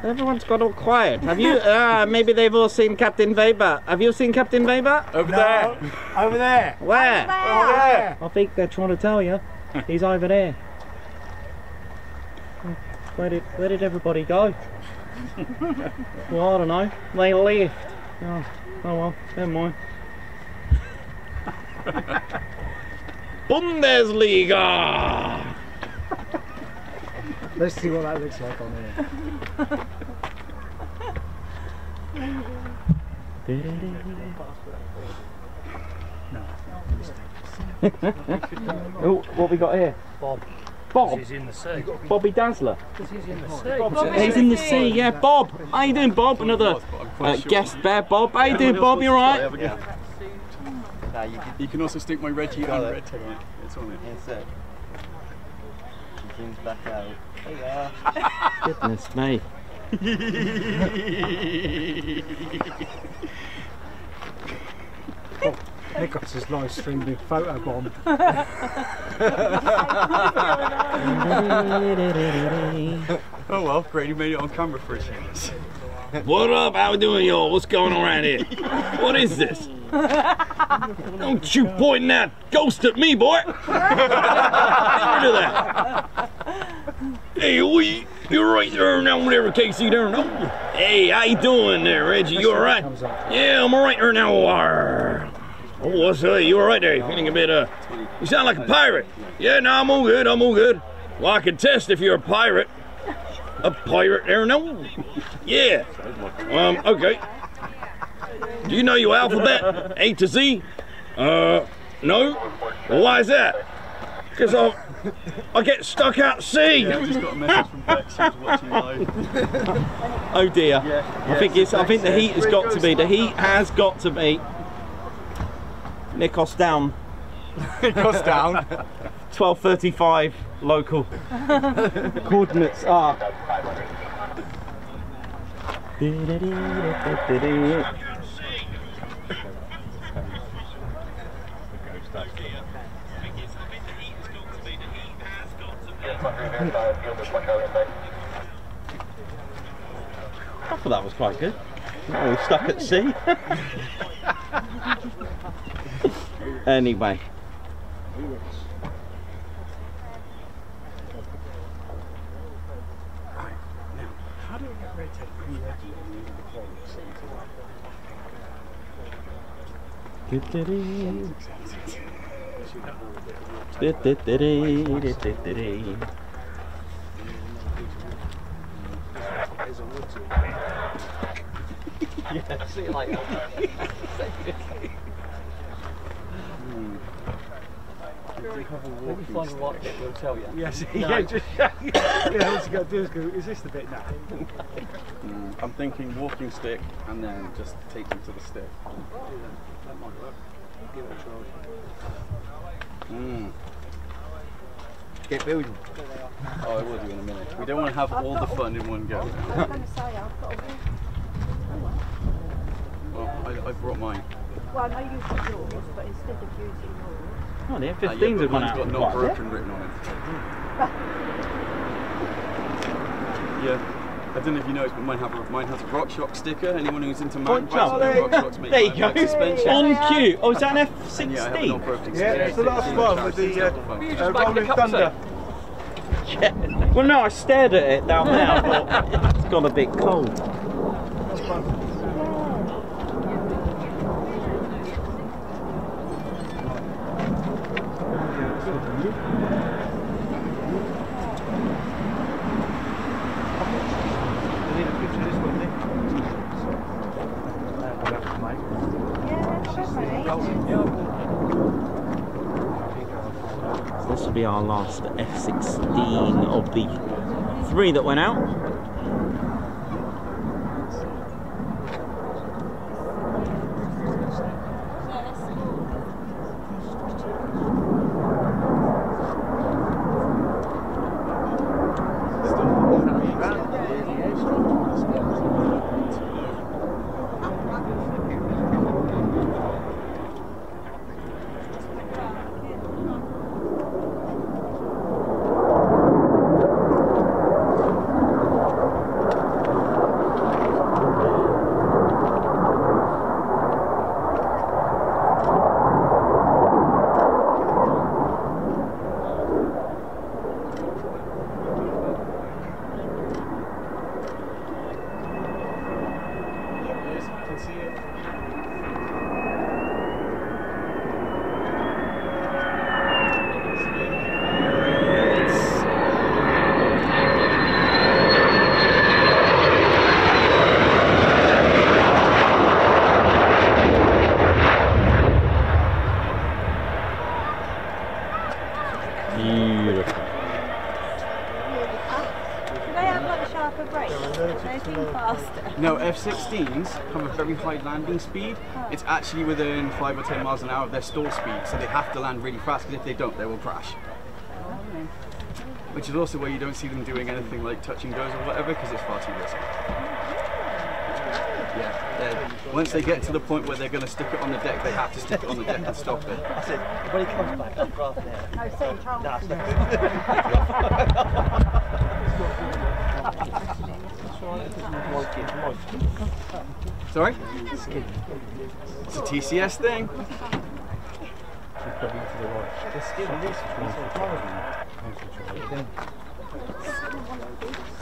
Everyone's got all quiet. Have you? Maybe they've all seen Captain Weber. Have you seen Captain Weber? over there. Over there. Where? Over there. I think they're trying to tell you. He's over there. Where did everybody go? Well, I don't know. They left. Oh well, never mind. Bundesliga! Let's see what that looks like on here. Oh, what we got here? Bob. Bob? He's in the sea. Bobby Dazzler? He's in the sea. He's in the sea, yeah. Bob! How you doing, Bob? Another guest bear, Bob. How you doing, Bob? You alright? You can also stick my Reggie and Red Ted on it. It's on it. Insert. Zooms back out. There you are. Goodness me. Nikos' live streamed in photobomb. Oh well, Grady made it on camera for a change. What up? How we doing, y'all? What's going on around here? What is this? Don't you pointing that ghost at me, boy! Get rid of that. Hey, you're right there now, whatever, Casey there. No. Hey, how you doing there, Reggie? You all right? Yeah, I'm all right there now. Oh, what's up? You all right there? You feeling a bit, you sound like a pirate. Yeah, no, I'm all good. I'm all good. Well, I can test if you're a pirate. A pirate there? No. Yeah. Okay. Do you know your alphabet? A to Z? No. Well, why is that? Because I get stuck out to sea. Yeah, we just got a message from Bex who's watching live. Oh dear. Yeah, I think the heat has got to be. The heat has got to be. Nikos down. Nikos down. 12:35 local. Coordinates are. I thought that was quite good. Oh, we're stuck at sea. Anyway. How do we get ready to pre-ready Yeah, see you later. Maybe find a right bit, we'll tell you. Yes, No. yeah, just yeah, what you got to do is go, is this the bit now? I'm thinking walking stick and then just take them to the stick. That might work. Give it a try. Get building. Oh, I will do in a minute. We don't want to have all the fun in one go. I was going to say, I've got a Well, I brought mine. Well, I know you've got yours, but instead of using yours. Oh, the Yeah, F-15s have gone mine's out. got not broken written on it. Yeah. I don't know if you noticed, but mine has a RockShox sticker. Anyone who's into mountain bikes, RockShox make There you go. suspension. On cue. Oh, is that an F-16? And yeah, I have a not broken Yeah, it's the last one with the Rolling Thunder. Yeah. Well, no, I stared at it down there. I thought it's got a bit cold. This will be our last F-16 of the 3 that went out. No, F-16s have a very high landing speed. It's actually within 5 or 10 miles an hour of their stall speed, so they have to land really fast, because if they don't, they will crash. Which is also where you don't see them doing anything like touch and goes or whatever, because it's far too risky. Yeah. Once they get to the point where they're going to stick it on the deck, they have to stick it on the deck and stop it. I said, when he comes back, I'll graph there. No, St. Charles. Sorry? It's a TCS thing.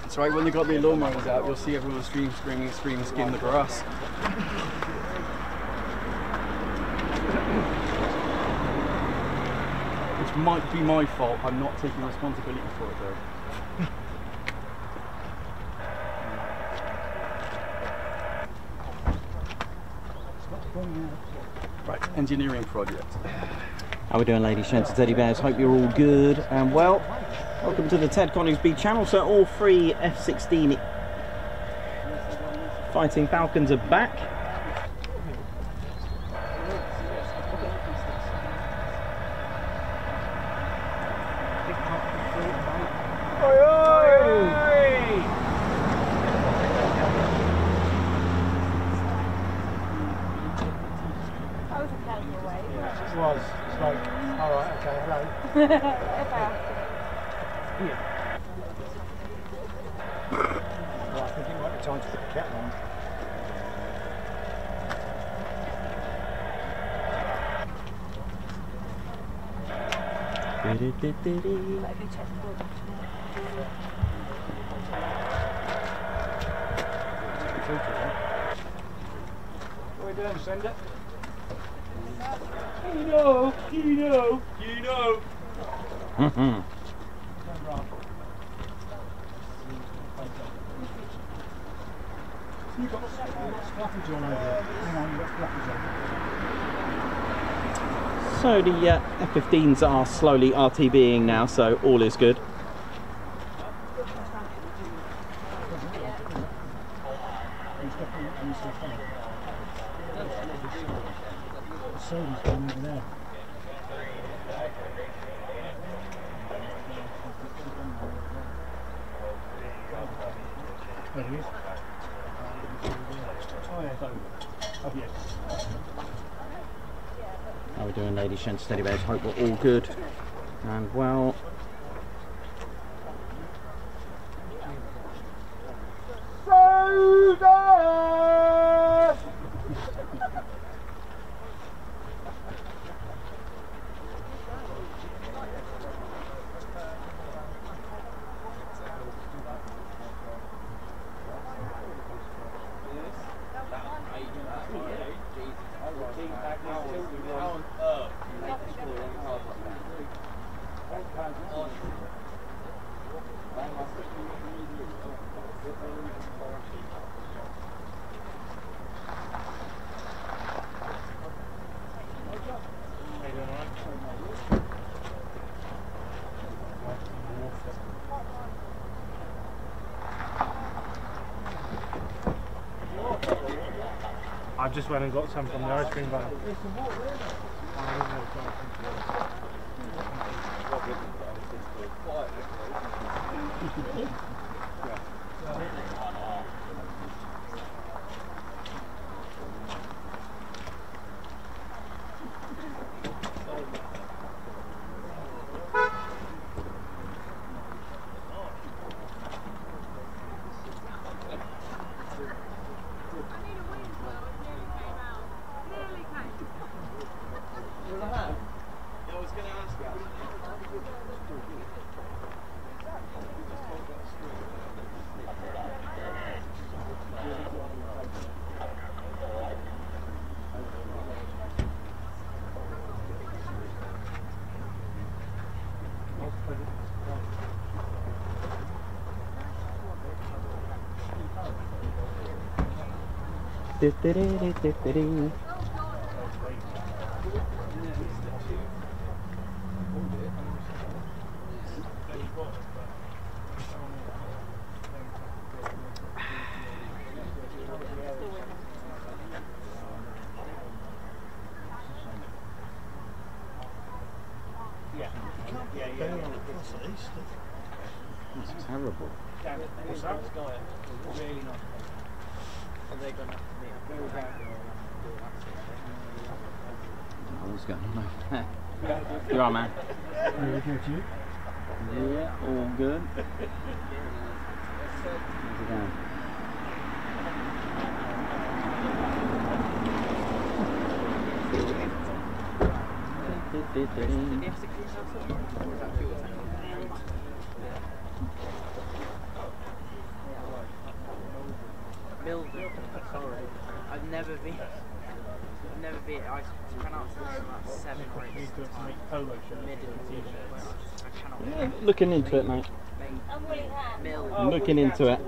That's right, when they got their lawnmowers out, you'll see everyone screaming, skin the grass. Which might be my fault, I'm not taking responsibility for it though. Right, engineering project. How we doing, ladies, gents, and teddy bears? Hope you're all good and well. Welcome to the Ted Coningsby channel. So all three F-16 Fighting Falcons are back. What are we doing, send it? Kino! You've got scrappage on over there. Hang on, you've got scrappage on. So the F-15s are slowly RTBing now, so all is good. How are we doing, ladies, gents, teddy bears? Hope we're all good and well. I just went and got some from the ice cream van. That's terrible. What's that? What's going on over there? You are, man. Really good, you? Yeah, all good. How's it going? Milton, sorry. I've never been. I pronounce this like 7 or 8. Yeah, looking into it, mate. Looking into it.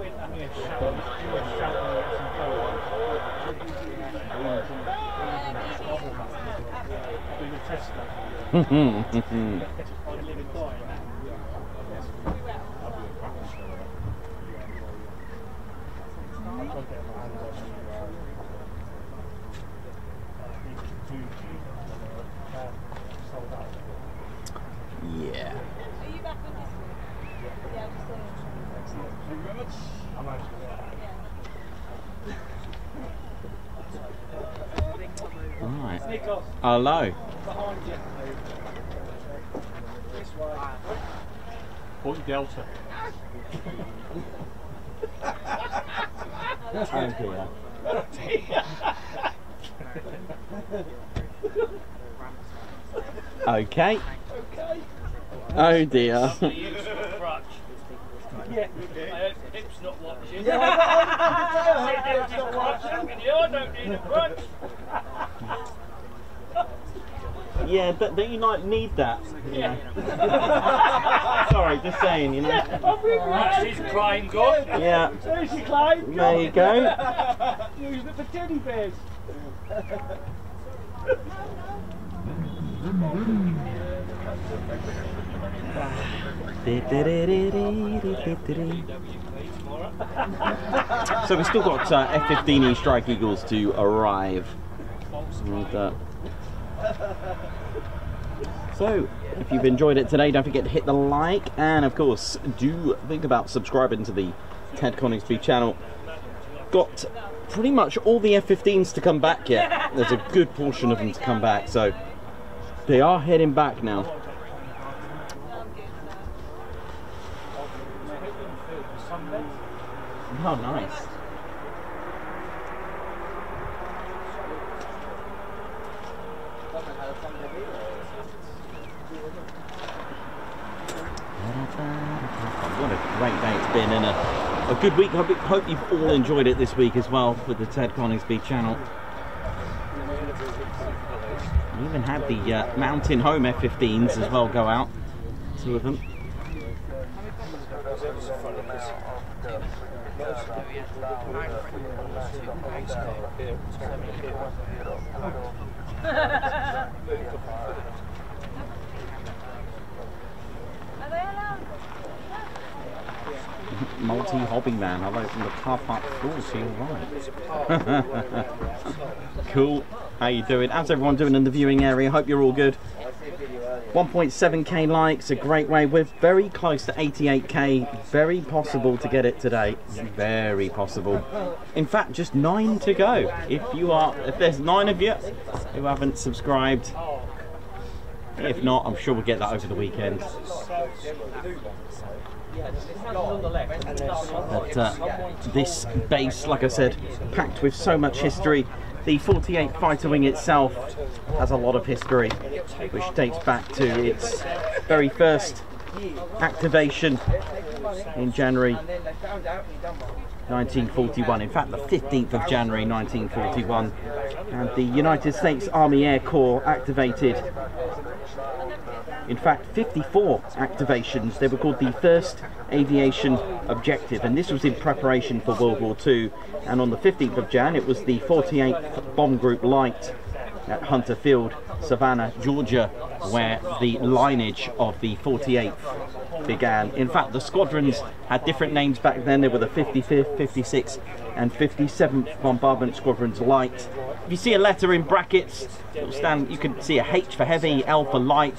Yeah. Alright. Hello. Point Delta. Thank you. Okay. Oh dear. Yeah, Pip's not watching. Yeah, Pip's not watching. I don't need a crutch. Yeah, don't you like need that? Yeah. Sorry, just saying, you know. That's his crime gun. Yeah. There's your crime gun. There you go. Using it for teddy bears. So we've still got F-15E Strike Eagles to arrive. And, so, if you've enjoyed it today, don't forget to hit the like, and of course, do think about subscribing to the Ted Coningsby channel. Got pretty much all the F-15s to come back yet. There's a good portion of them to come back, so they are heading back now. Oh, nice. What a great day it's been, and a good week. Hope you've all enjoyed it this week as well with the Ted Coningsby channel. We even had the Mountain Home F-15s as well go out, 2 of them. Multi-hobby man, hello from the car park floor, so you're right. Cool, how you doing? How's everyone doing in the viewing area? Hope you're all good. 1.7k likes, a great way. We're very close to 88k. Very possible to get it today. Very possible. In fact, just 9 to go. If there's 9 of you who haven't subscribed, if not, I'm sure we'll get that over the weekend. But this base, like I said, packed with so much history. The 48 Fighter Wing itself has a lot of history, which dates back to its very first activation in January 1941. In fact, the 15th of January 1941. And the United States Army Air Corps activated, in fact, 54 activations. They were called the First Aviation Objective, and this was in preparation for World War II. And on the 15th of Jan, it was the 48th Bomb Group Light at Hunter Field, Savannah, Georgia, where the lineage of the 48th began. In fact, the squadrons had different names back then. There were the 55th, 56th and 57th Bombardment Squadrons Light. If you see a letter in brackets, it'll stand, you can see a H for heavy, L for light,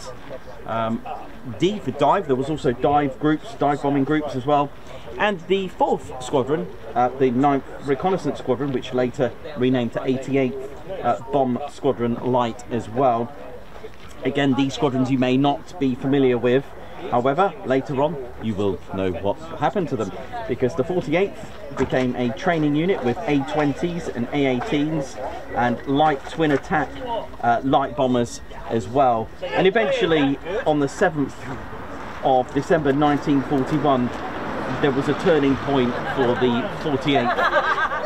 D for dive. There was also dive groups, dive bombing groups as well. And the 4th Squadron, the 9th Reconnaissance Squadron, which later renamed to 88th Bomb Squadron Light as well. Again, these squadrons you may not be familiar with. However, later on, you will know what happened to them, because the 48th became a training unit with A-20s and A-18s and light twin attack light bombers as well. And eventually, on the 7th of December 1941, there was a turning point for the 48th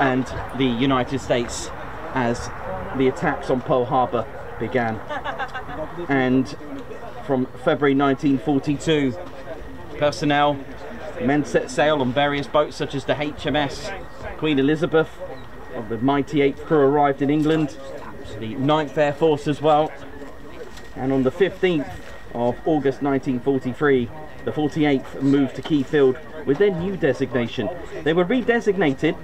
and the United States as the attacks on Pearl Harbor began. And from February 1942, personnel, men set sail on various boats such as the HMS Queen Elizabeth. Of the mighty 8th crew arrived in England, the 9th Air Force as well. And on the 15th of August 1943, the 48th moved to Keyfield with their new designation. They were redesignated.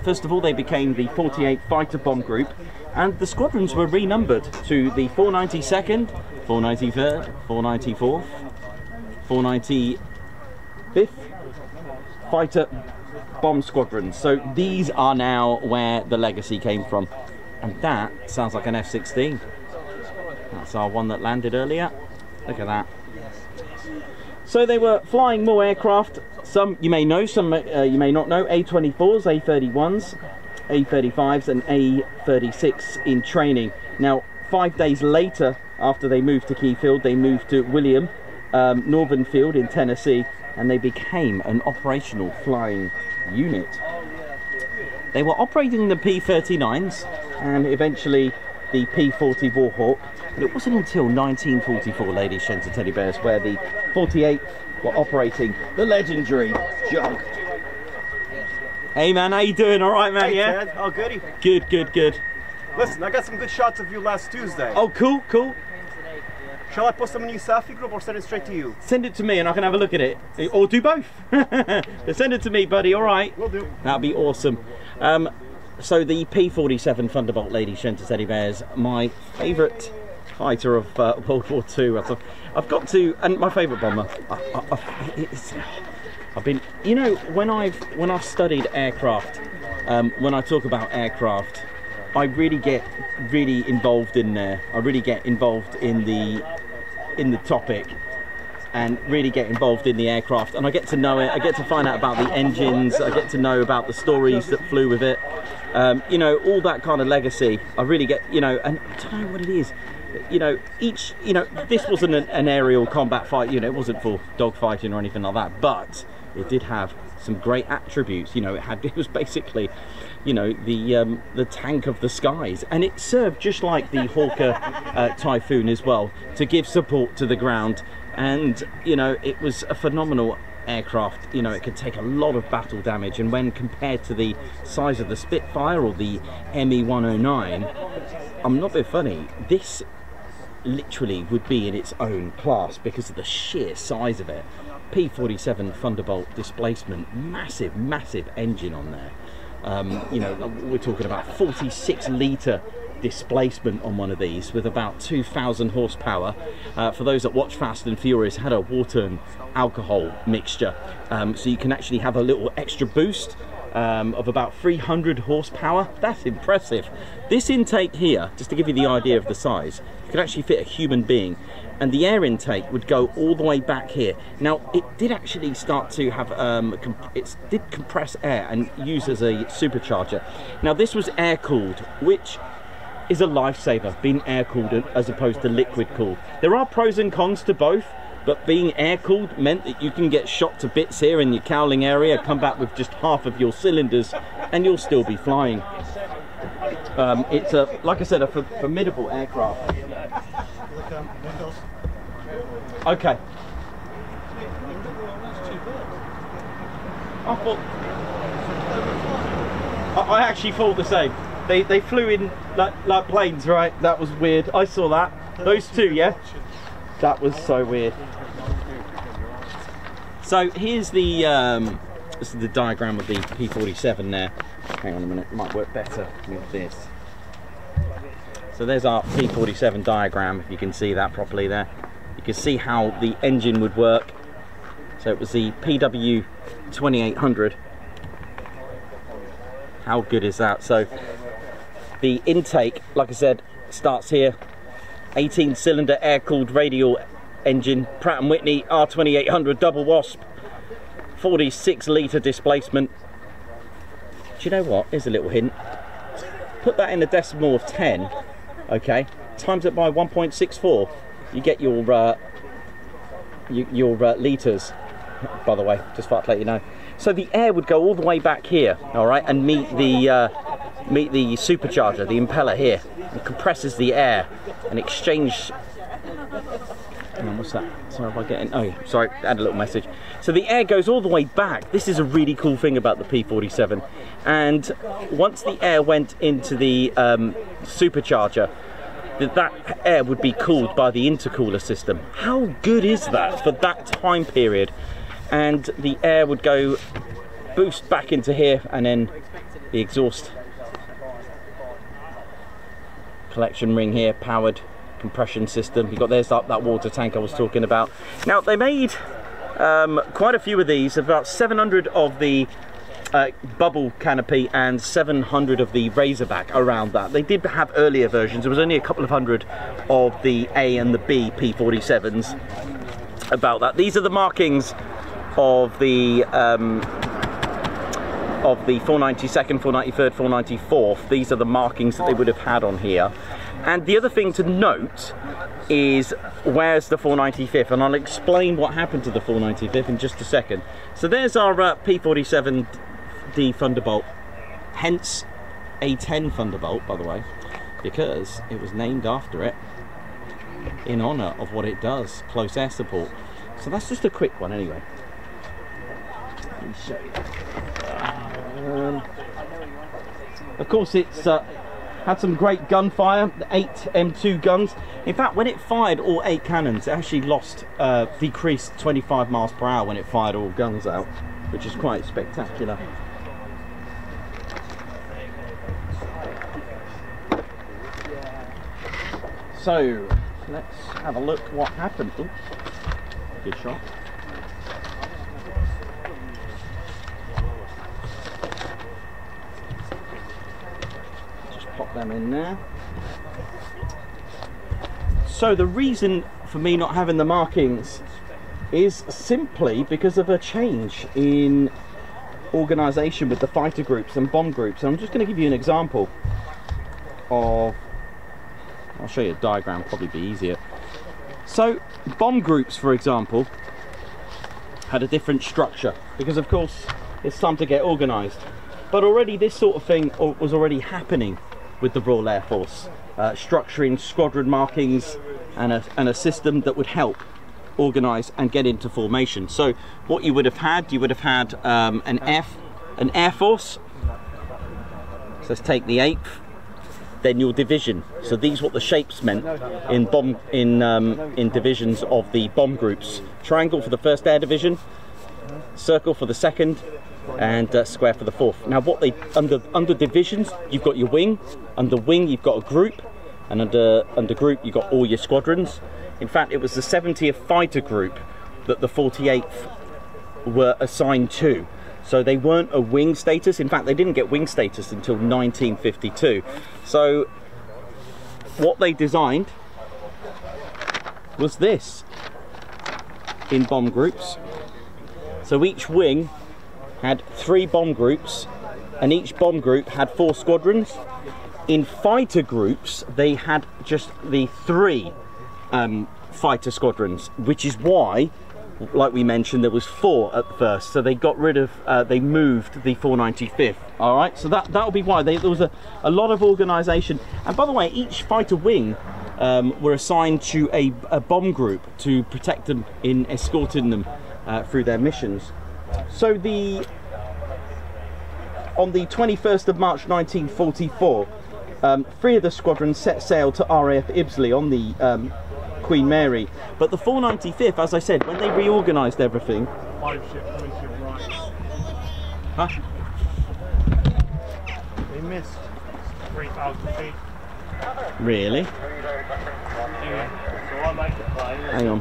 First of all, they became the 48th Fighter Bomb Group, and the squadrons were renumbered to the 492nd, 493rd, 494th, 495th Fighter Bomb Squadrons. So these are now where the legacy came from. And that sounds like an F-16. That's our one that landed earlier. Look at that. So they were flying more aircraft. Some you may know, some you may not know. A-24s, A-31s, A-35s and A-36 in training. Now, 5 days later, after they moved to Keyfield, they moved to William Northern Field in Tennessee, and they became an operational flying unit. They were operating the P-39s and eventually the P-40 Warhawk, but it wasn't until 1944, ladies, gents and teddy bears, where the 48th were operating the legendary Jug. Hey man, how you doing? All right, man. Hey, yeah. Ted. Oh, goody. Good, good, good. Listen, I got some good shots of you last Tuesday. Oh, cool, cool. Shall I post them in your selfie group or send it straight to you? Send it to me and I can have a look at it. Or do both. Send it to me, buddy, all right? Will do. That'll be awesome. So the P-47 Thunderbolt, ladies, gents, teddy bears, my favourite fighter of World War II. I've got to, and my favourite bomber. I've been, you know, when I've studied aircraft, when I talk about aircraft, I really get involved in there. I really get involved in the topic and really get involved in the aircraft, and I get to know it. I get to find out about the engines. I get to know about the stories that flew with it. You know, all that kind of legacy. I really get, you know, and I don't know what it is. You know, this wasn't an aerial combat fight. You know, it wasn't for dogfighting or anything like that, but it did have some great attributes. You know, it was basically, you know, the tank of the skies, and it served just like the Hawker Typhoon as well to give support to the ground. And you know, it was a phenomenal aircraft. You know, it could take a lot of battle damage, and when compared to the size of the Spitfire or the ME-109, I'm not being funny, this literally would be in its own class because of the sheer size of it. P-47 Thunderbolt displacement, massive engine on there. You know, we're talking about 46-litre displacement on one of these with about 2,000 horsepower. For those that watch Fast and Furious, had a water and alcohol mixture, so you can actually have a little extra boost of about 300 horsepower. That's impressive. This intake here, just to give you the idea of the size, you could actually fit a human being, and the air intake would go all the way back here. Now, it did actually start to have it did compress air and use as a supercharger. Now, this was air cooled, which is a lifesaver, being air cooled as opposed to liquid cooled. There are pros and cons to both, but being air cooled meant that you can get shot to bits here in your cowling area, come back with just half of your cylinders, and you'll still be flying. It's like I said, a formidable aircraft. Okay. I actually thought the same. They flew in like planes, right? That was weird. I saw that. Those two, yeah? That was so weird. So here's the this is the diagram of the P-47 there. Hang on a minute, it might work better with this. So there's our P-47 diagram, if you can see that properly there. You can see how the engine would work. So it was the PW 2800. How good is that? So the intake, like I said, starts here. 18-cylinder air-cooled radial engine, Pratt & Whitney R2800 double wasp, 46-litre displacement. Do you know what? Here's a little hint. Put that in a decimal of 10, okay? Times it by 1.64. You get your litres. By the way, just thought I'd let you know. So the air would go all the way back here, all right, and meet the supercharger, the impeller here. It compresses the air and exchange. Hang on, what's that? Sorry if I get in. Oh, sorry, add a little message. So the air goes all the way back. This is a really cool thing about the P47. And once the air went into the supercharger, that air would be cooled by the intercooler system. How good is that for that time period? And the air would go boost back into here, and then the exhaust collection ring here, powered compression system. You got there's that water tank I was talking about. Now they made quite a few of these, about 700 of the bubble canopy and 700 of the Razorback around that. They did have earlier versions. There was only a couple of hundred of the A and the B P47s about that. These are the markings of the 492nd, 493rd, 494th. These are the markings that they would have had on here. And the other thing to note is, where's the 495th? And I'll explain what happened to the 495th in just a second. So there's our P47D Thunderbolt, hence A10 Thunderbolt, by the way, because it was named after it in honor of what it does, close air support. So that's just a quick one anyway. Let me show you. Of course, it's had some great gunfire, 8 M2 guns. In fact, when it fired all 8 cannons, it actually decreased 25 miles per hour when it fired all guns out, which is quite spectacular. So, let's have a look what happened. Oops, good shot. Pop them in there. So the reason for me not having the markings is simply because of a change in organisation with the fighter groups and bomb groups. And I'm just going to give you an example of, I'll show you a diagram, probably be easier. So bomb groups, for example, had a different structure because of course it's time to get organised. But already this sort of thing was already happening with the Royal Air Force, structuring squadron markings and a system that would help organise and get into formation. So what you would have had an Air Force. So let's take the 8th, then your division. So these are what the shapes meant in divisions of the bomb groups. Triangle for the 1st Air Division, circle for the 2nd, and square for the 4th. Now what they under divisions, you've got your wing. Under wing you've got a group, and under group you've got all your squadrons. In fact, it was the 70th Fighter Group that the 48th were assigned to. So they weren't a wing status. In fact, they didn't get wing status until 1952. So what they designed was this in bomb groups. So each wing had 3 bomb groups, and each bomb group had 4 squadrons. In fighter groups, they had just the 3 fighter squadrons, which is why, like we mentioned, there was 4 at first. So they got rid of, they moved the 495th. All right, so that'll be why there was a lot of organisation. And by the way, each fighter wing were assigned to a bomb group to protect them in escorting them through their missions. So on the 21st of March 1944, 3 of the squadrons set sail to RAF Ibsley on the Queen Mary. But the 495th, as I said, when they reorganised everything... Huh? They missed 3,000 feet. Really? Yeah. So I like to play. Hang on.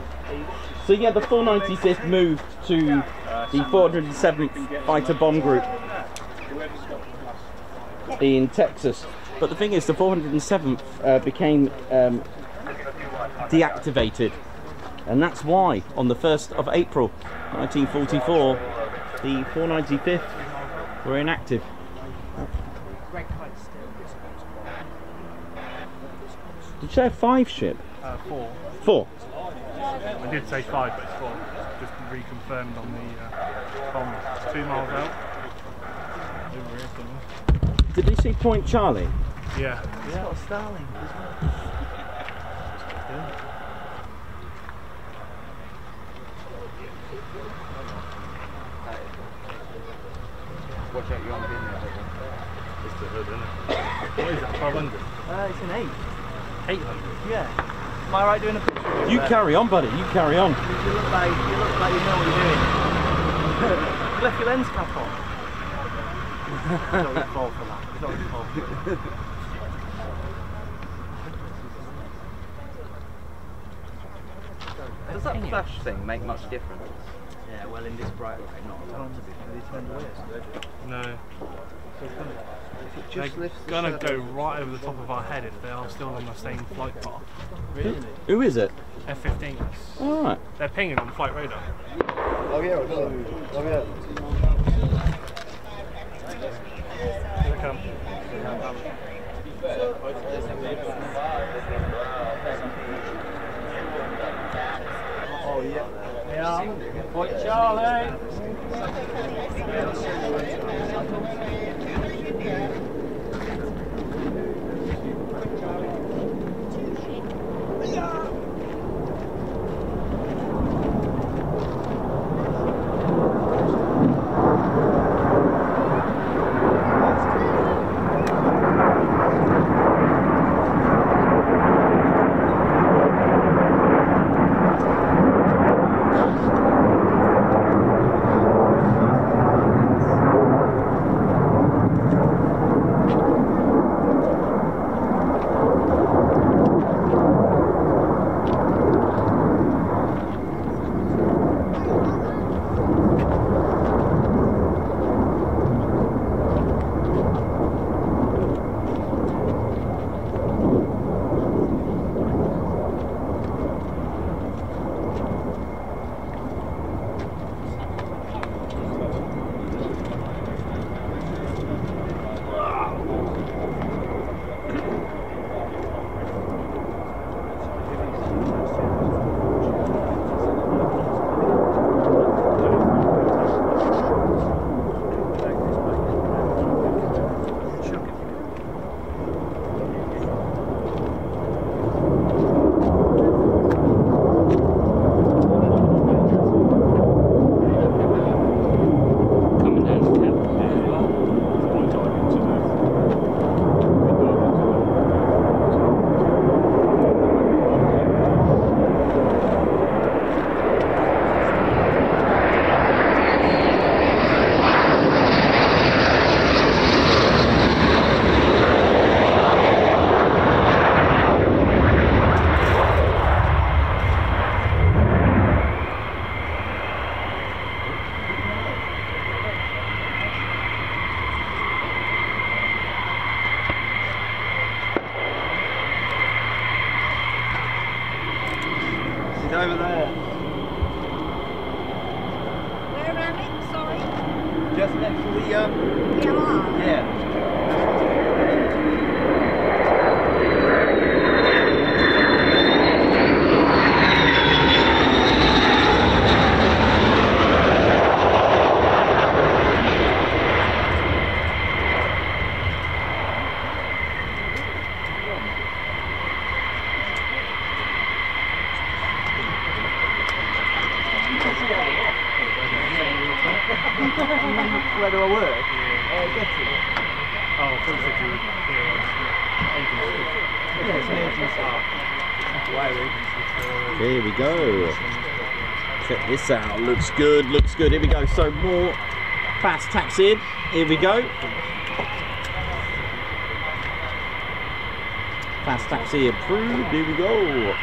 So yeah, the 495th moved to the 407th Fighter Bomb Group in Texas. But the thing is, the 407th became deactivated. And that's why, on the 1st of April 1944, the 495th were inactive. Did you say 5 ship? 4. 4. I did say 5, but it's 4. Just reconfirmed on the bomb. 2 miles out. Over here somewhere. Did they see Point Charlie? Yeah. It's got a Starling as well. Watch out, you won't be in there. It's the hood, isn't it? What is that, 1200? It's an 8. 800? Yeah. Am I right doing a picture of You carry on, buddy, you carry on. You look like you know what you're doing. You left your lens cap on. It's not your fault for that. It's not your fault. Does that flash thing make much difference? Yeah, well, in this bright light, not a lot. No. Just They're gonna go right over the top of our head if they are still on the same flight path. Really? Who is it? F-15s. Alright. They're pinging on flight radar. Oh yeah, oh yeah. Here they come. Oh yeah. Yeah. Point Charlie. Over there. Where am I? Sorry. Just next to the Yeah. yeah. Where do I work? Get it. Oh, I thought you said you were Yeah, it's an agency. Here we go. Check this out. Looks good, looks good. Here we go. So more fast taxi in. Here we go. Fast taxi approved. Here we go.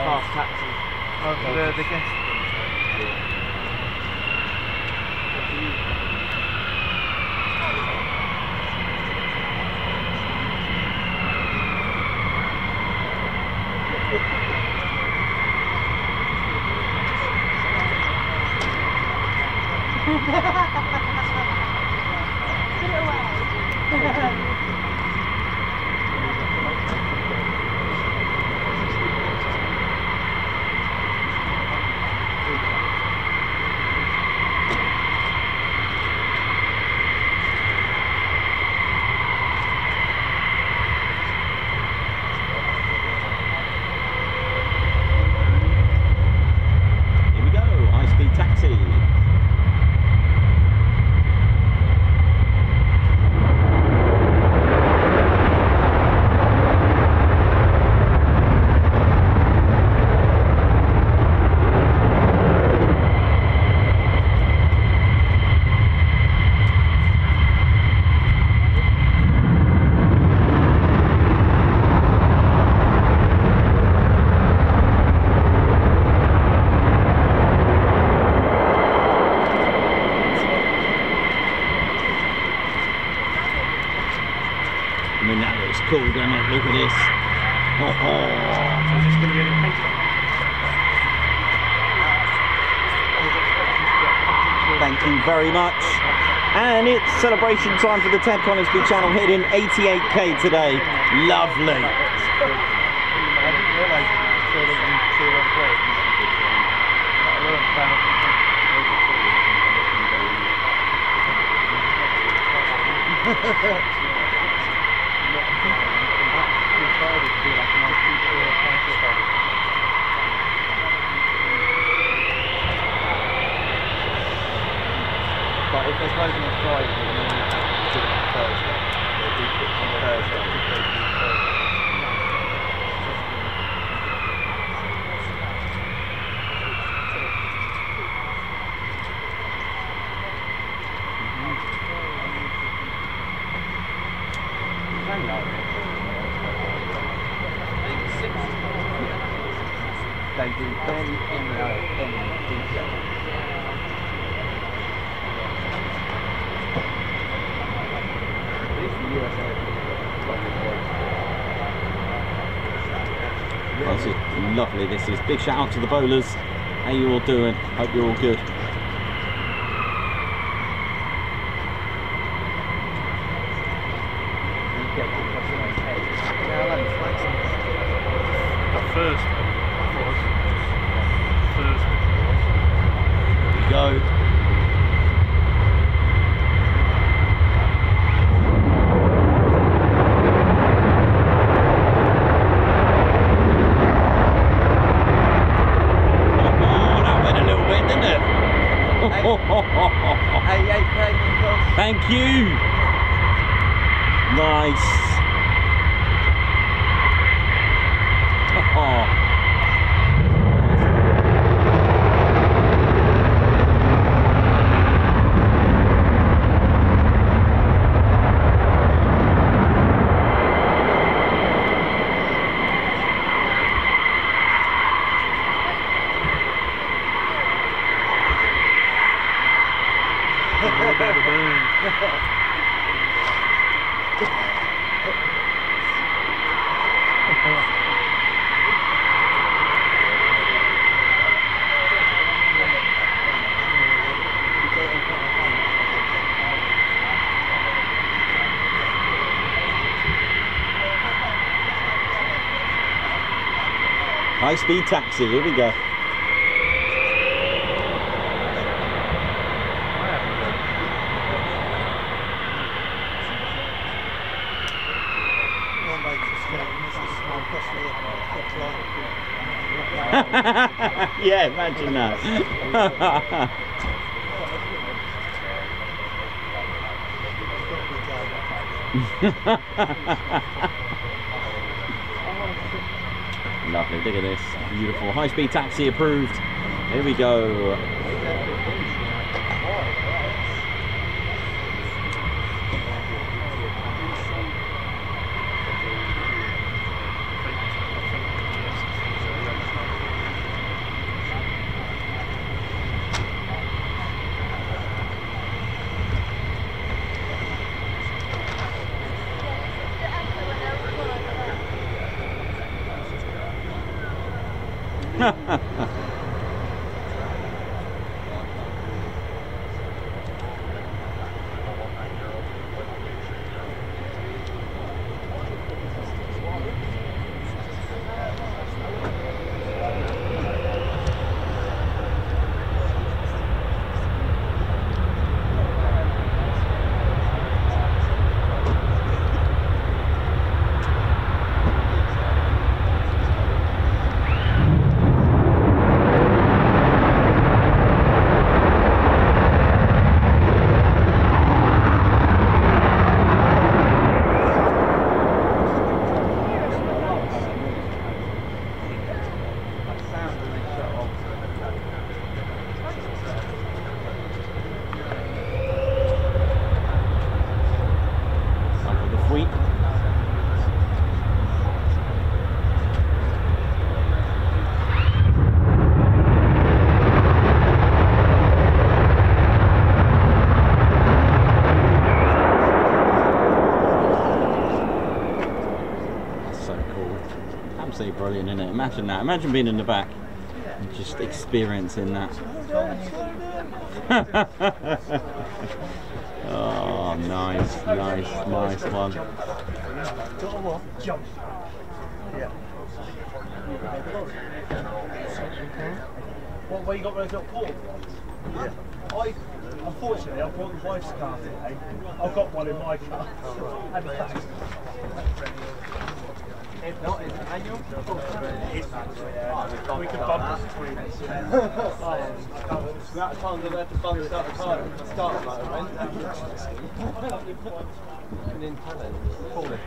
Fast taxi. The guest. Put it away. I mean, that looks cool, doesn't it? Look at this. Oh, oh. So is this going to be any painting? Thank you very much. And it's celebration time for the Ted Conisbee channel, hitting 88k today. Lovely. I didn't realise but if there's loads on Friday, then you have to do it on Thursday. They do put it on Thursday. They do barely any detail. This is lovely. This is big shout out to the bowlers. How you all doing? Hope you're all good. Here we go. Thank you. Nice. Oh. High speed taxi, here we go. Yeah, imagine that. Lovely, look at this. Beautiful. High-speed taxi approved. Here we go. Absolutely brilliant, isn't it? Imagine that. Imagine being in the back and just experiencing that. Oh, nice, nice, nice one. Jump. Yeah. What way you got those little portable ones? Yeah. Unfortunately, I brought the wife's car today. I've got one in my car. And the fact. If not, is it manual? We could bump it between us. The amount of times I've had to bump start the car at the start of the event. And then pull it.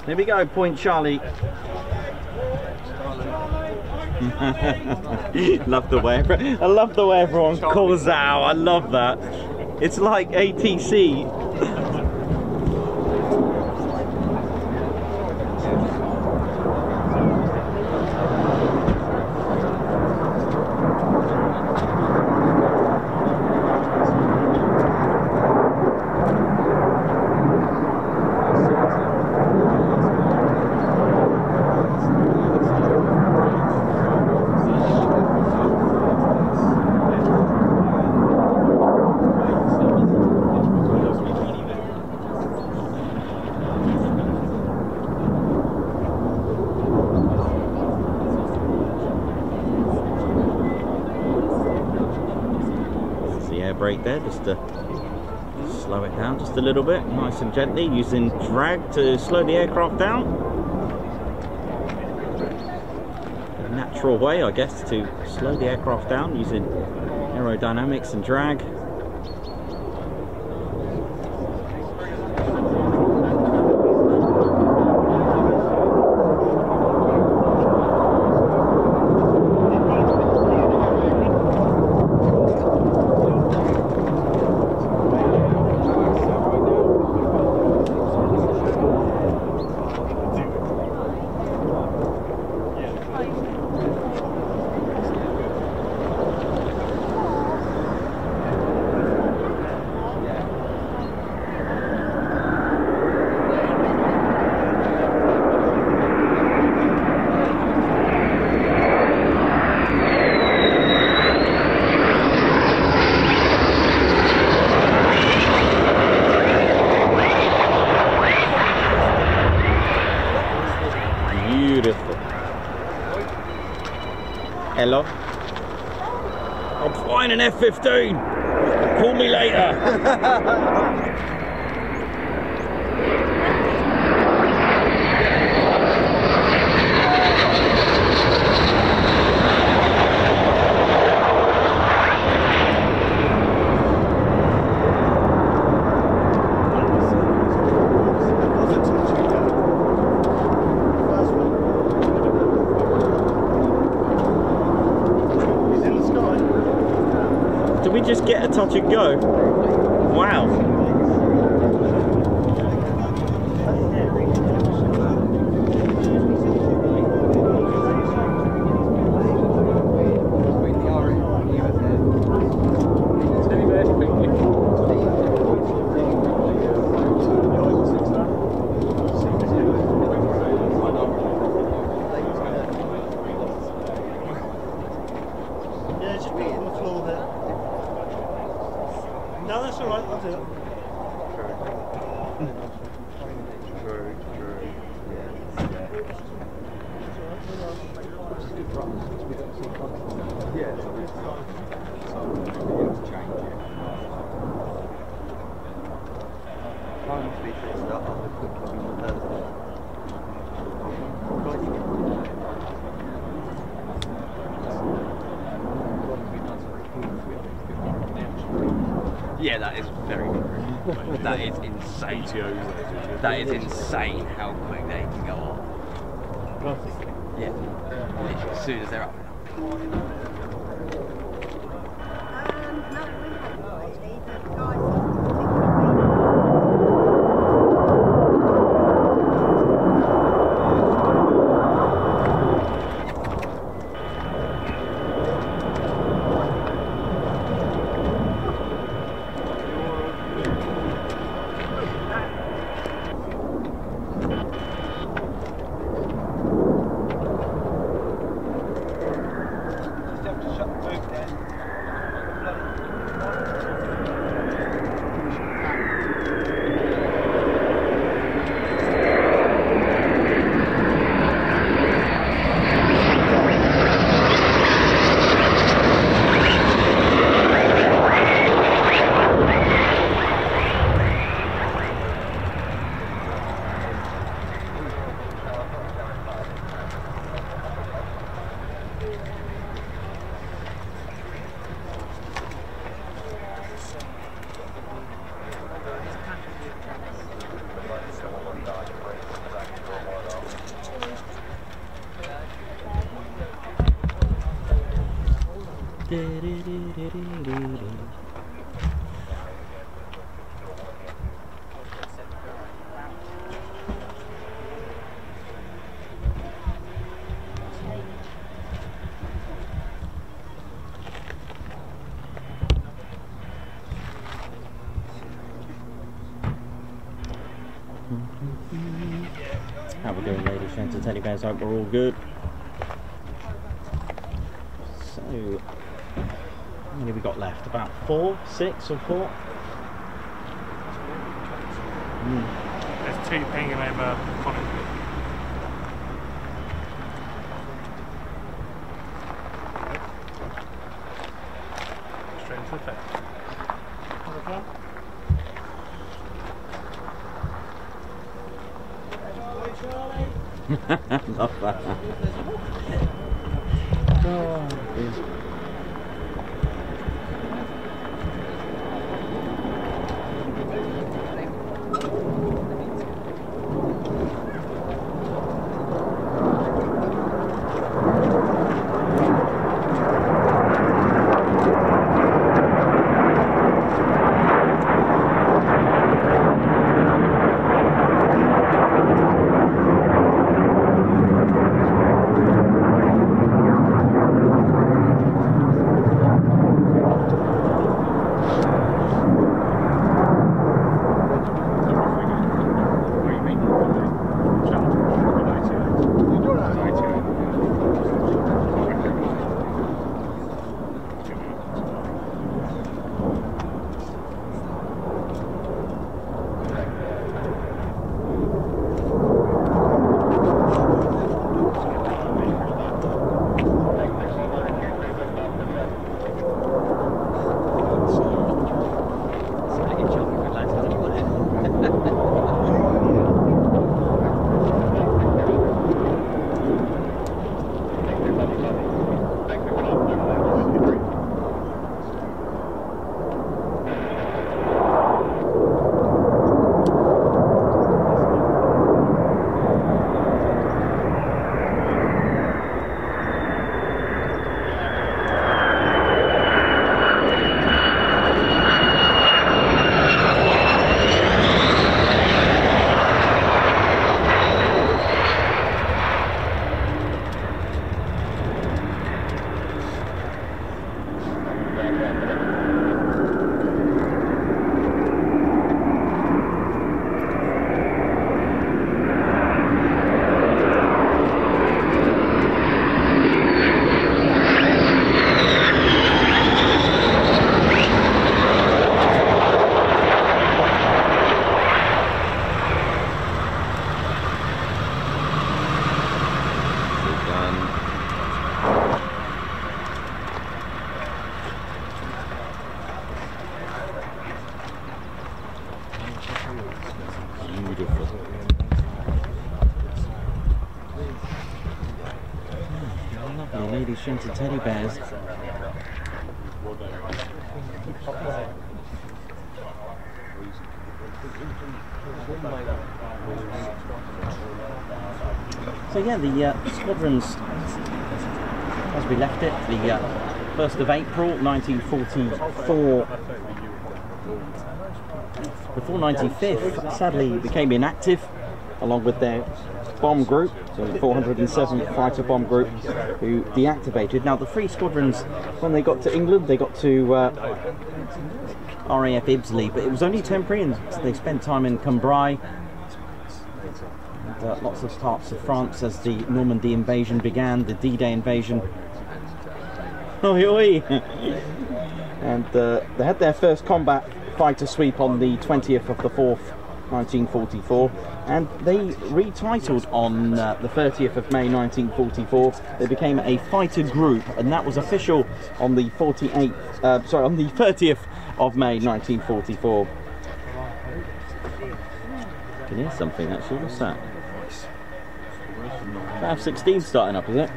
There we go, Point Charlie. Love the way I love the way everyone calls out. I love that. It's like ATC. Brake there just to slow it down just a little bit, nice and gently, using drag to slow the aircraft down. A natural way, I guess, to slow the aircraft down using aerodynamics and drag. flying an F-15. Call me later. Did we just get a touch and go? Wow. Yeah, just put it on the floor there. No, that's all right. I'll do it. Yeah, that is very good. That is insane. That is insane how quick they can go on. Yeah, literally as soon as they're up. How we doing, ladies, gents and teddy bears? Hope we're all good. So, how many have we got left? About 4, 6 or 4? There's 2 pinging over Connor. Straight into the fence. Love that. Oh, dear. ladies, gents and teddy bears. So yeah, the squadrons, as we left it, the 1st of April 1944, the 495th sadly became inactive, along with their bomb group, so the 407th Fighter Bomb Group, who deactivated. Now the 3 squadrons, when they got to England, they got to RAF Ibsley, but it was only temporary, and they spent time in Cambrai, and lots of parts of France as the Normandy invasion began, the D-Day invasion. Oi, oi. And they had their first combat fighter sweep on the 20th of the 4th, 1944, and they retitled on the 30th of May 1944. They became a fighter group, and that was official on the 30th of May 1944. I can hear something actually. What's that? F-16 starting up, is it?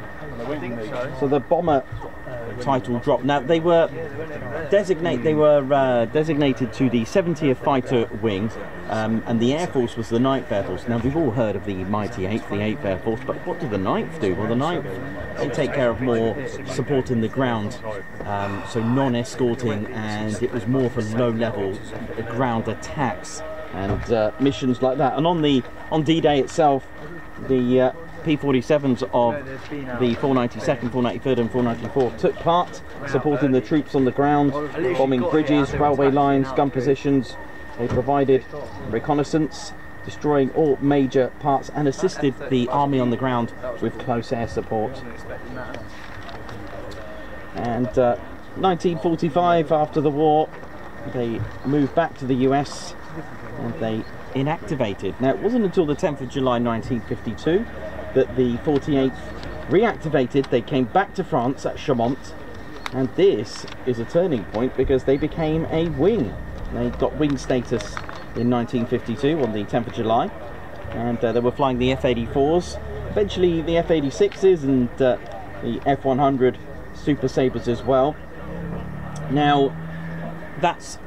So the bomber title dropped. Now they were designated to the 70th Fighter Wing, and the Air Force was the 9th Air Force. Now we've all heard of the mighty 8th, the 8th Air Force, but what do the 9th do? Well, the 9th, they take care of more support in the ground, so non-escorting, and it was more for low-level ground attacks and missions like that. And on D-Day itself, the P-47s of the 492nd, 493rd and 494 took part, supporting the troops on the ground, bombing bridges, railway lines, gun positions. They provided reconnaissance, destroying all major parts, and assisted the army on the ground with close air support. And 1945, after the war, they moved back to the US and they inactivated. Now it wasn't until the 10th of July 1952 that the 48th reactivated. They came back to France at Chaumont, and this is a turning point because they became a wing. They got wing status in 1952 on the 10th of July, and they were flying the F-84s, eventually the F-86s, and the F-100 Super Sabres as well. Now that's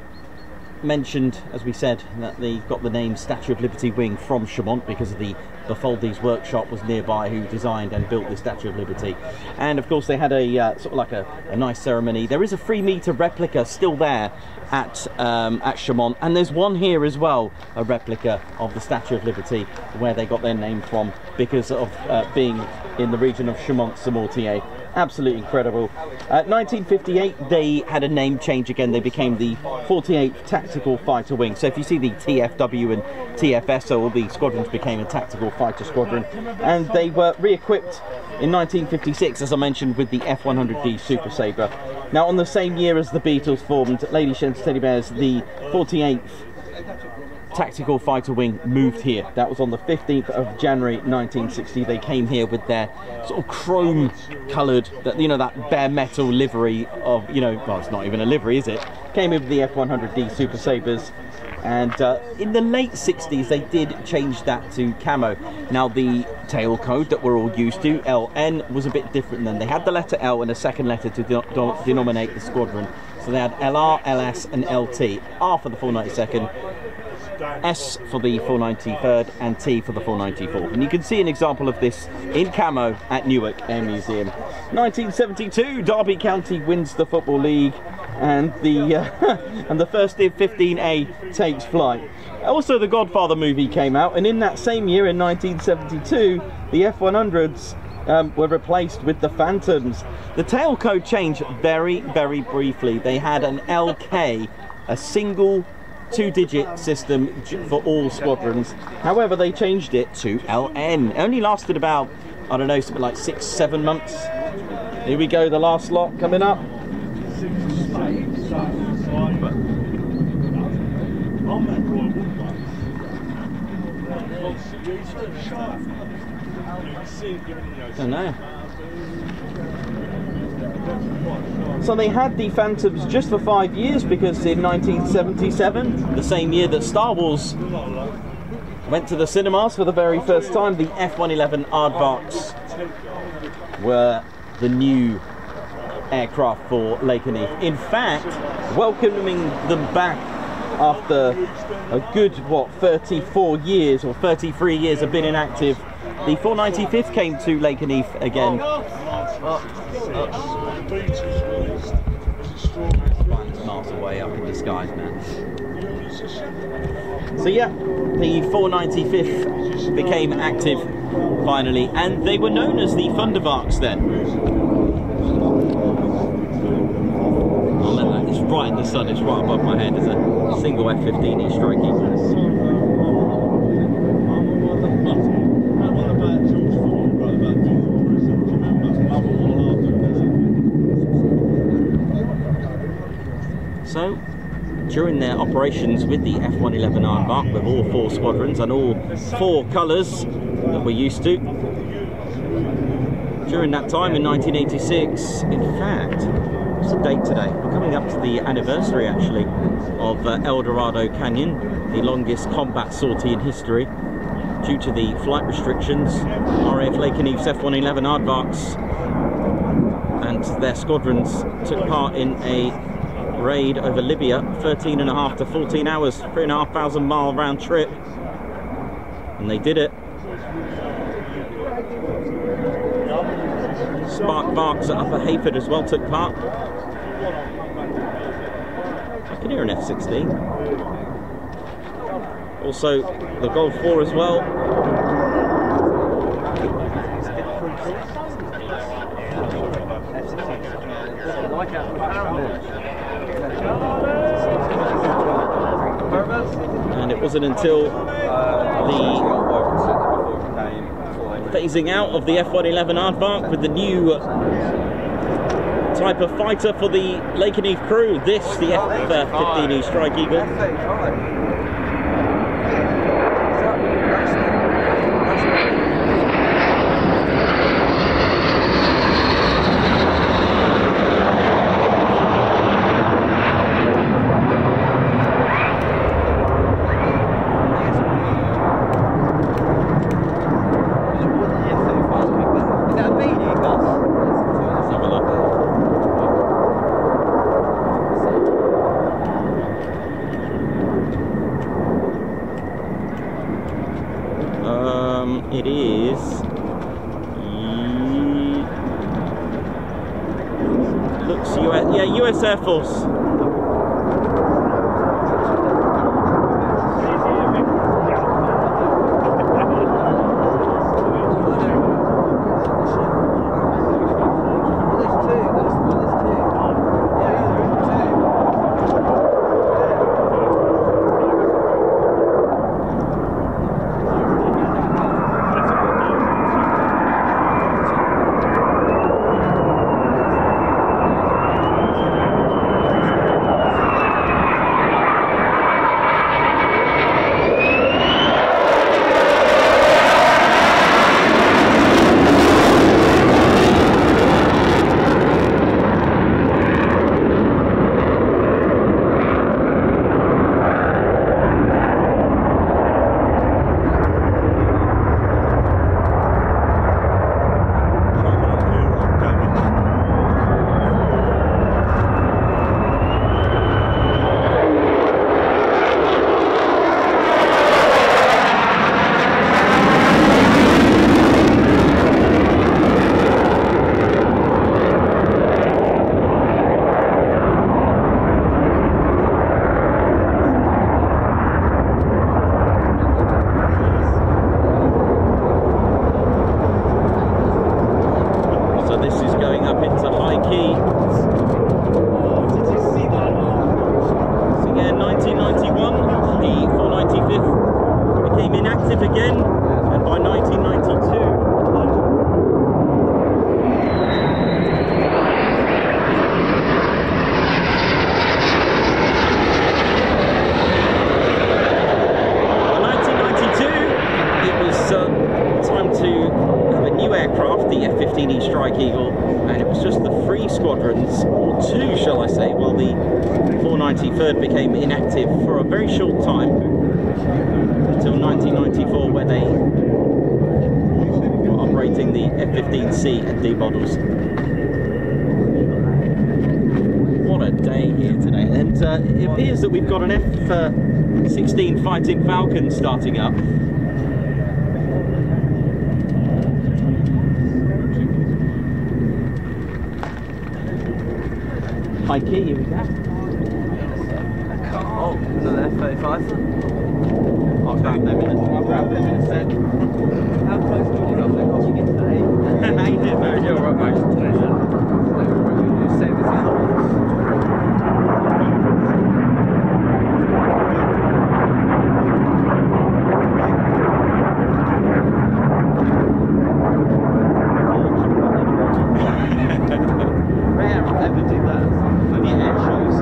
mentioned, as we said, that they got the name Statue of Liberty Wing from Chaumont because of the Bartholdi's workshop was nearby, who designed and built the Statue of Liberty. And of course they had a sort of like a nice ceremony. There is a 3-meter replica still there at Chaumont, and there's one here as well, a replica of the Statue of Liberty, where they got their name from because of being in the region of Chaumont-sur-Mortier. Absolutely incredible. 1958 they had a name change again. They became the 48th Tactical Fighter Wing. So if you see the TFW and TFS, all the squadrons became a Tactical Fighter Squadron, and they were re-equipped in 1956, as I mentioned, with the F-100D Super Sabre. Now on the same year as the Beatles formed, ladies, gents, teddy bears, the 48th Tactical Fighter Wing moved here. That was on the 15th of January 1960. They came here with their sort of chrome coloured, you know, that bare metal livery of, you know, well, it's not even a livery, is it? Came in with the F-100D Super Sabres. And in the late 60s they did change that to camo. Now the tail code that we're all used to, LN, was a bit different then. They had the letter L and a second letter to denominate the squadron. So they had LR, LS and LT. R for the 492nd, S for the 493rd and T for the 494th. And you can see an example of this in camo at Newark Air Museum. 1972, Derby County wins the Football League, and the and the first Div 15A takes flight. Also the Godfather movie came out, and in that same year in 1972 the F-100s were replaced with the Phantoms. The tail code changed very, very briefly. They had an LK, a single 2-digit system for all squadrons. However, they changed it to LN. It only lasted about, I don't know, something like 6-7 months. Here we go, the last lot coming up. Don't know. So they had the Phantoms just for 5 years, because in 1977, the same year that Star Wars went to the cinemas for the very first time, the F-111 Aardvarks were the new aircraft for Lakenheath. In fact, welcoming them back after a good, what, 34 years or 33 years of being inactive, the 495th came to Lakenheath again. Miles away up in the skies, man. So yeah, the 495th became active finally, and they were known as the Thunderbarks then. Oh man, it's right in the sun, it's right above my head. There's a single F-15E Strike Eagle. So, during their operations with the F-111 Aardvark, with all 4 squadrons and all 4 colours that we're used to, during that time in 1986, in fact, what's the date today? We're coming up to the anniversary actually of El Dorado Canyon, the longest combat sortie in history. Due to the flight restrictions, RAF Lakenheath's F-111 Aardvarks and their squadrons took part in a raid over Libya, 13.5 to 14 hours, 3,500 mile round trip, and they did it. Spark Barks at Upper Hayford as well took part. I can hear an F-16. Also the Golf 4 as well. And it wasn't until the phasing out of the F-111 Aardvark with the new type of fighter for the Lakenheath crew, the F-15E Strike Eagle. It is looks US Air Force. The F-15E Strike Eagle, and it was just the 3 squadrons, or 2 shall I say, while the 493rd became inactive for a very short time, until 1994 where they were operating the F-15C and D models. day here today, and it appears that we've got an F-16 Fighting Falcon starting up. High key, here we go. Oh, another F-35. I'll grab them in a sec. How close do you got to get today? How you doing, Mary? You're all right, mate. Same as the other ones. Rare, I'll never do that. Only air shows.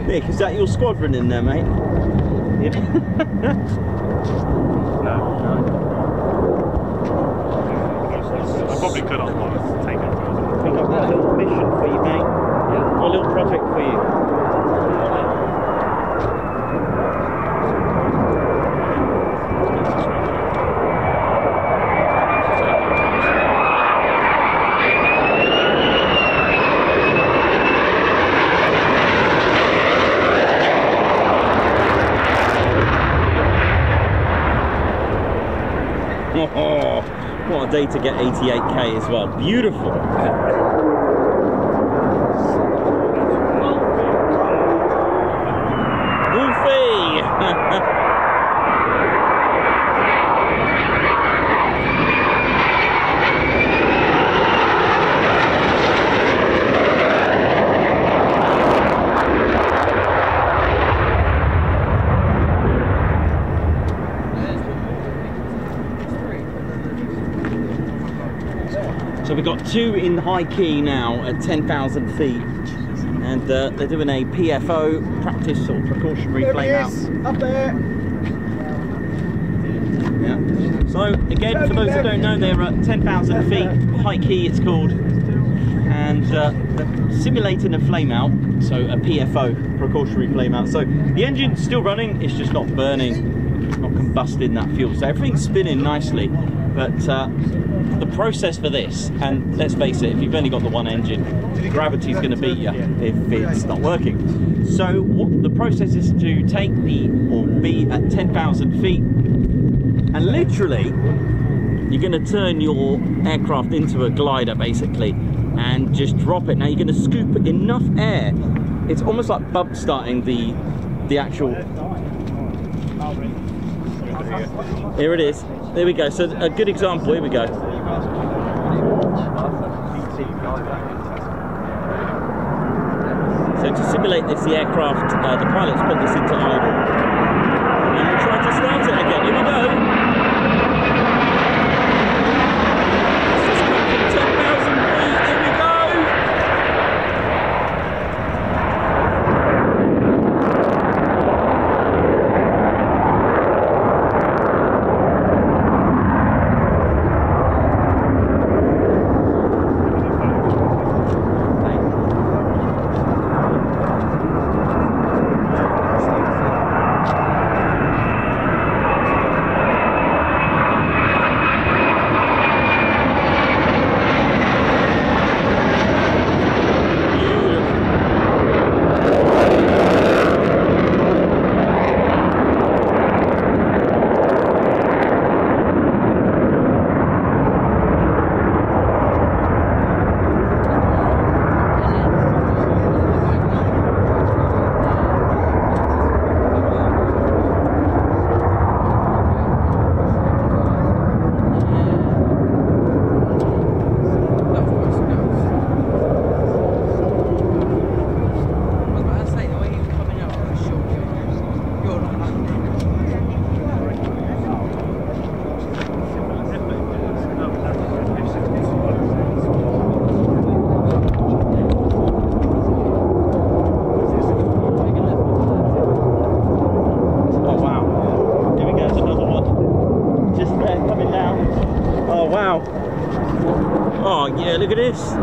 Nick, is that your squadron in there, mate? Yeah. No. I probably could have taken it further. I think I've got a little mission for you, mate. Yeah. A little project for you. Oh, what a day to get 88k as well. Beautiful. Wolfie! So we've got two in high key now at 10,000 feet, and they're doing a PFO, practice or precautionary flame out. Up there. Yeah. So again, for those that don't know, they're at 10,000 feet, high key it's called, and they're simulating a flame out, so a PFO, precautionary flame out. So the engine's still running, it's just not burning, not combusting that fuel. So everything's spinning nicely, but the process for this, and let's face it, if you've only got the one engine, gravity's going to beat you if it's not working. So what the process is to take or be at 10,000 feet, and literally you're going to turn your aircraft into a glider basically, and just drop it. Now you're going to scoop enough air, it's almost like bump starting the actual. Here it is. There we go. So a good example. Here we go. So to simulate this, the aircraft, the pilots put this into idle, and we'll try to start it again. Here we go. This is coming from 10,000 feet. Here we go. Oh yeah, look at this.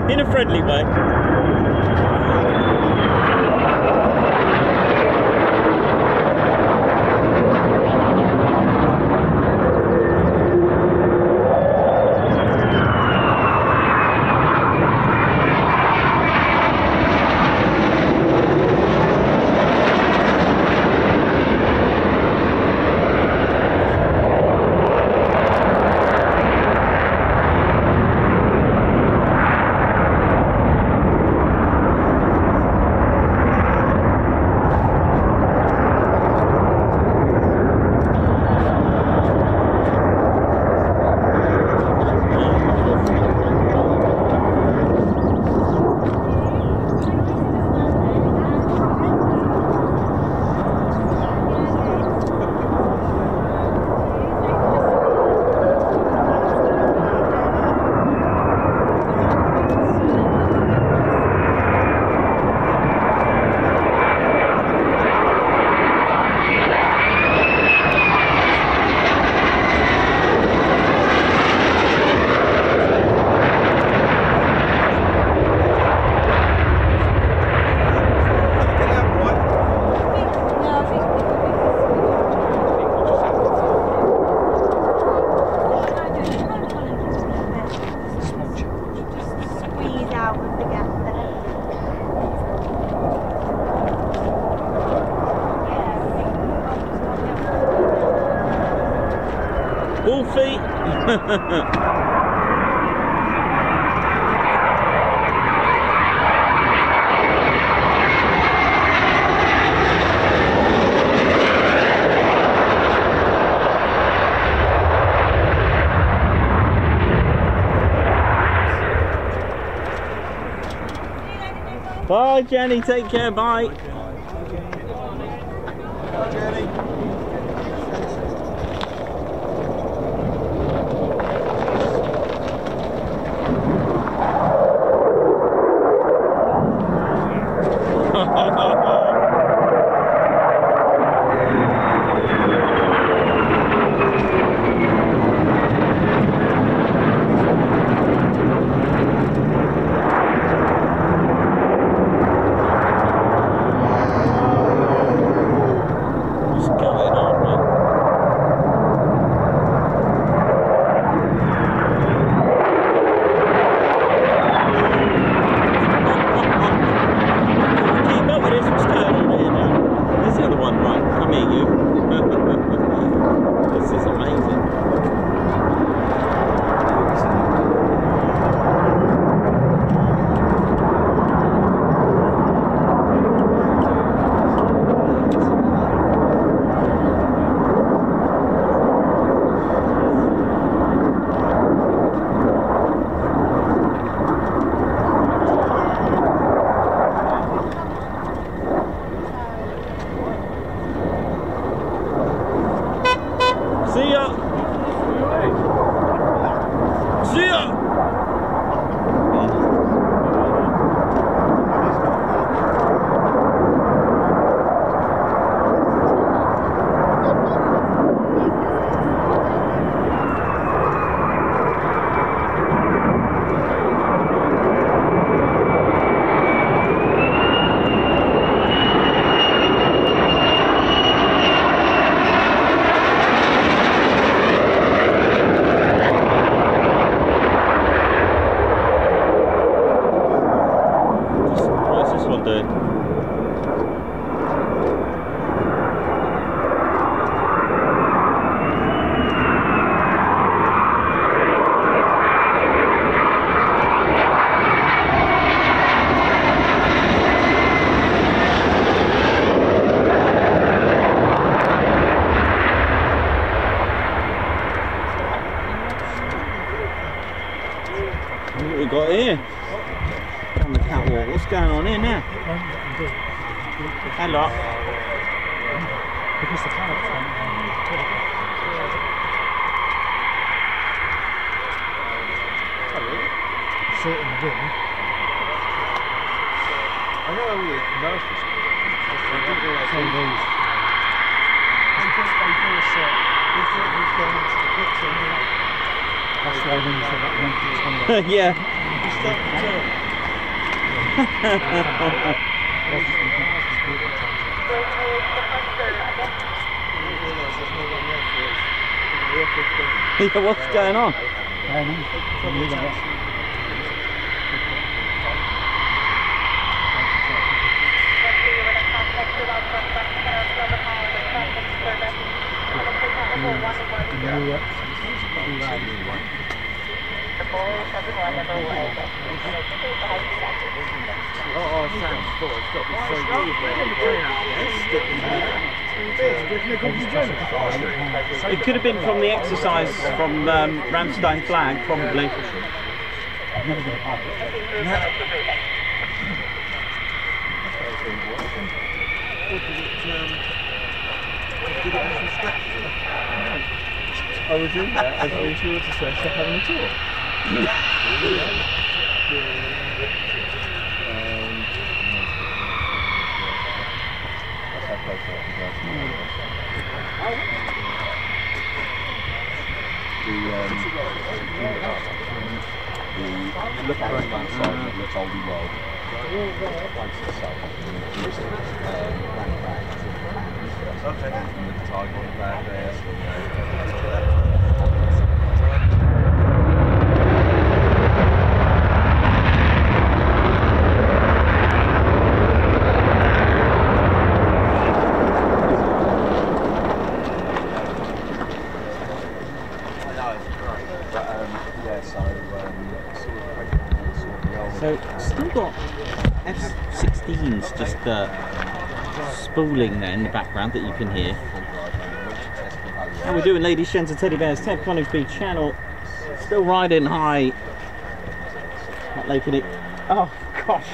In a friendly way. Wolfie. Bye, Jenny. Take care. Bye. Bye, Jenny. we got here? On the catwalk. What's going on here now? Hello. Because the carrots sit in the bin. I know all the commercials. I didn't realise all these. That's why when you said that one, Yeah. Yeah, what's going on? Oh, Sam, it's got to be so good. It could have been from the exercise from Ramstein Flag, probably. I was in there as I was towards the search shop having a tour. Look at the outside, it looks oldie world. Place itself, ran back to the tiger on the back there. So, still got F-16s just spooling there in the background that you can hear. How we doing, ladies, gents and teddy bears? Ted Coningsby channel, still riding high at Lake Nick. Oh gosh,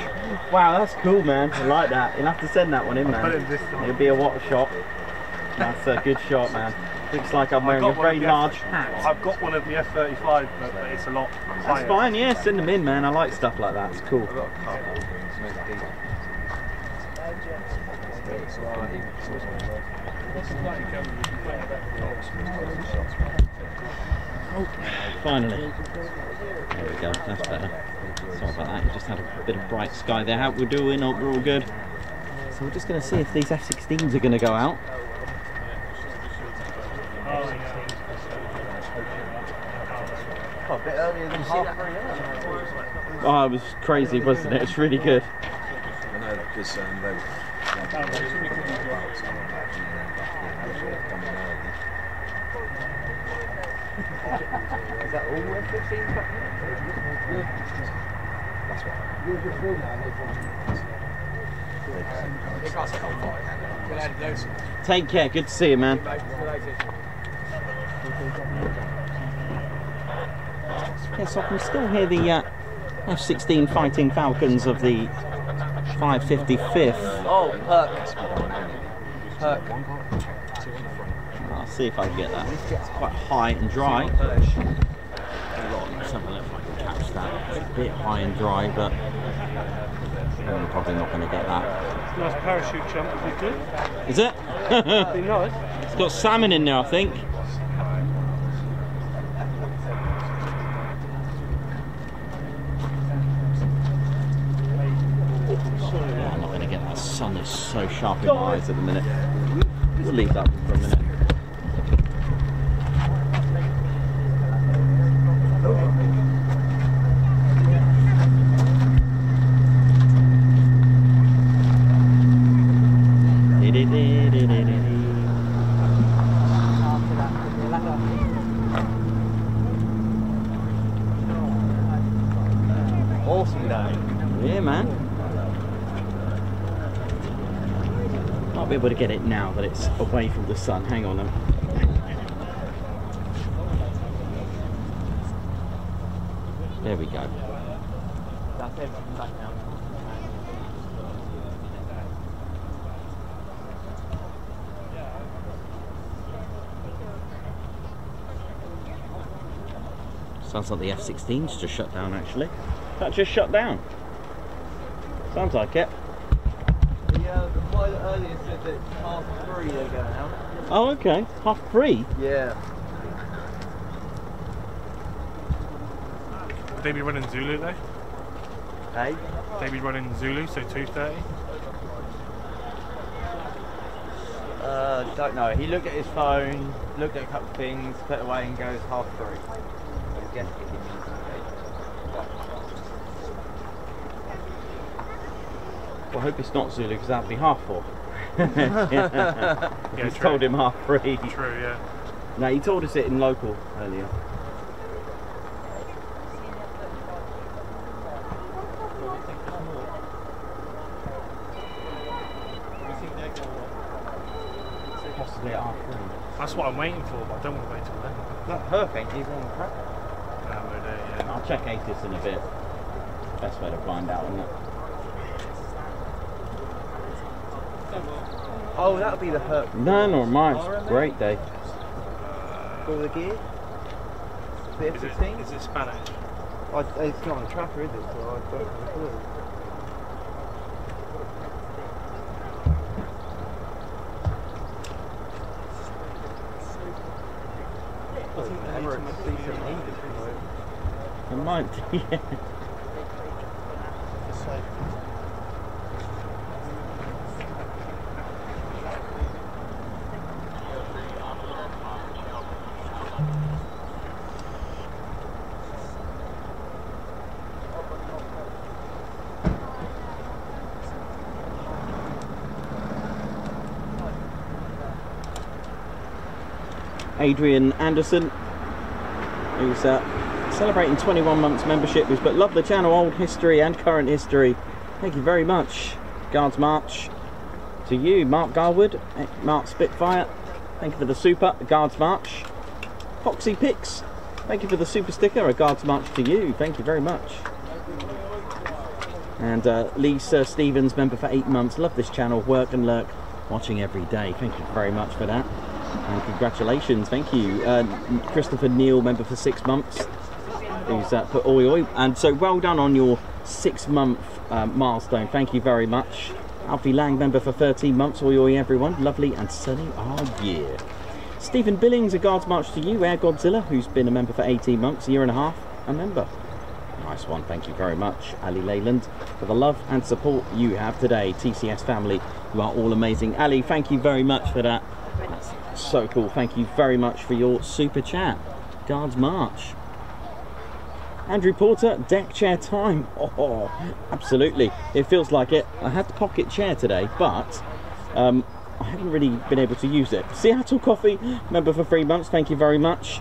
wow, that's cool, man. I like that. You'll have to send that one in, man. It'll be a water shot. That's a good shot, man. Looks like I'm wearing a very large hat. I've got one of the F-35, but it's a lot higher. That's fine, yeah, send them in, man. I like stuff like that, it's cool. Oh, finally. There we go, that's better. Sorry about that, you just had a bit of bright sky there. How we're doing? Hope we're all good. So we're just going to see if these F-16s are going to go out. Oh, a bit earlier than half. Oh, it was crazy, wasn't it? It's really good. I know, because they were Is that all F-15 back there? That's right. Take care, good to see you, man. Yes, I can still hear the F-16 Fighting Falcons of the 555th. Oh, Herc. I'll see if I can get that. It's quite high and dry. Let's have a look if I can catch that. It's a bit high and dry, but I'm probably not going to get that. Nice parachute jump if we could. Is it? Be nice. It's got salmon in there, I think. I'm not going to get that. The sun is so sharp in my eyes at the minute. We'll leave that for a minute. Awesome day. Yeah, man. Might be able to get it now that it's away from the sun. Hang on. There we go. That's everything back now. Sounds like the F-16's just shut down, actually. That just shut down. Sounds like it. The pilot earlier said that 3:30 they're going out. Oh, okay. 3:30? Yeah. Would they be running Zulu though? Hey? They be running Zulu, so 2:30? Don't know. He looked at his phone, looked at a couple of things, put it away and goes 3:30. I guess he means Well, I hope it's not Zulu, because that'd be 4:30. Yeah, He's true. told him 3:30. True, yeah. No, he told us it in local earlier. Possibly at 3:30. That's what I'm waiting for, but I don't want to wait till then. That hurricane is on the track. Yeah. I'll check ATIS in a bit. Best way to find out, isn't it? Oh, that'll be the hurt. No, no, mine's great day. For the gear? The F-16? Is it Spanish? It's not on the tracker, is it? So I don't have a clue. I think the Emirates C-17 is It might, yeah. Adrian Anderson, who's celebrating 21 months membership, who's but love the channel, old history and current history. Thank you very much. Guards March to you. Mark Garwood, Mark Spitfire, thank you for the super. Guards March. Foxy Pix, thank you for the super sticker. A Guards March to you. Thank you very much. And Lisa Stevens, member for 8 months. Love this channel, work and lurk, watching every day. Thank you very much for that. And congratulations, thank you. Christopher Neal, member for 6 months, who's put oi oi. And so well done on your 6-month milestone, thank you very much. Alfie Lang, member for 13 months, oi oi everyone, lovely and sunny year. Stephen Billings, a Guards March to you. Air Godzilla, who's been a member for 18 months, a year and a half, a member. Nice one, thank you very much. Ali Leyland, for the love and support you have today. TCS family, you are all amazing. Ali, thank you very much for that. That's so cool. Thank you very much for your super chat. Guards March. Andrew Porter, deck chair time. Oh, absolutely. It feels like it. I had the pocket chair today, but I haven't really been able to use it. Seattle Coffee, member for 3 months. Thank you very much.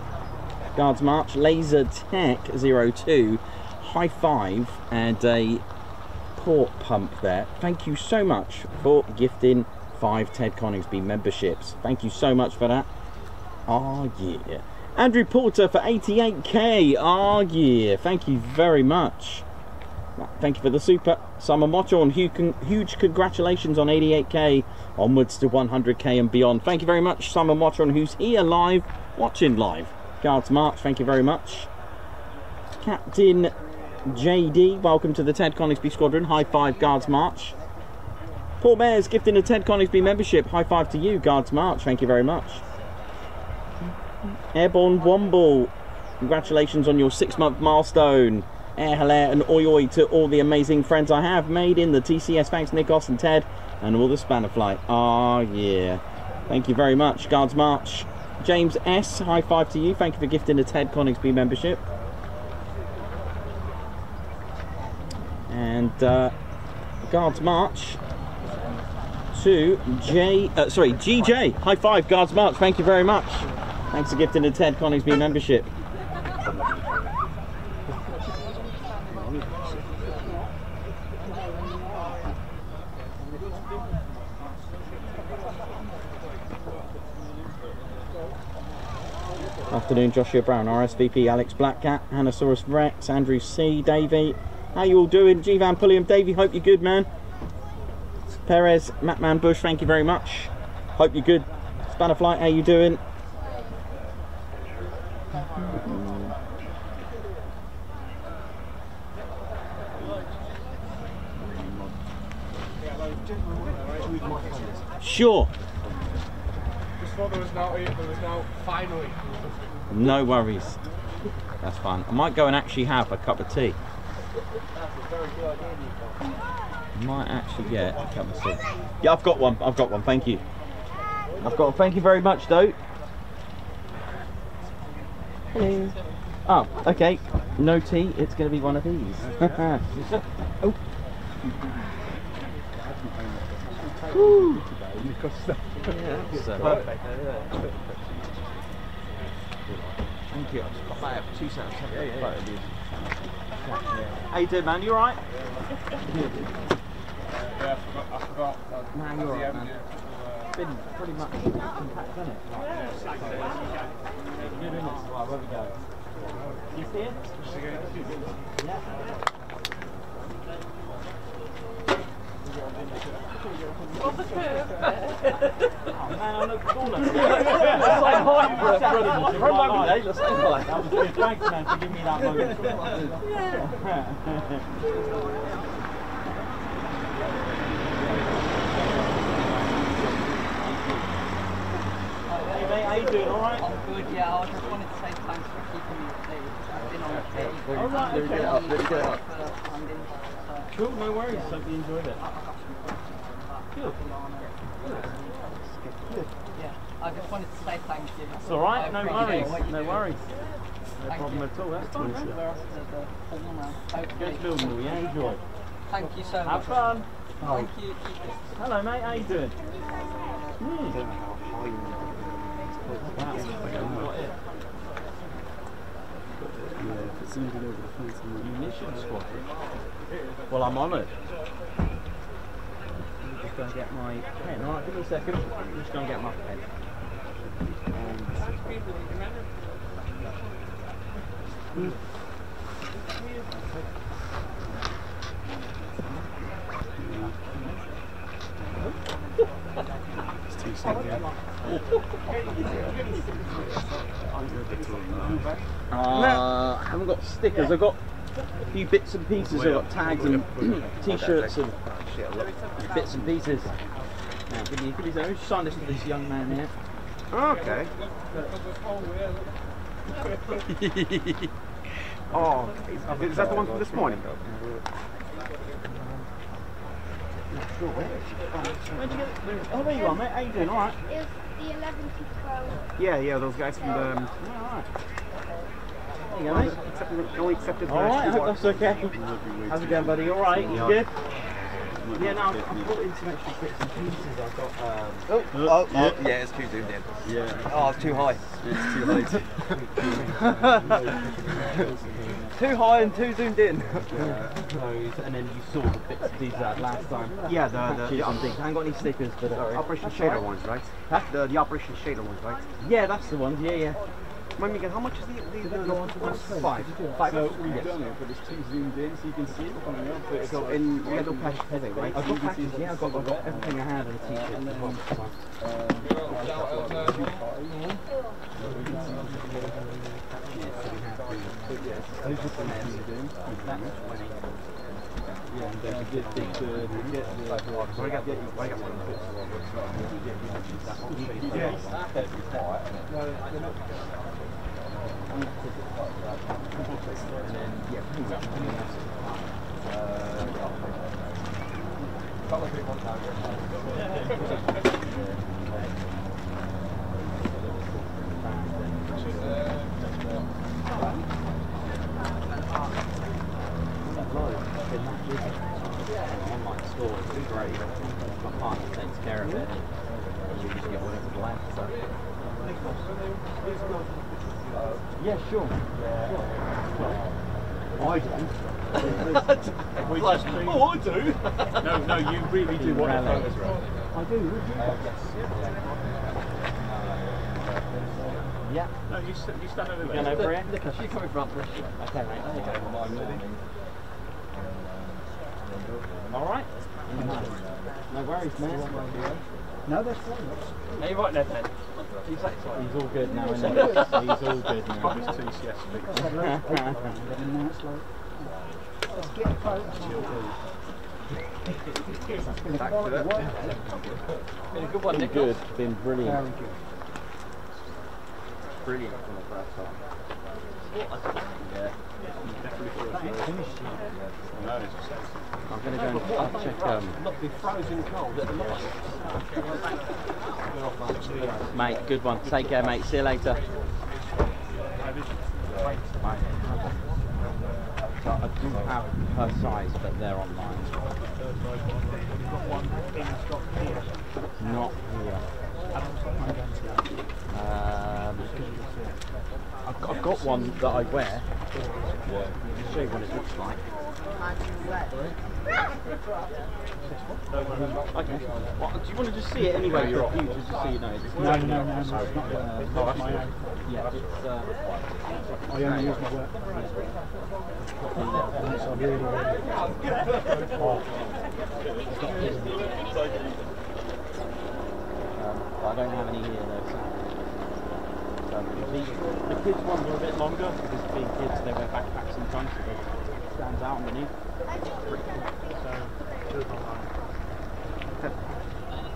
Guards March. Laser Tech 02, high five and a port pump there. Thank you so much for gifting 5 Ted Coningsby memberships. Thank you so much for that. Oh yeah. Andrew Porter for 88k. Oh yeah. Thank you very much. Thank you for the super. Simon Mottron, huge congratulations on 88k. Onwards to 100k and beyond. Thank you very much, Simon Mottron, who's here live, watching live. Guards March, thank you very much. Captain JD, welcome to the Ted Coningsby Squadron. High five, Guards March. Paul Mayers gifting a Ted Coningsby membership. High five to you, Guards March. Thank you very much. Airborne Womble, congratulations on your 6-month milestone. Air Hilaire and oi oi to all the amazing friends I have made in the TCS. Thanks Nikos and Ted and all the Spanner Flight. Oh yeah. Thank you very much, Guards March. James S, high five to you. Thank you for gifting a Ted Coningsby membership. And Guards March to GJ. High five, Guards March. Thank you very much. Thanks for gifting a Ted Coningsby membership. Afternoon, Joshua Brown, RSVP, Alex Blackcat, Hanosaurus Rex, Andrew C, Davey, How you all doing? G Van Pulliam, Davey, hope you're good, man. Perez, Matman Bush, thank you very much. Hope you're good. Spanner Flight, how you doing? Sure. Just thought there was no finally. No worries. That's fine. I might go and actually have a cup of tea. Might actually get a cup of tea. Yeah, I've got one. I've got one. Thank you. I've got one. Thank you very much, though. Hello. Oh, okay. No tea. It's going to be one of these. Oh. Woo. Yeah, that's perfect. Thank you. I've got that for 2 cents. How you doing, man? You alright? Yeah, I forgot. Man, you're alright, man. It's been pretty much compact, hasn't it? Good, isn't it? Right, where we go? You see it? Yeah. On the curve. Oh man, I look cool. Let's say hi for a brother. Let's say hi. That was good. Thanks, man, for giving me that moment. Hey mate, how you doing? All right? I'm good. Yeah, I just wanted to say thanks for keeping me updated. I've been on the page. All right, okay. Cool, no worries. Hope you enjoyed it. Good. Yeah, I just wanted to say thank you. It's all right. No worries. No worries. No Thank problem you. at all. That's fine. Where's the pool now? Go to Millwall, yeah? Enjoy. Thank you so much. Have fun. Thank you. Hello, mate. How you doing? Yeah, if it's moving over the fence, Munition squadron. Well, I'm honoured. I'm just going to get my pen. Alright, give me a second. I'm just going to get my pen. it's too simple. I haven't got stickers. I've got a few bits and pieces. I've got tags and t-shirts and bits and pieces. Now, give me those. Sign this to this young man here. Okay. Oh, is that the one from this morning? Where'd you get it? Oh, there you are, mate. How you doing? All right. It was the 11 to 12. Yeah, those guys from the... Alright. There you go, mate. Only accepted Alright, I hope that's okay. How's it going, buddy? Alright? You good? Yeah, no, I've brought in some extra bits and pieces. I've got, yeah, it's too zoomed in. Yeah. Oh, it's too high. It's too high. Too high and too zoomed in. And then you saw the bits and pieces out last time. Yeah, the I haven't got any stickers, but Operation Shader ones, right? Huh? The Operation Shader ones, right? Yeah, that's the ones. Yeah. Remind me again, how much is the 5? So we've done it, but it's too zoomed in, so you can see it coming up. So in yellow patch heading, right? I've got patches, yeah, I've got everything I had in a t-shirt. Online store is great. My partner takes care of it, and you just get whatever's left. So. Yeah, sure. I don't. Oh, I do. No, you really do want to focus, right? I do. Would you? Yes. Yeah. No, you stand over there. Going over here? Look, she's coming from up there. Okay, mate. There you go. All right. No worries, man. No, that's fine. Are you right there, Ben? He's all good now, isn't he? He's all good now. Got his TCS fixed. Let's get a photo. Back to it. Been a good one, Nick. Good. Been brilliant. Very good. Brilliant from the first time. Yeah. No, it's just I'm going to go and check. not be frozen cold. Mate, good one. Take care, mate. See you later. I do have her size, but they're online. Not here. I've got one that I wear. Yeah. I'll show you what it looks like. Okay. Well, do you want to just see it anyway? You're off. Just so you know. No, it's not. My own. Yeah, it's. I only use my work. I don't have any here though. So the kids ones are a bit longer because being kids they wear backpacks sometimes, so they stands out underneath.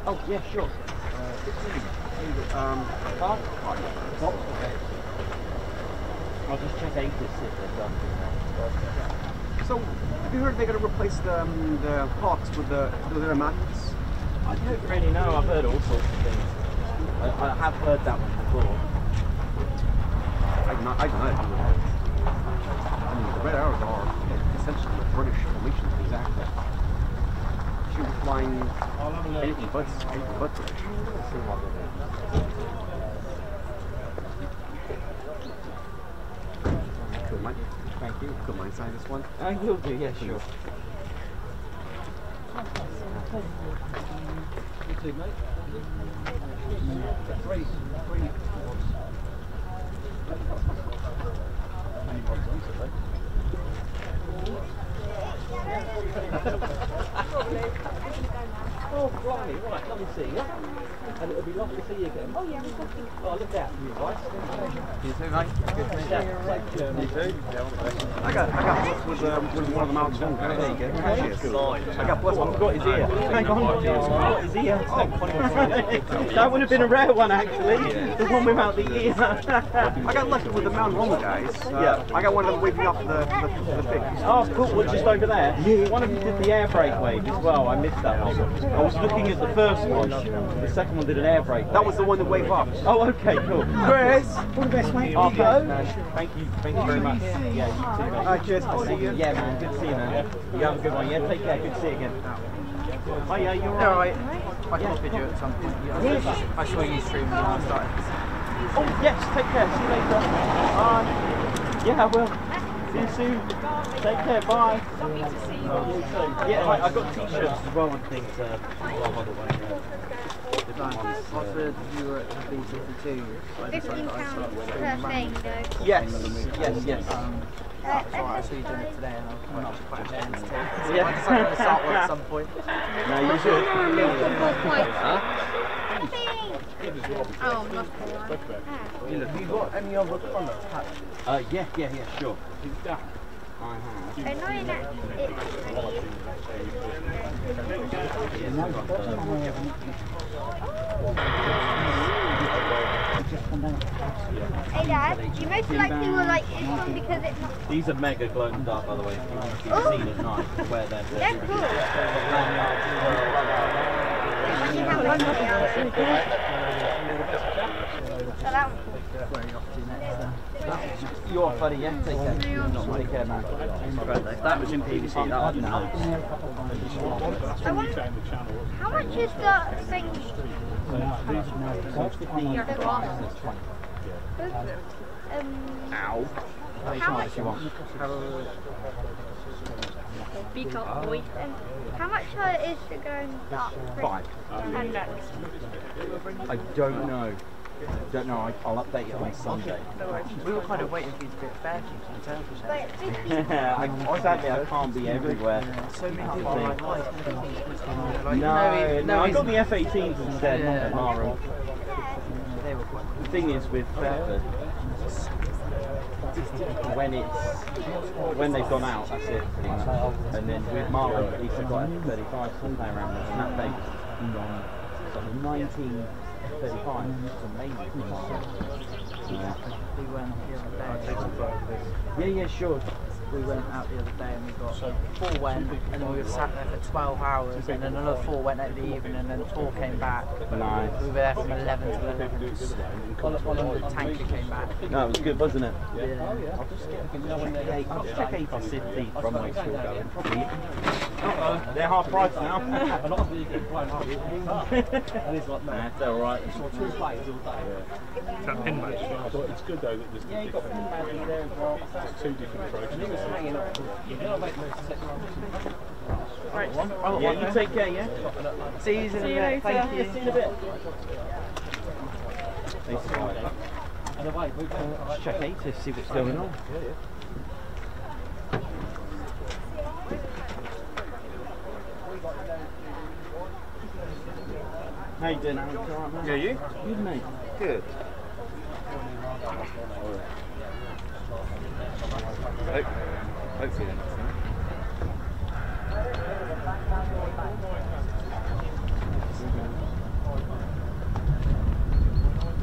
Oh yeah, sure. Card? I'll just check ATIS if they're done. So, have you heard they're going to replace the Hawks with the magnets? I don't really know. I've heard all sorts of things. I have heard that one before. I don't know. I mean, the Red Arrows are essentially the British formations. Exactly. She was flying anything but British. Could mind? Thank you. Could mind sign this one? You'll do, yeah, sure. You too, mate. Three. Oh, blimey, right, lovely to see you. And it'll be lovely to see you again. Oh, yeah, oh, look out for you guys. You too, mate. Good to meet you. You too? I got with one of the mountains on. There you go. I got blessed. I've got his ear. Hang on. I've got his ear. That would have been a rare one, actually. The one without the ear. I got lucky with the Mount Long guys. Yeah. I got one of them waving off the thing. Oh, cool. Well, just over there. Yeah. One of them did the air brake wave as well. I missed that one. I was looking at the first one. The second one did an air brake. That was the one that waved off. Oh, okay, cool. Chris, all the best, mate. Oh, thank you very much. Yeah, you too, mate. Alright, cheers. I'll see you. Yeah, man. Good to see you, man. You have a good one. Yeah, take care. Good to see you again. Oh, yeah, you're alright. I can look at you at some point. I saw you stream when I started. Oh, yes. Take care. See you later. Bye. Yeah, I will. See you soon. Take care. Bye. Lovely to see you. Yeah, I got t-shirts as well and things. By the way. I heard you were at the B52. £15 per thing, though. Yes. I saw you doing it today and I was quite ashamed to take it. Yeah. I decided to start one at some point. No, you should. Oh, not Have you got any other colours? Yeah, sure. I have. annoying that Hey Dad, you most likely will like this one because it's not... These are mega glow in the dark, by the way, if you want to be seen at night, wear them. They're cool. You're funny, yeah? Take care. Take care, man. That was in PVC, that was nice. How much is the thing? Ow. How much? Speak up, boy. How much is the going dark? 5. I don't know. Don't know, I'll update you on Sunday. We were kind of waiting for you to be at Fairfield in terms of Sadly, I can't be everywhere. So many people are like, no, I got the F-18s instead, not the Mara. They were quite The thing is with Fairford, when they've gone out, that's it pretty much. And then with Mara, at least I've got F-35 Sunday around there, and that date on sort of 1935. It's amazing. Yeah. We went the other day. Yeah, sure. We went out the other day and we got 4 went, and then we were sat there for 12 hours, and then another 4 went at the evening, and then 4 came back. Nice. We were there from 11 to 11. The tanker came back. No, it was good, wasn't it? Yeah. I'll just check 80 runway still going. They're half price now. That's alright. It's that pin match. It's good though that there's you got pin matches there as well. Two different approaches. Right. Yeah, you take care, yeah? See you in a bit. Thank you. See you in a bit. Let's check 80, see what's going on. How you doing, Alex? Alright, mate? Yeah, you? Good, mate. Good. Hopefully then.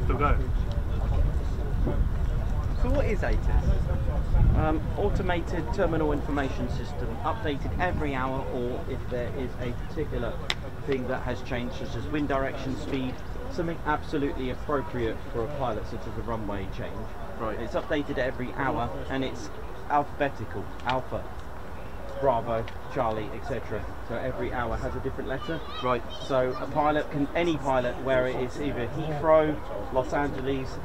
Still going. So what is ATIS? Automated terminal information system, updated every hour, or if there is a particular thing that has changed, such as wind direction, speed, something absolutely appropriate for a pilot, such as a runway change. Right. It's updated every hour, and it's alphabetical: Alpha, Bravo, Charlie, etc. So every hour has a different letter. Right. So a pilot can, any pilot, where it is either Heathrow, Los Angeles,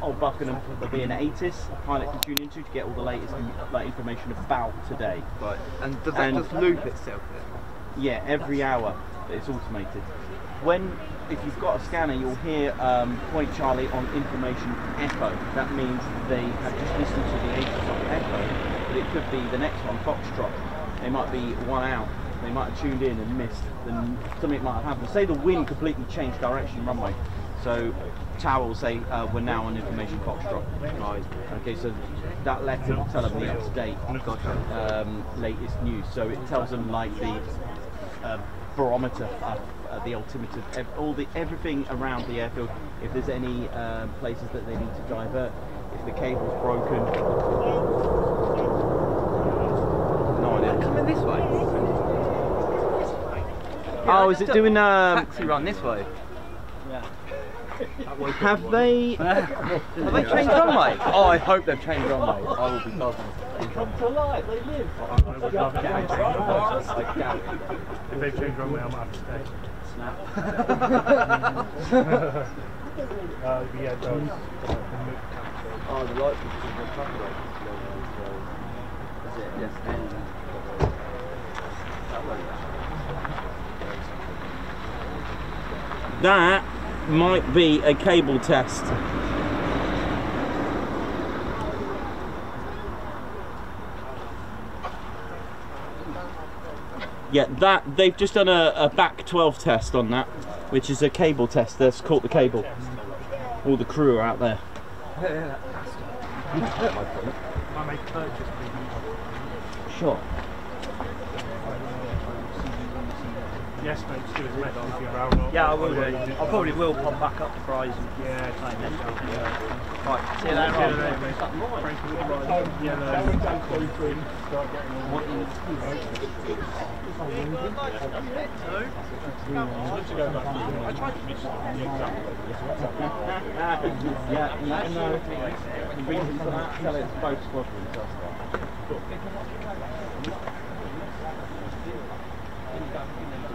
or Buckingham, there'll be an ATIS pilot can tune into to get all the latest information about today. Right. And does that just loop itself then? Yeah, every hour it's automated. If you've got a scanner, you'll hear Point Charlie on information echo. That means they have just listened to the ATIS on echo, but it could be the next one, Foxtrot. They might be one out. They might have tuned in and missed. Then something might have happened. Say the wind completely changed direction runway. So Tower will say we're now on information Foxtrot. Right. Okay, so that letter will tell them the up-to-date latest news. So it tells them like the barometer, the altimeter, everything around the airfield. If there's any places that they need to divert, if the cable's broken. No idea. Coming this way. Oh, is it doing taxi run this way? Yeah. Have they? Have they changed runway? Oh, I hope they've changed runway. I will be buzzing. Come to life, they live. I would love it if they changed runway. If they've changed runway, I might have to stay. Snap. Yeah, those. Oh, the lights are just Is it? Yes. That might be a cable test. Yeah, they've just done a back 12 test on that, which is a cable test. That's caught the cable. All the crew are out there. I make a purchase, please. Sure. Yes, mate, just give us a message if you're around. Yeah, I will do. I probably will pop back up to Fry's. Yeah, Right, see you later. Yeah, you know, the reason for that, tell it's both squadrons.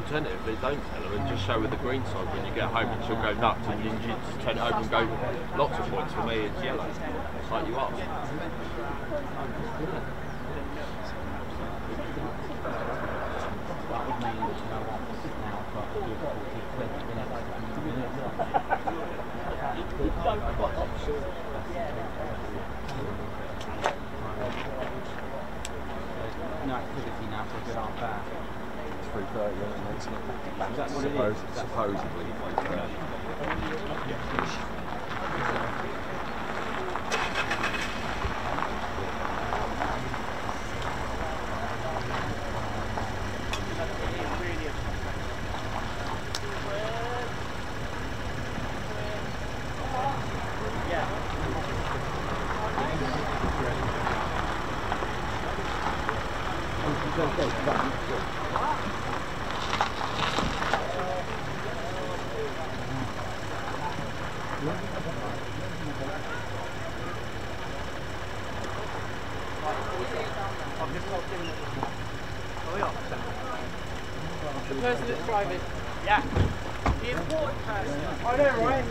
Alternatively, don't tell her and just show her the green side when you get home, and she'll go nuts, and you just turn it over and go lots of points. For me, it's yellow. Like you up. 3:30, supposedly 3:30. The person that's driving. Yeah. The important person. I know, right?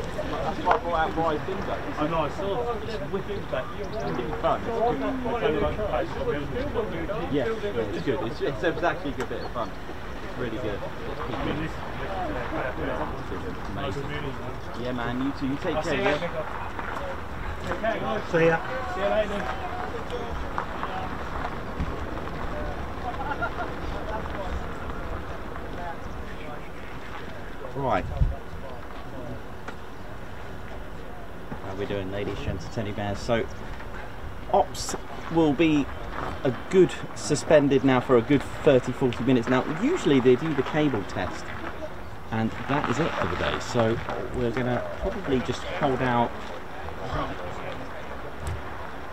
That's why I brought out Rye's bingo. I know, I saw that. It's wicked, but it's fun. Yeah, it's good. It's actually a good bit of fun. It's really good. Amazing. Yeah, man, you too. You take care, yeah? See ya. See you later. Right. How are we doing, ladies, gents, teddy bears? So, ops will be a good suspended now for a good 30-40 minutes. Now, usually they do the cable test, and that is it for the day. So, we're going to probably just hold out.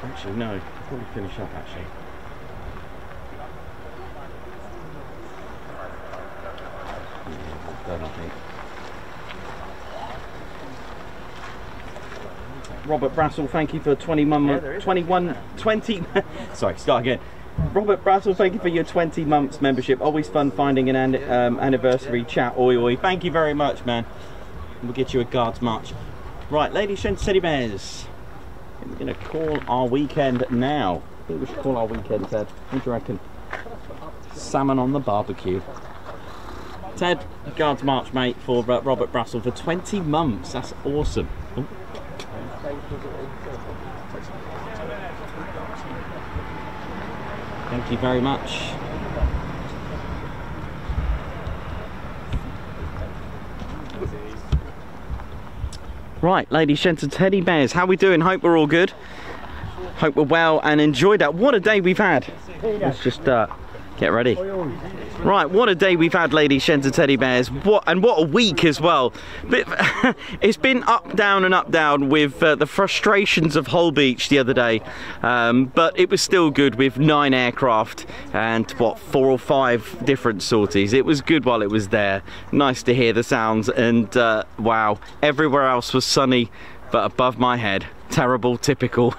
Actually, no, we'll probably finish up actually. Done, I think. Robert Brassel, thank you for 20 sorry, start again. Robert Brassel, thank you for your 20 months membership. Always fun finding an anniversary chat. Oi oi, thank you very much, man. We'll get you a Guards March. Right, ladies and teddy bears, we're going to call our weekend now. I think we should call our weekend, Ted. What do you reckon? Salmon on the barbecue. Ted, Guards March, mate, for Robert Brassel for 20 months. That's awesome. Ooh. Thank you very much. Right, ladies, gents, teddy bears, how we doing? Hope we're all good. Hope we're well and enjoyed that. What a day we've had. Let's just get ready. Right, what a day we've had, ladies, gents, teddy bears. What a week as well. But it's been up, down with the frustrations of Hull Beach the other day. But it was still good with 9 aircraft and what, 4 or 5 different sorties. It was good while it was there. Nice to hear the sounds, and wow, everywhere else was sunny, but above my head. Terrible, typical.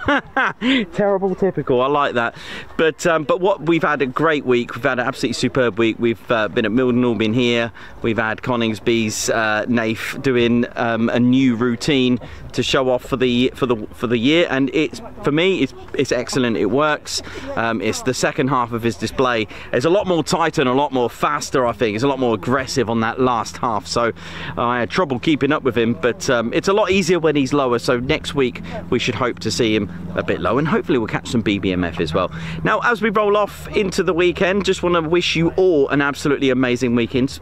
Terrible, typical. I like that. But what, we've had a great week. We've had an absolutely superb week. We've been at Mildenhall, been here. We've had Coningsby's Naif doing a new routine to show off for the year, and it's, for me, it's excellent. It works. It's the second half of his display. It's a lot more tighter and a lot more faster. I think it's a lot more aggressive on that last half. So I had trouble keeping up with him, but it's a lot easier when he's lower. So next week we should hope to see him a bit low, and hopefully we'll catch some BBMF as well. Now, as we roll off into the weekend, just want to wish you all an absolutely amazing weekend.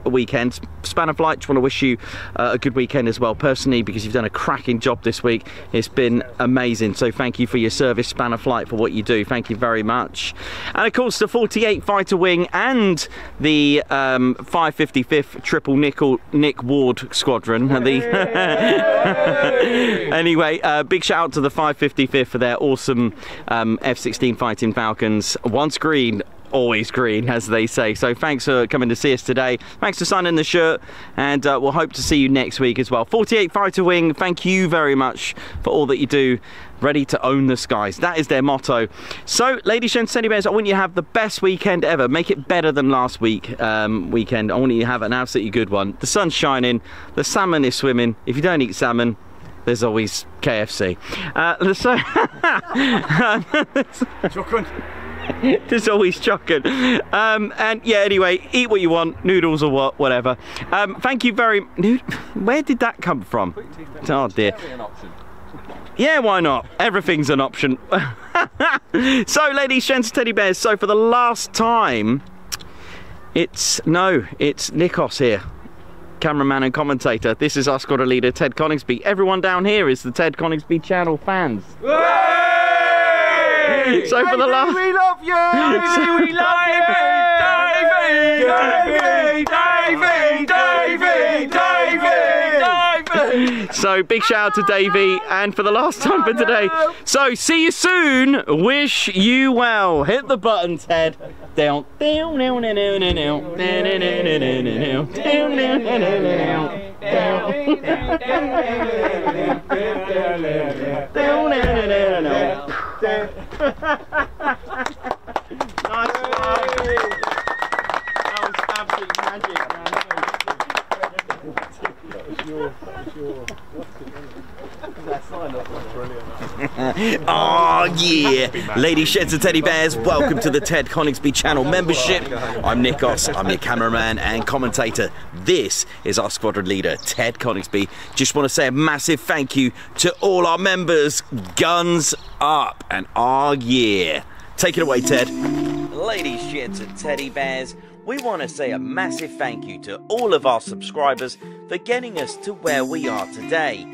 Spanner Flight, just want to wish you a good weekend as well, personally, because you've done a cracking job this week. It's been amazing, so thank you for your service, Spanner Flight, for what you do. Thank you very much. And of course, the 48 Fighter Wing and the 555th Triple Nick Ward Squadron. Anyway, big shout out to the 555th for their awesome F-16 Fighting Falcons. Once green, always green, as they say. So thanks for coming to see us today. Thanks for signing the shirt, and we'll hope to see you next week as well. 48 Fighter Wing, thank you very much for all that you do. Ready to own the skies. That is their motto. So, ladies and teddy bears, I want you to have the best weekend ever. Make it better than last weekend. I want you to have an absolutely good one. The sun's shining, the salmon is swimming. If you don't eat salmon, there's always KFC. There's always chocolate. And yeah, anyway, eat what you want, noodles or what, whatever. Thank you very much. Where did that come from? Oh dear. Yeah, why not? Everything's an option. So, ladies, gents, teddy bears, so for the last time, it's Nikos here, cameraman and commentator. This is our squadron leader, Ted Coningsby. Everyone down here is the Ted Coningsby channel fans. Hey! So for the last... we love you! Davey, we love you! Davey! So big shout out to Davey, and for the last time for today. So see you soon. Wish you well. Hit the button, Ted. Down, down, down, down, down, down, down, Nice one. That was absolute magic, man. Oh yeah, ladies, sheds and teddy bears, welcome to the Ted Coningsby channel membership. I'm Nikos, I'm your cameraman and commentator. This is our squadron leader, Ted Coningsby. Just want to say a massive thank you to all our members. Guns up, and oh yeah. Take it away, Ted. Ladies, sheds and teddy bears, we want to say a massive thank you to all of our subscribers for getting us to where we are today.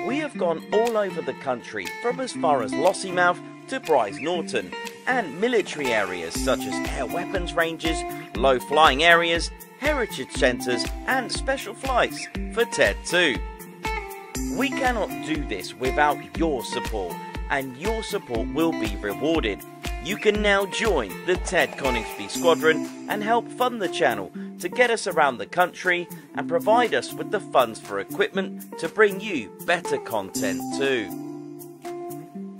We have gone all over the country, from as far as Lossiemouth to Brize Norton, and military areas such as air weapons ranges, low flying areas, heritage centres and special flights for TED 2. We cannot do this without your support, and your support will be rewarded. You can now join the Ted Coningsby Squadron and help fund the channel to get us around the country and provide us with the funds for equipment to bring you better content too.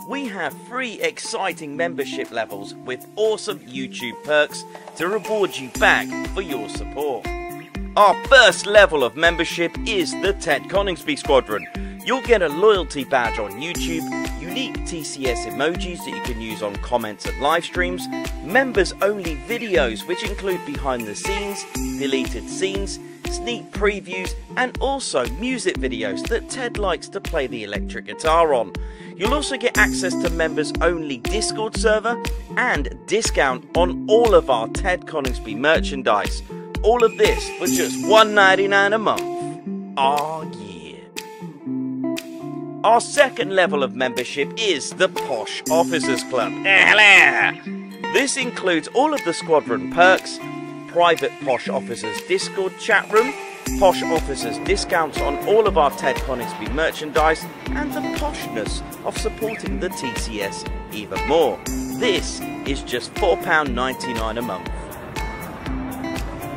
We have 3 exciting membership levels with awesome YouTube perks to reward you back for your support. Our first level of membership is the Ted Coningsby Squadron. You'll get a loyalty badge on YouTube, unique TCS emojis that you can use on comments and live streams, members only videos which include behind the scenes, deleted scenes, sneak previews and also music videos that Ted likes to play the electric guitar on. You'll also get access to members only Discord server and discount on all of our Ted Coningsby merchandise. All of this for just $1.99 a month. Oh yeah. Our second level of membership is the Posh Officers Club. This includes all of the squadron perks, private Posh Officers Discord chat room, Posh Officers discounts on all of our Ted Coningsby merchandise, and the poshness of supporting the TCS even more. This is just £4.99 a month.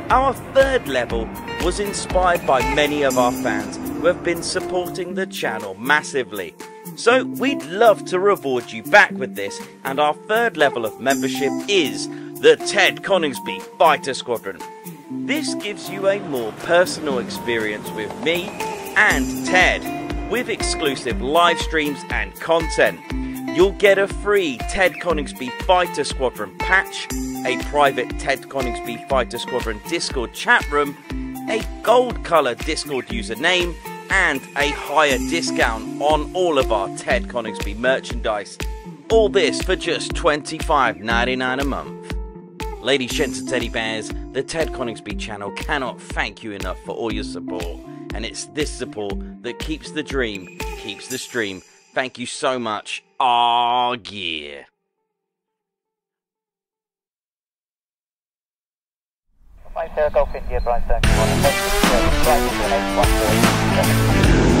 Our third level was inspired by many of our fans who have been supporting the channel massively. So we'd love to reward you back with this, and our third level of membership is the Ted Coningsby Fighter Squadron. This gives you a more personal experience with me and Ted, with exclusive live streams and content. You'll get a free Ted Coningsby Fighter Squadron patch, a private Ted Coningsby Fighter Squadron Discord chat room, a gold colour Discord username, and a higher discount on all of our Ted Coningsby merchandise. All this for just $25.99 a month. Ladies, gents and teddy bears, the Ted Coningsby channel cannot thank you enough for all your support. And it's this support that keeps the dream, keeps the stream. Thank you so much. Aw, yeah. Golf India, Brize 31.